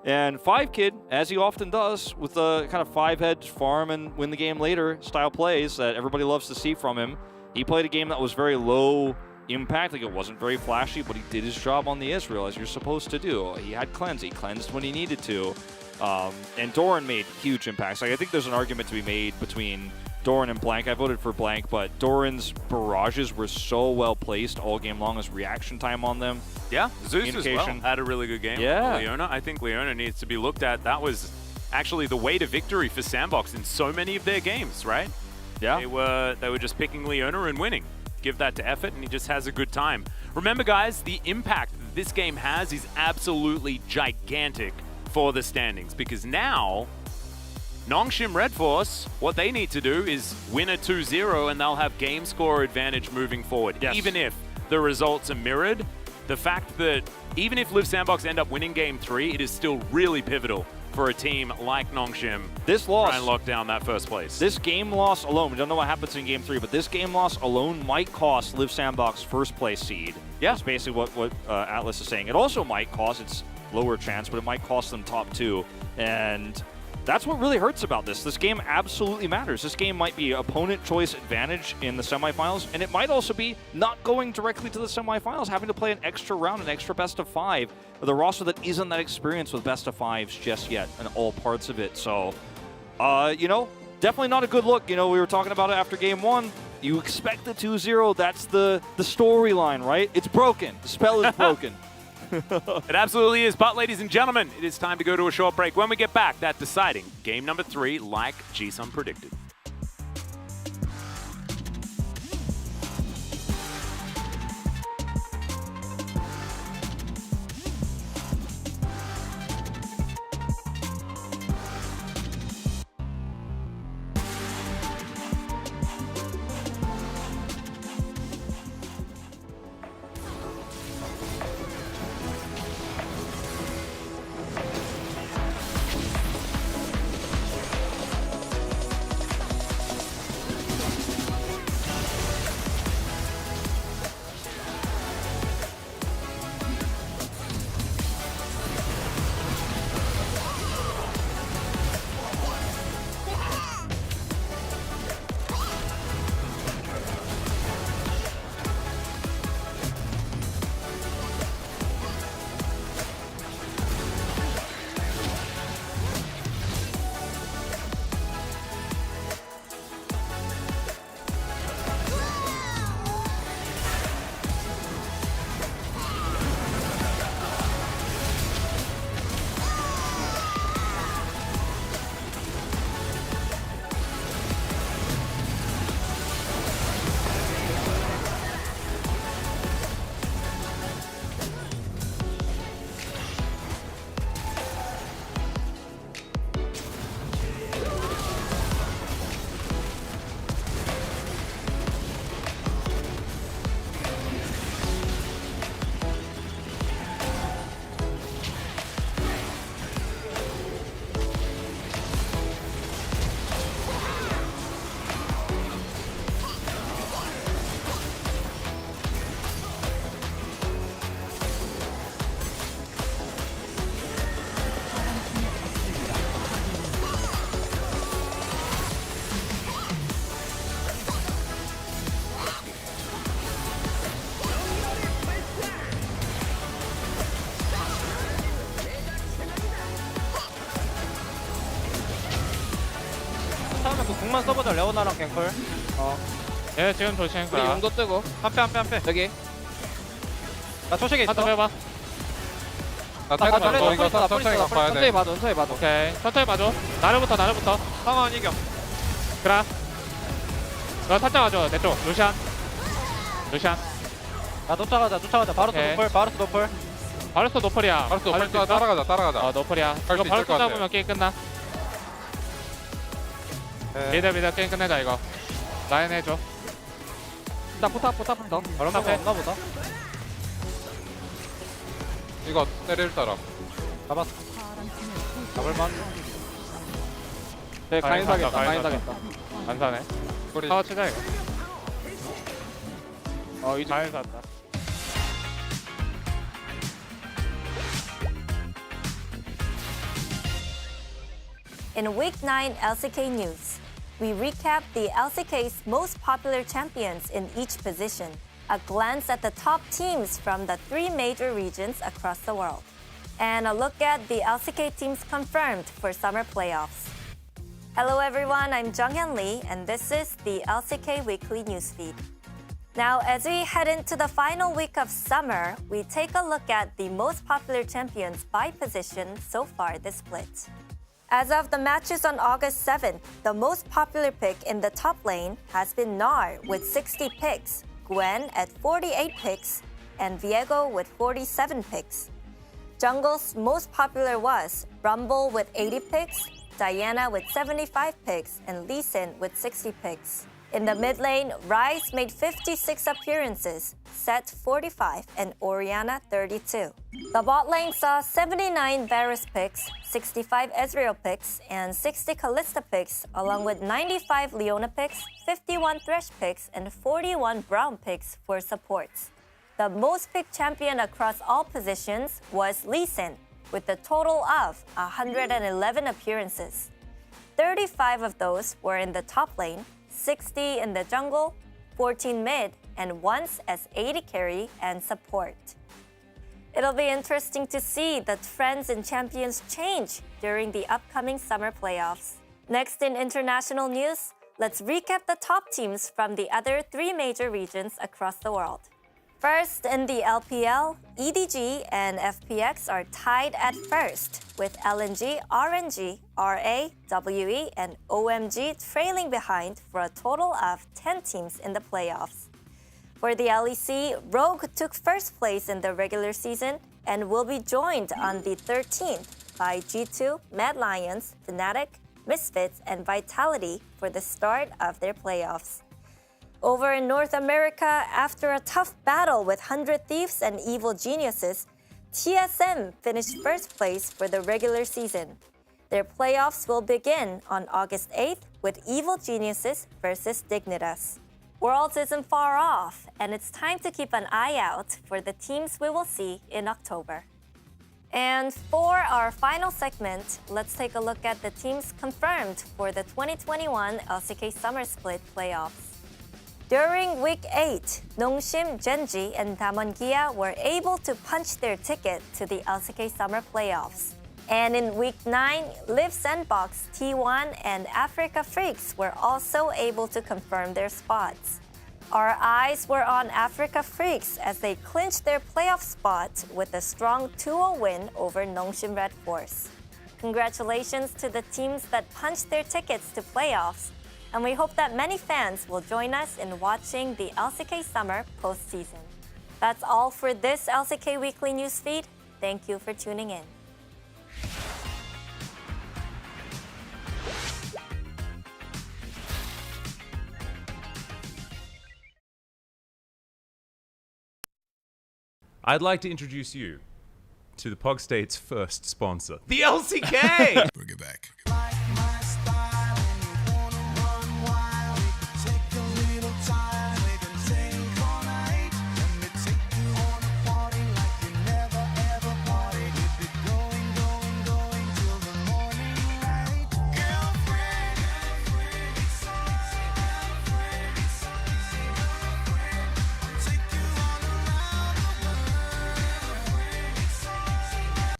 And 5kid, as he often does, with the kind of 5-head farm and win the game later style plays that everybody loves to see from him, he played a game that was very low impact. Like, it wasn't very flashy, but he did his job on the Israel, as you're supposed to do. He had cleanse. He cleansed when he needed to. And Doran made huge impacts. Like, I think there's an argument to be made between Doran and Blank. I voted for Blank, but Doran's barrages were so well placed all game long, as reaction time on them. Yeah, Zeus as well had a really good game. Yeah. Leona, I think Leona needs to be looked at. That was actually the way to victory for Sandbox in so many of their games, right? Yeah. They were just picking Leona and winning. Give that to Effort, and he just has a good time. Remember, guys, the impact this game has is absolutely gigantic for the standings, because now Nongshim Red Force, what they need to do is win a 2-0 and they'll have game score advantage moving forward. Yes. Even if the results are mirrored, the fact that even if Live Sandbox end up winning game 3, it is still really pivotal for a team like Nongshim this loss, try and lock down that first place. This game loss alone, we don't know what happens in game 3, but this game loss alone might cost Live Sandbox first place seed. Yeah. That's basically what Atlas is saying. It also might cost, it's lower chance, but it might cost them top 2. And that's what really hurts about this. This game absolutely matters. This game might be opponent choice advantage in the semifinals, and it might also be not going directly to the semifinals, having to play an extra round, an extra best of 5, with a roster that isn't that experienced with best of 5s just yet in all parts of it. So, definitely not a good look. We were talking about it after game 1. You expect the 2-0. That's the storyline, right? It's broken. The spell is broken. It absolutely is. But, ladies and gentlemen, it is time to go to a short break. When we get back, that deciding game number 3, like Jisun predicted. 궁만 써보자. 레오나랑 갱플. 얘 지금 조심. 우리 용도 뜨고. 한패. 여기. 나 초식에 있어. 한타 빼봐. 나 탈거 이거 천천히 가봐야 돼. 천천히 봐줘. 오케이. 천천히 봐줘. 나르부터. 상황 이겨. 그라. 너 살짝 와줘. 내 쪽. 루시안. 나 쫓아가자. 바로스 오케이. 노플. 바루스 노플이야. 바로스 노플 따라가자. 노플이야. 수 이거 있을 바루스 것 같아. 잡으면 게임 끝나. 미드 게임 끝내자 이거. 라인 해줘. 나 포탑 더. 얼마 없나 보다. 이거 때릴 사람. 잡았어. 잡을만. 네, 가인 사겠다. 안 사네. 우리 타워 치자 이거. 이제 가인 샀다. In Week 9 LCK News, we recap the LCK's most popular champions in each position, a glance at the top teams from the 3 major regions across the world, and a look at the LCK teams confirmed for summer playoffs. Hello everyone, I'm Junghyun Lee, and this is the LCK Weekly Newsfeed. Now, as we head into the final week of summer, we take a look at the most popular champions by position so far this split. As of the matches on August 7th, the most popular pick in the top lane has been Gnar with 60 picks, Gwen at 48 picks, and Viego with 47 picks. Jungle's most popular was Rumble with 80 picks, Diana with 75 picks, and Lee Sin with 60 picks. In the mid lane, Ryze made 56 appearances, Set 45, and Orianna 32. The bot lane saw 79 Varus picks, 65 Ezreal picks, and 60 Kalista picks, along with 95 Leona picks, 51 Thresh picks, and 41 Braum picks for supports. The most picked champion across all positions was Lee Sin, with a total of 111 appearances. 35 of those were in the top lane, 60 in the jungle, 14 mid, and once as AD carry and support. It'll be interesting to see the trends in champions change during the upcoming summer playoffs. Next in international news, let's recap the top teams from the other 3 major regions across the world. First, in the LPL, EDG and FPX are tied at first, with LNG, RNG, RA, WE, and OMG trailing behind for a total of 10 teams in the playoffs. For the LEC, Rogue took first place in the regular season and will be joined on the 13th by G2, Mad Lions, Fnatic, Misfits, and Vitality for the start of their playoffs. Over in North America, after a tough battle with 100 Thieves and Evil Geniuses, TSM finished first place for the regular season. Their playoffs will begin on August 8th with Evil Geniuses versus Dignitas. Worlds isn't far off, and it's time to keep an eye out for the teams we will see in October. And for our final segment, let's take a look at the teams confirmed for the 2021 LCK Summer Split playoffs. During Week 8, Nongshim, Genji, and Damwon Gia were able to punch their ticket to the LCK Summer Playoffs. And in Week 9, Liv Sandbox, T1, and Africa Freaks were also able to confirm their spots. Our eyes were on Africa Freaks as they clinched their playoff spot with a strong 2-0 win over Nongshim Red Force. Congratulations to the teams that punched their tickets to playoffs, and we hope that many fans will join us in watching the LCK Summer postseason. That's all for this LCK Weekly Newsfeed. Thank you for tuning in. I'd like to introduce you to the Pog State's first sponsor, the LCK! Bring it back.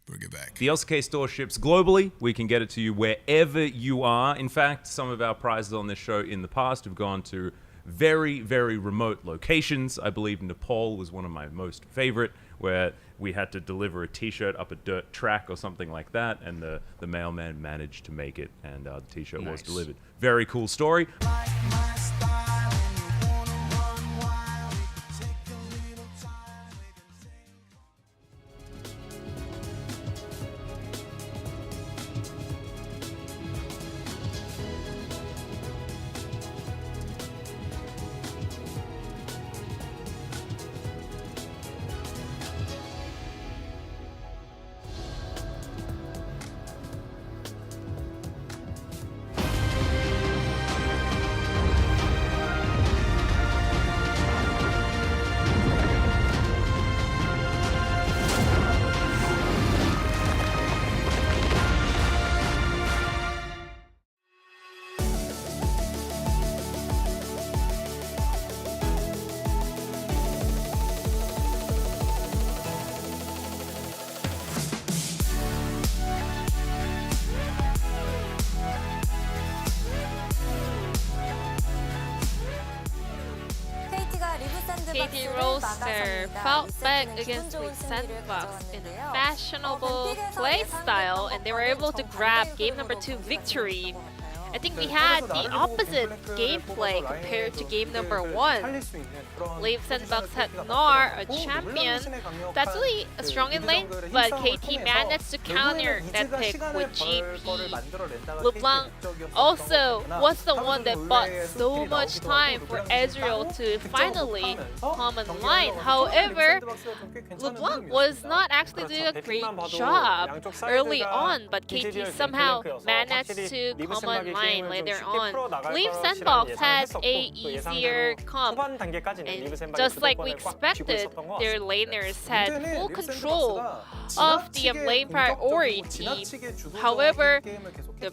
Bring it back. The LCK store ships globally. We can get it to you wherever you are. In fact, some of our prizes on this show in the past have gone to very, very remote locations. I believe Nepal was one of my most favorite, where we had to deliver a t-shirt up a dirt track or something like that, and the mailman managed to make it, and the t-shirt was delivered. Very cool story. KT Roaster fought back against ㅅ Sandbox in a fashionable play style, and they were able to grab game number 2 victory. I think we had the opposite gameplay compared to game number 1. ㅅ Sandbox had ㅅ, a champion that's really a strong in lane, but KT managed to counter that pick with GP. LeBlanc also was the one that bought so much time for Ezreal to finally come online. However, LeBlanc was not actually doing a great job early on, but KT somehow managed to come online later on. ㅅ Sandbox had a easier comp, and just like we expected, their laners had full control of the lane priority. However, the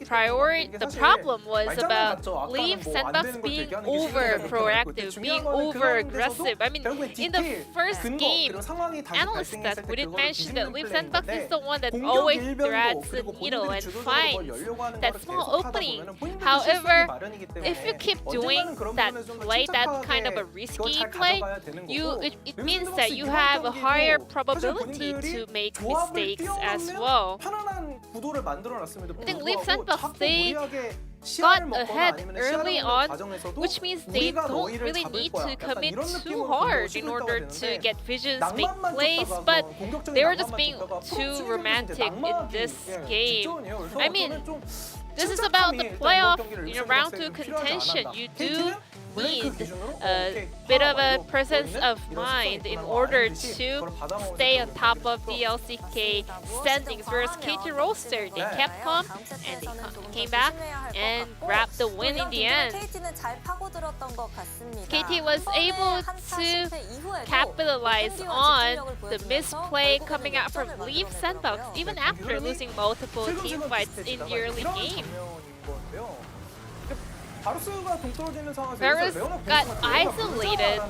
problem was about ㅅ Sandbox being over proactive, being over aggressive. I mean, in the first game, analysts that we did mention that ㅅ Sandbox is the one that always threads the needle and finds that small opening. However, if you keep doing that play, that kind of a risky play, it means that you have a higher probability to make mistakes as well. I think ㅅ Sandbox, they got ahead early on, which means they don't really need to commit too hard in order to get visions, make plays, but they were just being too romantic in this game. I mean, this is about the playoff, round 2 contention. You do need a bit of a presence of mind in order to stay on top of the LCK standings, whereas KT Roaster, they kept calm and they came back and grabbed the win in the end. KT was able to capitalize on the misplay coming out from ㅅ Sandbox even after losing multiple team fights in the early game. Varus got isolated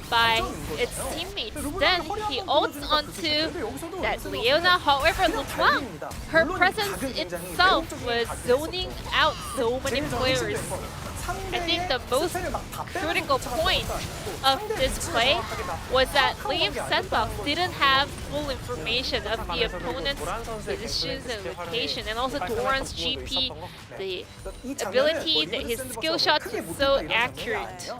by its teammates. Then he ults onto that Leona. However, LeBlanc, her presence itself was zoning out so many players. I think the most critical point of this play was that ㅅ Sandbox didn't have full information of the opponent's positions and location, and also Doran's GP, the ability that his skill shots is so accurate.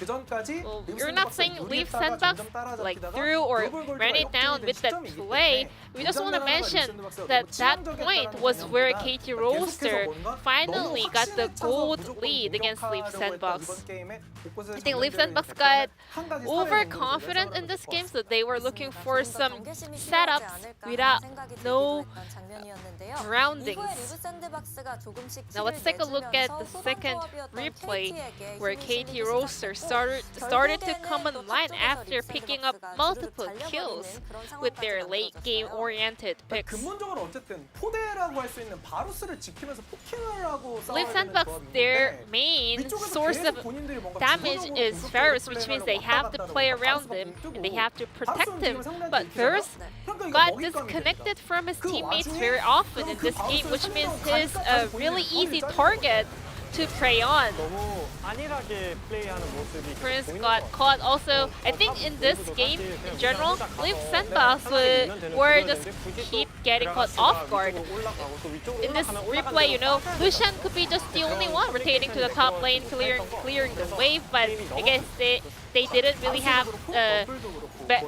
Well, we're not saying ㅅ Sandbox threw or ran it down with that play. We just want to mention that that point was where KT Roaster finally got the gold lead against ㅅ Sandbox. I think ㅅ Sandbox got overconfident in this game, so they were looking for some setups without no groundings. Now let's take a look at the second replay where KT Roaster started to come online after picking up multiple kills with their late game oriented picks. 근본적으로 어쨌든 포대라고 할 수 있는 바루스를 지키면서 포킹을 하고 Live Sandbox, their main source of damage is Varus, which means they have to play around him and they have to protect him. But Varus got disconnected from his teammates very often in this game, which means he's a really easy target to prey on. Prince got caught also. I think in this game, in general, Live Sandbox were just keep getting caught off guard. In this replay, you know, Lucian could be just the only one rotating to the top lane, clearing the wave, but I guess they didn't really have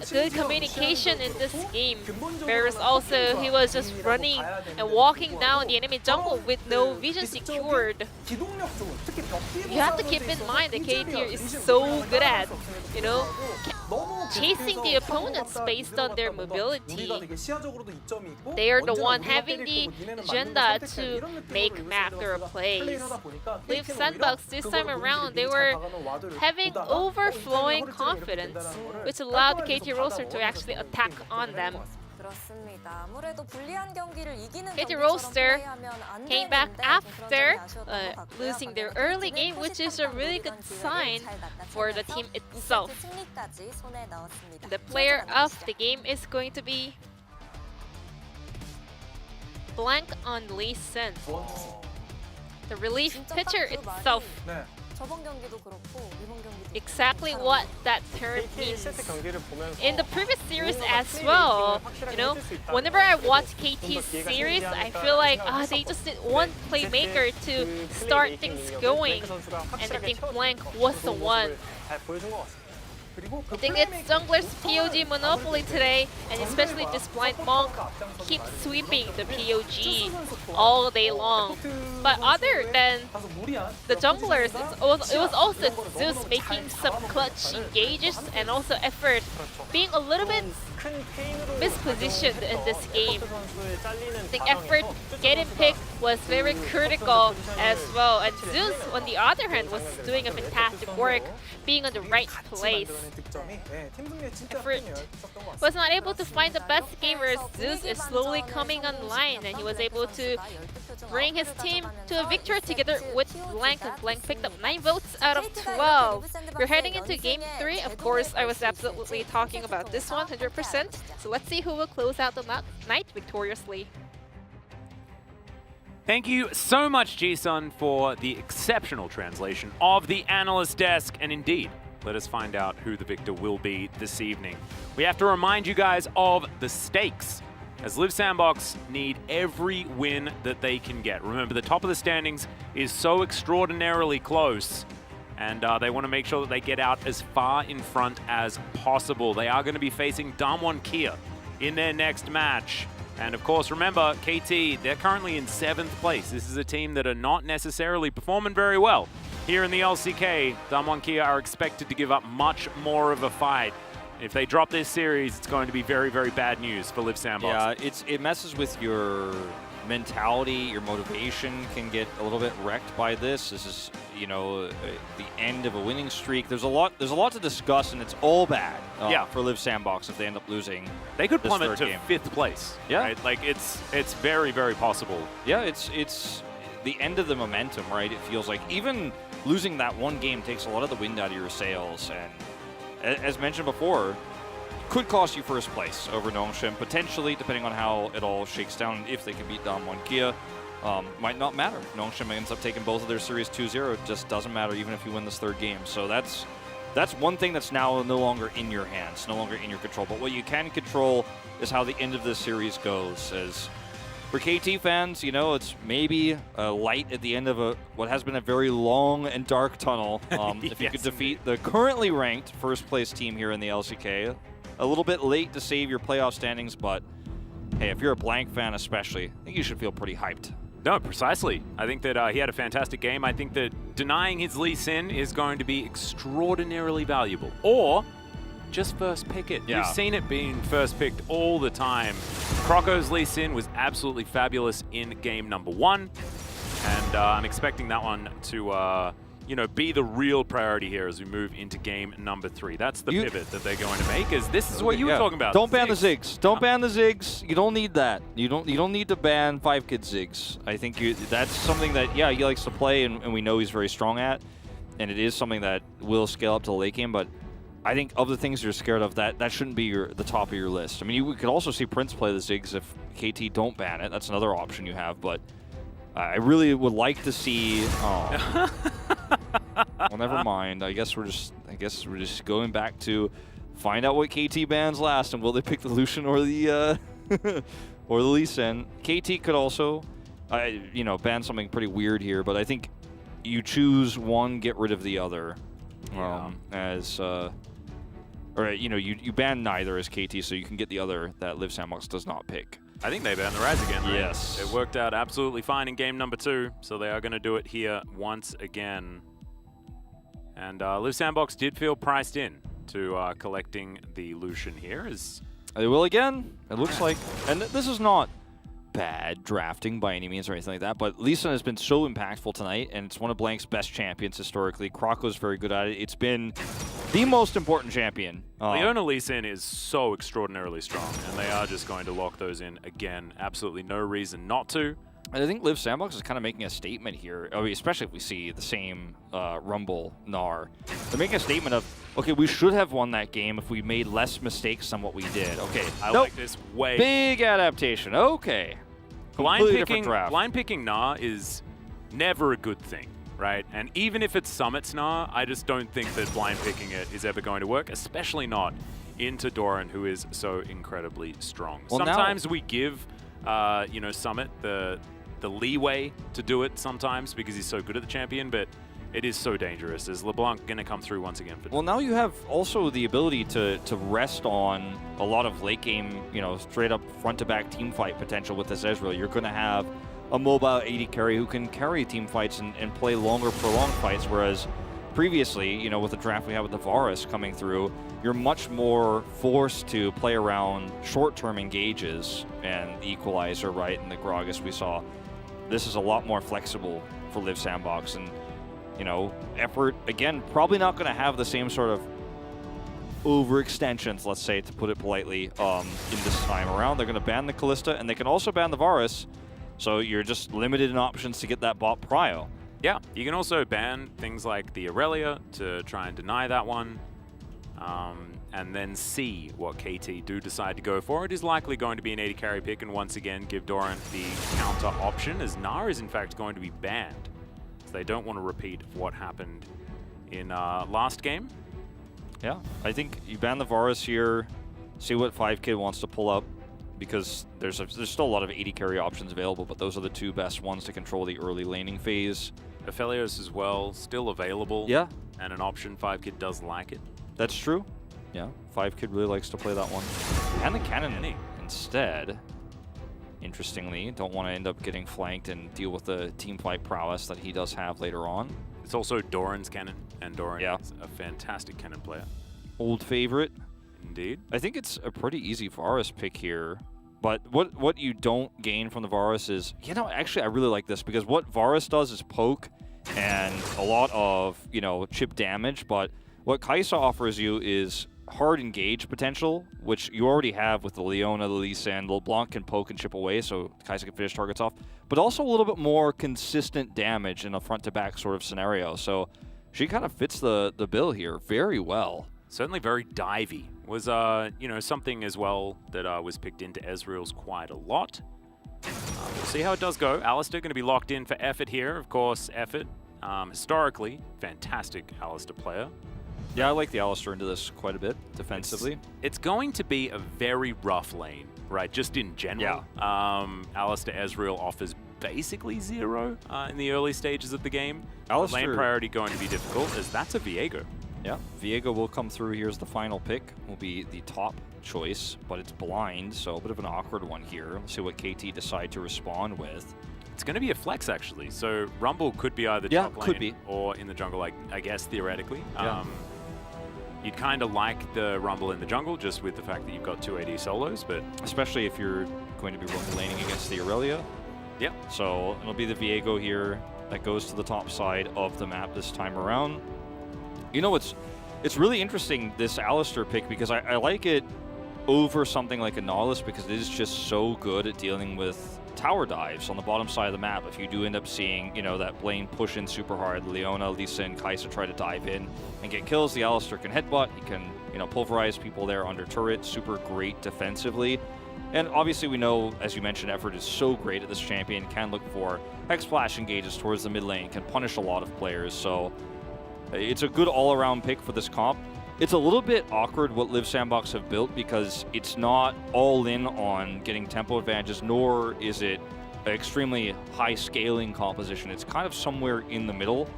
good communication in this game. Whereas also, he was just running and walking down the enemy jungle with no vision secured. You have to keep in mind that KT is so good at, you know, chasing the opponents based on their mobility. They are the one having the agenda to make macro plays. With Sandbox this time around, they were having overflowing confidence, which allowed the KT roster to actually attack on them. KT roster came back after losing their early game, which is a really good sign for the team itself. The player of the game is going to be blank on Lee Sin. The relief pitcher itself. Exactly what that term means. In the previous series as well, you know, whenever I watch KT's series, I feel like they just need one playmaker to start things going, and I think Blank was the one. I think it's Jungler's POG monopoly today, and especially this Blind Monk keeps sweeping the POG all day long. But other than the junglers, it was also Zeus making some clutch engages and also effort, being a little bit mispositioned in this game. I think effort getting picked was very critical as well, and Zeus on the other hand was doing a fantastic work being on the right place. Effort was not able to find the best game, whereas Zeus is slowly coming online, and he was able to bring his team to a victory together with Blank, and Blank picked up 9 votes out of 12. We're heading into Game 3. Of course, I was absolutely talking about this one 100%. So let's see who will close out the night victoriously. Thank you so much, Ji-sun, for the exceptional translation of the analyst desk. And indeed, let us find out who the victor will be this evening. We have to remind you guys of the stakes, as Live Sandbox need every win that they can get. Remember, the top of the standings is so extraordinarily close, and they want to make sure that they get out as far in front as possible. They are going to be facing ㅣ2021 in their next match. And of course, remember, KT, they're currently in 7th place. This is a team that are not necessarily performing very well. Here in the LCK, ㅣ2021 are expected to give up much more of a fight. If they drop this series, it's going to be very, very bad news for Live Sandbox. Yeah, it messes with your mentality, your motivation can get a little bit wrecked by this. This is, you know, the end of a winning streak. There's a lot to discuss, and it's all bad for Live Sandbox if they end up losing. They could plummet to game. 5th place. Yeah, right? Like it's very, very possible. Yeah, it's the end of the momentum, right? It feels like even losing that one game takes a lot of the wind out of your sails, and as mentioned before, could cost you first place over Nongshim, potentially, depending on how it all shakes down. If they can beat ㅣ2021, might not matter. Nongshim ends up taking both of their series 2-0. It just doesn't matter even if you win this 3rd game. So that's one thing that's now no longer in your hands, no longer in your control. But what you can control is how the end of this series goes. As for KT fans, you know, it's maybe a light at the end of what has been a very long and dark tunnel. If you could defeat the currently ranked first place team here in the LCK. A little bit late to save your playoff standings, but hey, if you're a Blank fan especially, I think you should feel pretty hyped. No, precisely. I think that he had a fantastic game. I think that denying his Lee Sin is going to be extraordinarily valuable. Or just first pick it. Yeah. You've seen it being first picked all the time. Croco's Lee Sin was absolutely fabulous in game number 1. And I'm expecting that one to you know, be the real priority here as we move into game number 3. That's the pivot that they're going to make. Is this is what you were talking about? Don't ban the Ziggs. Don't ban the Ziggs. You don't need that. You don't need to ban 5-kid Ziggs. I think that's something that he likes to play, and we know he's very strong at, and it is something that will scale up to the late game. But I think of the things you're scared of, that shouldn't be the top of your list. I mean, you could also see Prince play the Ziggs if KT don't ban it. That's another option you have, but I really would like to see. Oh. Well, never mind. I guess we're just going back to find out what KT bans last, and will they pick the Lucian or the or the Lee Sin? KT could also, ban something pretty weird here, but I think you choose one, get rid of the other. You ban neither as KT, so you can get the other that Live Sandbox does not pick. I think they banned the Raz again, right? Yes. It worked out absolutely fine in game number 2, so they are going to do it here once again. And Live Sandbox did feel priced in to collecting the Lucian here. They will again, it looks like. And this is not bad drafting by any means or anything like that, but Lee Sin has been so impactful tonight, and it's one of Blank's best champions historically. Krako's very good at it. It's been the most important champion. Leona Lee Sin is so extraordinarily strong, and they are just going to lock those in again. Absolutely no reason not to. And I think Live Sandbox is kind of making a statement here, especially if we see the same Rumble Gnar. They're making a statement of, okay, we should have won that game if we made less mistakes than what we did. Okay, I like this way. Big adaptation. Okay. Blind picking Gnar is never a good thing, right? And even if it's Summit's Gnar, I just don't think that blind picking it is ever going to work, especially not into Doran, who is so incredibly strong. Well, sometimes we give, Summit the leeway to do it sometimes because he's so good at the champion, but it is so dangerous. Is LeBlanc going to come through once again? Well, now you have also the ability to rest on a lot of late game, straight up front to back team fight potential with this Ezreal. You're going to have a mobile AD carry who can carry team fights and play longer prolonged fights, whereas previously, with the draft we had with the Varus coming through, you're much more forced to play around short-term engages and the Equalizer, right, and the Gragas we saw. This is a lot more flexible for Live Sandbox, and effort, again, probably not going to have the same sort of overextensions, let's say, to put it politely, in this time around. They're going to ban the Kalista, and they can also ban the Varus, so you're just limited in options to get that bot prio. Yeah, you can also ban things like the Aurelia to try and deny that one, and then see what KT do decide to go for. It is likely going to be an AD carry pick, and once again give Doran the counter option, as Gnar is in fact going to be banned. So they don't want to repeat what happened in last game. Yeah, I think you ban the Varus here, see what 5Kid wants to pull up, because there's still a lot of AD carry options available, but those are the two best ones to control the early laning phase. Aphelios as well, still available. Yeah. And an option. 5Kid does like it. That's true. Yeah, 5Kid really likes to play that one. And the Cannon instead, interestingly, don't want to end up getting flanked and deal with the team fight prowess that he does have later on. It's also Doran's Cannon, and Doran is a fantastic Cannon player. Old favorite. Indeed. I think it's a pretty easy Varus pick here. But what you don't gain from the Varus is, actually I really like this, because what Varus does is poke and a lot of, chip damage, but what Kai'Sa offers you is hard engage potential, which you already have with the Leona, the Lee Sin. LeBlanc can poke and chip away, so Kai'Sa can finish targets off, but also a little bit more consistent damage in a front-to-back sort of scenario. So she kind of fits the bill here very well. Certainly very divey. Was, something as well that was picked into Ezreal's quite a lot. We'll see how it does go. Alistar going to be locked in for Effort here. Of course, Effort, historically, fantastic Alistar player. Yeah, I like the Alistar into this quite a bit, defensively. It's going to be a very rough lane, right, just in general. Yeah. Alistar Ezreal offers basically 0 in the early stages of the game. Alistar, lane priority going to be difficult, as that's a Viego. Yeah, Viego will come through. Here's the final pick. Will be the top choice, but it's blind, so a bit of an awkward one here. Let's see what KT decide to respond with. It's going to be a flex, actually. So Rumble could be either top lane or in the jungle, I guess, theoretically. Yeah. You'd kind of like the Rumble in the jungle, just with the fact that you've got 2 AD solos, but... Especially if you're going to be Rumble laning against the Aurelia. Yeah. So it'll be the Viego here. that goes to the top side of the map this time around. You know, it's really interesting, this Alistar pick, because I like it over something like a Nautilus because it is just so good at dealing with tower dives on the bottom side of the map. If you do end up seeing, you know, that Blaine push in super hard, Leona, Lisa, and Kai'Sa try to dive in and get kills, the Alistar can headbutt, he can, you know, pulverize people there under turret, super great defensively. And obviously we know, as you mentioned, Effort is so great at this champion, can look for X-Flash engages towards the mid lane, can punish a lot of players, so it's a good all-around pick for this comp. It's a little bit awkward what Live Sandbox have built because it's not all in on getting tempo advantages, nor is it an extremely high scaling composition. It's kind of somewhere in the middle,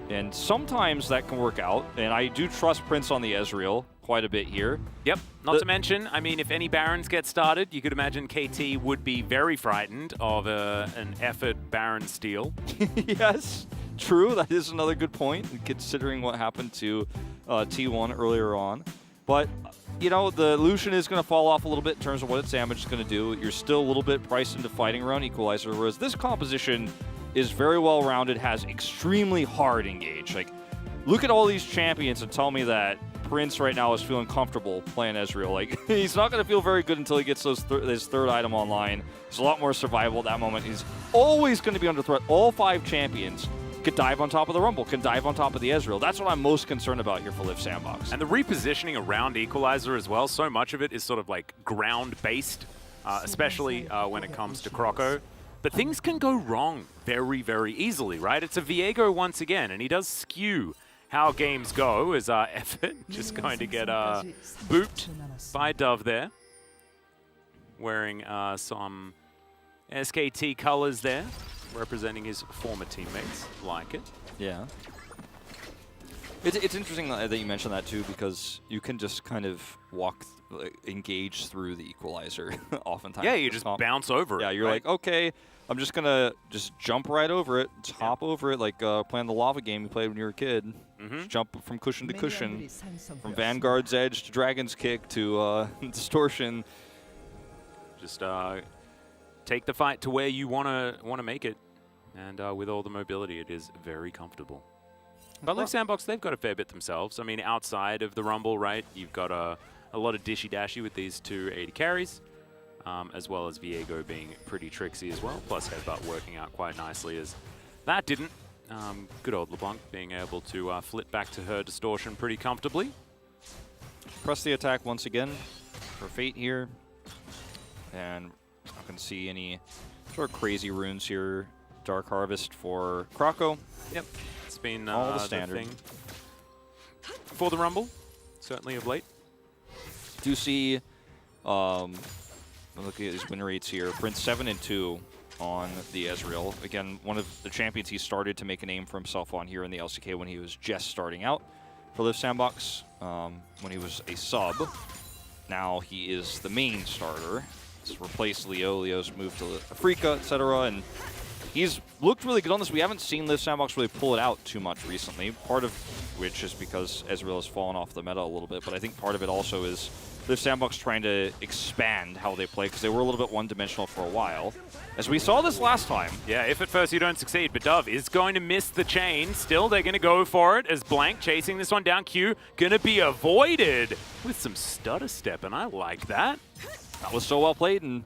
and sometimes that can work out. And I do trust Prince on the Ezreal quite a bit here. Yep, not to mention, I mean, if any Barons get started, you could imagine KT would be very frightened of an Effort Baron steal. Yes, true. That is another good point, considering what happened to T1 earlier on. But, you know, the Lucian is going to fall off a little bit in terms of what its damage is going to do. You're still a little bit priced into fighting around Equalizer, whereas this composition is very well-rounded, has extremely hard engage. Like, look at all these champions and tell me that Prince right now is feeling comfortable playing Ezreal. Like, he's not going to feel very good until he gets his third item online. There's a lot more survival at that moment. He's always going to be under threat. All 5 champions can dive on top of the Rumble, can dive on top of the Ezreal. That's what I'm most concerned about here for Live Sandbox. And the repositioning around Equalizer as well, so much of it is sort of like ground-based, especially when it comes to Croco. But things can go wrong very, very easily, right? It's a Viego once again, and he does skew how games go as Effort just going to get booped by Dove there. Wearing some SKT colors there, representing his former teammates. Like it. Yeah. It's interesting that you mentioned that too, because you can just kind of engage through the Equalizer oftentimes. Yeah, you just bounce over it. Yeah, you're right? like, okay, I'm just gonna jump right over it, hop over it, like playing the lava game you played when you were a kid. Just jump from cushion to cushion, from Vanguard's Edge to Dragon's Kick to Distortion. Just take the fight to where you wanna make it, and with all the mobility, it is very comfortable. But Live Sandbox, they've got a fair bit themselves. I mean, outside of the Rumble, right, you've got a lot of dishy-dashy with these 2 AD carries, as well as Viego being pretty tricksy as well, plus Headbutt working out quite nicely as that didn't. Good old LeBlanc being able to flip back to her Distortion pretty comfortably. Press the attack once again for Fate here, and I can see any sort of crazy runes here. Dark Harvest for Croco. Yep. It's been all the standard thing for the Rumble, certainly of late. Do see, looking at his win rates here, Prince 7-2 on the Ezreal. Again, one of the champions he started to make a name for himself on here in the LCK when he was just starting out for Live Sandbox, when he was a sub. Now he is the main starter. He's replaced Leo. Leo's moved to Afrika, etc. And he's looked really good on this. We haven't seen Live Sandbox really pull it out too much recently, part of which is because Ezreal has fallen off the meta a little bit, but I think part of it also is Live Sandbox trying to expand how they play, because they were a little bit one-dimensional for a while. As we saw this last time. Yeah, if at first you don't succeed, but Dove is going to miss the chain. Still, they're going to go for it as Blank chasing this one down. Q going to be avoided with some stutter step, and I like that. That was so well played, and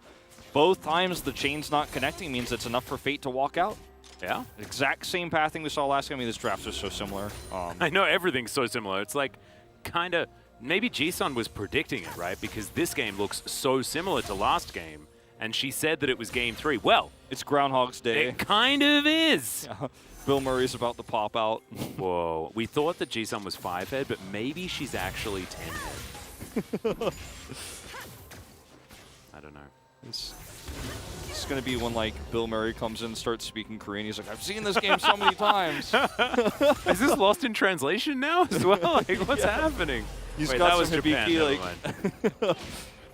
both times the chain's not connecting means it's enough for Fate to walk out. Yeah. Exact same pathing we saw last game. I mean, this draft is so similar. I know everything's so similar. It's like kind of, maybe Jisun was predicting it, right? Because this game looks so similar to last game, and she said that it was game 3. Well, it's Groundhog's Day. It kind of is. Yeah. Bill Murray's about to pop out. Whoa. We thought that Jisun was 5-head, but maybe she's actually 10-head. I don't know. It's going to be when, like, Bill Murray comes in and starts speaking Korean. He's like, I've seen this game so many times. Is this lost in translation now as well? Like, what's happening? He's Wait, got that some was Japan, Hibiki,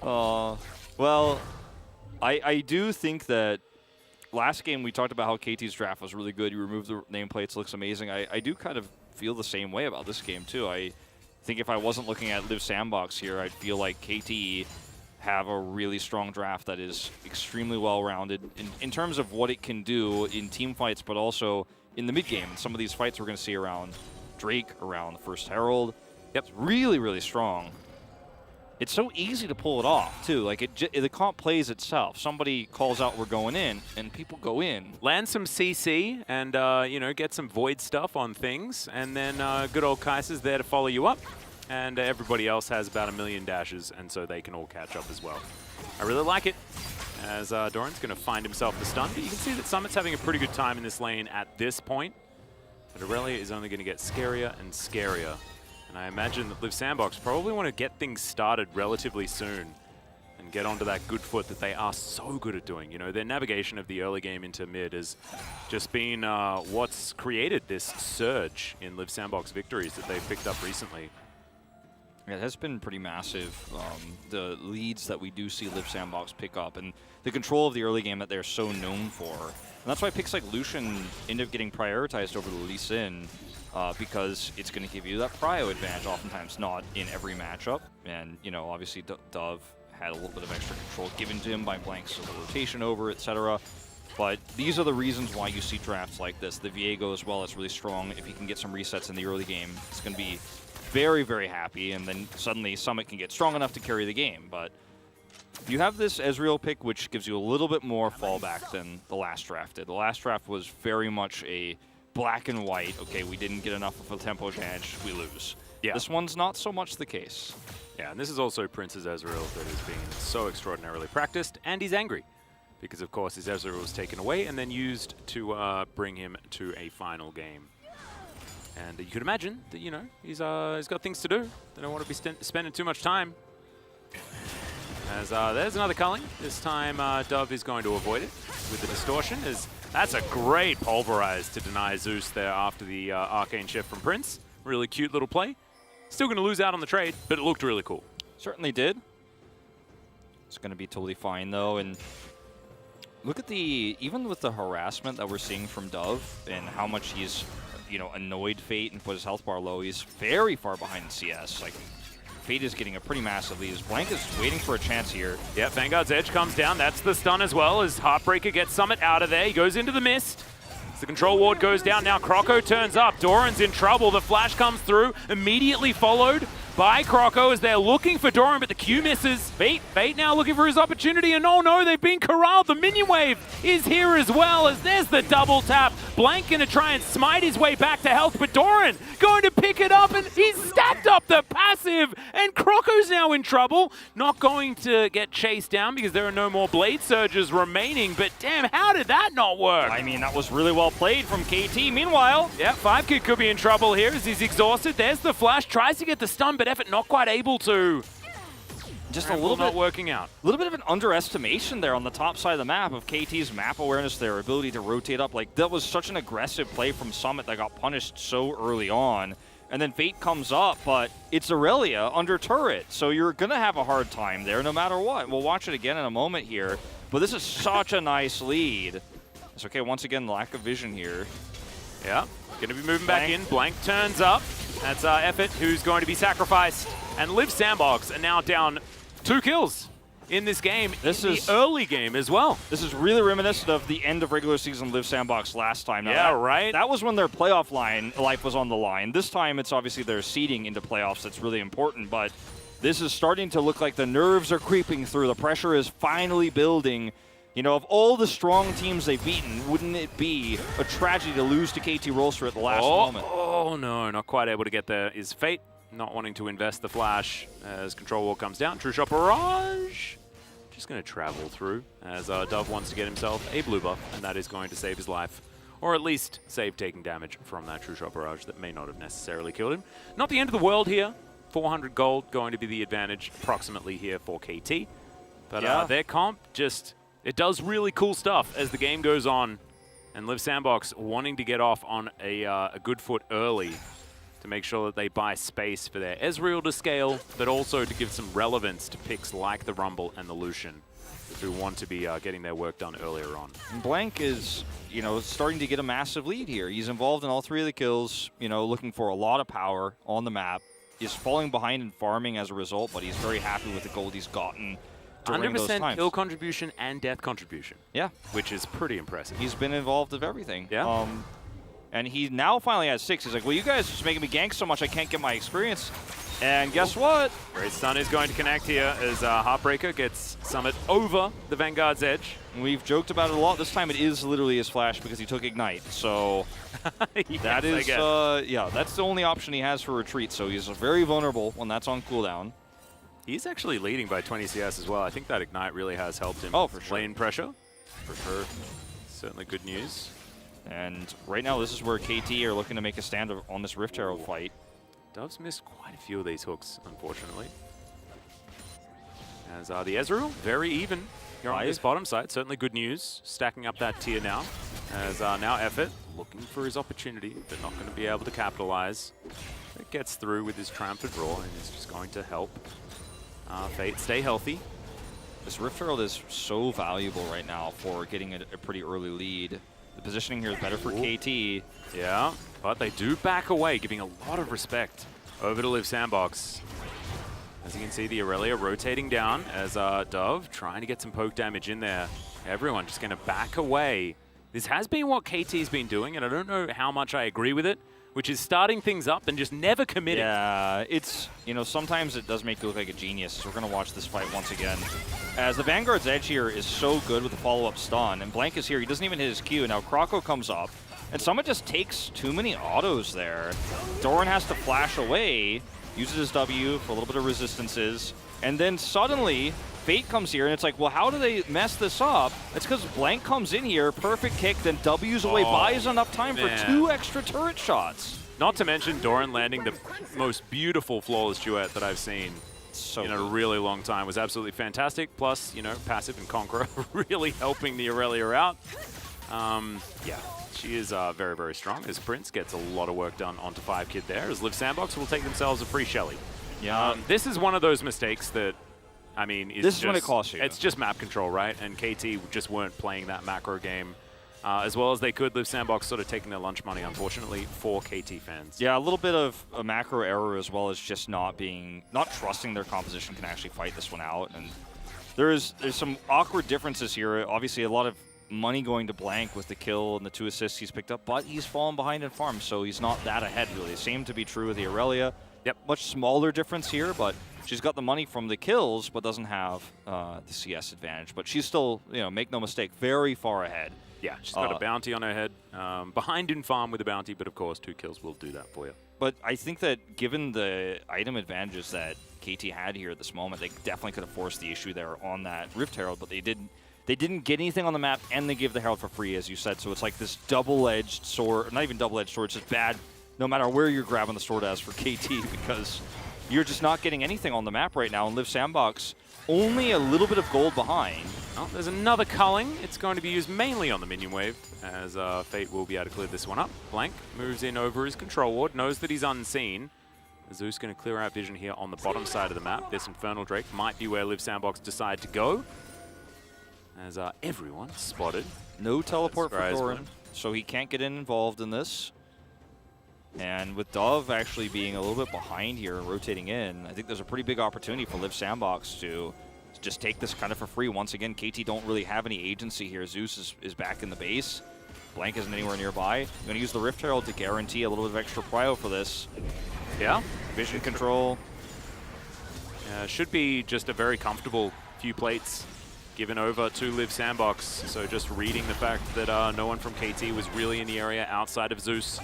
like... well, I do think that last game we talked about how KT's draft was really good. You removed the nameplates, looks amazing. I do kind of feel the same way about this game, too. I think if I wasn't looking at Live Sandbox here, I'd feel like KT have a really strong draft that is extremely well-rounded in terms of what it can do in team fights, but also in the mid-game. And some of these fights we're going to see around Drake, around the First Herald. Yep. It's really, really strong. It's so easy to pull it off, too. Like, the comp plays itself. Somebody calls out, we're going in, and people go in. Land some CC and, you know, get some void stuff on things. And then good old Kaiser's there to follow you up. And everybody else has about 1 million dashes, and so they can all catch up as well. I really like it, as Doran's going to find himself the stun. But you can see that Summit's having a pretty good time in this lane at this point. But Aurelia is only going to get scarier and scarier. And I imagine that Liv Sandbox probably want to get things started relatively soon and get onto that good foot that they are so good at doing. You know, their navigation of the early game into mid has just been what's created this surge in Liv Sandbox victories that they've picked up recently. Yeah, it has been pretty massive, the leads that we do see Liv Sandbox pick up and the control of the early game that they're so known for. And that's why picks like Lucian end up getting prioritized over the Lee Sin. Because it's going to give you that prio advantage, oftentimes not in every matchup. And, you know, obviously Dove had a little bit of extra control given to him by Blank's rotation over, etc. But these are the reasons why you see drafts like this. The Viego as well is really strong. If he can get some resets in the early game, it's going to be very, very happy. And then suddenly Summit can get strong enough to carry the game. But you have this Ezreal pick, which gives you a little bit more fallback than the last draft did. The last draft was very much a black and white. Okay, we didn't get enough of a tempo advantage, we lose. Yeah. This one's not so much the case. Yeah, and this is also Prince's Ezreal that is being so extraordinarily practiced, and he's angry. Because, of course, his Ezreal was taken away and then used to bring him to a final game. And you could imagine that, you know, he's got things to do. They don't want to be spending too much time. As there's another culling. This time, Dove is going to avoid it with the distortion. That's a great pulverize to deny Zeus there after the arcane shift from Prince. Really cute little play. Still going to lose out on the trade, but it looked really cool. Certainly did. It's going to be totally fine, though. And look at even with the harassment that we're seeing from Dove and how much he's, you know, annoyed Fate and put his health bar low, he's very far behind CS. Like, Fate is getting a pretty massive lead. Blank is waiting for a chance here. Yeah, Vanguard's Edge comes down. That's the stun as well as Heartbreaker gets Summit out of there. He goes into the mist. As the control ward goes down, now Croco turns up. Doran's in trouble. The flash comes through, immediately followed by Croco as they're looking for Doran, but the Q misses. Fate now looking for his opportunity, and oh no, they've been corralled. The minion wave is here as well, as there's the double tap. Blank gonna try and smite his way back to health, but Doran going to pick it up, and he's stacked up the passive, and Croco's now in trouble. Not going to get chased down because there are no more Blade Surges remaining, but damn, how did that not work? I mean, that was really well played from KT. Meanwhile, yeah, 5Kid could be in trouble here as he's exhausted. There's the flash, tries to get the stun, but Effort not quite able to. Just a little bit not working out. A little bit of an underestimation there on the top side of the map of KT's map awareness, their ability to rotate up. Like, that was such an aggressive play from Summit that got punished so early on. And then Fate comes up, but it's Aurelia under turret, so you're going to have a hard time there no matter what. We'll watch it again in a moment here, but this is such a nice lead. It's okay, once again, lack of vision here. Yeah, going to be moving back in. Blank turns up. That's Effort who's going to be sacrificed. And Liv Sandbox are now down 2 kills in this game. This is the early game as well. This is really reminiscent of the end of regular season Liv Sandbox last time. Now yeah, right. That was when their playoff life was on the line. This time it's obviously their seeding into playoffs that's really important, but this is starting to look like the nerves are creeping through. The pressure is finally building. You know, of all the strong teams they've beaten, wouldn't it be a tragedy to lose to KT Rolster at the last moment? Oh no, not quite able to get there is Fate. Not wanting to invest the flash as control wall comes down. True Shot Barrage just going to travel through as Dove wants to get himself a blue buff, and that is going to save his life. Or at least save taking damage from that True Shot Barrage that may not have necessarily killed him. Not the end of the world here. 400 gold going to be the advantage approximately here for KT. But their comp just... It does really cool stuff as the game goes on, and Liv Sandbox wanting to get off on a good foot early to make sure that they buy space for their Ezreal to scale, but also to give some relevance to picks like the Rumble and the Lucian, who want to be getting their work done earlier on. Blank is, you know, starting to get a massive lead here. He's involved in all 3 of the kills, you know, looking for a lot of power on the map. He's falling behind and farming as a result, but he's very happy with the gold he's gotten. during those 100% times. kill contribution and death contribution. Yeah. Which is pretty impressive. He's been involved with everything. Yeah. And he now finally has 6. He's like, well, you guys are just making me gank so much I can't get my experience. And guess what? Great stun is going to connect here as Heartbreaker gets Summit over the Vanguard's edge. We've joked about it a lot. This time it is literally his flash because he took Ignite. So yes, that is, yeah, that's the only option he has for retreat. So he's very vulnerable when that's on cooldown. He's actually leading by 20 CS as well. I think that Ignite really has helped him for sure. lane pressure. For sure. Certainly good news. And right now, this is where KT are looking to make a stand on this Rift Herald fight. Dove's missed quite a few of these hooks, unfortunately. As the Ezreal, very even here on this bottom side. Certainly good news. Stacking up that tier now. As now Effort looking for his opportunity, but not going to be able to capitalize. It gets through with his Triumphant Roar, and it's just going to help Fate stay healthy. This Rift Herald is so valuable right now for getting a pretty early lead. The positioning here is better for KT. Yeah, but they do back away, giving a lot of respect over to Live Sandbox. As you can see, the Aurelia rotating down as Dove trying to get some poke damage in there. Everyone just going to back away. This has been what KT's been doing, and I don't know how much I agree with it, which is starting things up and just never committing. Yeah, it's, you know, sometimes it does make you look like a genius. So we're going to watch this fight once again. As the Vanguard's edge here is so good with the follow-up stun, and Blank is here. He doesn't even hit his Q. Now Kroko comes up, and Summit just takes too many autos there. Doran has to flash away, uses his W for a little bit of resistances, and then suddenly Fate comes here, and it's like, well, how do they mess this up? It's because Blank comes in here, perfect kick, then W's away, buys enough time for 2 extra turret shots. Not to mention Doran landing the most beautiful flawless duet that I've seen in a really long time. Was absolutely fantastic. Plus, you know, Passive and Conqueror really helping the Aurelia out. Yeah, she is very, very strong. As Prince gets a lot of work done onto 5 Kid there, as Live Sandbox will take themselves a free Shelly. Yeah. This is one of those mistakes that, I mean, this is when it costs you. It's just map control, right? And KT just weren't playing that macro game as well as they could. Live Sandbox sort of taking their lunch money, unfortunately, for KT fans. Yeah, a little bit of a macro error as well as just not trusting their composition can actually fight this one out. And there's some awkward differences here. Obviously, a lot of money going to Blank with the kill and the 2 assists he's picked up, but he's fallen behind in farm, so he's not that ahead, really. Same to be true with the Aurelia. Yep. Much smaller difference here, but she's got the money from the kills, but doesn't have the CS advantage. But she's still, you know, make no mistake, very far ahead. Yeah, she's got a bounty on her head. Behind in farm with a bounty, but of course 2 kills will do that for you. But I think that given the item advantages that KT had here at this moment, they definitely could have forced the issue there on that Rift Herald, but they didn't. They didn't get anything on the map, and they give the Herald for free, as you said. So it's like this double-edged sword, not even double-edged sword, it's just bad no matter where you're grabbing the sword as for KT, because you're just not getting anything on the map right now. And Live Sandbox only a little bit of gold behind. Oh, there's another culling. It's going to be used mainly on the minion wave, as Fate will be able to clear this one up. Blank moves in over his control ward, knows that he's unseen. Zeus going to clear out vision here on the bottom side of the map. This Infernal Drake might be where Live Sandbox decide to go, as everyone spotted. No teleport for Doran, so he can't get involved in this. And with Dove actually being a little bit behind here and rotating in, I think there's a pretty big opportunity for Live Sandbox to just take this kind of for free. Once again, KT don't really have any agency here. Zeus is back in the base. Blank isn't anywhere nearby. I'm going to use the Rift Herald to guarantee a little bit of extra prio for this. Yeah. Vision control. Should be just a very comfortable few plates given over to Live Sandbox. So just reading the fact that no one from KT was really in the area outside of Zeus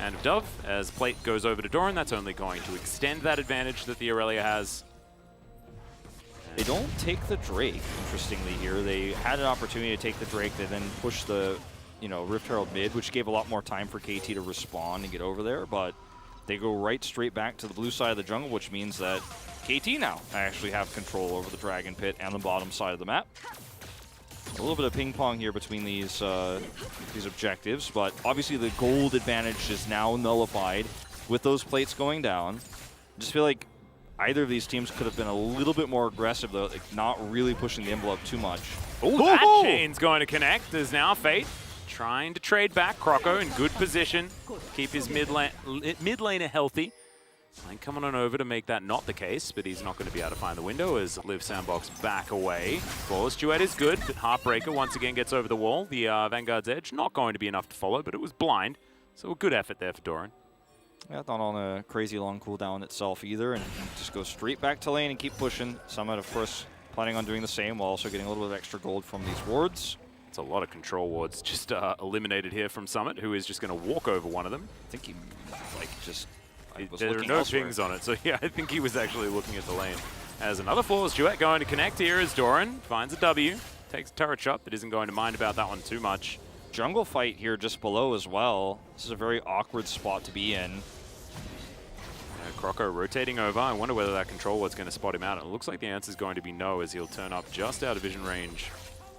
and of Dove. As plate goes over to Doran, that's only going to extend that advantage that the Aurelia has. They don't take the Drake, interestingly here. They had an opportunity to take the Drake. They then pushed the, you know, Rift Herald mid, which gave a lot more time for KT to respawn and get over there. But they go right straight back to the blue side of the jungle, which means that KT now actually have control over the Dragon Pit and the bottom side of the map. A little bit of ping pong here between these objectives, but obviously the gold advantage is now nullified with those plates going down. I just feel like either of these teams could have been a little bit more aggressive, though, like not really pushing the envelope too much. Oh, that chain's going to connect. There's now Fate trying to trade back. Kroko in good position. Keep his mid laner healthy. Blank coming on over to make that not the case, but he's not going to be able to find the window as Liv Sandbox back away. Flawless duet is good, but Heartbreaker once again gets over the wall. The Vanguard's Edge not going to be enough to follow, but it was blind. So a good effort there for Doran. Yeah, not on a crazy long cooldown itself either, and just go straight back to lane and keep pushing. Summit, of course, planning on doing the same while also getting a little bit of extra gold from these wards. It's a lot of control wards just eliminated here from Summit, who is just going to walk over one of them. I think he, like, just was there are looking no elsewhere. pings on it, so yeah, I think he was actually looking at the lane. As another Flawless duet going to connect here as Doran finds a W, takes a turret shot, but isn't going to mind about that one too much. Jungle fight here just below as well. This is a very awkward spot to be in. Croco rotating over. I wonder whether that control ward's going to spot him out. It looks like the answer is going to be no, as he'll turn up just out of vision range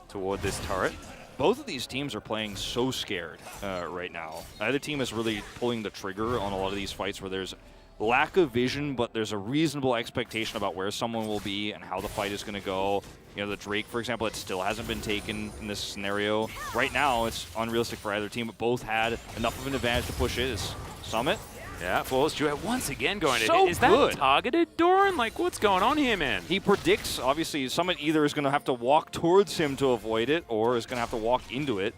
toward this turret. Both of these teams are playing so scared right now. Either team is really pulling the trigger on a lot of these fights where there's lack of vision, but there's a reasonable expectation about where someone will be and how the fight is going to go. You know, the Drake, for example, it still hasn't been taken in this scenario. Right now, it's unrealistic for either team, but both had enough of an advantage to push it. Is Summit? Yeah, Flawless duet once again going to So hit. Is that good. targeted, Doran? Like, what's going on here, man? He predicts, obviously, Summit either is going to have to walk towards him to avoid it, or is going to have to walk into it,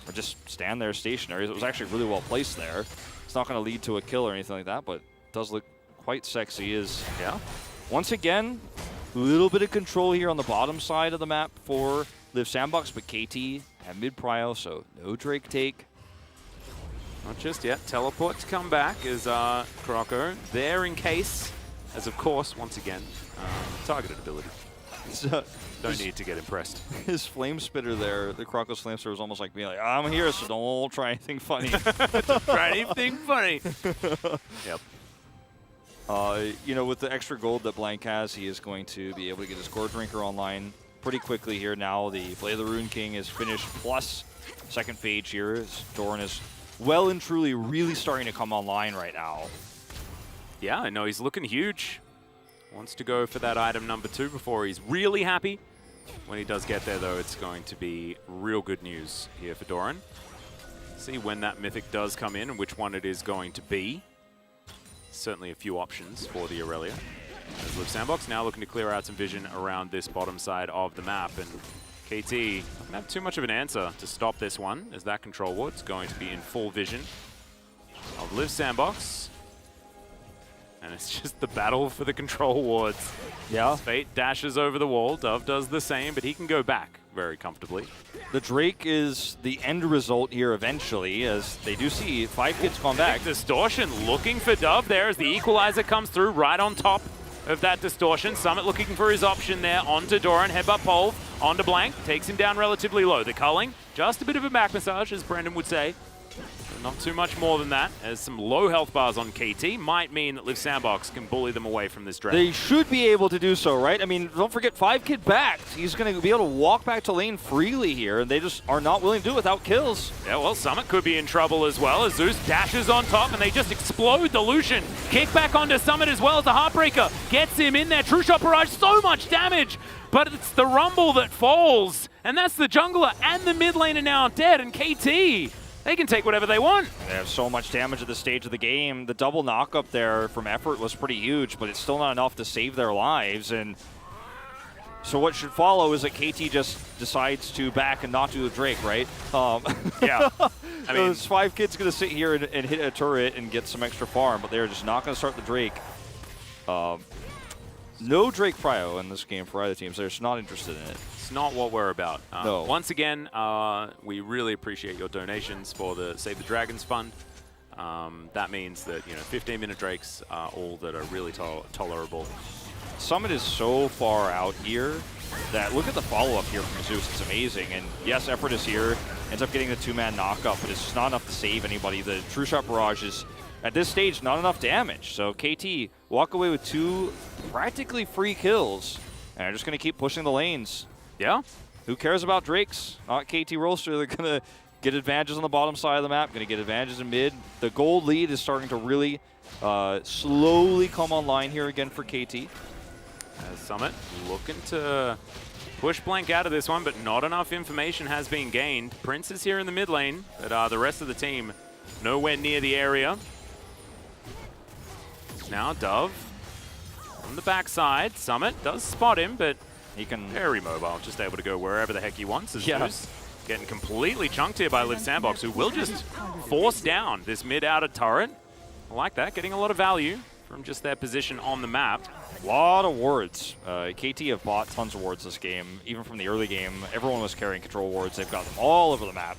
or just stand there stationary. It was actually really well placed there. It's not going to lead to a kill or anything like that, but it does look quite sexy. Yeah. Once again, a little bit of control here on the bottom side of the map for Liv Sandbox, but KT have mid-prio, so no Drake take. Not just yet. Teleport to come back is Croco there in case, as of course, once again, targeted ability. Don't need to get impressed. His flame spitter there, the Croco's flame spitter was almost like being like, I'm here, so don't try anything funny. Try anything funny. Yep. You know, with the extra gold that Blank has, he is going to be able to get his core drinker online pretty quickly here now. The Blade of the Rune King is finished, plus second phage here. As Doran is well and truly really starting to come online right now. Yeah, I know he's looking huge. Wants to go for that item number 2 before he's really happy. When he does get there, though, it's going to be real good news here for Doran. See when that Mythic does come in and which one it is going to be. Certainly a few options for the Aurelia. As Liv Sandbox now looking to clear out some vision around this bottom side of the map. And KT doesn't have too much of an answer to stop this one, as that control ward's going to be in full vision of Liv Sandbox. And it's just the battle for the control wards. Yeah. Fate dashes over the wall. Dove does the same, but he can go back very comfortably. The Drake is the end result here eventually, as they do see 5 kids come back. Distortion looking for Dove there as the equalizer comes through right on top of that Distortion. Summit looking for his option there onto Doran. Headbutt pole onto Blank. Takes him down relatively low. The culling, just a bit of a back massage, as Brendan would say. Not too much more than that, as some low health bars on KT might mean that Liv Sandbox can bully them away from this draft. They should be able to do so, right? I mean, don't forget, 5 kid backed. He's going to be able to walk back to lane freely here, and they just are not willing to do it without kills. Yeah, well, Summit could be in trouble as well, as Zeus dashes on top, and they just explode the Lucian. Kick back onto Summit as well as the Heartbreaker gets him in there. True Shot Barrage, so much damage, but it's the Rumble that falls, and that's the jungler and the mid lane are now dead, and KT, they can take whatever they want. They have so much damage at this stage of the game. The double knock up there from Effort was pretty huge, but it's still not enough to save their lives. And so what should follow is that KT just decides to back and not do the Drake, right? Yeah. I mean, those 5 kids going to sit here and hit a turret and get some extra farm, but they're just not going to start the Drake. No Drake prio in this game for either team, so they're just not interested in it. It's not what we're about. No. Once again, we really appreciate your donations for the Save the Dragons Fund. That means that 15-minute Drakes are all that are really tolerable. Summit is so far out here that look at the follow-up here from Zeus. It's amazing. And yes, Effort is here, ends up getting the 2-man knock-up, but it's just not enough to save anybody. The True Shot Barrage is, at this stage, not enough damage. So KT walk away with 2 practically free kills, and they're just going to keep pushing the lanes. Yeah. Who cares about Drakes? Not KT Roaster. They're going to get advantages on the bottom side of the map, going to get advantages in mid. The gold lead is starting to really slowly come online here again for KT. As Summit looking to push Blank out of this one, but not enough information has been gained. Prince is here in the mid lane, but the rest of the team nowhere near the area. now. Dove on the backside. Summit does spot him, but he can very mobile, just able to go wherever the heck he wants. As Yeah. Zeus getting completely chunked here by Liv Sandbox, who will just force down this mid-outer turret. I like that, getting a lot of value from just their position on the map. A lot of wards. KT have bought tons of wards this game. Even from the early game, everyone was carrying control wards. They've got them all over the map.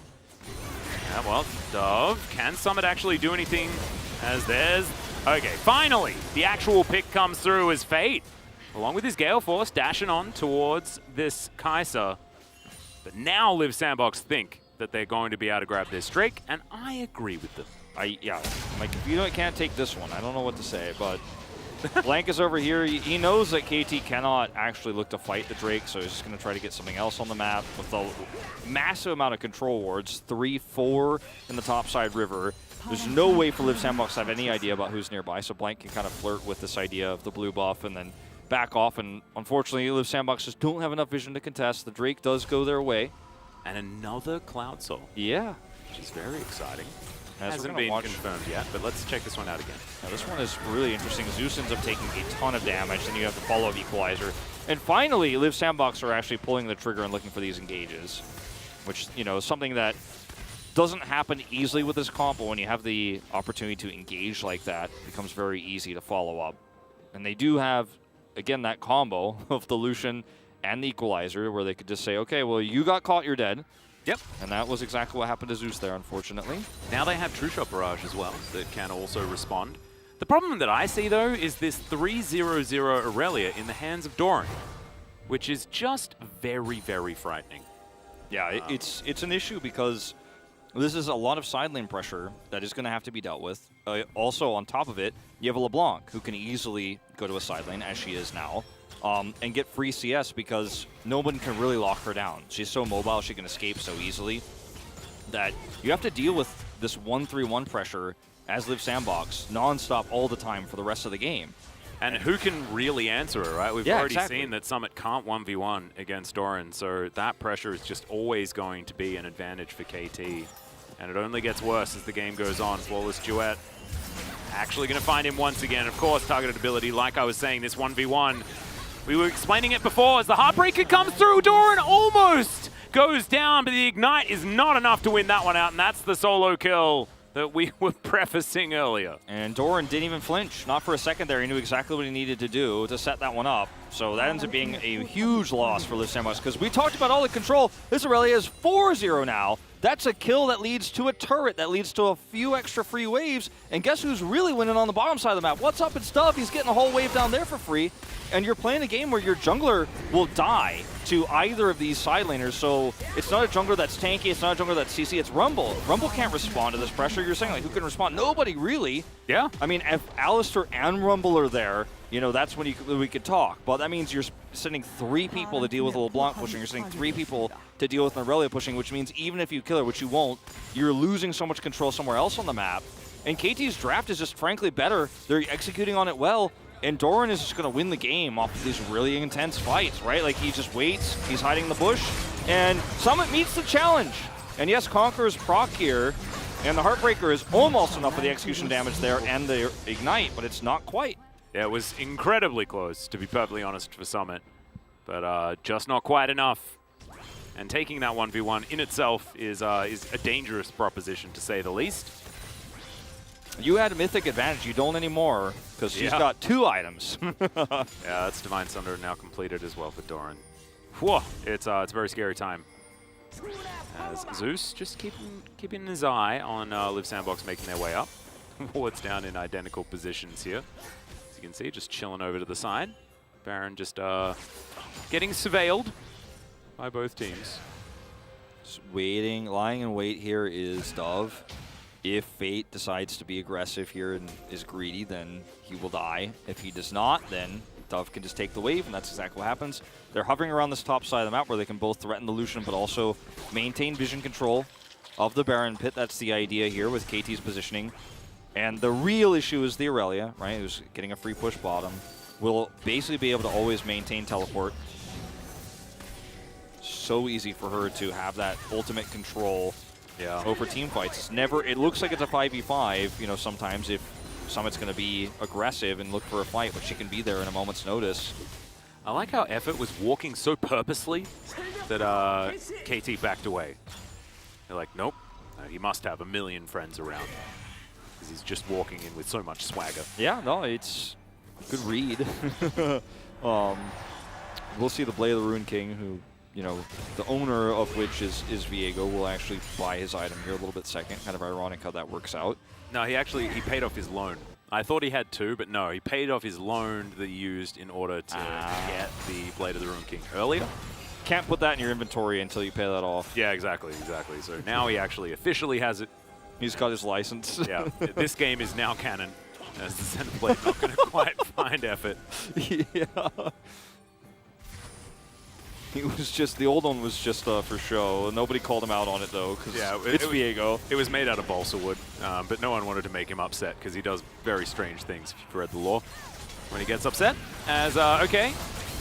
Yeah, well, Dove, can Summit actually do anything as there's... Okay, finally, the actual pick comes through as Fate, along with his Gale Force, dashing on towards this Kai'Sa. But now Liv Sandbox think that they're going to be able to grab this streak, and I agree with them. Yeah, like if you can't take this one, I don't know what to say, but Blank is over here. He knows that KT cannot actually look to fight the Drake, so he's just going to try to get something else on the map with a massive amount of control wards, 3, 4 in the topside river. There's no way for Liv Sandbox to have any idea about who's nearby, so Blank can kind of flirt with this idea of the blue buff and then back off, and unfortunately Liv Sandbox just don't have enough vision to contest. The Drake does go their way. And another Cloud Soul. Yeah. Which is very exciting. As Hasn't been confirmed yet, but let's check this one out again. Now this one is really interesting. Zeus ends up taking a ton of damage, then you have the follow-up equalizer. And finally, Liv Sandbox are actually pulling the trigger and looking for these engages, which, you know, is something that doesn't happen easily with this comp, but when you have the opportunity to engage like that, it becomes very easy to follow up. And they do have, again, that combo of the Lucian and the equalizer where they could just say, okay, well, you got caught, you're dead. Yep. And that was exactly what happened to Zeus there, unfortunately. Now they have True Shot Barrage as well that can also respond. The problem that I see, though, is this 3-0-0 Aurelia in the hands of Doran, which is just very, very frightening. Yeah, it's an issue because this is a lot of side lane pressure that is going to have to be dealt with. Also, on top of it, you have a LeBlanc who can easily go to a side lane, as she is now, and get free CS because no one can really lock her down. She's so mobile, she can escape so easily that you have to deal with this 1-3-1 pressure as Liv Sandbox non-stop all the time for the rest of the game. And who can really answer it, right? We've already seen that Summit can't 1v1 against Doran, so that pressure is just always going to be an advantage for KT. And it only gets worse as the game goes on. Flawless Duet actually going to find him once again. Of course, targeted ability, like I was saying, this 1v1. We were explaining it before as the Heartbreaker comes through. Doran almost goes down, but the Ignite is not enough to win that one out, and that's the solo kill that we were prefacing earlier. And Doran didn't even flinch. Not for a second there. He knew exactly what he needed to do to set that one up. So that ends up being a huge loss for Liv Sandbox because we talked about all the control. This Aurelia is 4-0 now. That's a kill that leads to a turret, that leads to a few extra free waves. And guess who's really winning on the bottom side of the map? What's up? It's Dove. He's getting a whole wave down there for free. And you're playing a game where your jungler will die to either of these side laners. So it's not a jungler that's tanky, it's not a jungler that's CC, it's Rumble. Rumble can't respond to this pressure. You're saying, like, who can respond? Nobody, really. Yeah. I mean, if Alistar and Rumble are there, you know, that's when we could talk. But that means you're sending 3 people to deal with a LeBlanc pushing. You're sending 3 people to deal with an Aurelia pushing, which means even if you kill her, which you won't, you're losing so much control somewhere else on the map. And KT's draft is just frankly better. They're executing on it well. And Doran is just going to win the game off of these really intense fights, right? Like, he just waits, he's hiding in the bush, and Summit meets the challenge. And yes, Conqueror's proc here, and the Heartbreaker is almost enough for the execution damage there and the Ignite, but it's not quite. Yeah, it was incredibly close, to be perfectly honest, for Summit, but just not quite enough. And taking that 1v1 in itself is a dangerous proposition, to say the least. You had a Mythic advantage, you don't anymore, because she's got 2 items. Yeah, that's Divine Sunder now completed as well for Doran. Whoa, it's a very scary time. As Zeus just keeping his eye on Liv Sandbox making their way up. Wards down in identical positions here. As you can see, just chilling over to the side. Baron just getting surveilled by both teams. Just waiting, lying in wait here is Dove. If Fate decides to be aggressive here and is greedy, then he will die. If he does not, then Dove can just take the wave, and that's exactly what happens. They're hovering around this top side of the map where they can both threaten the Lucian but also maintain vision control of the Baron pit. That's the idea here with KT's positioning. And the real issue is the Aurelia, right, who's getting a free push bottom. Will basically be able to always maintain teleport. So easy for her to have that ultimate control over team fights. It's never, it looks like it's a 5v5, you know, sometimes if Summit's going to be aggressive and look for a fight, but she can be there in a moment's notice. I like how Effort was walking so purposely that KT backed away. They're like, nope, he must have a million friends around. Because he's just walking in with so much swagger. Yeah, no, it's a good read. We'll see the Blade of the Rune King, who, you know, the owner of which is Viego, will actually buy his item here a little bit second. Kind of ironic how that works out. No, he paid off his loan. I thought he had two, but no, he paid off his loan that he used in order to get the Blade of the Rune King earlier. Can't put that in your inventory until you pay that off. Yeah, exactly. So now he actually officially has it. He's got his license. Yeah, this game is now canon. As the center blade not going to quite find Effort. Yeah. He was just, the old one was just for show. Nobody called him out on it though, because it's Viego. It was made out of balsa wood, but no one wanted to make him upset because he does very strange things if you've read the lore. When he gets upset, as okay,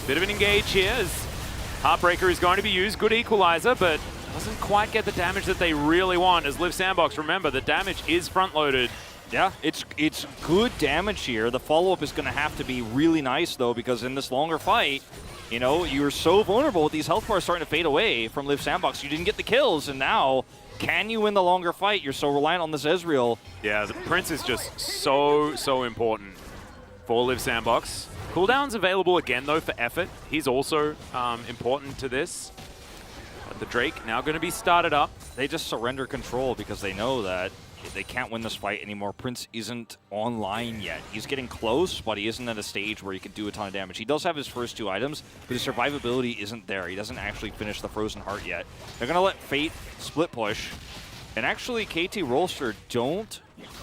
bit of an engage here as Heartbreaker is going to be used. Good equalizer, but doesn't quite get the damage that they really want. As Liv Sandbox, remember the damage is front loaded. Yeah, it's good damage here. The follow-up is going to have to be really nice though, because in this longer fight, you know, you're so vulnerable with these health bars starting to fade away from Liv Sandbox. You didn't get the kills, and now, can you win the longer fight? You're so reliant on this Ezreal. Yeah, the Prince is just so important for Liv Sandbox. Cooldown's available again, though, for Effort. He's also important to this. But the Drake now going to be started up. They just surrender control because they know that they can't win this fight anymore. Prince isn't online yet. He's getting close, but he isn't at a stage where he can do a ton of damage. He does have his first two items, but his survivability isn't there. He doesn't actually finish the Frozen Heart yet. They're going to let Fate split push. And actually, KT Rolster don't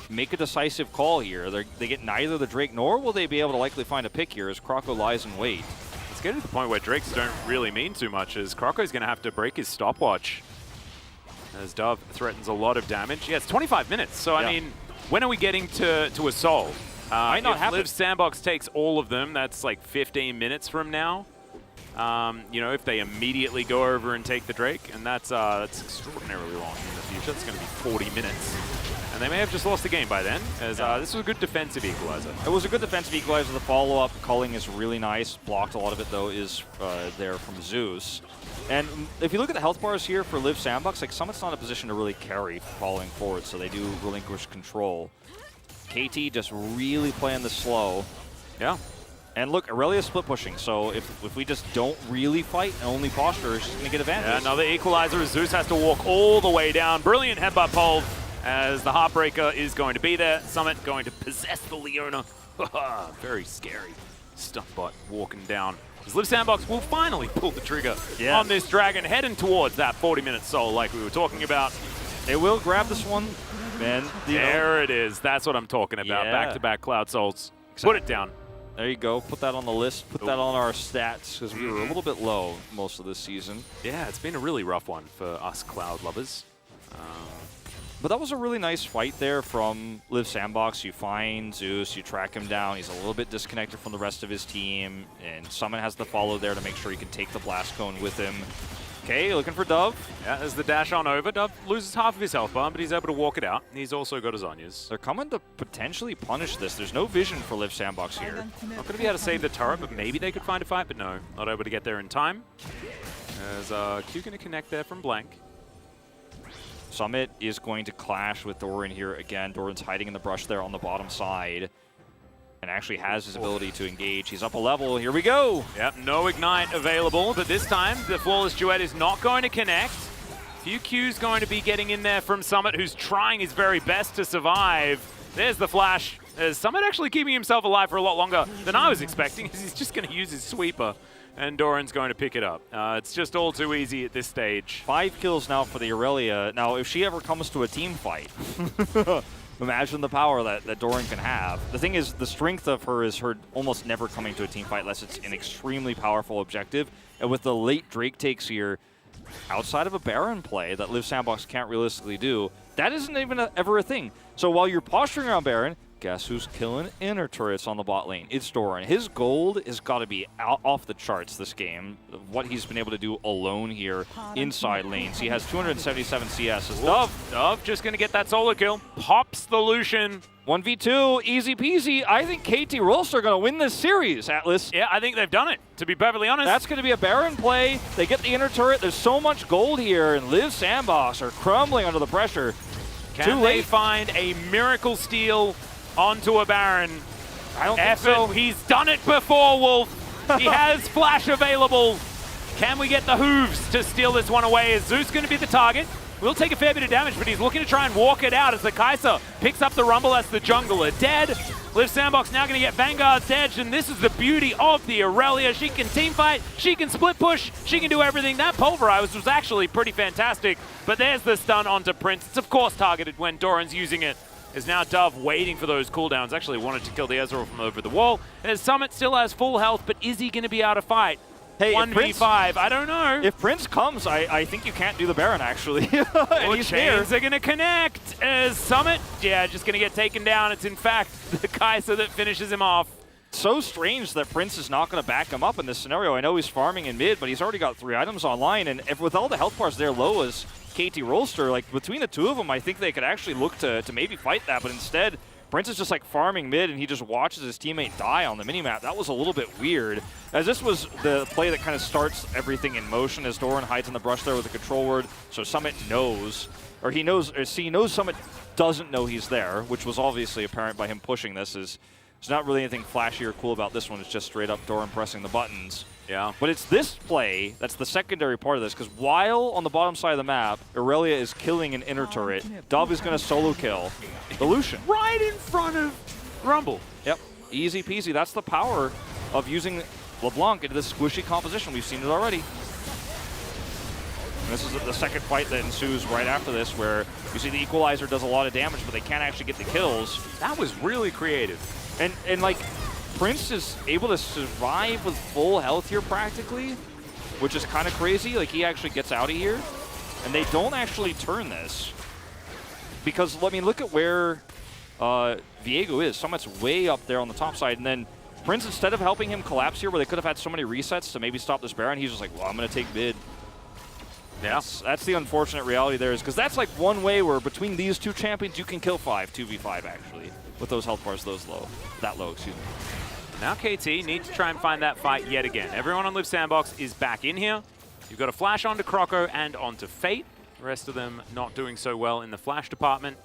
make a decisive call here. They get neither the Drake, nor will they be able to likely find a pick here as Croco lies in wait. It's getting to the point where Drakes don't really mean too much, as Croco's going to have to break his stopwatch. As Dove threatens a lot of damage. Yeah, it's 25 minutes, so I mean, when are we getting to a soul? Might not happen. Liv Sandbox takes all of them, that's like 15 minutes from now. You know, if they immediately go over and take the Drake, and that's extraordinarily long in the future. It's going to be 40 minutes. And they may have just lost the game by then, as this was a good defensive equalizer. It was a good defensive equalizer. The follow-up culling is really nice. Blocked a lot of it, though, is there from Zeus. And if you look at the health bars here for Liv Sandbox, like Summit's not in a position to really carry falling forward, so they do relinquish control. KT just really playing the slow. Yeah. And look, Aurelia split pushing, so if we just don't really fight and only posture, it's just going to get advantage. Yeah, another equalizer as Zeus has to walk all the way down. Brilliant headbutt pole as the Heartbreaker is going to be there. Summit going to possess the Leona. Very scary. Stuntbot walking down. Liv Sandbox will finally pull the trigger on this dragon, heading towards that 40-minute soul like we were talking about. They will grab this one, man. There it is. That's what I'm talking about. Yeah. Back-to-back Cloud Souls. Put it down. There you go. Put that on the list. Put that on our stats, because we were a little bit low most of this season. Yeah, it's been a really rough one for us Cloud lovers. But that was a really nice fight there from Liv Sandbox. You find Zeus, you track him down. He's a little bit disconnected from the rest of his team, and Summon has the follow there to make sure he can take the Blast Cone with him. Okay, looking for Dove. Yeah, as the dash on over, Dove loses half of his health bar, but he's able to walk it out. He's also got his Zhonya's. They're coming to potentially punish this. There's no vision for Liv Sandbox here. Not going to be able to save the turret, but maybe they could find a fight, but no. Not able to get there in time. As Q going to connect there from Blank. Summit is going to clash with Doran here again. Doran's hiding in the brush there on the bottom side and actually has his ability to engage. He's up a level. Here we go. Yep, no Ignite available, but this time the Flawless Duet is not going to connect. Few Q's going to be getting in there from Summit, who's trying his very best to survive. There's the flash. Summit actually keeping himself alive for a lot longer than I was expecting, because he's just going to use his sweeper. And Doran's going to pick it up. It's just all too easy at this stage. 5 kills now for the Aurelia. Now, if she ever comes to a team fight, imagine the power that Doran can have. The thing is, the strength of her is her almost never coming to a team fight unless it's an extremely powerful objective. And with the late Drake takes here, outside of a Baron play that Liv Sandbox can't realistically do, that isn't even ever a thing. So while you're posturing around Baron, Guess who's killing inner turrets on the bot lane? It's Doran. His gold has got to be off the charts this game. What he's been able to do alone here inside lanes. He has 277 CS. Dove just going to get that solo kill. Pops the Lucian. 1v2, easy peasy. I think KT Rolster are going to win this series, Atlas. Yeah, I think they've done it, to be perfectly honest. That's going to be a Baron play. They get the inner turret. There's so much gold here, and Liv Sandbox are crumbling under the pressure. Can they find a miracle steal onto a Baron? I don't think so. He's done it before, Wolf. He has flash available. Can we get the hooves to steal this one away? Is Zeus going to be the target? Will take a fair bit of damage, but he's looking to try and walk it out as the Kai'Sa picks up the Rumble as the jungler dead. Liv Sandbox now going to get Vanguard's edge, and this is the beauty of the Aurelia. She can teamfight, she can split push, she can do everything. That Pulverize was actually pretty fantastic, but there's the stun onto Prince. It's of course targeted when Doran's using it. Is now Dove waiting for those cooldowns. Actually wanted to kill the Ezreal from over the wall. And as Summit still has full health, but is he going to be able to fight? Hey, 1v5, I don't know. If Prince comes, I think you can't do the Baron, actually. And he's chains are going to connect as Summit, just going to get taken down. It's in fact the Kai'Sa that finishes him off. So strange that Prince is not going to back him up in this scenario. I know he's farming in mid, but he's already got 3 items online, and with all the health bars there low as KT Rolster, like between the two of them, I think they could actually look to maybe fight that, but instead, Prince is just like farming mid, and he just watches his teammate die on the minimap. That was a little bit weird, as this was the play that kind of starts everything in motion as Doran hides in the brush there with the control word, so Summit knows, or he knows Summit doesn't know he's there, which was obviously apparent by him pushing this. There's not really anything flashy or cool about this one. It's just straight up Doran pressing the buttons. Yeah. But it's this play that's the secondary part of this, because while on the bottom side of the map, Aurelia is killing an inner turret, Dove is going to solo kill the Lucian. Right in front of Rumble. Yep. Easy peasy. That's the power of using LeBlanc into this squishy composition. We've seen it already. And this is the second fight that ensues right after this, where you see the Equalizer does a lot of damage, but they can't actually get the kills. That was really creative. And like, Prince is able to survive with full health here practically, which is kind of crazy. Like, he actually gets out of here, and they don't actually turn this. Because, I mean, look at where Viego is. Summit's way up there on the top side, and then Prince, instead of helping him collapse here, where they could have had so many resets to maybe stop this Baron, he's just like, well, I'm going to take mid. Yeah. That's the unfortunate reality there, is because that's like one way where between these two champions, you can kill 2v5 actually, with those health bars that low, excuse me. Now KT need to try and find that fight yet again. Everyone on Liv Sandbox is back in here. You've got a flash onto Croco and onto Fate. The rest of them not doing so well in the flash department.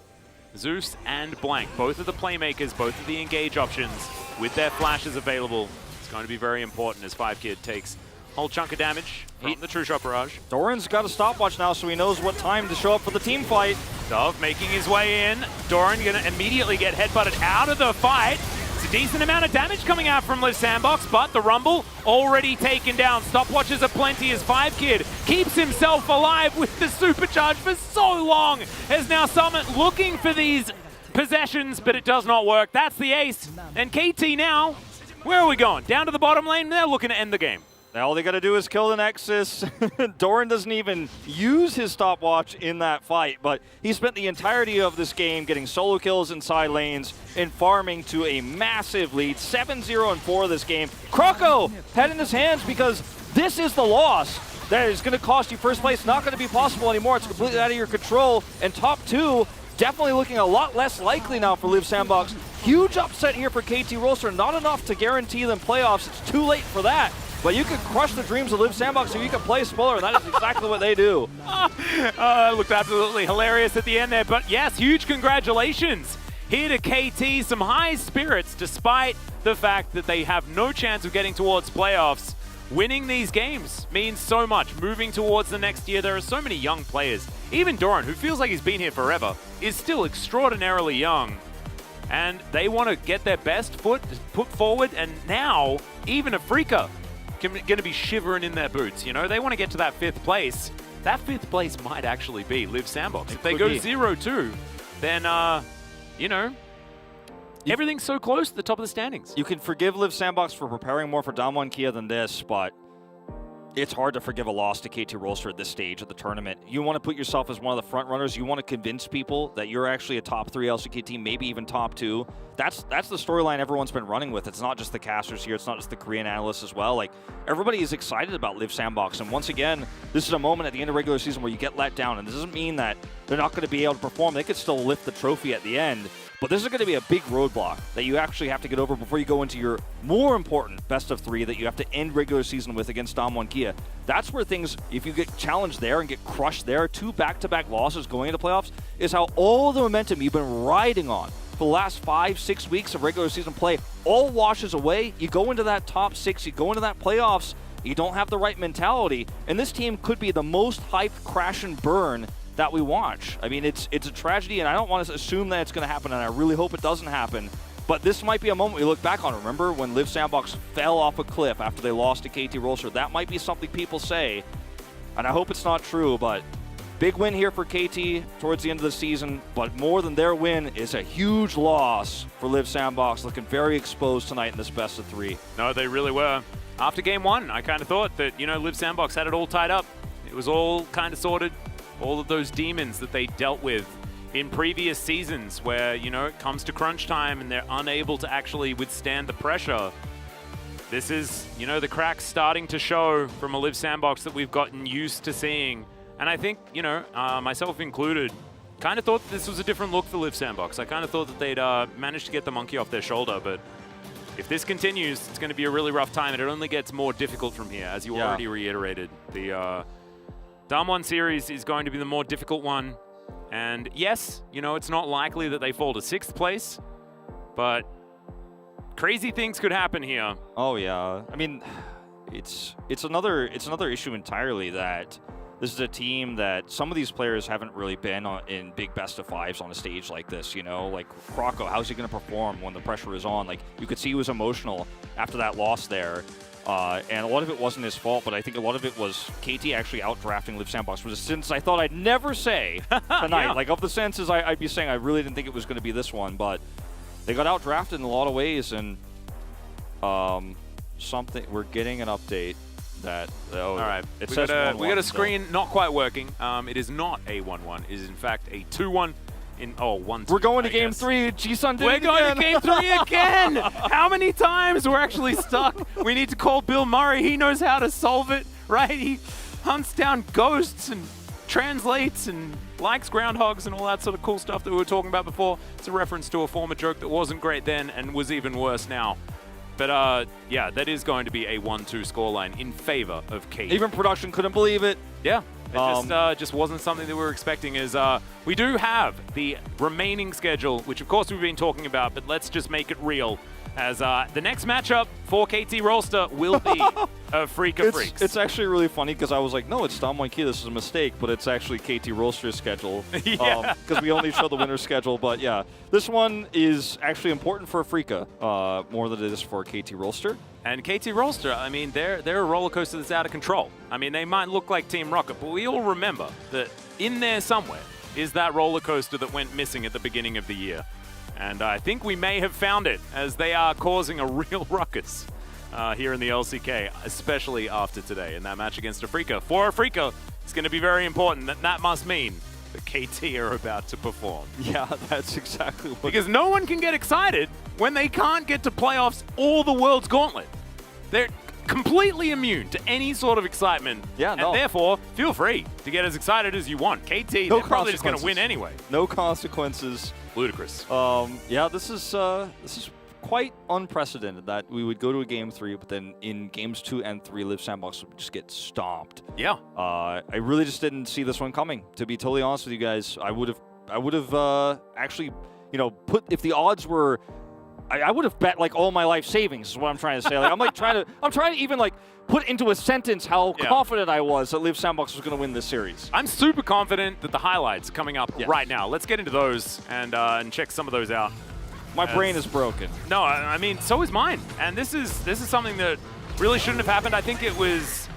Zeus and Blank, both of the playmakers, both of the engage options with their flashes available. It's going to be very important as 5kid takes a whole chunk of damage from the True Shot Barrage. Doran's got a stopwatch now, so he knows what time to show up for the team fight. Dove making his way in. Doran going to immediately get headbutted out of the fight. It's a decent amount of damage coming out from Liv Sandbox, but the Rumble already taken down. Stopwatches are plenty as 5kid keeps himself alive with the supercharge for so long. As now Summit looking for these possessions, but it does not work. That's the ace. And KT now, where are we going? Down to the bottom lane? They're looking to end the game. Now all they got to do is kill the Nexus. Doran doesn't even use his stopwatch in that fight, but he spent the entirety of this game getting solo kills inside lanes and farming to a massive lead. 7-0-4 this game. Croco had in his hands, because this is the loss that is going to cost you first place. Not going to be possible anymore. It's completely out of your control. And top 2 definitely looking a lot less likely now for Liv Sandbox. Huge upset here for KT Rolster. Not enough to guarantee them playoffs. It's too late for that. But you can crush the dreams of Liv Sandbox so you can play spoiler, and that is exactly what they do. It looked absolutely hilarious at the end there. But yes, huge congratulations here to KT. Some high spirits despite the fact that they have no chance of getting towards playoffs. Winning these games means so much. Moving towards the next year, there are so many young players. Even Doran, who feels like he's been here forever, is still extraordinarily young. And they want to get their best foot put forward, and now even Afrika going to be shivering in their boots. You know, they want to get to that 5th place. That 5th place might actually be Liv Sandbox. If they go 0-2, then, you know, everything's so close to the top of the standings. You can forgive Liv Sandbox for preparing more for Damwon Kia than this, but it's hard to forgive a loss to KT Rolster at this stage of the tournament. You want to put yourself as one of the front runners. You want to convince people that you're actually a top 3 LCK team, maybe even top 2. That's the storyline everyone's been running with. It's not just the casters here. It's not just the Korean analysts as well. Like, everybody is excited about Live Sandbox. And once again, this is a moment at the end of regular season where you get let down. And this doesn't mean that they're not going to be able to perform. They could still lift the trophy at the end. But this is going to be a big roadblock that you actually have to get over before you go into your more important best of 3 that you have to end regular season with against ㅣ2021 Kia. That's where things, if you get challenged there and get crushed there, 2 back-to-back losses going into playoffs, is how all the momentum you've been riding on for the last 5-6 weeks of regular season play all washes away. You go into that top 6, you go into that playoffs, you don't have the right mentality, and this team could be the most hyped crash and burn that we watch. I mean, it's a tragedy, and I don't want to assume that it's going to happen, and I really hope it doesn't happen. But this might be a moment we look back on. Remember when Live Sandbox fell off a cliff after they lost to KT Rolster? That might be something people say, and I hope it's not true, but big win here for KT towards the end of the season, but more than their win is a huge loss for Live Sandbox, looking very exposed tonight in this best of 3. No, they really were. After game 1, I kind of thought that, Live Sandbox had it all tied up. It was all kind of sorted. All of those demons that they dealt with in previous seasons where, it comes to crunch time and they're unable to actually withstand the pressure. This is, the cracks starting to show from a Live Sandbox that we've gotten used to seeing. And I think, myself included, kind of thought that this was a different look for Live Sandbox. I kind of thought that they'd managed to get the monkey off their shoulder, but if this continues, it's going to be a really rough time, and it only gets more difficult from here, as you already reiterated. The ㅣ2021 series is going to be the more difficult one. And yes, it's not likely that they fall to 6th place, but crazy things could happen here. Oh yeah. I mean, it's another issue entirely that this is a team that some of these players haven't really been in big best of 5s on a stage like this, Like Kroko, how's he going to perform when the pressure is on? Like, you could see he was emotional after that loss there. And a lot of it wasn't his fault, but I think a lot of it was KT actually outdrafting Live Sandbox, which is a sentence I thought I'd never say tonight. Like, of the sentences I'd be saying, I really didn't think it was going to be this one, but they got outdrafted in a lot of ways, and we're getting an update that, all right, it we says got a screen not quite working. It is not a 1-1. It is in fact a 2-1. 1-2. We're going to game 3. Jisun did We're it again. going to game 3 again. How many times we're actually stuck? We need to call Bill Murray. He knows how to solve it, right? He hunts down ghosts and translates and likes groundhogs and all that sort of cool stuff that we were talking about before. It's a reference to a former joke that wasn't great then and was even worse now. But yeah, that is going to be a 1-2 scoreline in favor of KT. Even production couldn't believe it. Yeah. It just wasn't something that we were expecting. We do have the remaining schedule, which of course we've been talking about, but let's just make it real. As the next matchup for KT Rolster will be Freaka Freaks. It's actually really funny because I was like, no, it's ㅣ2021 Kia, this is a mistake, but it's actually KT Rolster's schedule. Because we only show the winner's schedule. But yeah, this one is actually important for Freaka more than it is for KT Rolster. And KT Rolster, I mean, they're a roller coaster that's out of control. I mean, they might look like Team Rocket, but we all remember that in there somewhere is that roller coaster that went missing at the beginning of the year. And I think we may have found it, as they are causing a real ruckus here in the LCK, especially after today in that match against Freaka. For Freaka, it's going to be very important. That must mean that KT are about to perform. Yeah, that's exactly what... Because no one can get excited when they can't get to playoffs or the World's Gauntlet. They're completely immune to any sort of excitement. Yeah, no. And therefore, feel free to get as excited as you want. KT, they're probably just going to win anyway. No consequences. Ludicrous. Yeah, this is quite unprecedented that we would go to a game 3, but then in games 2 and 3, Live Sandbox would just get stomped. Yeah. I really just didn't see this one coming. To be totally honest with you guys, I would have actually, put, if the odds were, I would have bet like all my life savings is what I'm trying to say. Like, I'm trying to even like put into a sentence how confident I was that Live Sandbox was going to win this series. I'm super confident that the highlights coming up right now. Let's get into those and check some of those out. My brain is broken. No, I mean, so is mine. And this is something that really shouldn't have happened. I think it was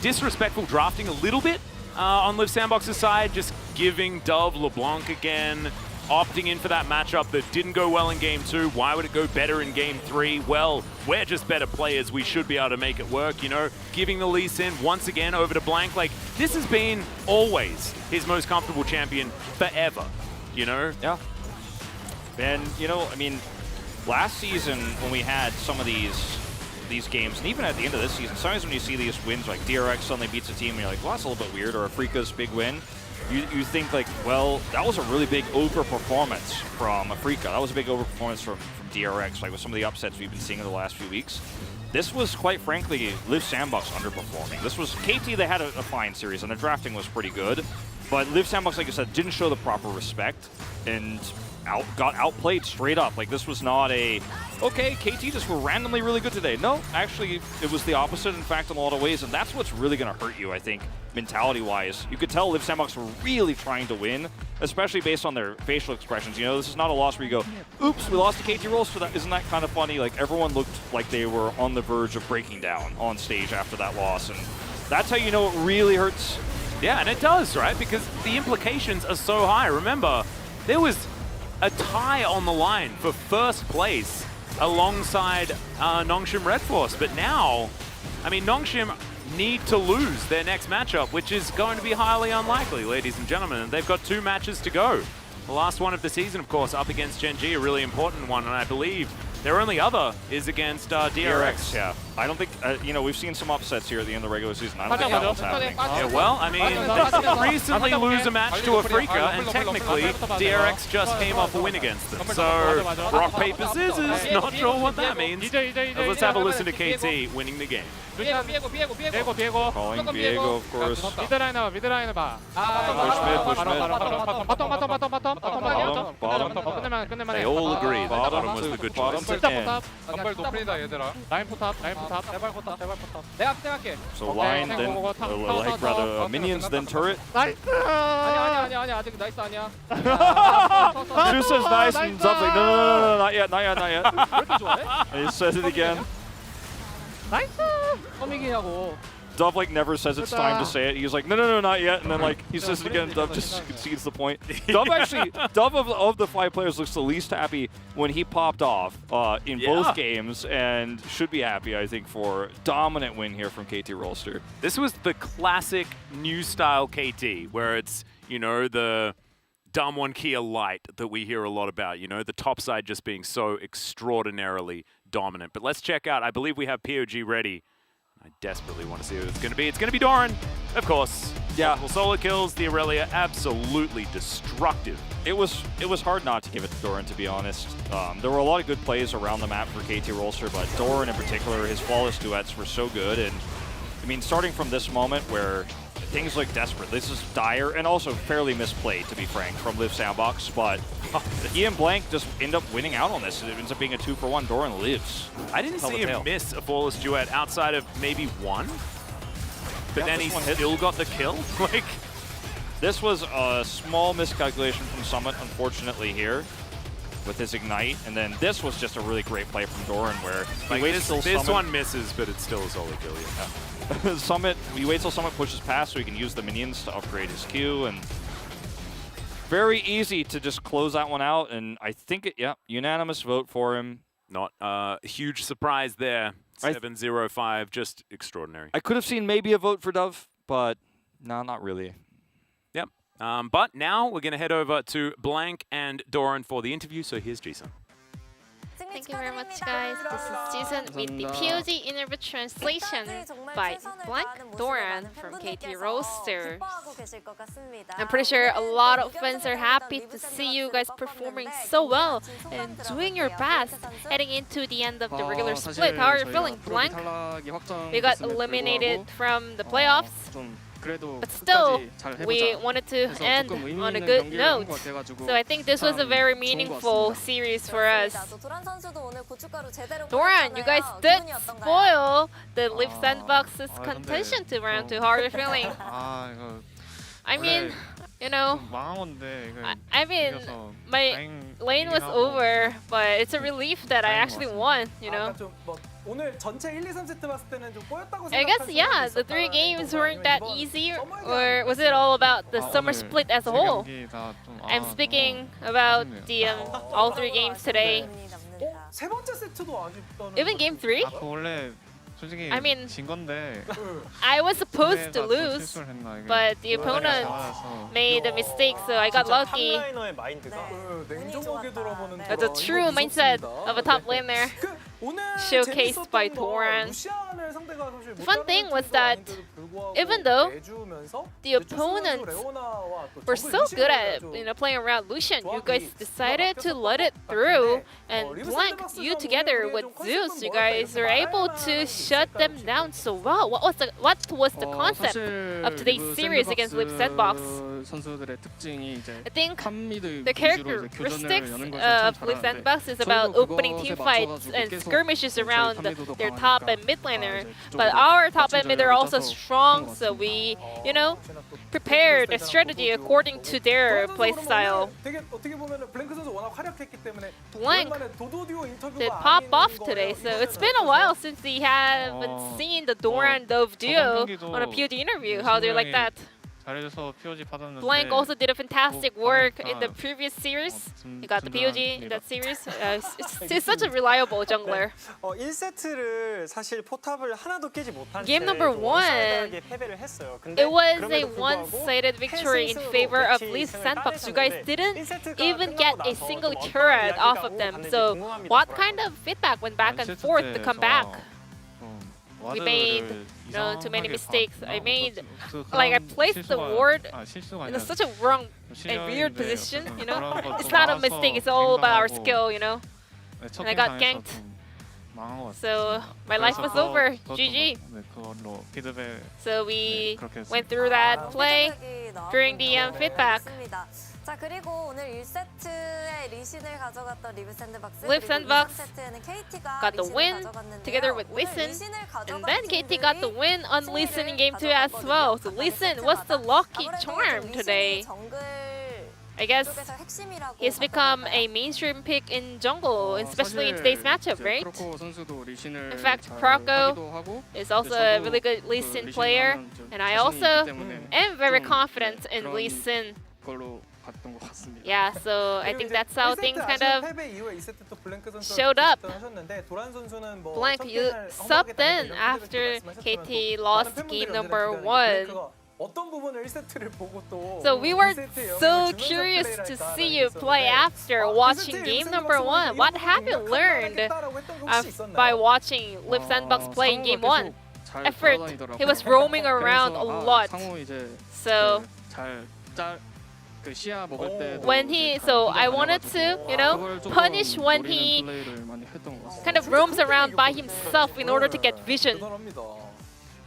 disrespectful drafting a little bit on Live Sandbox's side, just giving Dove LeBlanc again. opting in for that matchup that didn't go well in Game 2. Why would it go better in Game 3? Well, we're just better players. We should be able to make it work, you know? Giving the Lee Sin once again over to Blank. Like, this has been always his most comfortable champion forever, you know? Yeah. And, you know, I mean, last season when we had some of these games, and even at the end of this season, sometimes when you see these wins, like DRX suddenly beats a team, and you're like, well, that's a little bit weird, or Afrika's big win, you think like, well, that was a really big overperformance from Afrika. That was a big overperformance from DRX, like with some of the upsets we've been seeing in the last few weeks. This was, quite frankly, Liv Sandbox underperforming. This was KT, they had a fine series, and their drafting was pretty good, but Liv Sandbox, like I said, didn't show the proper respect, and got outplayed straight up. Like, this was not a, okay, KT just were randomly really good today. No, actually, it was the opposite, in fact, in a lot of ways, and that's what's really going to hurt you, I think, mentality-wise. You could tell Liv Sandbox were really trying to win, especially based on their facial expressions. You know, this is not a loss where you go, oops, we lost to KT Rolls, so isn't that kind of funny? Like, everyone looked like they were on the verge of breaking down on stage after that loss, and that's how you know it really hurts. Yeah, and it does, right? Because the implications are so high. Remember, there was a tie on the line for first place alongside Nongshim Red Force. But now, I mean, Nongshim need to lose their next matchup, which is going to be highly unlikely, ladies and gentlemen. And they've got 2 matches to go. The last one of the season, of course, up against Gen G, a really important one. And I believe their only other is against DRX. Yeah. I don't think, you know, we've seen some upsets here at the end of the regular season. I don't think that one's happening. Yeah, well, I mean, they recently lose a match to Afrika, and technically, DRX just came off a win against them. So, rock, paper, scissors, not sure what that means. Let's have a listen to KT winning the game. Calling Viego, of course. 미드라인을 봐. Bottom. They all agree that bottom was the good choice. 단발 높이다 얘들아. 라인 포탑. 제발 포탑. 내가 할게. So line, then, like rather minions, then turret. 나이스. 아니야. 아직 나이스 아니야. Juice says nice, and Zub's like, no, not yet. 왜 이렇게 좋아해? And he says it again. 나이스. 허밍이냐고. Dove like never says it's time to say it. He's like, no, not yet. And then like he says it again. Dove just concedes the point. Dove actually, Dove of the 5 players looks the least happy when he popped off in both games, and should be happy, I think, for dominant win here from KT Rolster. This was the classic new style KT, where it's, you know, the dumb one Kia light that we hear a lot about, you know, the top side just being so extraordinarily dominant. But let's check out, I believe we have POG ready. I desperately want to see who it's going to be. It's going to be Doran, of course. Yeah. Multiple solo kills, the Aurelia absolutely destructive. It was hard not to give it to Doran, to be honest. There were a lot of good plays around the map for KT Rolster, but Doran in particular, his flawless duets were so good. And I mean, starting from this moment where things look desperate, this is dire and also fairly misplayed, to be frank, from Liv Sandbox, but he and Blank just end up winning out on this. It ends up being a 2-for-1. Doran lives. I didn't see him miss a flawless duet outside of maybe one, but then he still got the kill. Like, this was a small miscalculation from Summit, unfortunately, here with his Ignite, and then this was just a really great play from Doran where he waits till this one misses, but it's still a solo kill. Yeah. Summit, we wait till Summit pushes past so he can use the minions to upgrade his Q, and very easy to just close that one out, and I think unanimous vote for him. Not a huge surprise there. 7-0-5, just extraordinary. I could have seen maybe a vote for Dove, but no, not really. Yep. But now we're going to head over to Blank and Doran for the interview, so here's Jason. Thank you very much, guys. This is Jason with the POG interview translation by Blank Doran from KT Rolster. I'm pretty sure a lot of fans are happy to see you guys performing so well and doing your best heading into the end of the regular split. How are you feeling, Blank? We got eliminated from the playoffs. But still, we wanted to end on a good note. So I think this was a very meaningful series for us. Doran, you guys did spoil the Liv Sandbox's contention to round 2. How are you feeling? I mean, you know, I mean, my lane was over, but it's a relief that I actually won, you know? 오늘 전체 1, 2, 3세트 봤을 때는 좀 꼬였다고 I guess, 생각하시는 yeah, 분이 the three 있었다. games weren't that easy, or was it all about the summer split as a whole? I'm speaking about the all three games today. 세 번째 세트도 아쉽다는. Even game 3? 원래 솔직히 I mean, 진 건데 I was supposed to lose, but the opponent made a mistake, so I got lucky. 탑라이너의 마인드가 냉정하게 돌아보는. That's a true mindset of a top laner. Showcased by Doran. The fun thing was that even though the opponents were so good at playing around Lucian, you guys decided to let it through and blank you together with Zeus. You guys were able to shut them down so well. What was the concept of today's series against Lip Sandbox? I think the characteristics of Lip Sandbox is about opening team fights and skirmishes around their top and mid laner, but our top and mid are also strong, so we, prepared a strategy according to their playstyle. Blank did pop off today, so it's been a while since we haven't seen the Doran Dove duo on a POD interview. How do you like that? Blank also did a fantastic work in the previous series. He got the POG in that series. He's such a reliable jungler. 1세트를 사실 포탑을 하나도 깨지 못한 Game number 1, 패배를 했어요. 근데 it was a one-sided victory in favor of Lip Sandbox. You guys didn't even get a single turret off of them. So what kind of feedback went back and forth to come back? We made too many mistakes. I placed the ward in such a wrong and weird position, It's not a mistake, it's all about our skill, And I got ganked. So my life was over. GG. So we went through that play during the feedback. 자 그리고 오늘 1세트에 리신을 가져갔던 리브 샌드박스 Lip Sandbox 2세트에는 KT가 got the win together with Listen, and then KT got the win on Listen in game 2 as well. So Listen was the lucky charm today. I guess he's become a mainstream pick in jungle, especially in today's matchup, right? In fact, Croco is also a really good Lee Sin player, and I also am very confident in Lee Sin. Yeah, so I think that's how things kind of showed up. Blank, you subbed in after KT lost game number 1. So we were so curious to see you play after watching game number 1. What have you learned by watching Lip Sandbox play in game 1? Effort, he was roaming around a lot. So I wanted to, punish when he kind of roams around by himself in order to get vision.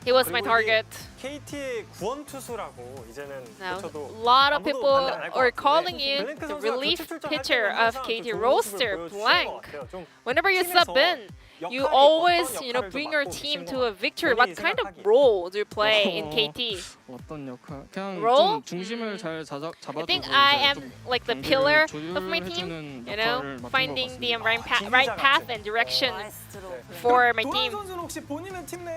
He was my target. KT의 구원 투수라고 이제는 Now, a lot of people are calling you the relief pitcher of KT roster, Blank. Whenever you sub in, you always, bring your team to a victory. What kind of role do you play in KT? Role? I think I am like the pillar of my team, finding the right path and direction for my team.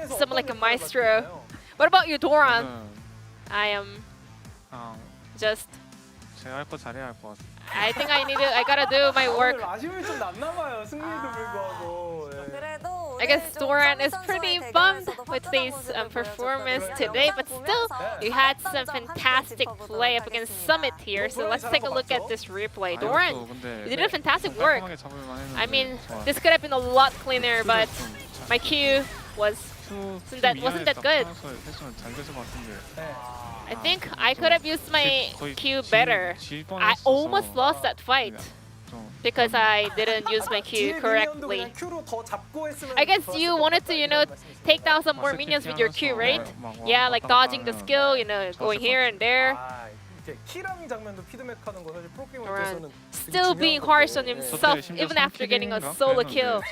Something like a maestro. What about you, Doran? I am just... I think I gotta do my work. I guess Doran is pretty bummed with today's performance today, but still, you had some fantastic play up against Summit here, so let's take a look at this replay. Doran, you did a fantastic work. I mean, this could have been a lot cleaner, but my Q wasn't that good. I think I could have used my Q better. I almost lost that fight because I didn't use my Q correctly. I guess you wanted to, take down some more minions with your Q, right? Yeah, like dodging the skill, going here and there. 이렇게 키랑 장면도 피드백하는 거 사실 프로게이머한테서는 Still being harsh on himself even after getting a solo kill.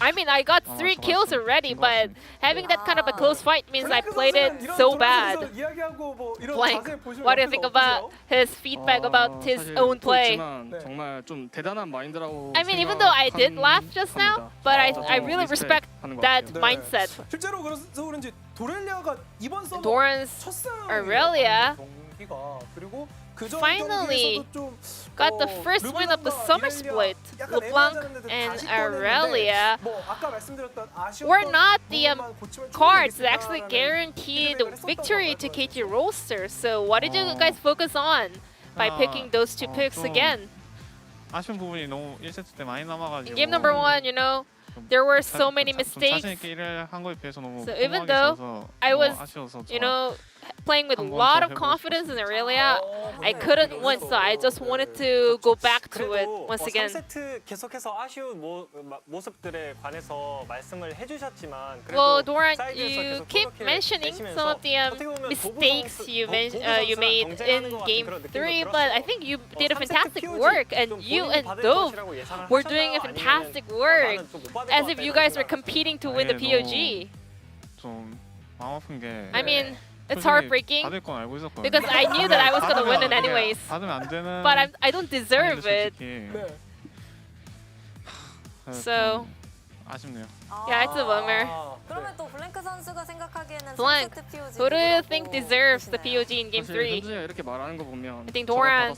I mean, I got 3 kills already, but having that kind of a close fight means I played it so bad. Blank, what do you think about his feedback about his own play? 정말 좀 대단한 마인드라고. I mean, even though I did laugh just now, but I really respect that mindset. 실제로 그래서 그런지 도렐리아가 이번 서버 Doran's Aurelia 그리고 그 전 finally 경기에서도 좀 got the first win of the Summer Split. LeBlanc and Aurelia were not the cards that actually guaranteed victory to KT Roaster. So what did you guys focus on by picking those 2 picks again? 아쉬운 부분이 너무 1세트 때 많이 남아가지고. In game number 1, you know, there were so many mistakes. 자신 있게 일을 한 거에 비해서 너무 So even though I was, you know, playing with a lot of confidence in Aurelia, I couldn't win, so I just wanted to go back to it once again. 3세트 계속해서 아쉬운 모습들에 관해서 말씀을 해주셨지만 Well, Doran, you keep mentioning some of the mistakes you made in Game 3, but I think you did a fantastic work, and you and Dove were doing a fantastic work, as if you guys were competing to win the POG. 좀 마음 아픈 게. I mean, it's heartbreaking because I knew that I was gonna win it anyways, but I don't deserve it. So 아쉽네요. yeah, it's a bummer. 그러면 또 블랭크 선수가 생각하기에는 Blank, who do you think deserves the POG in Game 3? 이렇게 말하는 거 보면 I think Doran.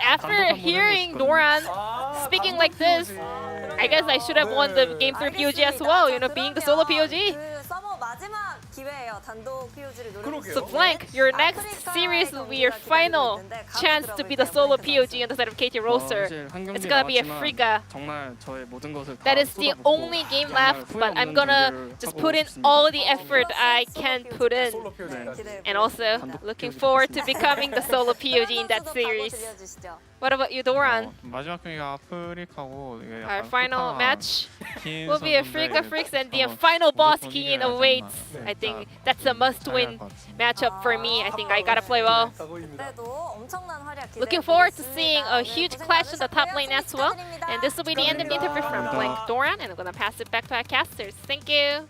After hearing Doran speaking like this, I guess I should have won the Game 3 POG as well, you know, being the solo POG. 서머 마지막 기회예요. 단독 POG를 노리고 있어요. So Blank, your next series will be your final chance to be the solo POG on the side of KT Roaster. It's gonna be a Frika. That is the only game left, but I'm gonna just put in all the effort I can put in. And also, looking forward to becoming the solo POG in that series. What about you, Doran? 마지막 경기가 아프리카고 이게 Our final match will be a Frika Freaks, and the final boss Keen awaits. I think that's a must-win matchup for me. I think I gotta play well. Looking forward to seeing a huge clash in the top lane as well. And this will be the end of the interview from Blank Doran, and I'm gonna pass it back to our casters. Thank you.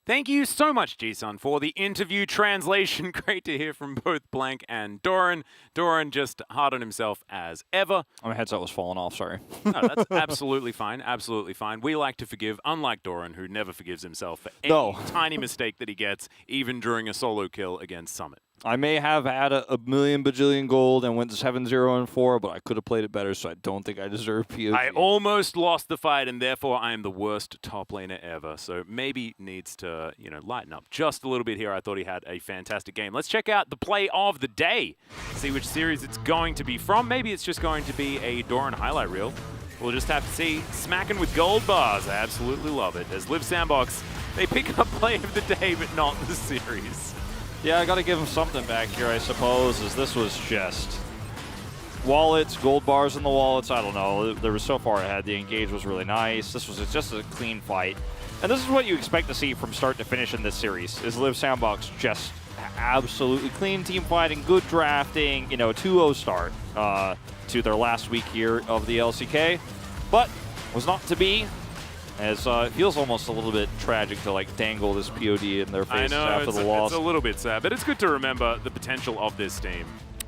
Thank you so much, Jisun, for the interview translation. Great to hear from both Blank and Doran. Doran just hard on himself as ever. My headset was falling off, sorry. No, that's absolutely fine, absolutely fine. We like to forgive, unlike Doran, who never forgives himself for any tiny mistake that he gets, even during a solo kill against Summit. I may have had a million bajillion gold and went 7-0-4, but I could have played it better, so I don't think I deserve POG. I almost lost the fight, and therefore I am the worst top laner ever. So maybe needs to, you know, lighten up just a little bit here. I thought he had a fantastic game. Let's check out the play of the day. See which series it's going to be from. Maybe it's just going to be a Doran highlight reel. We'll just have to see. Smacking with gold bars. I absolutely love it. As Live Sandbox, they pick up play of the day, but not the series. Yeah, I got to give him something back here, I suppose, as this was just wallets, gold bars in the wallets. I don't know. They were so far ahead. The engage was really nice. This was just a clean fight. And this is what you expect to see from start to finish in this series, is Live Sandbox just absolutely clean team fighting, good drafting, you know, 2-0 start to their last week here of the LCK. But was not to be. As it feels almost a little bit tragic to like dangle this POD in their faces after the loss. It's a little bit sad, but it's good to remember the potential of this team.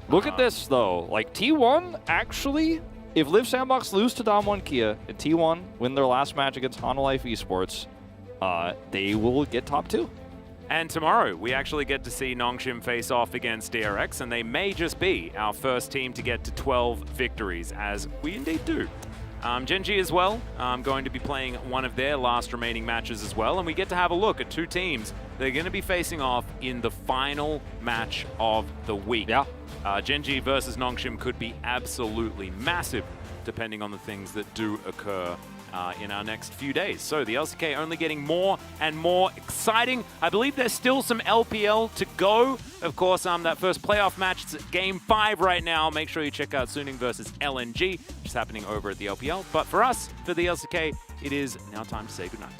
Look at this though, like T1 actually, if Live Sandbox lose to Dam1 Kia and T1 win their last match against Hanwha Esports, they will get top 2. And tomorrow, we actually get to see Nongshim face off against DRX, and they may just be our first team to get to 12 victories, as we indeed do. Genji as well, going to be playing one of their last remaining matches as well, and we get to have a look at 2 teams. They're going to be facing off in the final match of the week. Yeah. Genji versus Nongshim could be absolutely massive, depending on the things that do occur in our next few days. So the LCK only getting more and more exciting. I believe there's still some LPL to go. Of course, that first playoff match, it's at Game 5 right now. Make sure you check out Suning versus LNG, which is happening over at the LPL. But for us, for the LCK, it is now time to say goodnight.